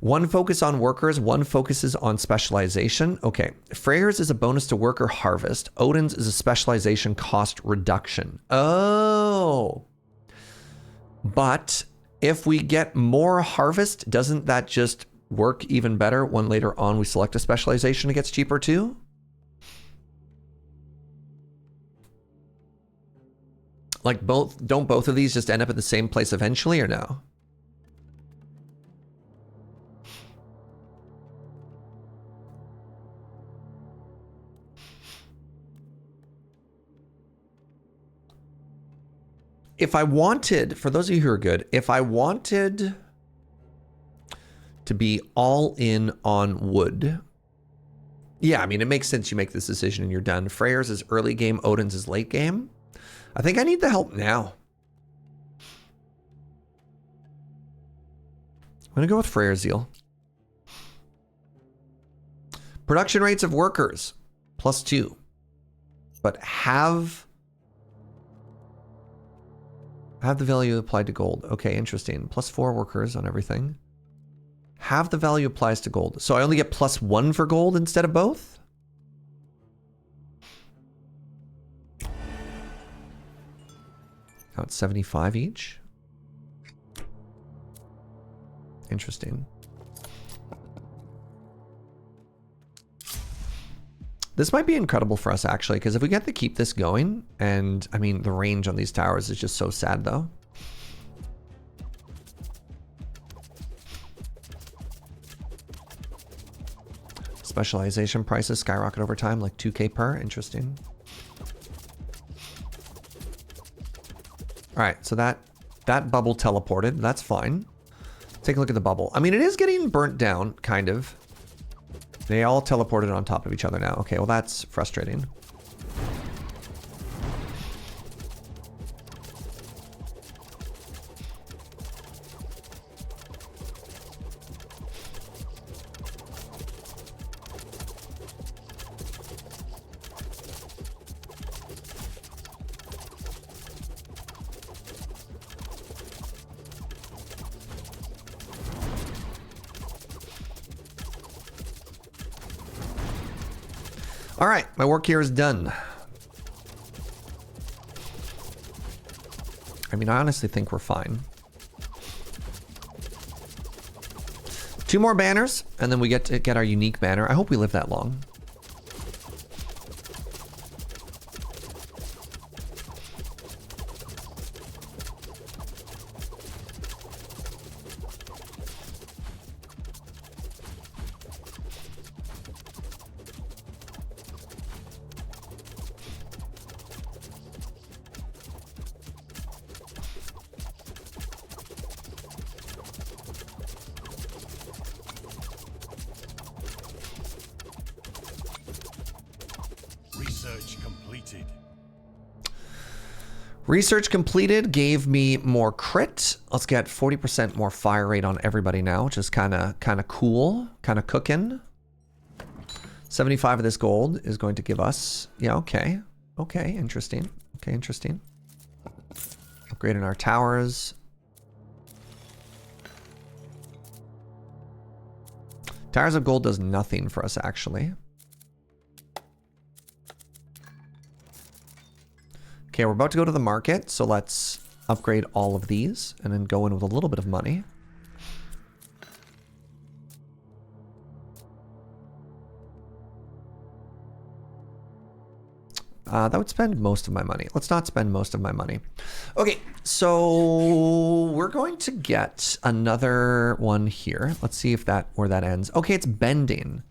One focus on workers, one focuses on specialization. Okay, Freyr's is a bonus to worker harvest. Odin's is a specialization cost reduction. Oh. But if we get more harvest, doesn't that just work even better when later on we select a specialization, it gets cheaper too? Like don't both of these just end up at the same place eventually or no? If I wanted, for those of you who are good, if I wanted to be all in on wood, yeah, I mean, it makes sense you make this decision and you're done. Freyr's is early game, Odin's is late game. I think I need the help now. I'm gonna go with Freyr's Zeal. Production rates of workers, +2. But have the value applied to gold. Okay, interesting. +4 workers on everything. Have the value applies to gold. So I only get +1 for gold instead of both? Now it's 75 each. Interesting. This might be incredible for us, actually, because if we get to keep this going, and, I mean, the range on these towers is just so sad, though. Specialization prices skyrocket over time, like 2K per. Interesting. All right, so that bubble teleported. That's fine. Take a look at the bubble. I mean, it is getting burnt down, kind of. They all teleported on top of each other now. Okay, well, that's frustrating. All right, my work here is done. I mean, I honestly think we're fine. 2 more banners, and then we get to get our unique banner. I hope we live that long. Research completed gave me more crit. Let's get 40% more fire rate on everybody now, which is kind of cool, kind of cooking. 75 of this gold is going to give us, yeah, okay, interesting. Okay, interesting. Upgrading our towers. Towers of gold does nothing for us, actually. Okay, we're about to go to the market, so let's upgrade all of these and then go in with a little bit of money. That would spend most of my money. Let's not spend most of my money. Okay, so we're going to get another one here. Let's see if where that ends. Okay, it's bending.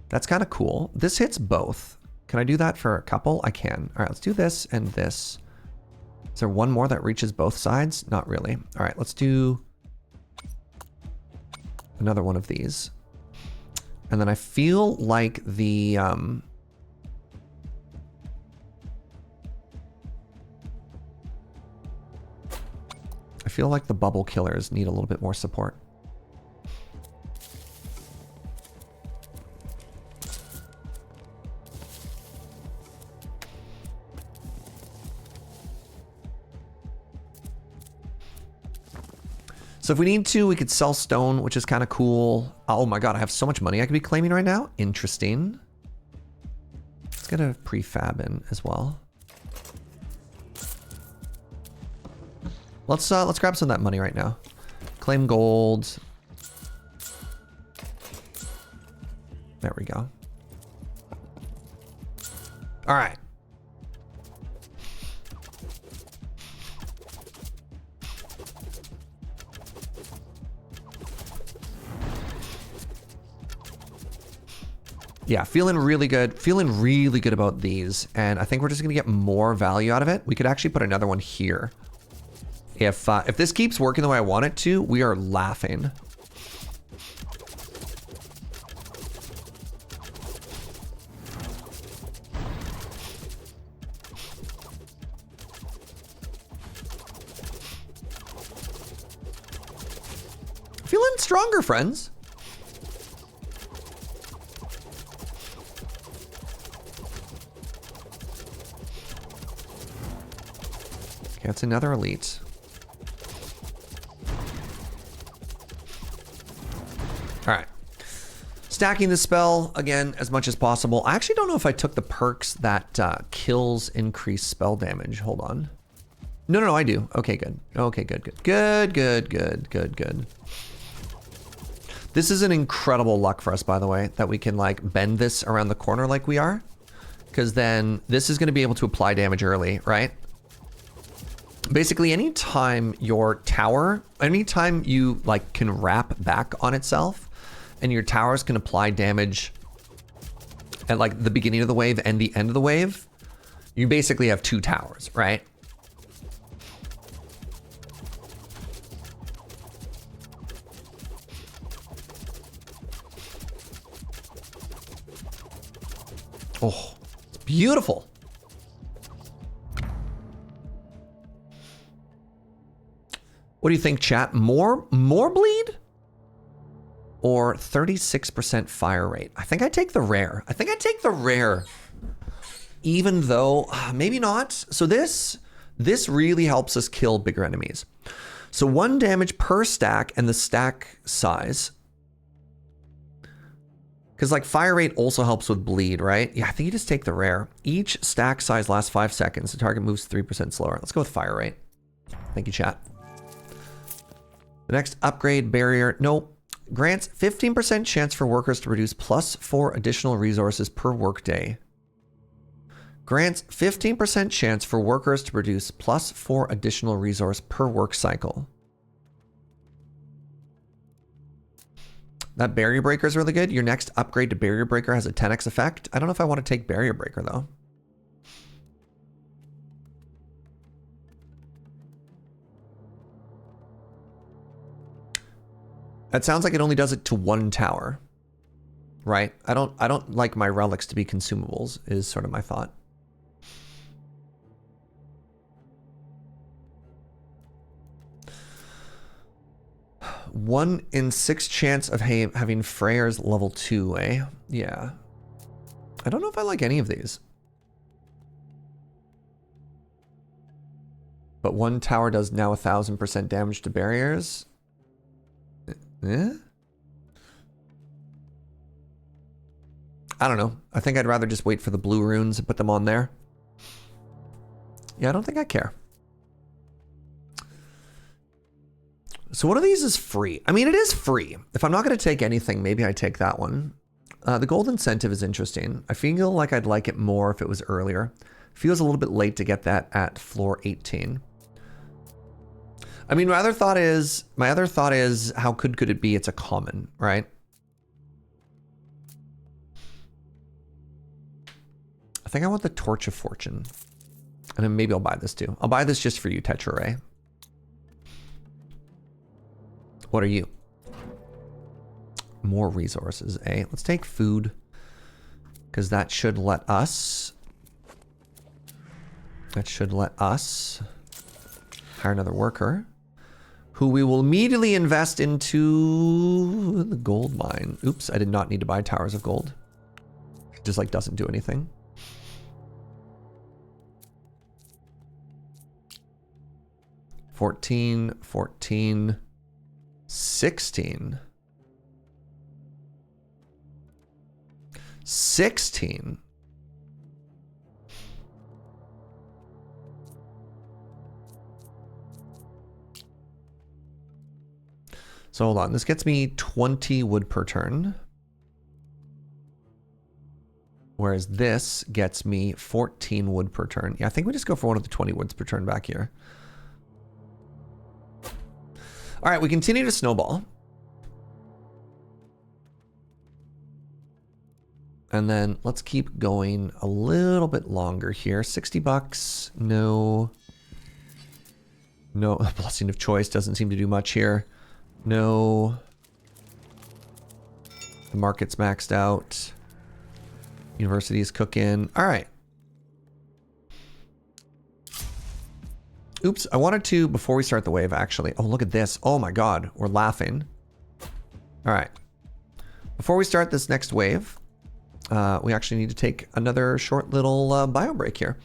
That's kind of cool. This hits both. Can I do that for a couple? I can. All right, let's do this and this. Is there one more that reaches both sides? Not really. All right, let's do another one of these. And then I feel like the... I feel like the bubble killers need a little bit more support. So if we need to, we could sell stone, which is kind of cool. Oh my god, I have so much money I could be claiming right now. Interesting. Let's get a prefab in as well. Let's grab some of that money right now. Claim gold. There we go. All right. Yeah, feeling really good. Feeling really good about these. And I think we're just gonna get more value out of it. We could actually put another one here. If this keeps working the way I want it to, we are laughing. Feeling stronger, friends. Okay, that's another elite. All right. Stacking the spell, again, as much as possible. I actually don't know if I took the perks that kills increased spell damage. Hold on. No, I do. Okay, good. Okay, good. This is an incredible luck for us, by the way, that we can, like, bend this around the corner like we are. Because then this is going to be able to apply damage early, right? Basically, anytime your tower, anytime you, like, can wrap back on itself, and your towers can apply damage at like the beginning of the wave and the end of the wave, you basically have two towers, right? Oh, it's beautiful. What do you think, chat? More bleed? Or 36% fire rate? I think I take the rare. Even though, maybe not. So this really helps us kill bigger enemies. So 1 damage per stack and the stack size. Because like fire rate also helps with bleed, right? Yeah, I think you just take the rare. Each stack size lasts 5 seconds. The target moves 3% slower. Let's go with fire rate. Thank you, chat. The next upgrade barrier, nope. Grants 15% chance for workers to produce +4 additional resources per workday. Grants 15% chance for workers to produce +4 additional resource per work cycle. That barrier breaker is really good. Your next upgrade to barrier breaker has a 10x effect. I don't know if I want to take barrier breaker though. That sounds like it only does it to 1 tower, right? I don't like my relics to be consumables, is sort of my thought. One in 6 chance of having Freyer's level 2, eh? Yeah. I don't know if I like any of these. But 1 tower does now 1000% damage to barriers. Eh? I don't know. I think I'd rather just wait for the blue runes and put them on there. Yeah, I don't think I care. So one of these is free. I mean, it is free. If I'm not going to take anything, maybe I take that one. The gold incentive is interesting. I feel like I'd like it more if it was earlier. Feels a little bit late to get that at floor 18. I mean, my other thought is, how could it be? It's a common, right? I think I want the Torch of Fortune. And then maybe I'll buy this too. I'll buy this just for you, Tetra Ray. What are you? More resources, eh? Let's take food. Because that should let us... hire another worker. Who we will immediately invest into the gold mine. Oops, I did not need to buy towers of gold. It just like doesn't do anything. $14. 16. 16. So hold on, this gets me 20 wood per turn. Whereas this gets me 14 wood per turn. Yeah, I think we just go for one of the 20 woods per turn back here. All right, we continue to snowball. And then let's keep going a little bit longer here. 60 bucks, no. No, blessing of choice doesn't seem to do much here. No. The market's maxed out. University's cooking. All right. Oops, I wanted to, before we start the wave, actually. Oh, look at this. Oh my God, we're laughing. All right. Before we start this next wave, we actually need to take another short little bio break here.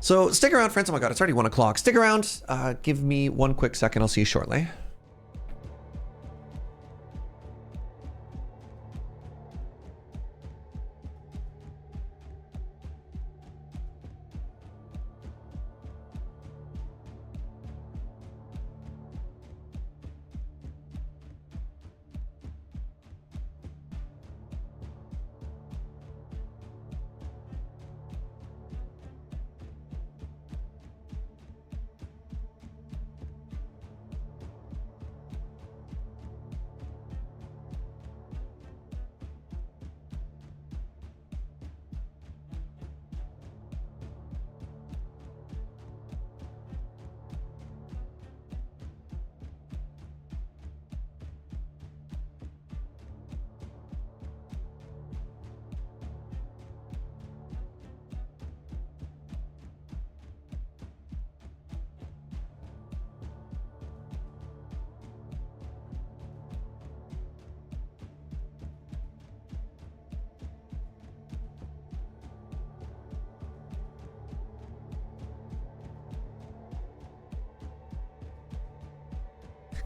So stick around, friends. Oh my God, it's already 1 o'clock. Stick around. Give me one quick second. I'll see you shortly.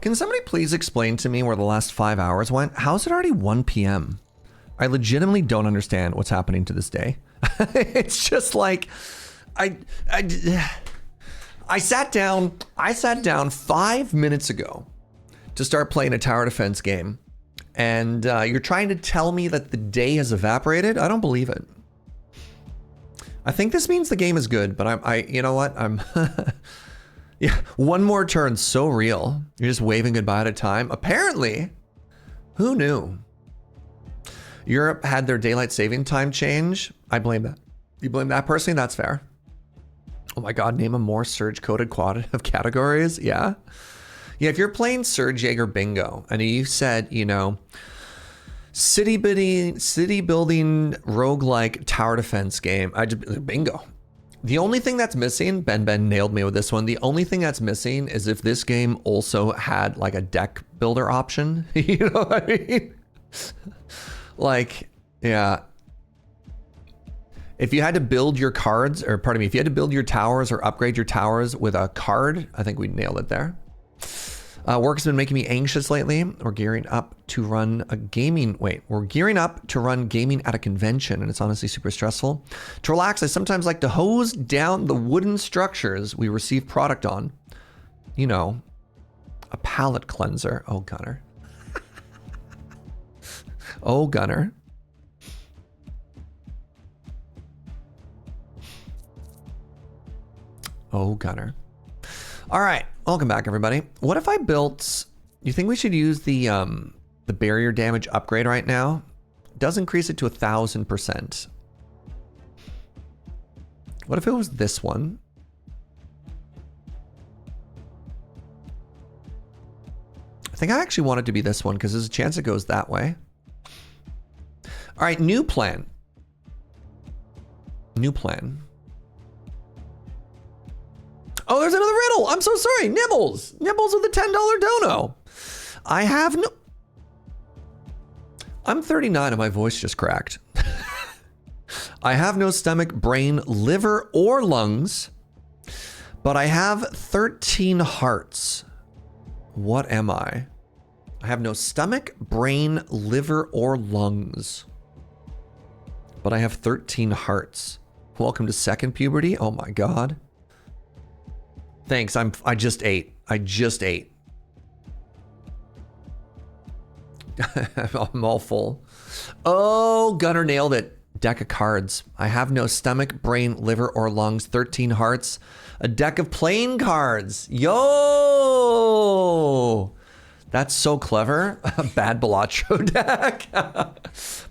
Can somebody please explain to me where the last 5 hours went? How is it already 1 p.m.? I legitimately don't understand what's happening to this day. It's just like, I sat down 5 minutes ago to start playing a tower defense game, and you're trying to tell me that the day has evaporated? I don't believe it. I think this means the game is good, but you know what? Yeah, one more turn, so real. You're just waving goodbye at a time. Apparently, who knew? Europe had their daylight saving time change. I blame that. You blame that personally? That's fair. Oh my God, name a more Serge coded quad of categories. Yeah. Yeah, if you're playing Serge Jaeger Bingo and you said, you know, city building roguelike tower defense game, bingo. The only thing that's missing, Ben nailed me with this one. The only thing that's missing is if this game also had like a deck builder option. You know what I mean? Like, yeah. If you had to build your cards, or pardon me, if you had to build your towers or upgrade your towers with a card, I think we nailed it there. Work's been making me anxious lately. We're gearing up to run gaming at a convention, and it's honestly super stressful. To relax, I sometimes like to hose down the wooden structures we receive product on. You know, a palate cleanser. Oh, Gunner. Oh, Gunner. Oh, Gunner. All right, welcome back, everybody. What if I built? You think we should use the barrier damage upgrade right now? It does increase it to 1,000%. What if it was this one? I think I actually want it to be this one because there's a chance it goes that way. All right, new plan. New plan. Oh, there's another riddle. I'm so sorry. Nibbles. Nibbles with a $10 dono. I have no... I'm 39 and my voice just cracked. I have no stomach, brain, liver, or lungs, but I have 13 hearts. What am I? I have no stomach, brain, liver, or lungs. But I have 13 hearts. Welcome to second puberty. Oh my god. Thanks. I just ate. I just ate. I'm all full. Oh, Gunner nailed it. Deck of cards. I have no stomach, brain, liver, or lungs. 13 hearts. A deck of playing cards. Yo! That's so clever. A bad Balatro deck.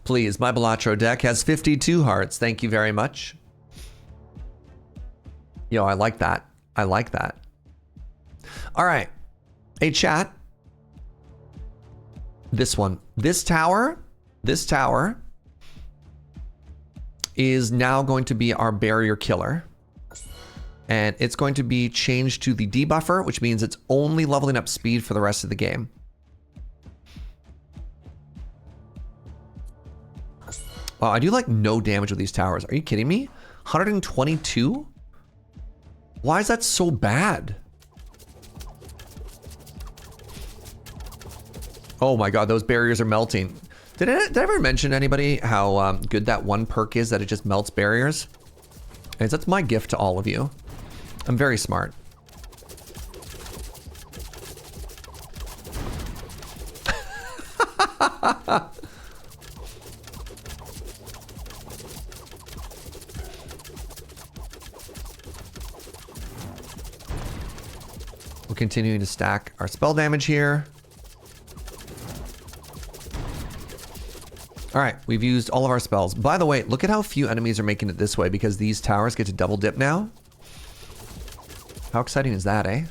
Please, my Balatro deck has 52 hearts. Thank you very much. Yo, I like that. I like that. All right. Hey, chat. This one. This tower is now going to be our barrier killer. And it's going to be changed to the debuffer, which means it's only leveling up speed for the rest of the game. Wow, I do like no damage with these towers. Are you kidding me? 122? Why is that so bad? Oh my god, those barriers are melting. Did I ever mention to anybody how good that one perk is that it just melts barriers? And that's my gift to all of you. I'm very smart. We're continuing to stack our spell damage here. All right, we've used all of our spells. By the way, look at how few enemies are making it this way because these towers get to double dip now. How exciting is that, eh?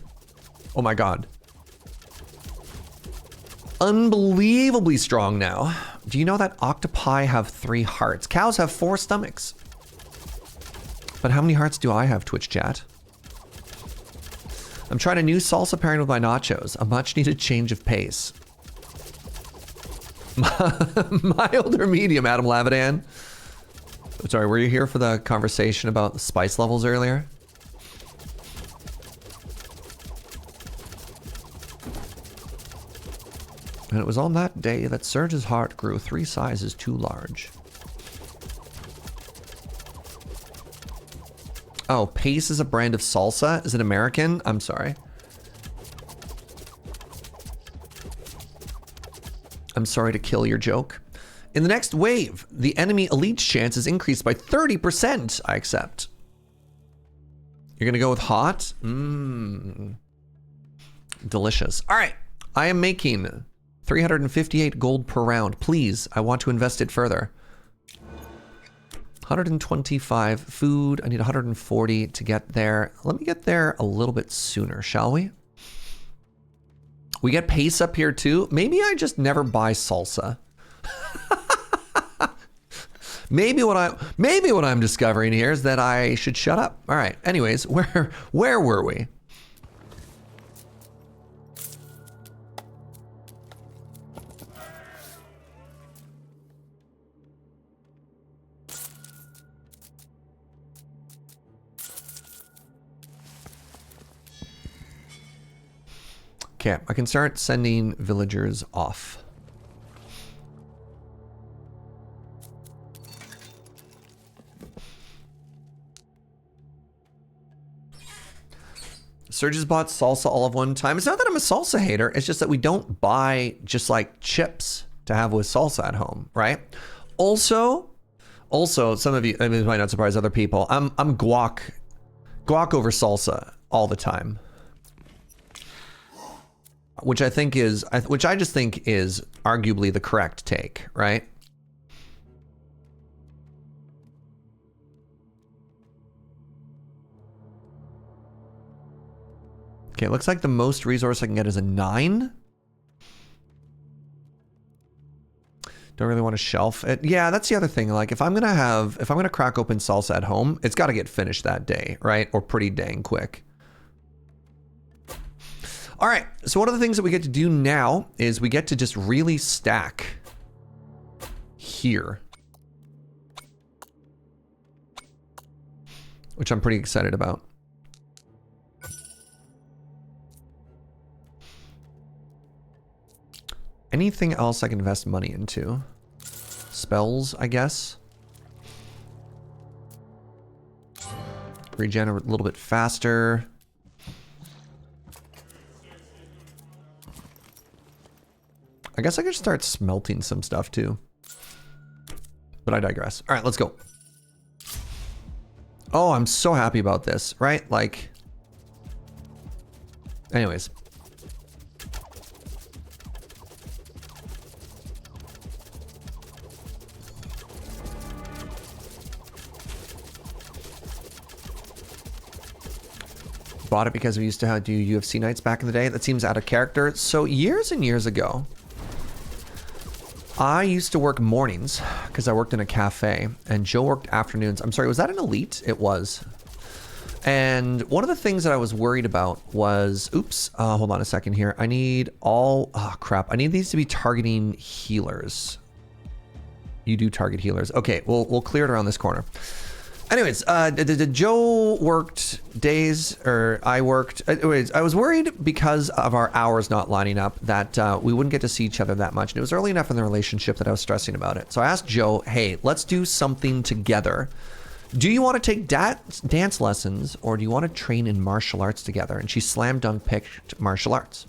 Oh my god. Unbelievably strong now. Do you know that octopi have 3 hearts? Cows have 4 stomachs. But how many hearts do I have, Twitch chat? I'm trying a new salsa pairing with my nachos. A much needed change of pace. Mild or medium, Adam Lavadan? Sorry, were you here for the conversation about the spice levels earlier? And it was on that day that Serge's heart grew 3 sizes too large. Oh, Pace is a brand of salsa? Is it American? I'm sorry. I'm sorry to kill your joke. In the next wave, the enemy elite's chance is increased by 30%. I accept. You're gonna go with hot? Mmm. Delicious. All right, I am making 358 gold per round. Please, I want to invest it further. 125 food. I need 140 to get there. Let me get there a little bit sooner, shall we? We get pace up here too. Maybe I just never buy salsa. Maybe what I'm discovering here is that I should shut up. All right. Anyways, where were we? Okay, I can start sending villagers off. Serge has bought salsa all of one time. It's not that I'm a salsa hater. It's just that we don't buy just like chips to have with salsa at home, right? Also, some of you, I mean, it might not surprise other people. I'm guac over salsa all the time. Which I just think is arguably the correct take, right? Okay, it looks like the most resource I can get is a 9. Don't really want to shelf it. Yeah, that's the other thing. Like if I'm gonna crack open salsa at home, it's got to get finished that day, right? Or pretty dang quick. All right, so one of the things that we get to do now is we get to just really stack here. Which I'm pretty excited about. anything else I can invest money into? Spells, I guess. Regen a little bit faster. I guess I could start smelting some stuff too. But I digress. All right, let's go. Oh, I'm so happy about this, right? Like, anyways. Bought it because we used to do UFC nights back in the day. That seems out of character. So years and years ago, I used to work mornings because I worked in a cafe, and Joe worked afternoons. I'm sorry, was that an Elite? It was. And one of the things that I was worried about was, oops, hold on a second here. I need all, oh crap. I need these to be targeting healers. You do target healers. Okay, we'll clear it around this corner. Anyways, Joe worked days, or I worked. Anyways, I was worried because of our hours not lining up that we wouldn't get to see each other that much. And it was early enough in the relationship that I was stressing about it. So I asked Joe, hey, let's do something together. Do you want to take dance lessons, or do you want to train in martial arts together? And she slam dunk picked martial arts.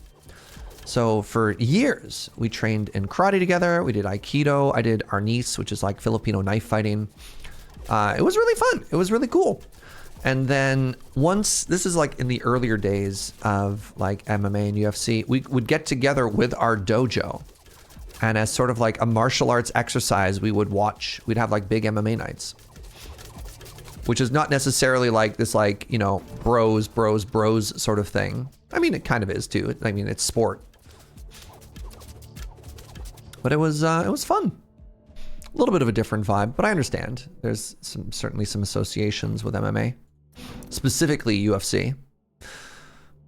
So for years, we trained in karate together. We did Aikido. I did Arnis, which is like Filipino knife fighting. It was really fun. It was really cool. And then once, this is like in the earlier days of like MMA and UFC, we would get together with our dojo. And as sort of like a martial arts exercise, we'd have like big MMA nights. Which is not necessarily like this like, you know, bros sort of thing. I mean, it kind of is too. I mean, it's sport. But it was fun. A little bit of a different vibe, but I understand. There's certainly some associations with MMA, specifically UFC.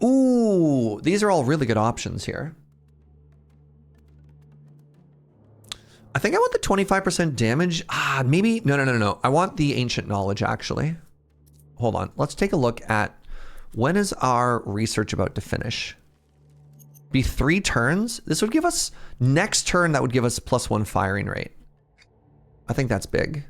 Ooh, these are all really good options here. I think I want the 25% damage. Maybe, no. I want the ancient knowledge, actually. Hold on, let's take a look at when is our research about to finish? Be 3 turns? This would give us, next turn, that would give us +1 firing rate. I think that's big.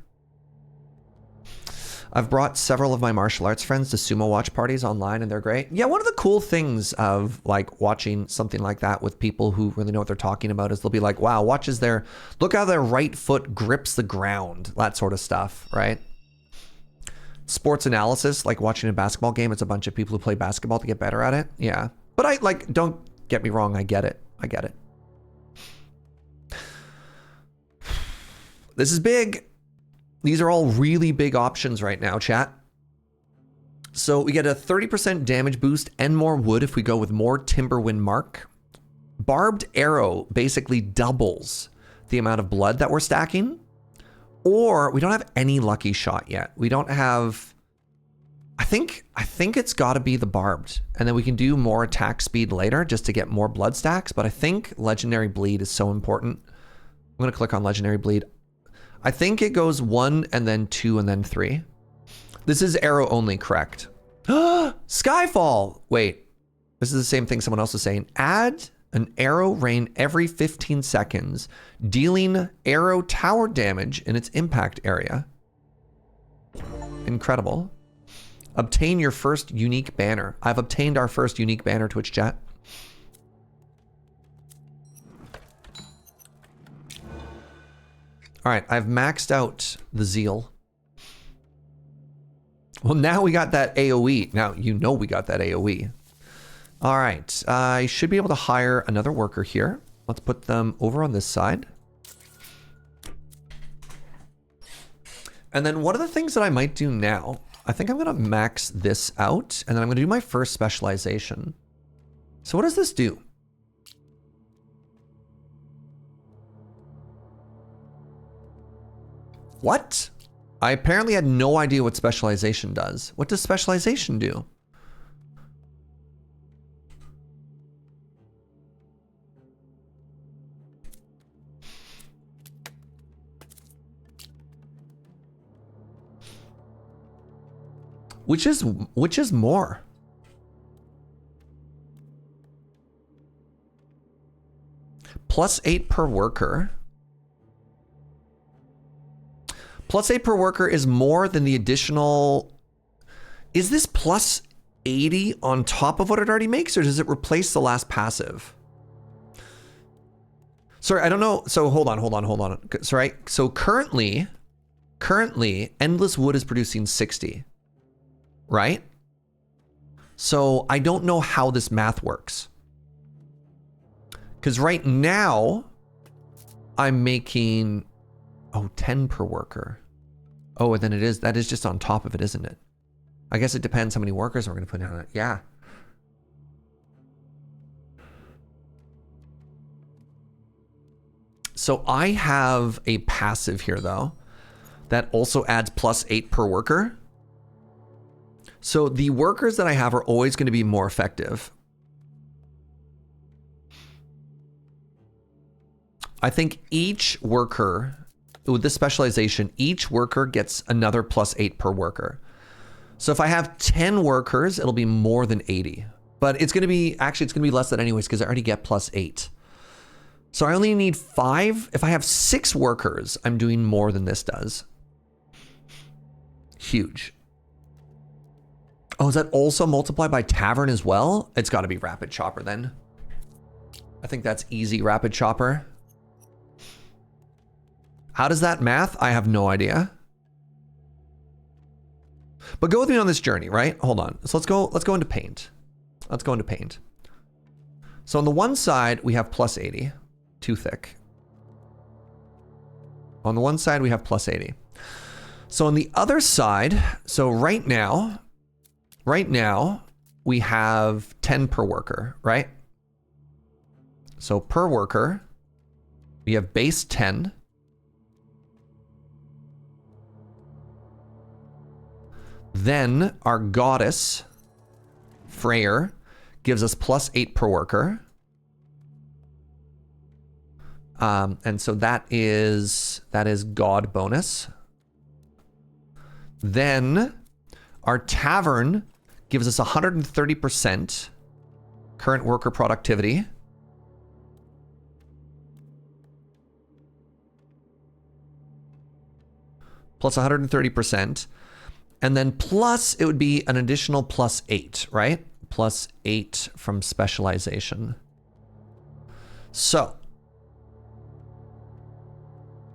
I've brought several of my martial arts friends to sumo watch parties online, and they're great. Yeah, one of the cool things of like watching something like that with people who really know what they're talking about is they'll be like, wow, look how their right foot grips the ground, that sort of stuff, right? Sports analysis, like watching a basketball game, it's a bunch of people who play basketball to get better at it. Yeah. But don't get me wrong, I get it. This is big. These are all really big options right now, chat. So we get a 30% damage boost and more wood if we go with more Timberwind Mark. Barbed Arrow basically doubles the amount of blood that we're stacking. Or we don't have any Lucky Shot yet. We don't have... I think it's got to be the Barbed. And then we can do more attack speed later just to get more blood stacks. But I think Legendary Bleed is so important. I'm going to click on Legendary Bleed. I think it goes 1 and then 2 and then 3. This is arrow only, correct? Skyfall! Wait, this is the same thing someone else was saying. Add an arrow rain every 15 seconds, dealing arrow tower damage in its impact area. Incredible. Obtain your first unique banner. I've obtained our first unique banner, Twitch chat. All right, I've maxed out the Zeal. Well, now we got that AoE. Now, you know we got that AoE. All right, I should be able to hire another worker here. Let's put them over on this side. And then one of the things that I might do now, I think I'm gonna max this out, and then I'm gonna do my first specialization. So what does this do? What? I apparently had no idea what specialization does. What does specialization do? Which is more? +8 per worker. +8 per worker is more than the additional... Is this +80 on top of what it already makes, or does it replace the last passive? Sorry, I don't know. So hold on. Sorry. So currently, Endless Wood is producing 60, right? So I don't know how this math works. Because right now, I'm making, 10 per worker. Oh, and then that is just on top of it, isn't it? I guess it depends how many workers we're going to put on it. Yeah. So I have a passive here, though, that also adds +8 per worker. So the workers that I have are always going to be more effective. I think each worker, with this specialization, each worker gets another +8 per worker. So if I have 10 workers, it'll be more than 80. But it's going to be, actually, it's going to be less than anyways, because I already get +8. So I only need 5. If I have 6 workers, I'm doing more than this does. Huge. Oh, is that also multiplied by Tavern as well? It's got to be Rapid Chopper then. I think that's easy Rapid Chopper. How does that math? I have no idea. But go with me on this journey, right? Hold on. So let's go into Paint. Let's go into Paint. So on the one side, we have +80. Too thick. On the one side, we have +80. So on the other side, so right now, we have 10 per worker, right? So per worker, we have base 10. Then our goddess, Freyr, gives us +8 per worker. And so that is God bonus. Then our Tavern gives us 130% current worker productivity. Plus 130%. And then plus, it would be an additional +8, right? +8 from specialization. So,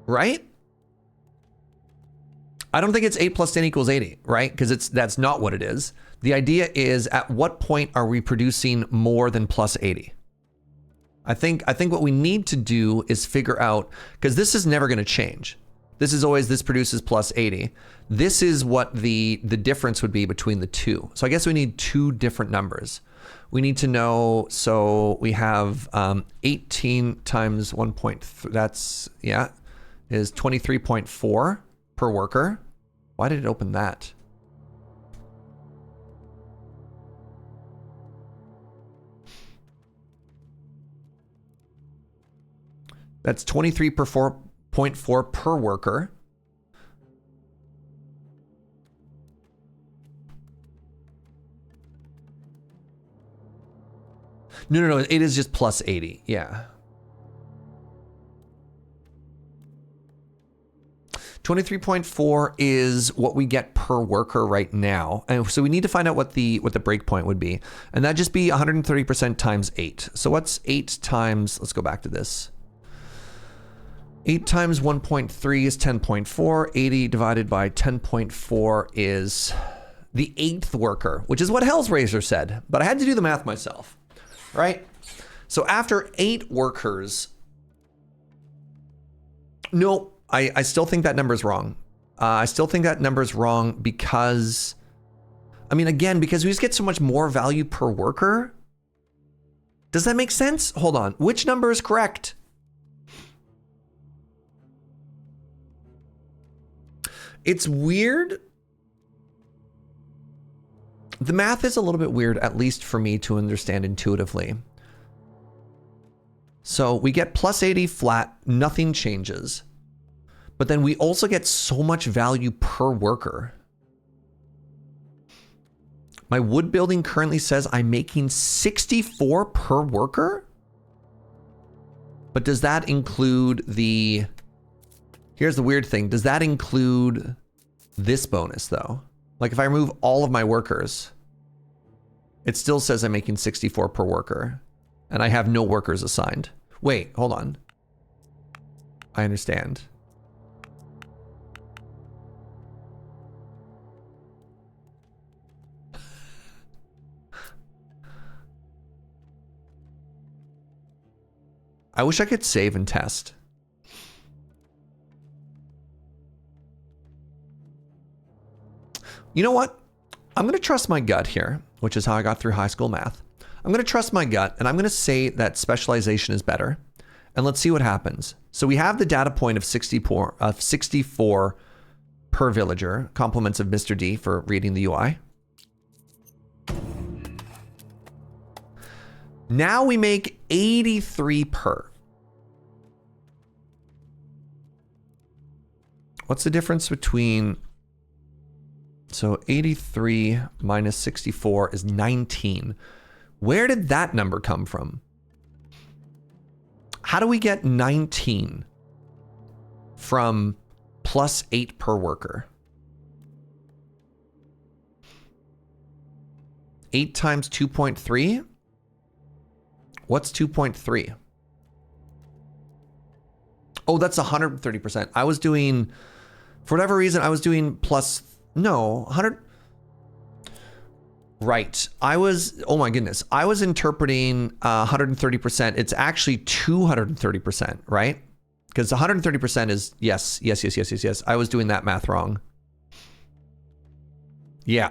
right? I don't think it's 8 + 10 = 80, right? Because that's not what it is. The idea is, at what point are we producing more than +80? I think what we need to do is figure out, because this is never going to change. This is always, this produces +80. This is what the difference would be between the two. So I guess we need two different numbers. We need to know, so we have 18 times 1.3, that's, yeah, is 23.4 per worker. Why did it open that? That's 23.4 per worker. No, it is just +80, yeah. 23.4 is what we get per worker right now. And so we need to find out what the breakpoint would be. And that'd just be 130% times 8. So what's 8 times, let's go back to this. 8 times 1.3 is 10.4. 80 divided by 10.4 is the 8th worker, which is what Hellraiser said. But I had to do the math myself, right? So after 8 workers, no, I still think that number is wrong. I still think that number is wrong because, I mean, again, because we just get so much more value per worker. Does that make sense? Hold on. Which number is correct? It's weird. The math is a little bit weird, at least for me to understand intuitively. So we get +80 flat, nothing changes. But then we also get so much value per worker. My wood building currently says I'm making 64 per worker? But does that include the... Here's the weird thing. Does that include this bonus, though? Like, if I remove all of my workers, it still says I'm making 64 per worker. And I have no workers assigned. Wait, hold on. I understand. I wish I could save and test. You know what? I'm going to trust my gut here, which is how I got through high school math. I'm going to trust my gut, and I'm going to say that specialization is better. And let's see what happens. So we have the data point of 64 per villager, compliments of Mr. D for reading the UI. Now we make 83 per. What's the difference between... So 83 minus 64 is 19. Where did that number come from? How do we get 19 from plus 8 per worker? 8 times 2.3? What's 2.3? Oh, that's 130%. I was doing, for whatever reason, I was doing plus, no, 100. Right. I was, oh my goodness. I was interpreting 130%. It's actually 230%, right? Because 130% is yes. I was doing that math wrong. Yeah.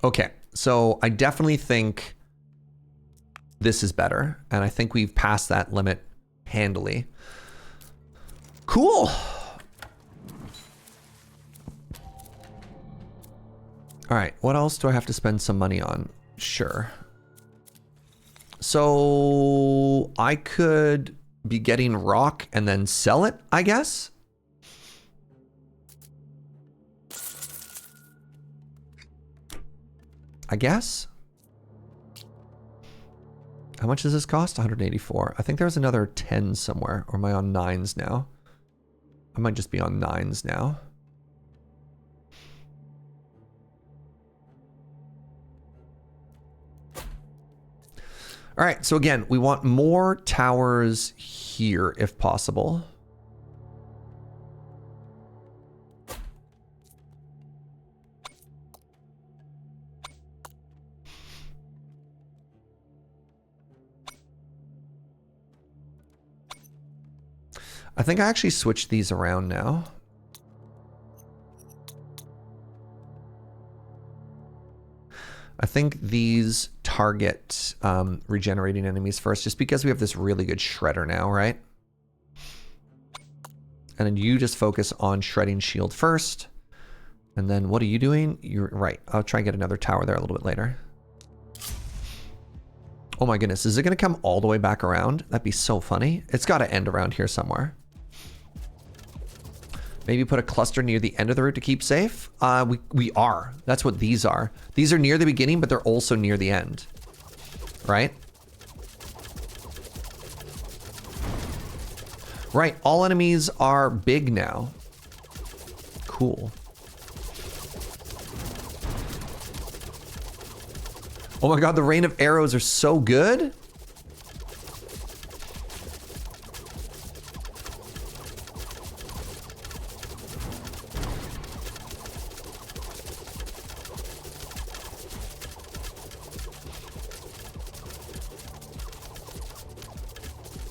Okay. So I definitely think this is better. And I think we've passed that limit handily. Cool. All right, what else do I have to spend some money on? Sure. So I could be getting rock and then sell it, I guess. How much does this cost? 184. I think there's another 10 somewhere. Or am I on 9s now? I might just be on 9s now. All right, so again, we want more towers here if possible. I think I actually switched these around now. I think these target regenerating enemies first, just because we have this really good shredder now, right? And then you just focus on shredding shield first. And then what are you doing? You're right. I'll try and get another tower there a little bit later. Oh my goodness, is it going to come all the way back around? That'd be so funny. It's got to end around here somewhere. Maybe put a cluster near the end of the route to keep safe. We are. That's what these are. These are near the beginning, but they're also near the end. Right? Right. All enemies are big now. Cool. Oh my god, the rain of arrows are so good.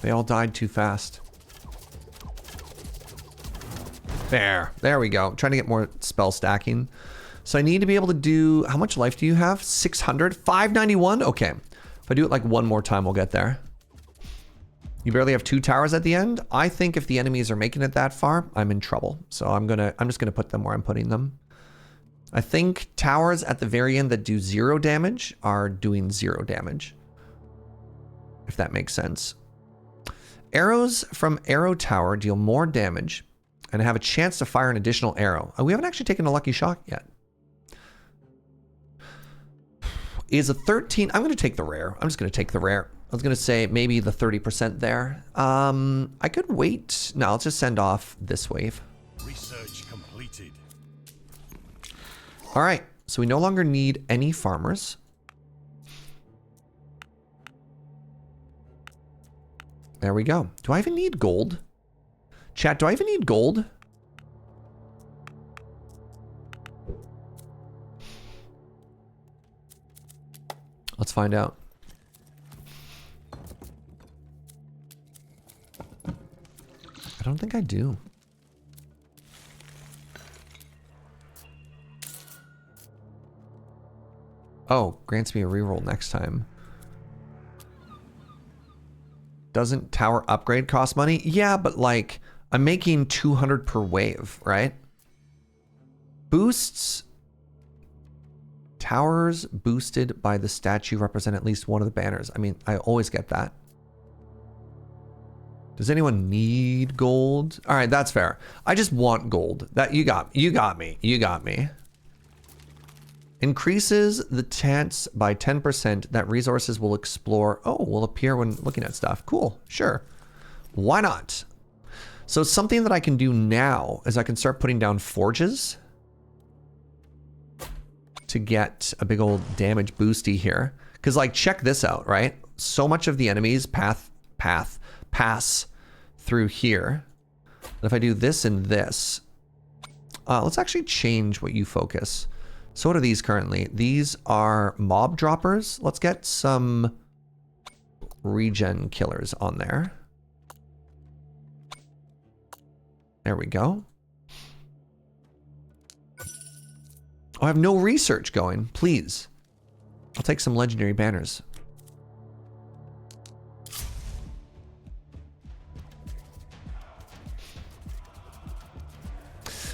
They all died too fast. There we go. I'm trying to get more spell stacking. So I need to be able to do, how much life do you have? 600? 591? Okay. If I do it like one more time, we'll get there. You barely have 2 towers at the end. I think if the enemies are making it that far, I'm in trouble. So I'm just gonna put them where I'm putting them. I think towers at the very end that do 0 damage are doing 0 damage. If that makes sense. Arrows from arrow tower deal more damage and have a chance to fire an additional arrow. We haven't actually taken a lucky shot yet. Is a 13. I'm going to take the rare. I'm just going to take the rare. I was going to say maybe the 30% there. I could wait. No, let's just send off this wave. Research completed. All right. So we no longer need any farmers. There we go. Do I even need gold? Chat, do I even need gold? Let's find out. I don't think I do. Oh, grants me a reroll next time. Doesn't tower upgrade cost money? Yeah, but like, I'm making 200 per wave, right? Boosts. Towers boosted by the statue represent at least one of the banners. I mean, I always get that. Does anyone need gold? All right, that's fair. I just want gold. That you got me. You got me. Increases the chance by 10% that resources will explore. Oh, will appear when looking at stuff. Cool, sure. Why not? So something that I can do now is I can start putting down forges to get a big old damage boosty here. Because like, check this out, right? So much of the enemies pass through here. And if I do this and this, let's actually change what you focus. So what are these currently? These are mob droppers. Let's get some regen killers on there. There we go. Oh, I have no research going. Please. I'll take some legendary banners.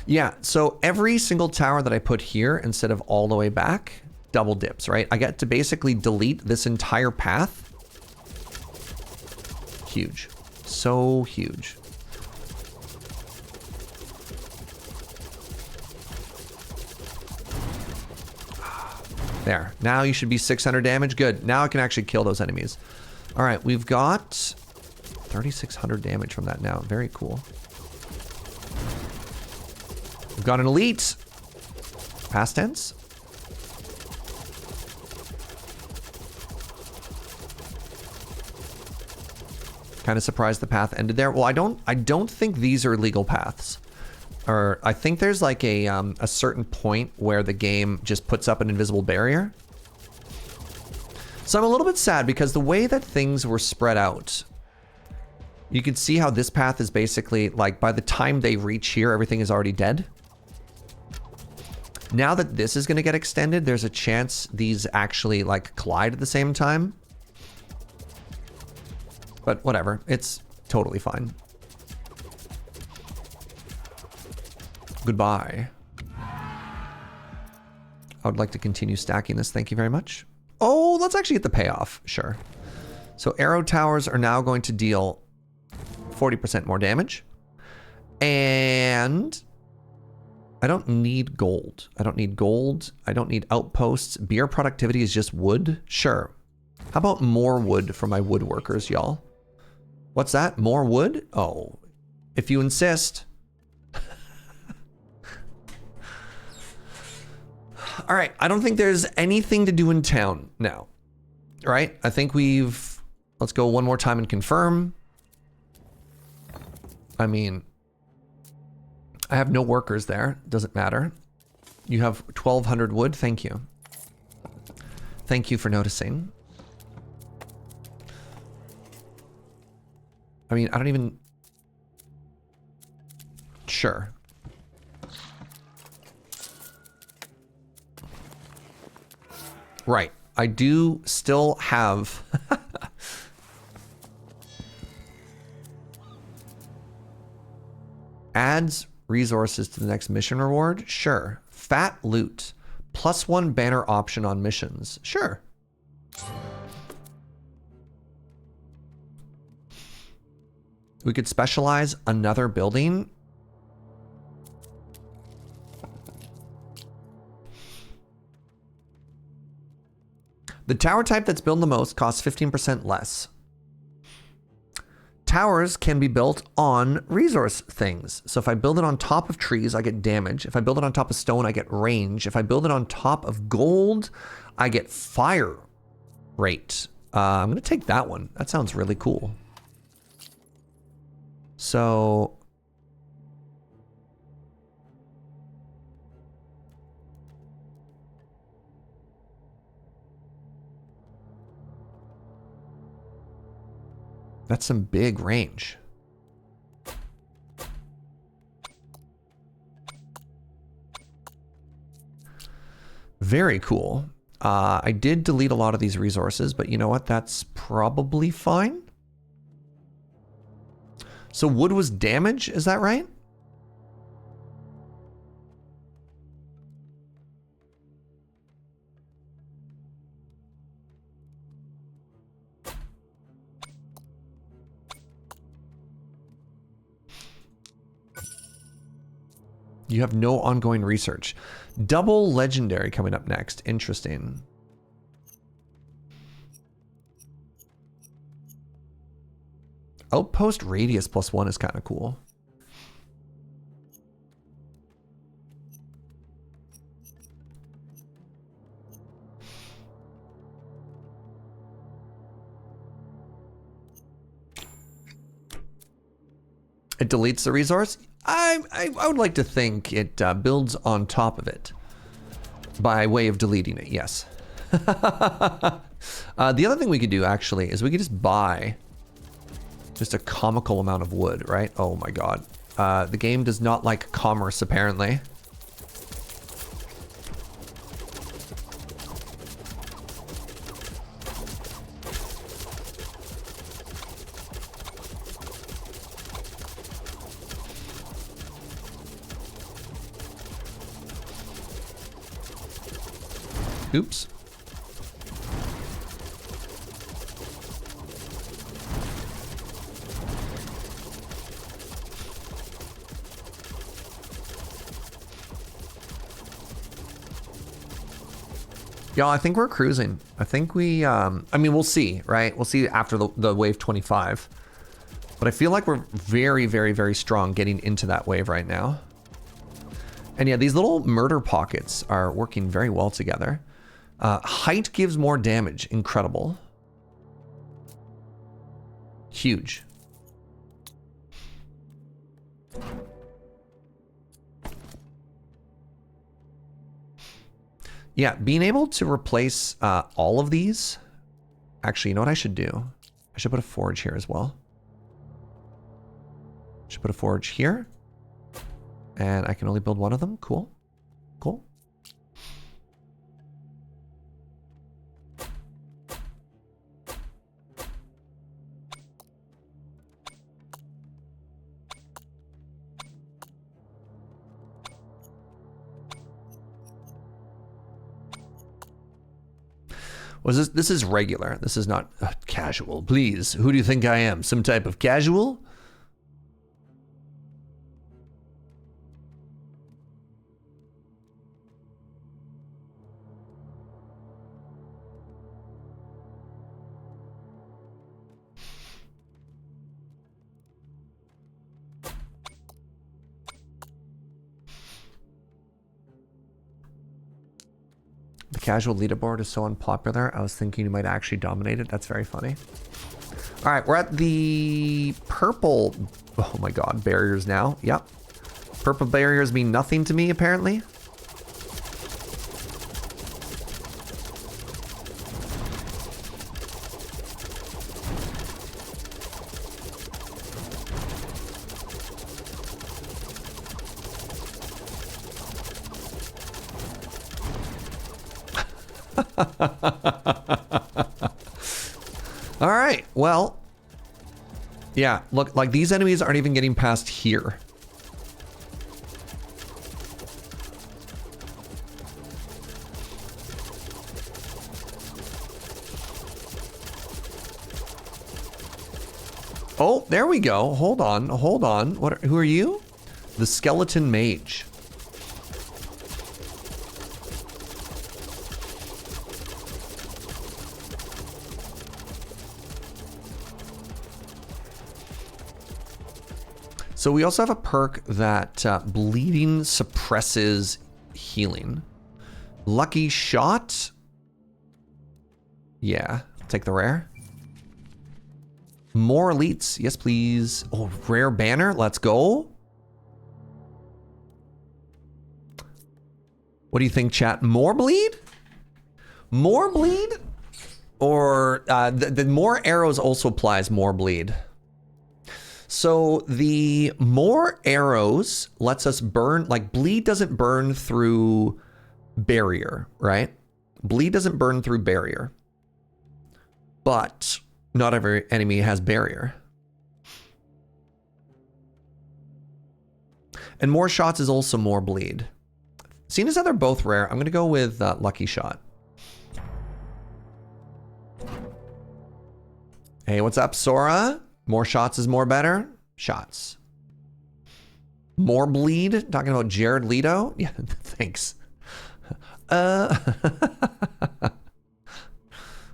Yeah, so every single tower that I put here instead of all the way back, double dips, right? I get to basically delete this entire path. Huge. So huge. There. Now you should be 600 damage. Good. Now I can actually kill those enemies. All right, we've got 3,600 damage from that now. Very cool. We've got an elite. Past tense. Kind of surprised the path ended there. Well, I don't think these are legal paths. Or I think there's like a certain point where the game just puts up an invisible barrier. So I'm a little bit sad because the way that things were spread out, you can see how this path is basically like by the time they reach here, everything is already dead. Now that this is going to get extended, there's a chance these actually like collide at the same time. But whatever, it's totally fine. Goodbye. I would like to continue stacking this. Thank you very much. Oh, let's actually get the payoff. Sure. So arrow towers are now going to deal 40% more damage. And I don't need gold. I don't need gold. I don't need outposts. Beer productivity is just wood. Sure. How about more wood for my woodworkers, y'all? What's that? More wood? Oh, if you insist. All right, I don't think there's anything to do in town now, right? I think let's go one more time and confirm. I mean, I have no workers there, doesn't matter. You have 1,200 wood, thank you. Thank you for noticing. I mean, I don't even, sure. Right. I do still have adds resources to the next mission reward. Sure. Fat loot. +1 banner option on missions. Sure. We could specialize another building. The tower type that's built the most costs 15% less. Towers can be built on resource things. So if I build it on top of trees, I get damage. If I build it on top of stone, I get range. If I build it on top of gold, I get fire rate. I'm going to take that one. That sounds really cool. So... that's some big range. Very cool. I did delete a lot of these resources, but you know what? That's probably fine. So wood was damage, is that right? You have no ongoing research. Double legendary coming up next. Interesting. Outpost radius +1 is kind of cool. It deletes the resource. I would like to think it builds on top of it by way of deleting it, yes. The other thing we could do actually is we could just buy just a comical amount of wood, right? Oh my god. The game does not like commerce apparently. Oops. Y'all, I think we're cruising. I think we, I mean, we'll see, right? We'll see after the wave 25. But I feel like we're very, very, very strong getting into that wave right now. And yeah, these little murder pockets are working very well together. Height gives more damage. Incredible. Huge. Yeah, being able to replace all of these. Actually, you know what I should do? I should put a forge here as well. Should put a forge here. And I can only build one of them. Cool. Cool. Was this? This is regular. This is not casual. Please, who do you think I am? Some type of casual? The casual leaderboard is so unpopular. I was thinking you might actually dominate it. That's very funny. All right, we're at the purple. Oh my god, barriers now. Yep. Purple barriers mean nothing to me, apparently. All right, well, yeah, look, like these enemies aren't even getting past here. Oh, there we go. Hold on, hold on. Who are you? The skeleton mage. So we also have a perk that bleeding suppresses healing. Lucky shot. Yeah, take the rare. More elites, yes please. Oh, rare banner, let's go. What do you think, chat? More bleed? More bleed? Or the more arrows also applies more bleed. So the more arrows lets us burn, like bleed doesn't burn through barrier, right? Bleed doesn't burn through barrier. But not every enemy has barrier. And more shots is also more bleed. Seeing as how they're both rare, I'm gonna go with lucky shot. Hey, what's up, Sora? More shots is more better? Shots. More bleed? Talking about Jared Leto? Yeah, thanks. Oh,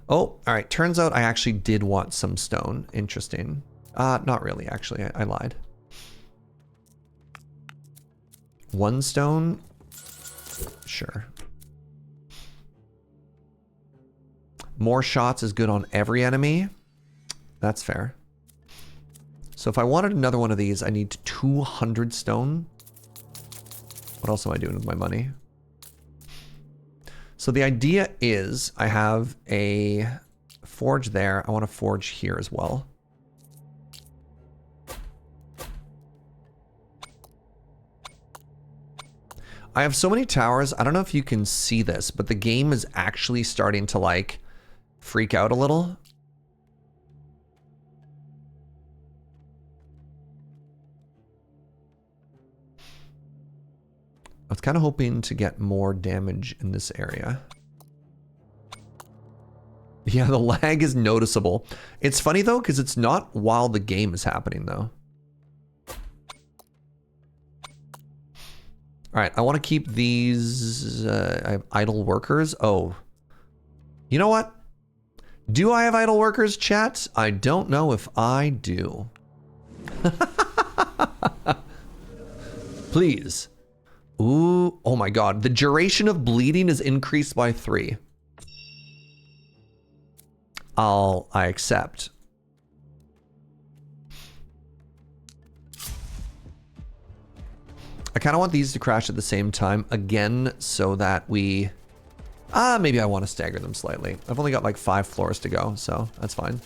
all right. Turns out I actually did want some stone. Interesting. Not really, actually. I lied. One stone? Sure. More shots is good on every enemy. That's fair. So if I wanted another one of these, I need 200 stone. What else am I doing with my money? So the idea is I have a forge there. I want to forge here as well. I have so many towers. I don't know if you can see this, but the game is actually starting to like freak out a little. I was kind of hoping to get more damage in this area. Yeah, the lag is noticeable. It's funny though, because it's not while the game is happening though. All right, I want to keep these, I have idle workers. Oh, you know what? Do I have idle workers, chat? I don't know if I do. Please. Ooh, oh my God. The duration of bleeding is increased by 3. I accept. I kind of want these to crash at the same time again so that we... maybe I want to stagger them slightly. I've only got like 5 floors to go, so that's fine.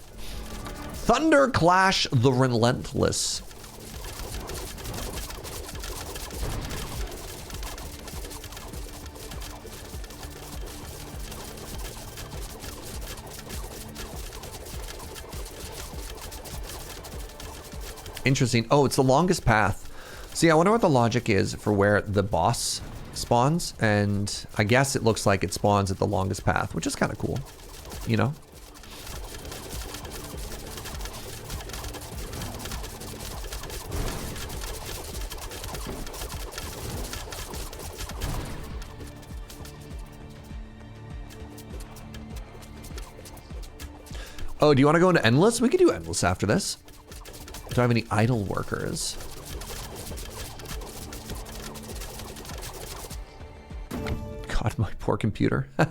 Thunder Clash the Relentless. Interesting. Oh, it's the longest path. See, I wonder what the logic is for where the boss spawns, and I guess it looks like it spawns at the longest path, which is kind of cool, you know? Oh, do you want to go into Endless? We could do Endless after this. Do I have any idle workers? God, my poor computer. All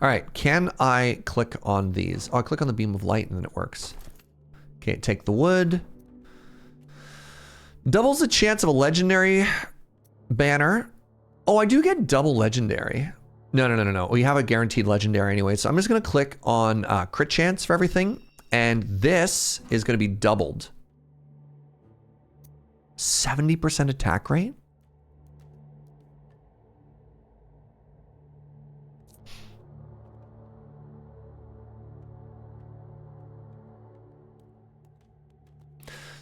right, can I click on these? Oh, I click on the beam of light and then it works. Okay, take the wood. Doubles the chance of a legendary banner. Oh, I do get double legendary. No. We have a guaranteed legendary anyway, so I'm just gonna click on crit chance for everything. And this is going to be doubled. 70% attack rate?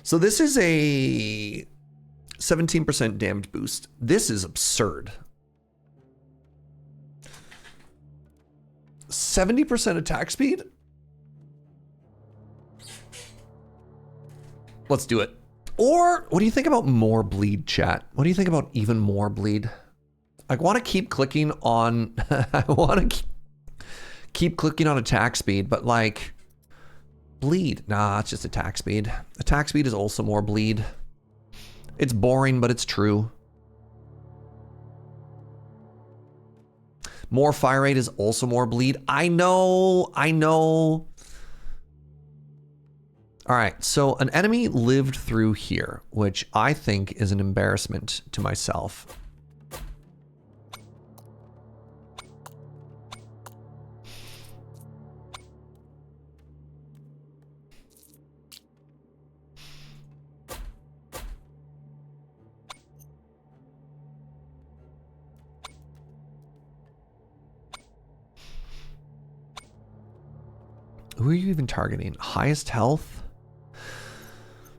So this is a 17% damage boost. This is absurd. 70% attack speed? Let's do it. Or what do you think about more bleed, chat? What do you think about even more bleed? I want to keep clicking on I want to keep clicking on attack speed, but like bleed. Nah, it's just attack speed. Attack speed is also more bleed. It's boring, but it's true. More fire rate is also more bleed. I know. All right, so an enemy lived through here, which I think is an embarrassment to myself. Who are you even targeting? Highest health?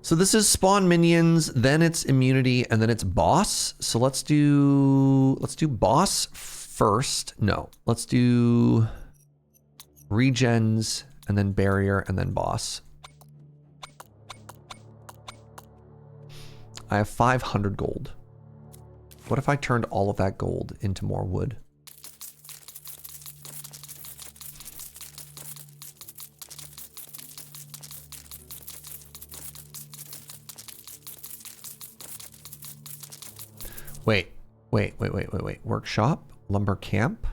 So this is spawn minions, then it's immunity, and then it's boss. So let's do boss first. No, let's do regens, and then barrier, and then boss. I have 500 gold. What if I turned all of that gold into more wood? Wait. Workshop, lumber camp,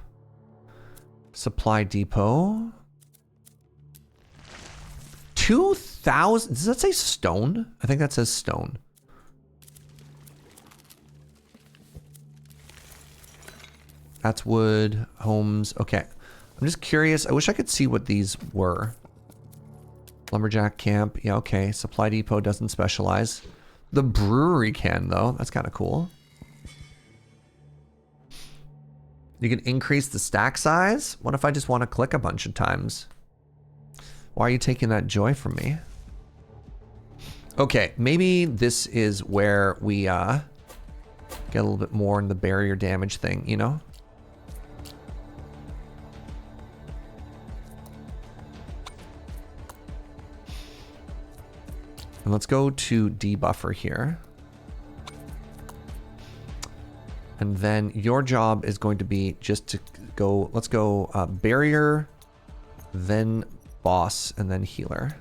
supply depot. 2,000. Does that say stone? I think that says stone. That's wood, homes. Okay. I'm just curious. I wish I could see what these were. Lumberjack camp. Yeah, okay. Supply depot doesn't specialize. The brewery can, though. That's kind of cool. You can increase the stack size? What if I just want to click a bunch of times? Why are you taking that joy from me? Okay, maybe this is where we get a little bit more in the barrier damage thing, you know? And let's go to debuffer here. And then your job is going to be just to go, let's go barrier, then boss, and then healer.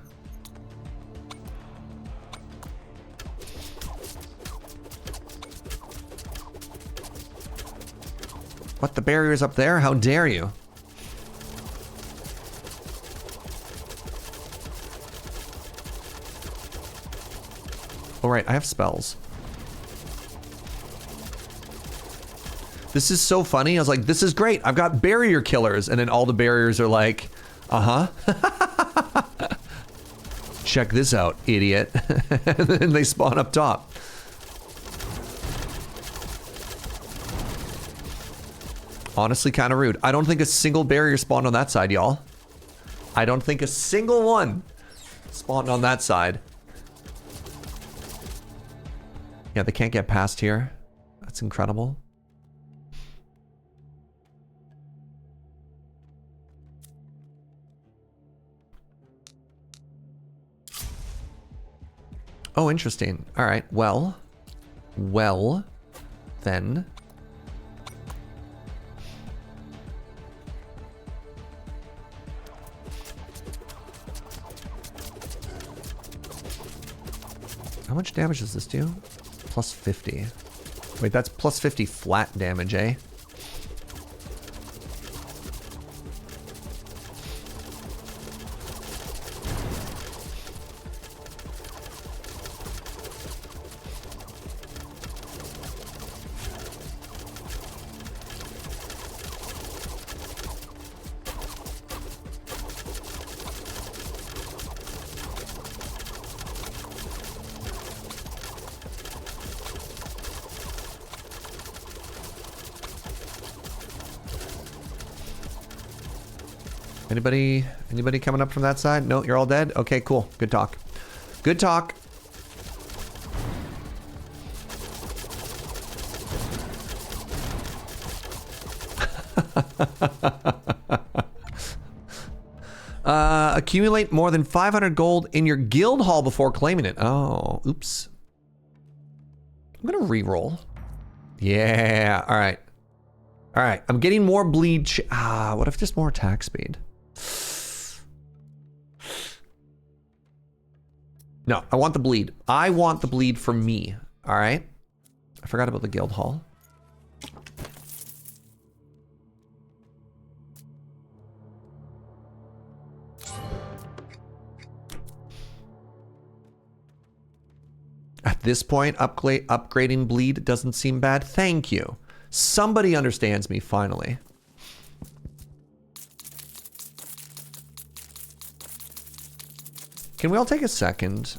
What, the barrier's up there? How dare you? Oh right, I have spells. This is so funny. I was like, this is great. I've got barrier killers. And then all the barriers are like, uh-huh. Check this out, idiot. And then they spawn up top. Honestly, kind of rude. I don't think a single barrier spawned on that side, y'all. I don't think a single one spawned on that side. Yeah, they can't get past here. That's incredible. Oh, interesting. All right. Well, then. How much damage does this do? Plus 50. Wait, that's plus 50 flat damage, eh? Anybody coming up from that side? No, you're all dead? Okay, cool. Good talk. Good talk. Accumulate more than 500 gold in your guild hall before claiming it. Oh, oops. I'm gonna re-roll. Yeah, all right. All right, I'm getting more bleed. What if just more attack speed? No, I want the bleed. I want the bleed for me. All right. I forgot about the guild hall. At this point, upgrading bleed doesn't seem bad. Thank you. Somebody understands me, finally. Can we all take a second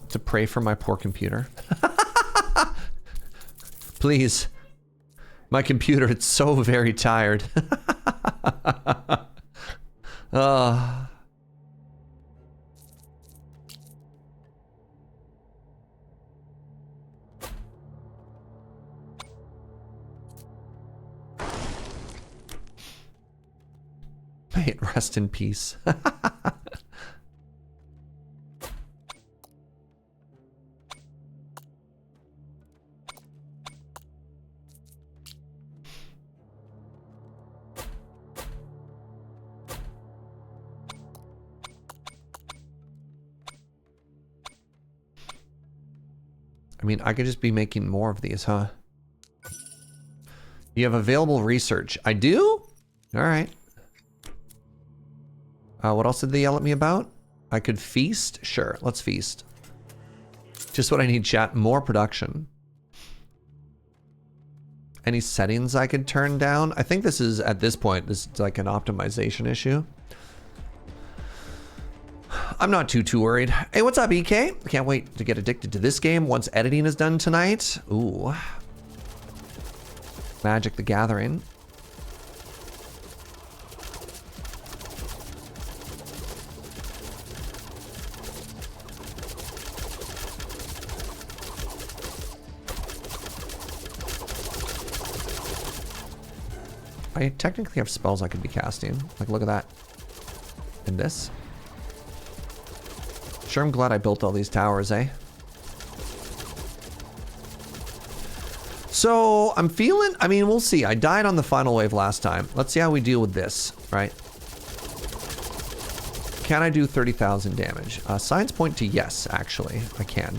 to pray for my poor computer? Please. My computer, it's so very tired. May it rest in peace. I mean, I could just be making more of these, huh? You have available research. I do? All right. What else did they yell at me about? I could feast? Sure, let's feast. Just what I need, chat. More production. Any settings I could turn down? I think this is, at this point, this is like an optimization issue. I'm not too worried. Hey, what's up, EK? I can't wait to get addicted to this game once editing is done tonight. Ooh. Magic the Gathering. I technically have spells I could be casting. Like, look at that. And this. Sure, I'm glad I built all these towers, eh? So, I'm feeling... I mean, we'll see. I died on the final wave last time. Let's see how we deal with this, right? Can I do 30,000 damage? Signs point to yes, actually. I can.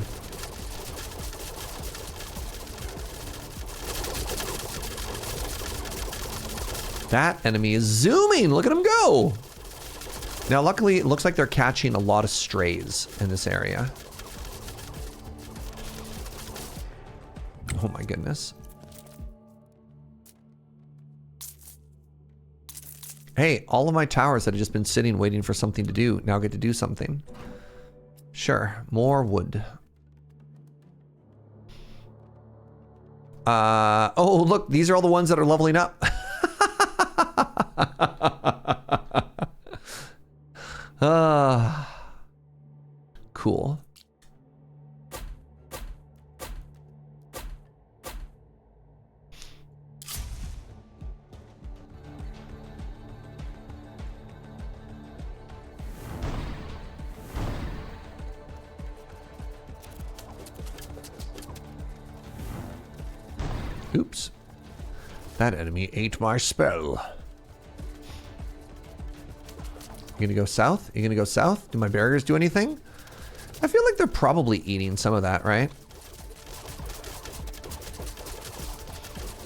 That enemy is zooming! Look at him go! Now, luckily, it looks like they're catching a lot of strays in this area. Oh my goodness. Hey, all of my towers that have just been sitting waiting for something to do now get to do something. Sure, more wood. Oh, look, these are all the ones that are leveling up. Cool. Oops. That enemy ate my spell. You gonna go south? You gonna go south? Do my barriers do anything? I feel like they're probably eating some of that, right?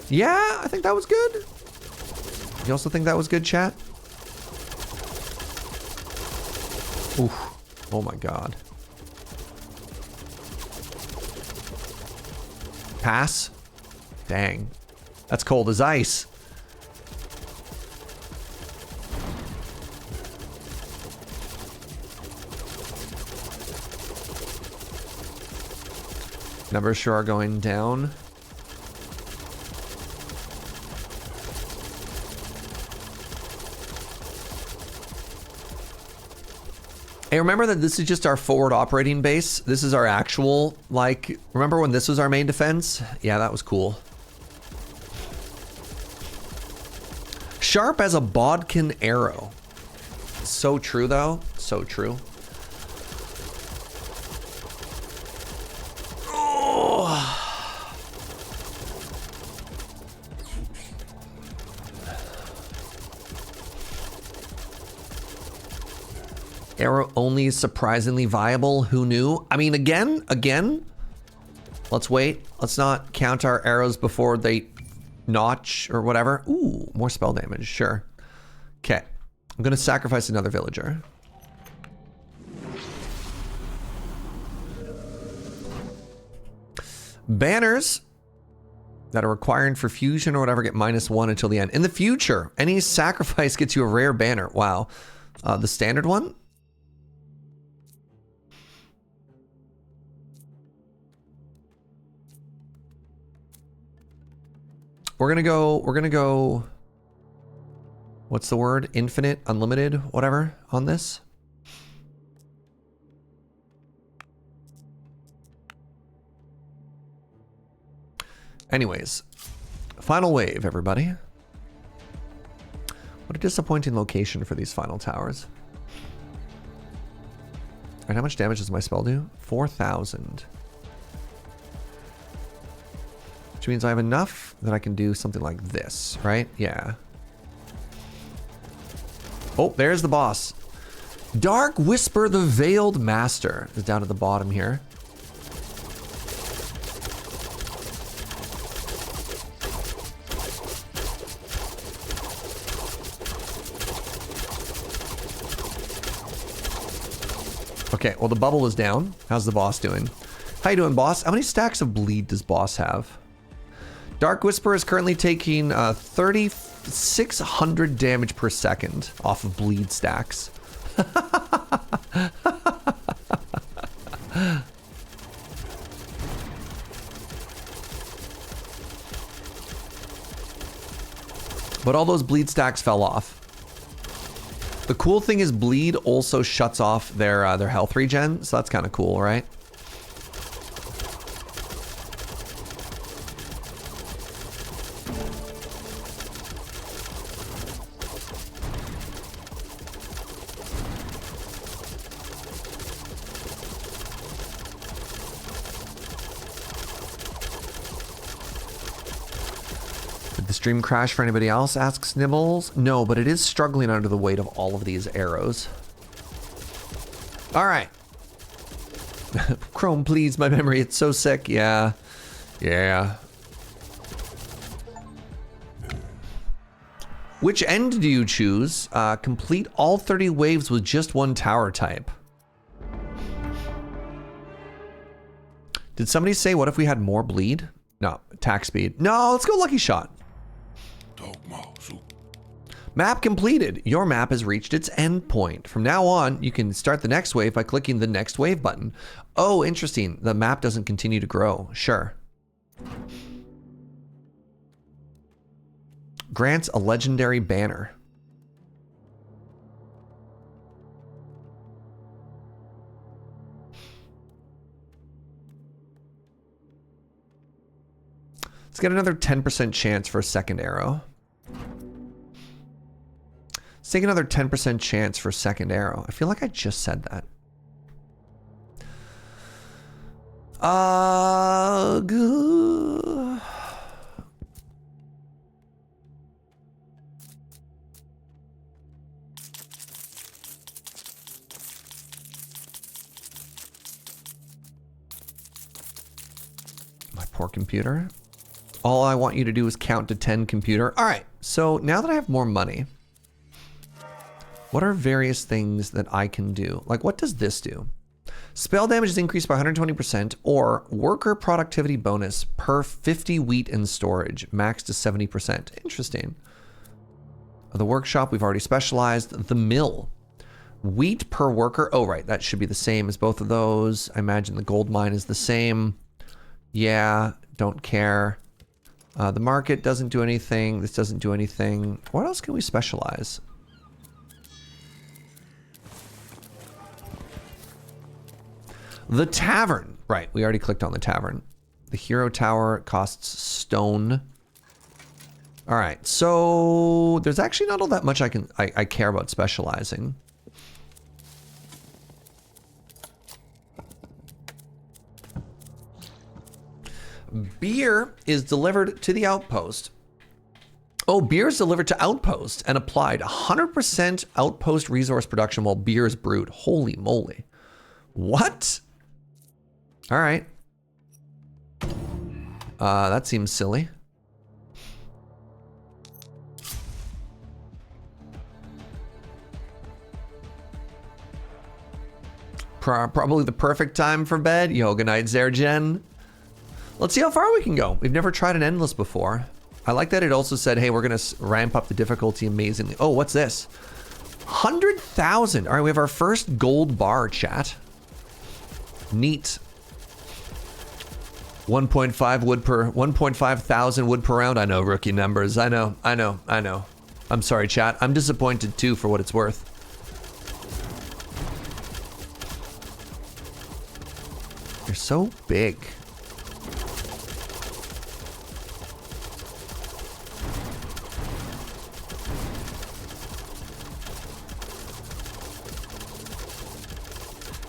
Yeah, I think that was good. You also think that was good, chat? Oof. Oh my god. Pass? Dang. That's cold as ice. Numbers sure are going down. Hey, remember that this is just our forward operating base? This is our actual, like, remember when this was our main defense? Yeah, that was cool. Sharp as a bodkin arrow. So true, though. So true. Arrow only surprisingly viable. Who knew? I mean, again, Let's wait. Let's not count our arrows before they notch or whatever. Ooh, more spell damage. Sure. Okay. I'm going to sacrifice another villager. Banners that are required for fusion or whatever get -1 until the end. In the future, any sacrifice gets you a rare banner. Wow. The standard one? We're gonna go, what's the word? Infinite, unlimited, whatever on this. Anyways, final wave, everybody. What a disappointing location for these final towers. And how much damage does my spell do? 4,000. Which means I have enough that I can do something like this, right? Yeah. Oh, there's the boss. Dark Whisper, the Veiled Master is down at the bottom here. Okay, well the bubble is down. How's the boss doing? How you doing, boss? How many stacks of bleed does boss have? Dark Whisper is currently taking 3,600 damage per second off of bleed stacks. But all those bleed stacks fell off. The cool thing is bleed also shuts off their health regen, so that's kind of cool, right? Stream crash for anybody else, asks Nibbles. No, but it is struggling under the weight of all of these arrows. All right. Chrome, please, my memory, it's so sick. Yeah. Yeah. Which end do you choose? Complete all 30 waves with just one tower type. Did somebody say, what if we had more bleed? No, attack speed. No, let's go lucky shot. Map completed. Your map has reached its end point. From now on, you can start the next wave by clicking the next wave button. Oh, interesting. The map doesn't continue to grow. Sure. Grants a legendary banner. Let's get another 10% chance for a second arrow. Let's take another 10% chance for a second arrow. I feel like I just said that. My poor computer. All I want you to do is count to 10, computer. All right, so now that I have more money, what are various things that I can do? Like, what does this do? Spell damage is increased by 120%, or worker productivity bonus per 50 wheat in storage, max to 70%. Interesting. The workshop, we've already specialized. The mill. Wheat per worker. Oh, right, that should be the same as both of those. I imagine the gold mine is the same. Yeah, don't care. The market doesn't do anything. This doesn't do anything. What else can we specialize? The tavern. Right, we already clicked on the tavern. The hero tower costs stone. All right, so there's actually not all that much I care about specializing. Beer is delivered to the outpost. Oh, beer is delivered to outpost and applied. 100% outpost resource production while beer is brewed. Holy moly. What? All right. That seems silly. Probably the perfect time for bed. Yo, good night, Serge. Let's see how far we can go. We've never tried an endless before. I like that it also said, hey, we're gonna ramp up the difficulty amazingly. Oh, what's this? 100,000. All right, we have our first gold bar, chat. Neat. 1.5 thousand wood per round. I know, rookie numbers. I know. I'm sorry, chat. I'm disappointed too, for what it's worth. You're so big.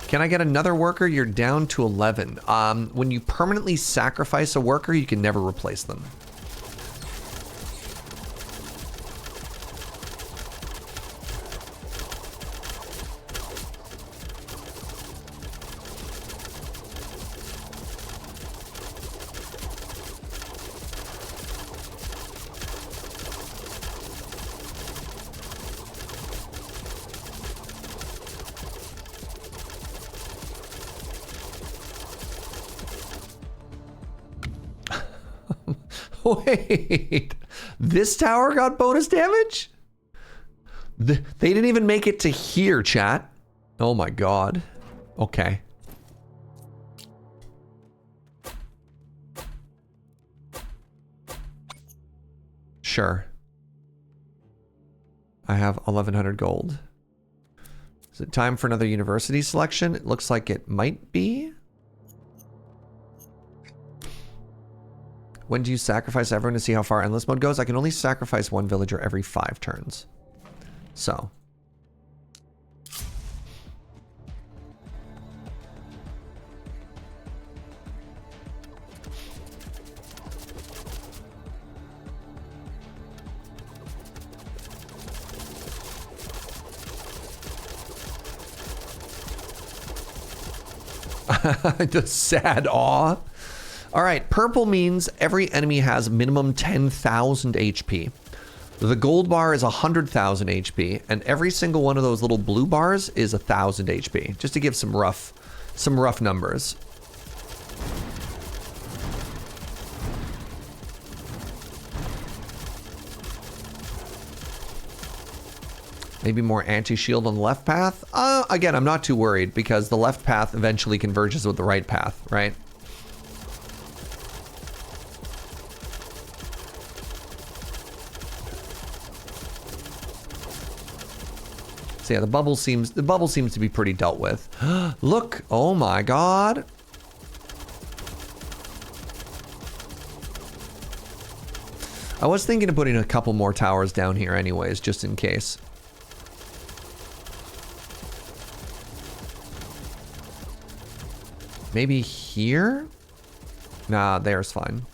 Can I get another worker? You're down to 11. When you permanently sacrifice a worker, you can never replace them. Wait, this tower got bonus damage? They didn't even make it to here, chat. Oh my god. Okay. Sure. I have 1,100 gold. Is it time for another university selection? It looks like it might be. When do you sacrifice everyone to see how far endless mode goes? I can only sacrifice one villager every 5 turns. So. The sad awe. All right, purple means every enemy has minimum 10,000 HP. The gold bar is 100,000 HP, and every single one of those little blue bars is 1,000 HP. Just to give some rough numbers. Maybe more anti-shield on the left path. Again, I'm not too worried because the left path eventually converges with the right path, right? So yeah, the bubble seems to be pretty dealt with. Look, oh my god. I was thinking of putting a couple more towers down here anyways, just in case. Maybe here? Nah, there's fine.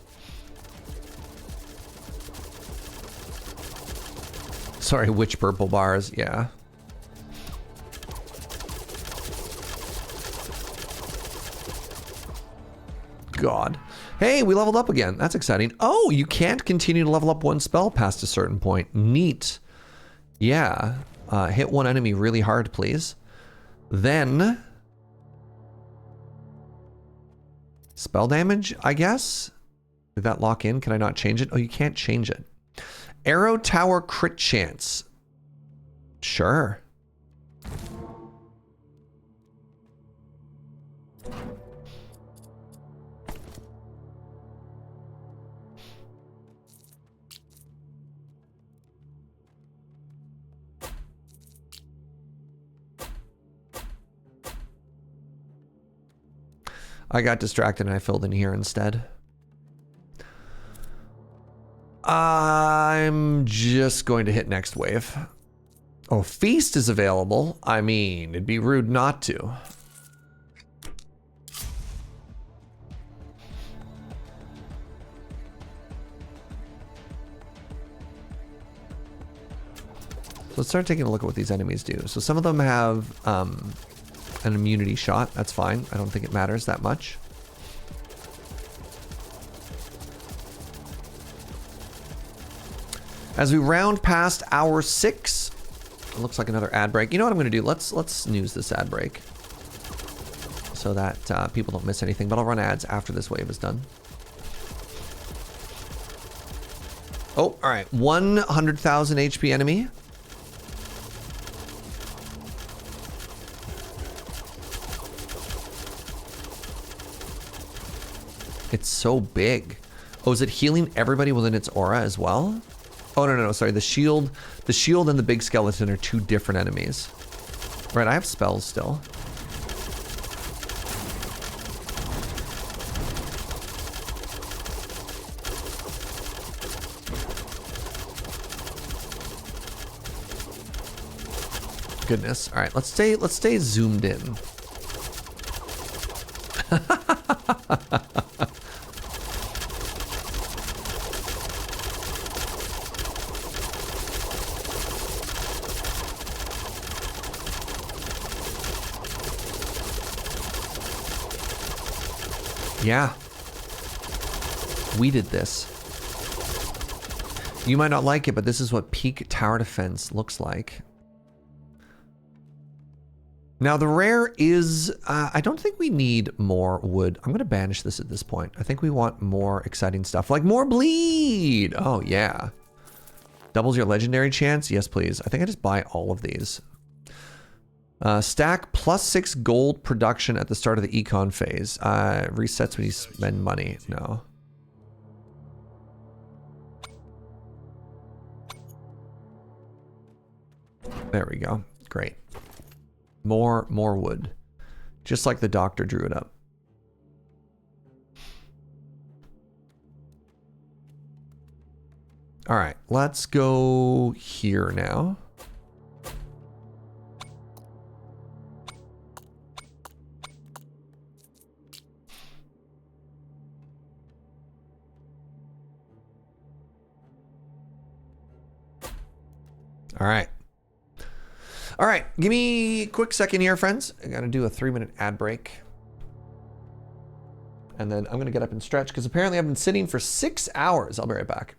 Sorry, which purple bars? Yeah. God. Hey, we leveled up again. That's exciting. Oh, you can't continue to level up one spell past a certain point. Neat. Yeah. Hit one enemy really hard, please. Then... spell damage, I guess? Did that lock in? Can I not change it? Oh, you can't change it. Arrow tower crit chance. Sure. I got distracted and I filled in here instead. I'm just going to hit next wave. Oh, feast is available. I mean, it'd be rude not to. So let's start taking a look at what these enemies do. So some of them have an immunity shot. That's fine. I don't think it matters that much. As we round past hour 6, it looks like another ad break. You know what I'm going to do? Let's snooze this ad break so that people don't miss anything. But I'll run ads after this wave is done. Oh, all right. 100,000 HP enemy. It's so big. Oh, is it healing everybody within its aura as well? Oh, no, sorry. The shield and the big skeleton are 2 different enemies. Right, I have spells still. Goodness. All right, let's stay zoomed in. Yeah. We did this. You might not like it, but this is what peak tower defense looks like. Now the rare is, I don't think we need more wood. I'm going to banish this at this point. I think we want more exciting stuff, like more bleed. Oh yeah. Doubles your legendary chance? Yes, please. I think I just buy all of these. Stack +6 gold production at the start of the econ phase. Resets when you spend money. No. There we go. Great. More wood. Just like the doctor drew it up. All right, let's go here now. All right. All right, give me a quick second here, friends. I gotta do a 3-minute ad break. And then I'm gonna get up and stretch because apparently I've been sitting for 6 hours. I'll be right back.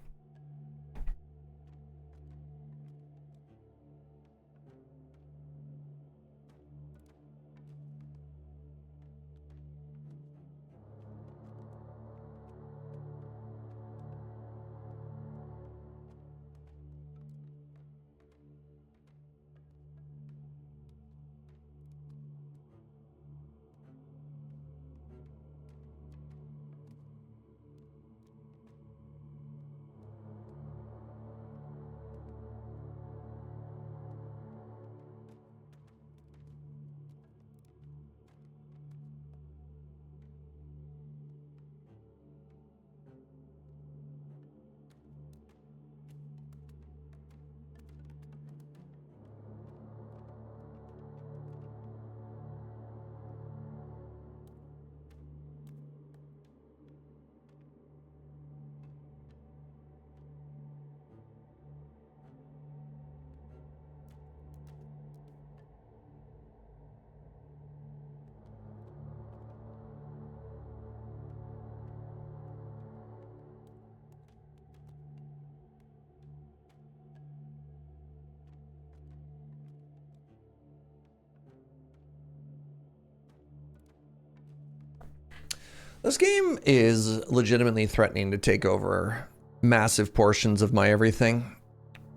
This game is legitimately threatening to take over massive portions of my everything.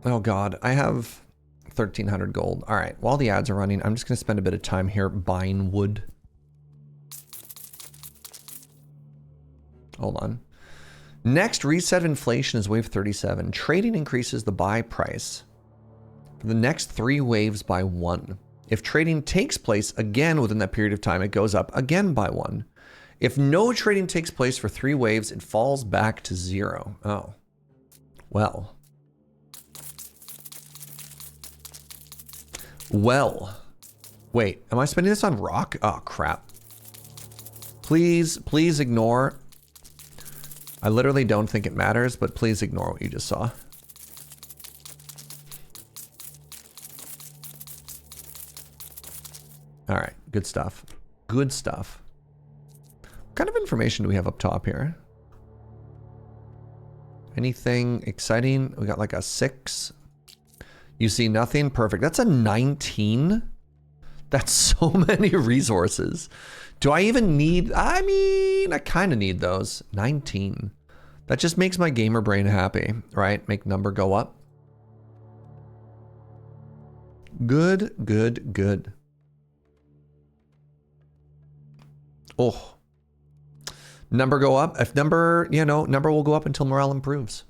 Oh God, I have 1,300 gold. All right, while the ads are running, I'm just gonna spend a bit of time here buying wood. Hold on. Next reset of inflation is wave 37. Trading increases the buy price for the next 3 waves by 1. If trading takes place again within that period of time, it goes up again by 1. If no trading takes place for 3 waves, it falls back to 0. Oh, well. Well. Wait, am I spending this on rock? Oh, crap. Please ignore. I literally don't think it matters, but please ignore what you just saw. All right, good stuff. Good stuff. What kind of information do we have up top here? Anything exciting? We got like a 6. You see nothing? Perfect. That's a 19. That's so many resources. Do I even need, I mean, I kind of need those. 19. That just makes my gamer brain happy, right? Make number go up. Good, good, good. Oh. Number go up. If number, you know, number will go up until morale improves.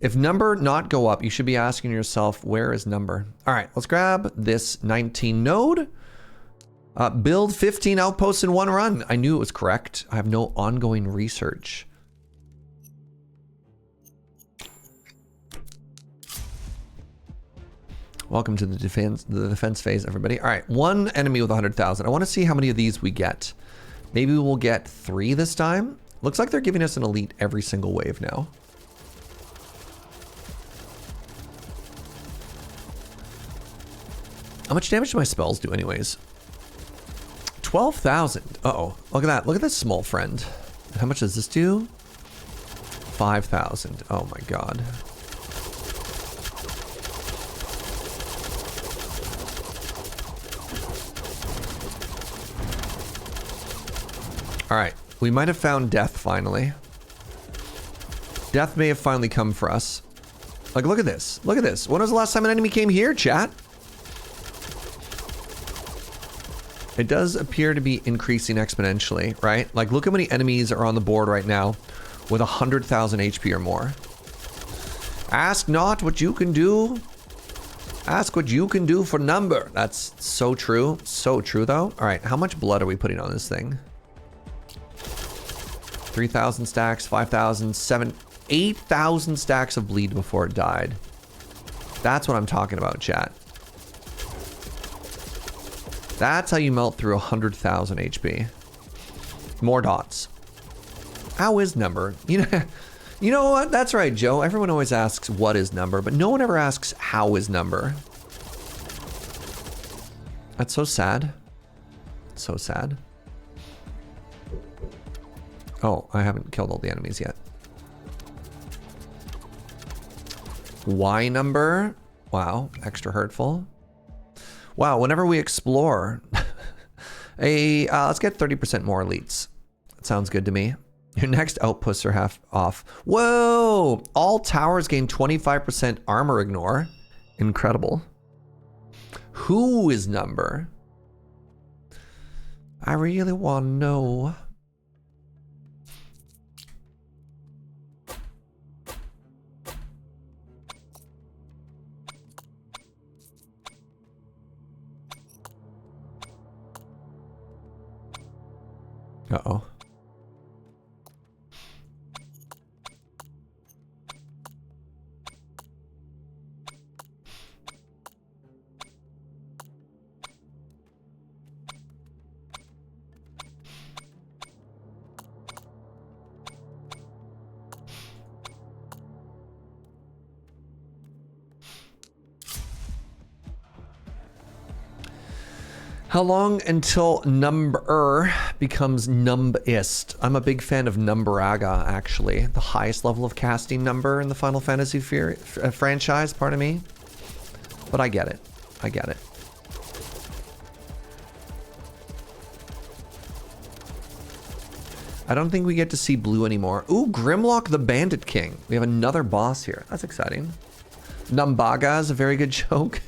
If number not go up, you should be asking yourself, where is number? All right, let's grab this 19 node. Build 15 outposts in 1 run. I knew it was correct. I have no ongoing research. Welcome to the defense phase, everybody. All right, 1 enemy with 100,000. I want to see how many of these we get. Maybe we'll get 3 this time. Looks like they're giving us an elite every single wave now. How much damage do my spells do anyways? 12,000. Uh-oh. Look at that. Look at this small friend. How much does this do? 5,000. Oh my god. All right. We might have found death finally. Death may have finally come for us. Like, look at this. Look at this. When was the last time an enemy came here, chat? It does appear to be increasing exponentially, right? Like, look how many enemies are on the board right now with 100,000 HP or more. Ask not what you can do. Ask what you can do for number. That's so true. So true, though. All right, how much blood are we putting on this thing? 3,000 stacks, 5,000, 7, 8,000 stacks of bleed before it died. That's what I'm talking about, chat. That's how you melt through 100,000 HP. More dots. How is number? You know what? That's right, Joe. Everyone always asks what is number, but no one ever asks how is number. That's so sad. So sad. Oh, I haven't killed all the enemies yet. Y number. Wow, extra hurtful. Wow, whenever we explore, let's get 30% more elites. That sounds good to me. Your next outposts are half off. Whoa! All towers gain 25% armor ignore. Incredible. Who is number? I really want to know. Uh-oh. How long until number becomes numbist? I'm a big fan of Numberaga, actually. The highest level of casting number in the Final Fantasy franchise, pardon me. But I get it. I get it. I don't think we get to see blue anymore. Ooh, Grimlock the Bandit King. We have another boss here. That's exciting. Numbaga is a very good joke.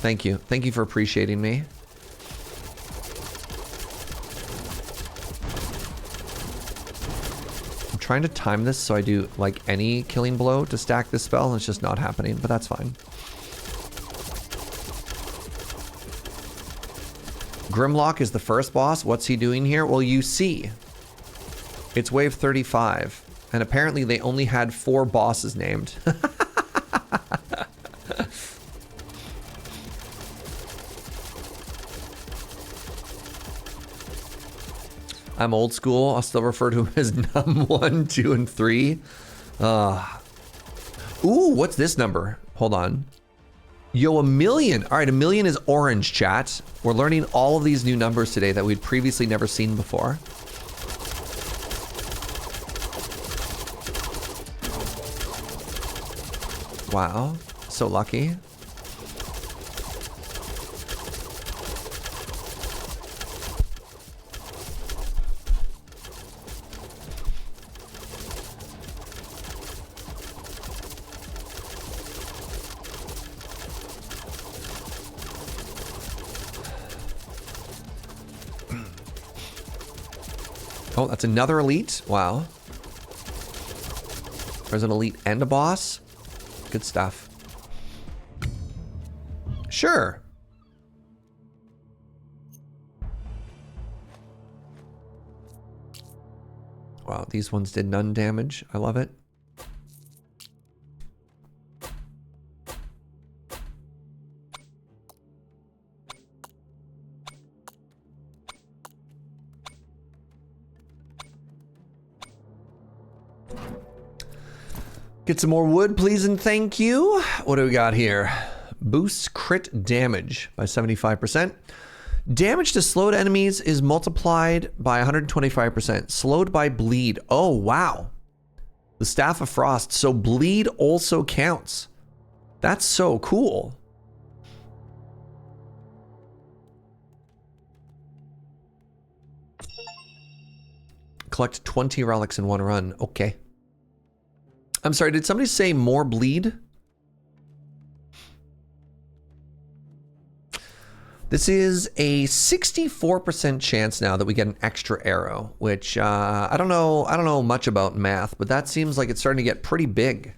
Thank you. Thank you for appreciating me. I'm trying to time this so I do like any killing blow to stack this spell and it's just not happening, but that's fine. Grimlock is the first boss. What's he doing here? Well, you see, it's wave 35 and apparently they only had 4 bosses named. I'm old school. I'll still refer to him as num 1, 2, and 3. Ooh, what's this number? Hold on. Yo, 1,000,000. All right, 1,000,000 is orange, chat. We're learning all of these new numbers today that we'd previously never seen before. Wow. So lucky. Oh, that's another elite. Wow. There's an elite and a boss. Good stuff. Sure. Wow, these ones did none damage. I love it. Get some more wood, please, and thank you. What do we got here? Boosts crit damage by 75%. Damage to slowed enemies is multiplied by 125%. Slowed by bleed. Oh, wow. The Staff of Frost. So bleed also counts. That's so cool. Collect 20 relics in one run. Okay. I'm sorry, did somebody say more bleed? This is a 64% chance now that we get an extra arrow, which I don't know much about math, but that seems like it's starting to get pretty big.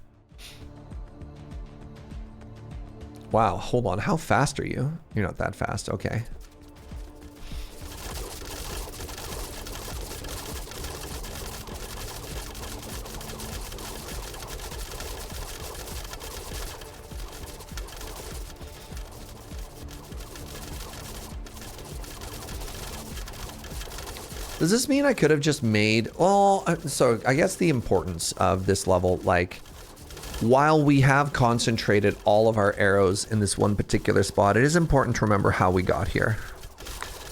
Wow, hold on, how fast are you? You're not that fast, okay. Does this mean I could have just made, well, so I guess the importance of this level, like, while we have concentrated all of our arrows in this one particular spot, it is important to remember how we got here.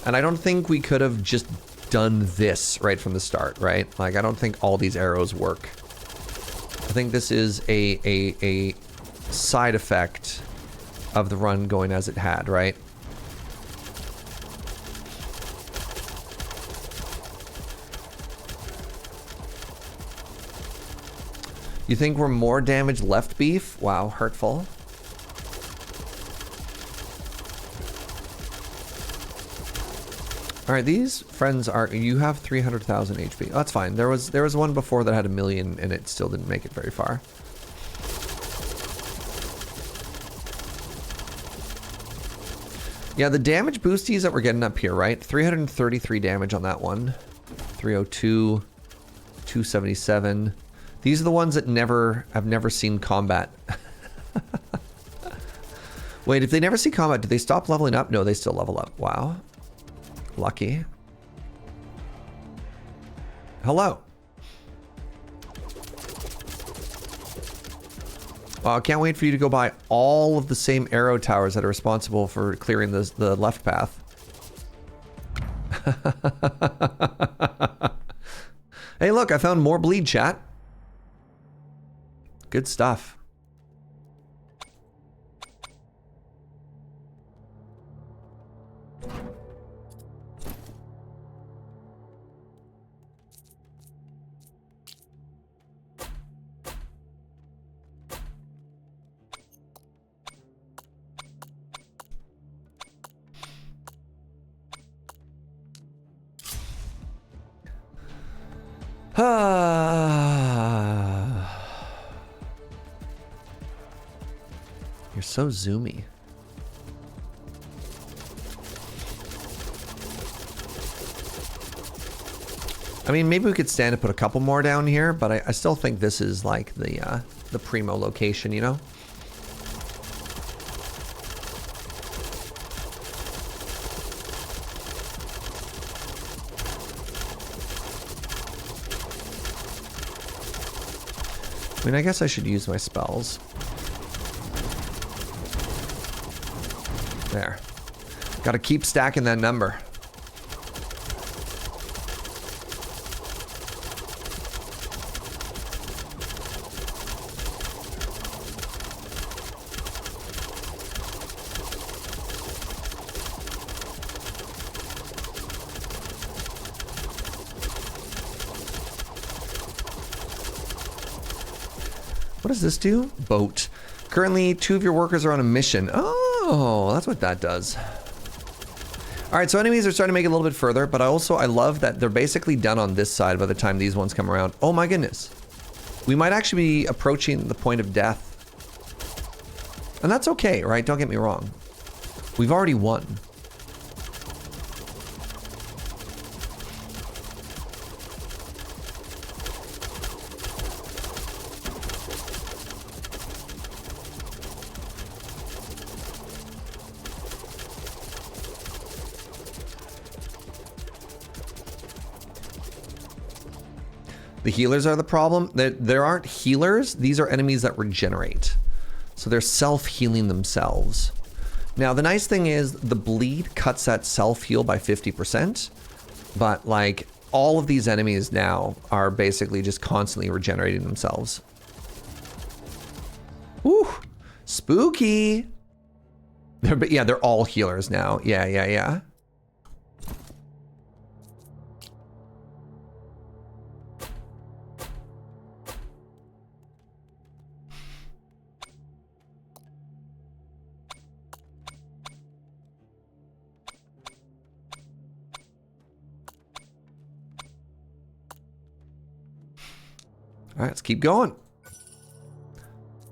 And I don't think we could have just done this right from the start, right? Like, I don't think all these arrows work. I think this is a side effect of the run going as it had, right? You think we're more damage left beef? Wow, hurtful. All right, these friends are, you have 300,000 HP. Oh, that's fine. There was one before that had 1 million and it still didn't make it very far. Yeah, the damage boosties that we're getting up here, right? 333 damage on that one. 302, 277. These are the ones that I've never seen combat. Wait, if they never see combat, do they stop leveling up? No, they still level up. Wow. Lucky. Hello. Wow, I can't wait for you to go by all of the same arrow towers that are responsible for clearing the left path. Hey, look, I found more bleed, chat. Good stuff. You're so zoomy. I mean, maybe we could stand to put a couple more down here, but I still think this is like the primo location, you know? I mean, I guess I should use my spells. There. Gotta keep stacking that number. does this do? Boat. Currently, 2 of your workers are on a mission. Oh, that's what that does. All right, so enemies are starting to make it a little bit further, but I love that they're basically done on this side by the time these ones come around. Oh my goodness. We might actually be approaching the point of death. And that's okay, right? Don't get me wrong. We've already won. The healers are the problem. There aren't healers. These are enemies that regenerate. So they're self-healing themselves. Now, the nice thing is the bleed cuts that self-heal by 50%. But, like, all of these enemies now are basically just constantly regenerating themselves. Woo! Spooky! They're all healers now. Yeah. All right, let's keep going.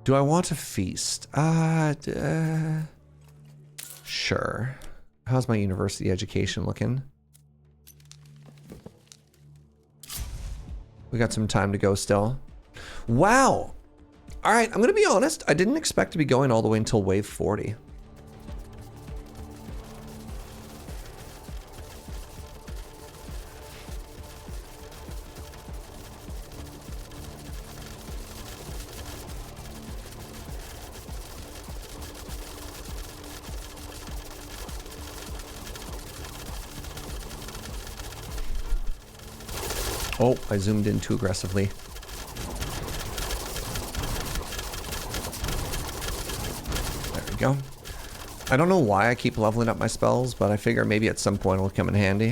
Do I want to feast? Sure. How's my university education looking? We got some time to go still. Wow. All right, I'm going to be honest. I didn't expect to be going all the way until wave 40. Oh, I zoomed in too aggressively. There we go. I don't know why I keep leveling up my spells, but I figure maybe at some point it'll come in handy.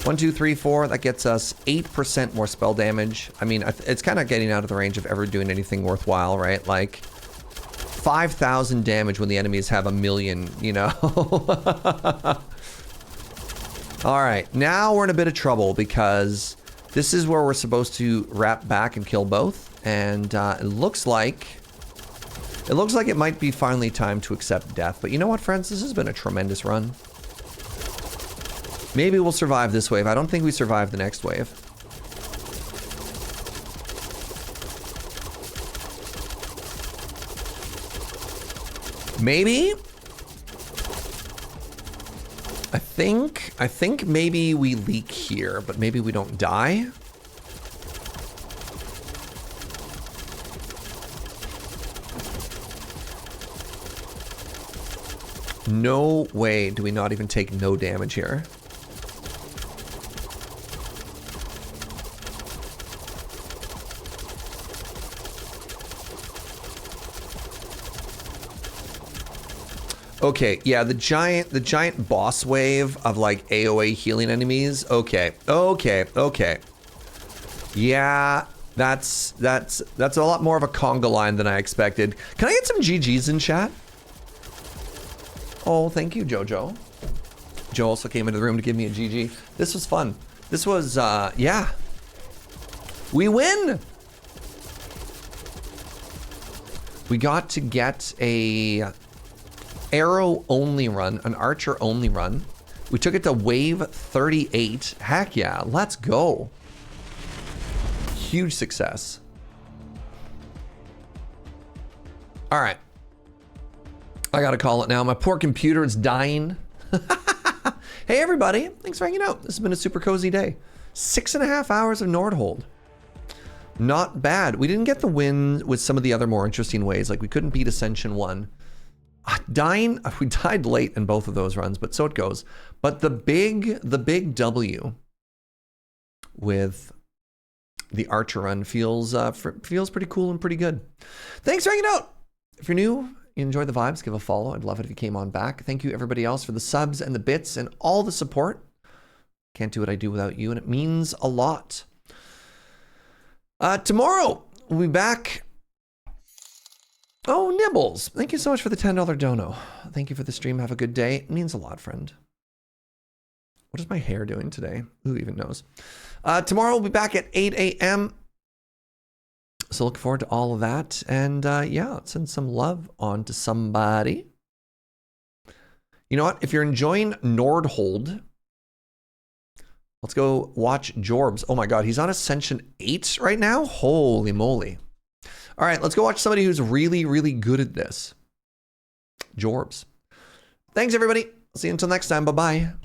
1, 2, 3, 4. That gets us 8% more spell damage. I mean, it's kind of getting out of the range of ever doing anything worthwhile, right? Like 5,000 damage when the enemies have 1,000,000, you know? All right, now we're in a bit of trouble because this is where we're supposed to wrap back and kill both, and it looks like it might be finally time to accept death. But you know what, friends? This has been a tremendous run. Maybe we'll survive this wave. I don't think we survive the next wave. Maybe. I think maybe we leak here, but maybe we don't die. No way do we not even take no damage here. Okay, yeah, the giant boss wave of like AoE healing enemies. Okay. Yeah, that's a lot more of a conga line than I expected. Can I get some GGs in chat? Oh, thank you, Jojo. Joe also came into the room to give me a GG. This was fun. This was, yeah. We win! We got to get a arrow only run, an archer only run. We took it to wave 38. Heck yeah, let's go. Huge success. All right. I gotta call it now. My poor computer is dying. Hey everybody, thanks for hanging out. This has been a super cozy day. 6.5 hours of Nordhold. Not bad. We didn't get the win with some of the other more interesting ways. Like we couldn't beat Ascension 1. We died late in both of those runs, but so it goes. But the big W with the Archer run feels pretty cool and pretty good. Thanks for hanging out. If you're new, you enjoy the vibes, give a follow. I'd love it if you came on back. Thank you everybody else for the subs and the bits and all the support. Can't do what I do without you, and it means a lot. Tomorrow we'll be back. Oh, Nibbles. Thank you so much for the $10 dono. Thank you for the stream. Have a good day. It means a lot, friend. What is my hair doing today? Who even knows? Tomorrow we'll be back at 8 a.m. So looking forward to all of that. And yeah, send some love on to somebody. You know what? If you're enjoying Nordhold, let's go watch Jorbs. Oh my God, he's on Ascension 8 right now? Holy moly. All right, let's go watch somebody who's really, really good at this. Jorbs. Thanks, everybody. See you until next time. Bye-bye.